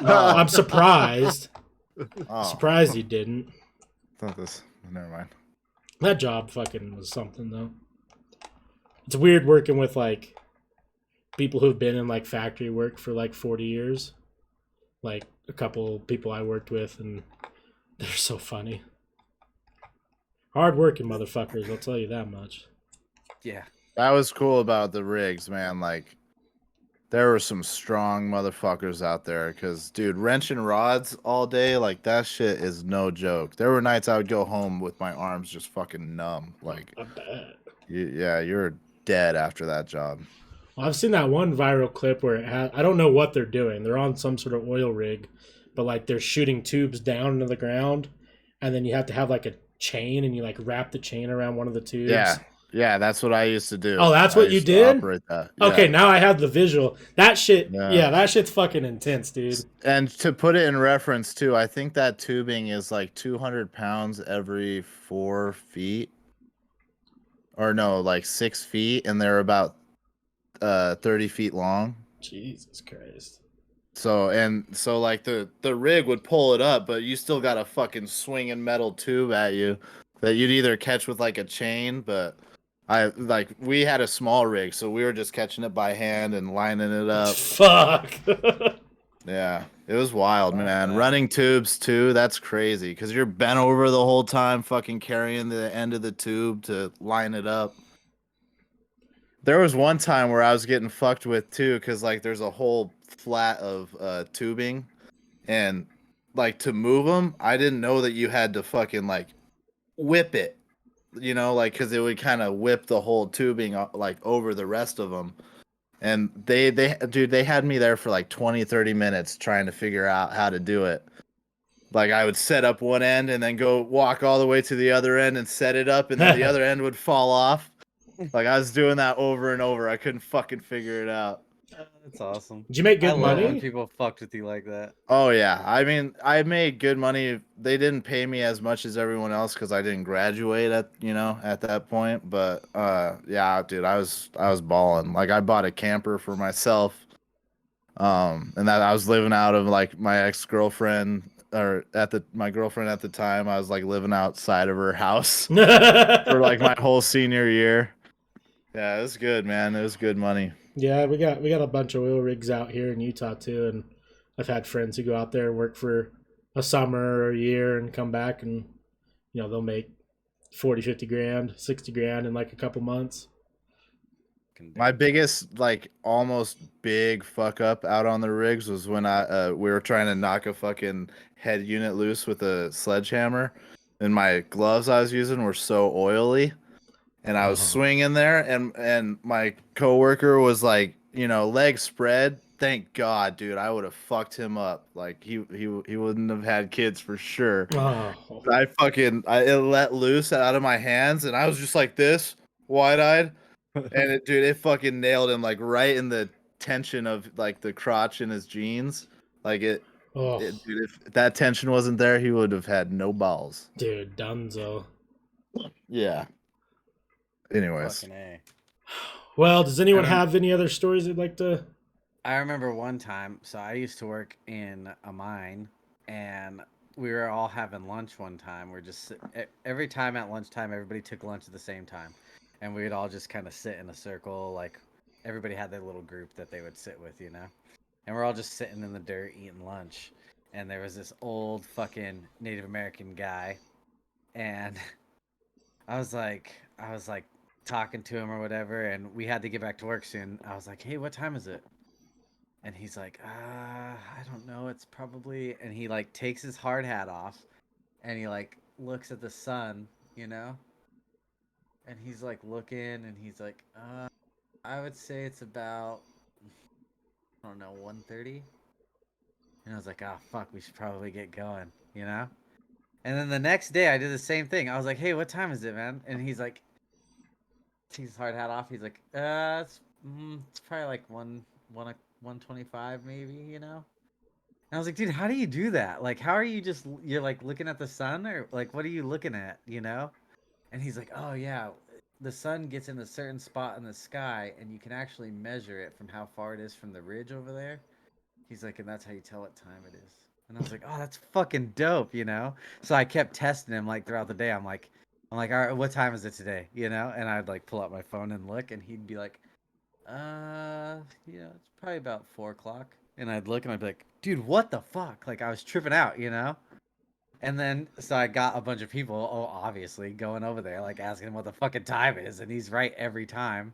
I'm surprised. Oh. Surprised he didn't. Never mind. That job fucking was something, though. It's weird working with people who've been in factory work for 40 years. A couple people I worked with, and they're so funny. Hard working motherfuckers, I'll tell you that much. Yeah. That was cool about the rigs, man. There were some strong motherfuckers out there. Because, dude, wrenching rods all day, that shit is no joke. There were nights I would go home with my arms just fucking numb. I bet. Yeah, you're dead after that job. Well, I've seen that one viral clip where I don't know what they're doing. They're on some sort of oil rig, but they're shooting tubes down into the ground, and then you have to have a chain, and you wrap the chain around one of the tubes. Yeah, that's what I used to do. Oh, that's what you did? Operate that. Okay, Yeah. now I have the visual. That shit, yeah, that shit's fucking intense, dude. And to put it in reference too, I think that tubing is 200 pounds every 4 feet. Or no, 6 feet, and they're about 30 feet long. Jesus Christ. So the rig would pull it up, but you still got a fucking swinging metal tube at you that you'd either catch with a chain, but we had a small rig, so we were just catching it by hand and lining it up. Fuck. Yeah, it was wild, man. Running tubes too, that's crazy because you're bent over the whole time, fucking carrying the end of the tube to line it up. There was one time where I was getting fucked with too, because there's a whole flat of tubing, and to move them, I didn't know that you had to fucking whip it, because it would kind of whip the whole tubing over the rest of them. And they had me there for 20, 30 minutes trying to figure out how to do it. I would set up one end and then go walk all the way to the other end and set it up, and then the other end would fall off. I was doing that over and over. I couldn't fucking figure it out. That's awesome. Did you make I good love when money? people fucked with you like that. Oh yeah, I mean, I made good money. They didn't pay me as much as everyone else because I didn't graduate at that point. But yeah, dude, I was balling. Like I bought a camper for myself, and that I was living out of like my ex girlfriend or my girlfriend at the time. I was like living outside of her house for like my whole senior year. Yeah, it was good, man. It was good money. Yeah, we got a bunch of oil rigs out here in Utah too, and I've had friends who go out there and work for a summer or a year and come back and they'll make 40, 50 grand, 60 grand in like a couple months. My biggest like almost big fuck up out on the rigs was when we were trying to knock a fucking head unit loose with a sledgehammer, and my gloves I was using were so oily. And I was swinging there, and my coworker was like, legs spread. Thank God, dude. I would have fucked him up. Like he wouldn't have had kids for sure. Oh. It let loose out of my hands, and I was just like this, wide eyed, and it fucking nailed him like right in the tension of like the crotch in his jeans. Like dude, if that tension wasn't there, he would have had no balls. Dude, dunzo. Yeah. Anyways. Well, does anyone have any other stories they'd like to? I remember one time, so I used to work in a mine, and we were all having lunch one time. We're just every time at lunchtime, everybody took lunch at the same time, and we'd all just kind of sit in a circle. Like everybody had their little group that they would sit with, and we're all just sitting in the dirt eating lunch. And there was this old fucking Native American guy, and I was like talking to him or whatever, and we had to get back to work soon. I was like, hey, what time is it? And he's like, I don't know, it's probably, and he like takes his hard hat off and he like looks at the sun, and he's like looking, and he's like, I would say it's about, I don't know, 1:30. And I was like, oh fuck, we should probably get going, And then the next day I did the same thing. I was like, hey, what time is it, man? And he's like, takes his hard hat off. He's like, it's probably like 1:25 maybe, And I was like, dude, how do you do that? Like, how are you you're like looking at the sun, or like, what are you looking at, And he's like, oh yeah, the sun gets in a certain spot in the sky, and you can actually measure it from how far it is from the ridge over there. He's like, and that's how you tell what time it is. And I was like, oh, that's fucking dope, So I kept testing him like throughout the day. I'm like, all right, what time is it today? And I'd like pull out my phone and look, and he'd be like, it's probably about 4:00. And I'd look, and I'd be like, dude, what the fuck? Like I was tripping out, And then so I got a bunch of people, obviously, going over there, like asking him what the fucking time is, and he's right every time.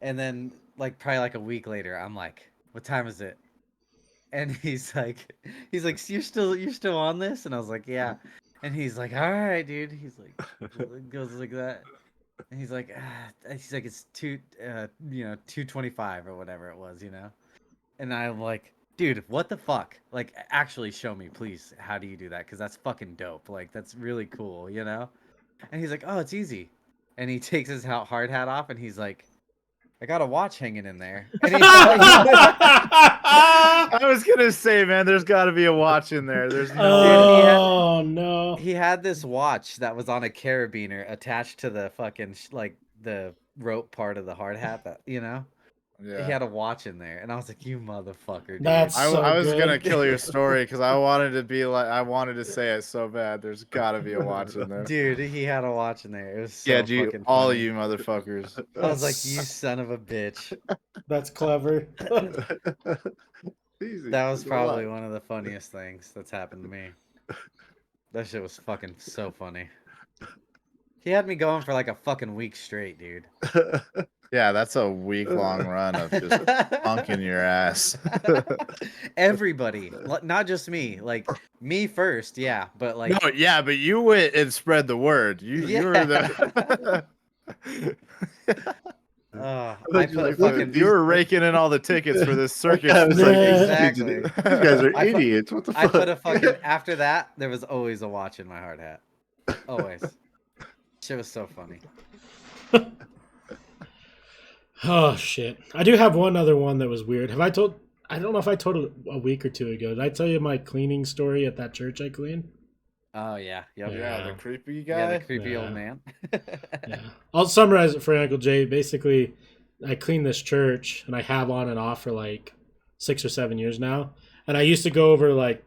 And then like probably like a week later, I'm like, what time is it? And he's like, you're still on this? And I was like, yeah. And he's like, all right, dude. He's like, goes like that. And he's like, it's 2:25 or whatever it was, And I'm like, dude, what the fuck? Like, actually show me, please. How do you do that? Because that's fucking dope. Like, that's really cool, And he's like, oh, it's easy. And he takes his hard hat off, and he's like, I got a watch hanging in there. And I was gonna say, man, there's got to be a watch in there. There's no. No. He had this watch that was on a carabiner attached to the fucking the rope part of the hard hat. That Yeah. He had a watch in there, and I was like, "You motherfucker!" Dude. That's I was gonna kill your story because I wanted to say it so bad. There's got to be a watch in there, dude. He had a watch in there. It was so fucking all funny. you motherfuckers. I was like, "You son of a bitch." That's clever. That was probably one of the funniest things that's happened to me. That shit was fucking so funny. He had me going for like a fucking week straight, dude. Yeah, that's a week-long run of just punking your ass. Everybody, not just me. Like me first, yeah, but like no, yeah, but you went and spread the word. You were the. You were raking in all the tickets for this circus. Exactly. These guys are idiots. What the fuck? I put a fucking after that. There was always a watch in my hard hat. Always. Shit was so funny. Oh shit! I do have one other one that was weird. Have I told? I don't know if I told it a week or two ago. Did I tell you my cleaning story at that church I cleaned? Oh yeah, yep. Yeah, the creepy guy. Yeah, the creepy old man. Yeah. I'll summarize it for Uncle Jay. Basically, I cleaned this church, and I have on and off for like 6 or 7 years now. And I used to go over like,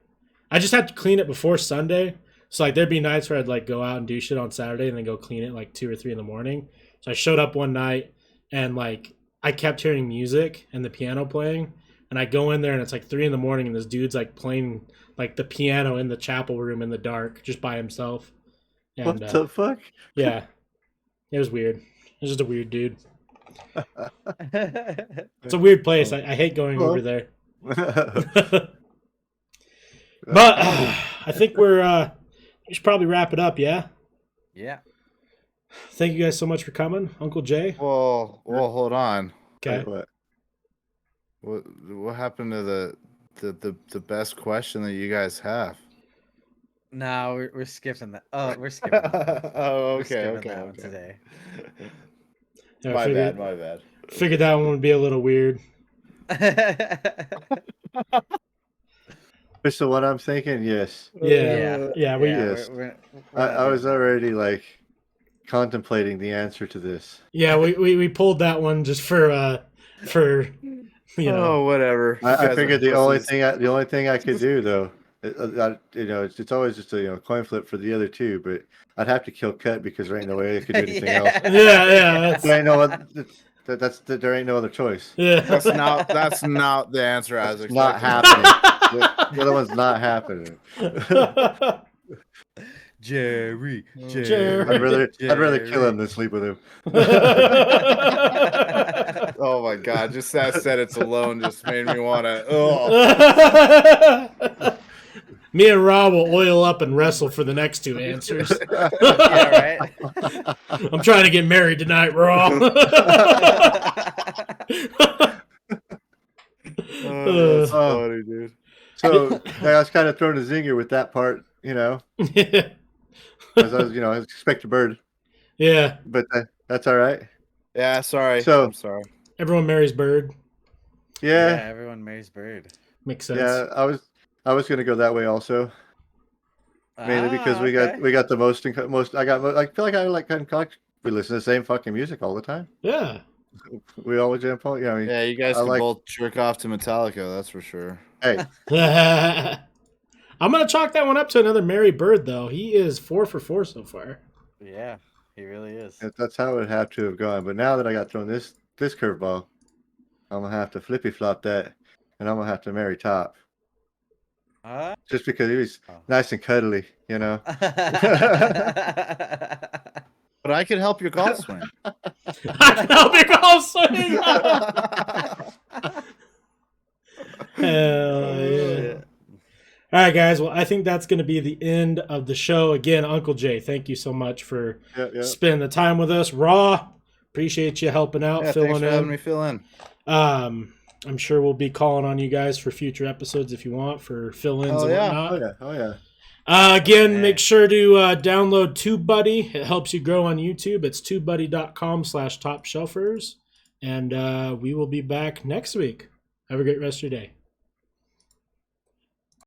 I just had to clean it before Sunday. So like there'd be nights where I'd like go out and do shit on Saturday and then go clean it like 2 or 3 in the morning. So I showed up one night and like I kept hearing music and the piano playing. And I go in there and it's like 3 in the morning and this dude's like playing like the piano in the chapel room in the dark just by himself. And, What the fuck? Yeah. It was weird. It was just a weird dude. It's a weird place. I hate going over there. But I think we should probably wrap it up, yeah? Yeah. Thank you guys so much for coming. Uncle Jay. Well, hold on. Okay. What happened to the best question that you guys have? No, we're skipping that. Oh, we're skipping that. Oh, We're skipping okay. that one today. Yeah, My bad. Figured that one would be a little weird. So what I'm thinking, yes. Yeah. Yes. I was already like contemplating the answer to this. Yeah, we pulled that one just for you know. Oh, whatever. I figured the only thing I could do though, it's always just a coin flip for the other two, but I'd have to kill Cut because there ain't no way I could do anything else. Yeah. There ain't there ain't no other choice. Yeah, that's not the answer I was It's expecting. not happening. The other one's not happening. Jerry. I'd rather kill him than sleep with him. Oh my god! Just that sentence alone just made me want to. Me and Rob will oil up and wrestle for the next 2 answers. Yeah, right. I'm trying to get married tonight, Rob. That's funny, dude. So I was kind of throwing a zinger with that part, because I was expect a bird. Yeah, but that's all right. Yeah, sorry. So I'm sorry. Everyone marries bird. Yeah, everyone marries bird. Makes sense. Yeah, I was gonna go that way also. Mainly because we got the most. I feel like we listen to the same fucking music all the time. Yeah. We always jump on. Yeah, yeah, you guys can both jerk off to Metallica, that's for sure. Hey. I'm going to chalk that one up to another Mary Bird, though. He is 4 for 4 so far. Yeah, he really is. That's how it would have to have gone. But now that I got thrown this curveball, I'm going to have to flippy flop that, and I'm going to have to marry Top. Just because he was nice and cuddly, But I could help your golf swing. I can help your golf swing. Hell yeah. All right, guys. Well, I think that's going to be the end of the show. Again, Uncle Jay, thank you so much for spending the time with us. Raw, appreciate you helping out, filling thanks for in. having me fill in. I'm sure we'll be calling on you guys for future episodes if you want for fill-ins and whatnot. Oh yeah. Again, make sure to download TubeBuddy. It helps you grow on YouTube. It's tubebuddy.com/topshelfers. And we will be back next week. Have a great rest of your day.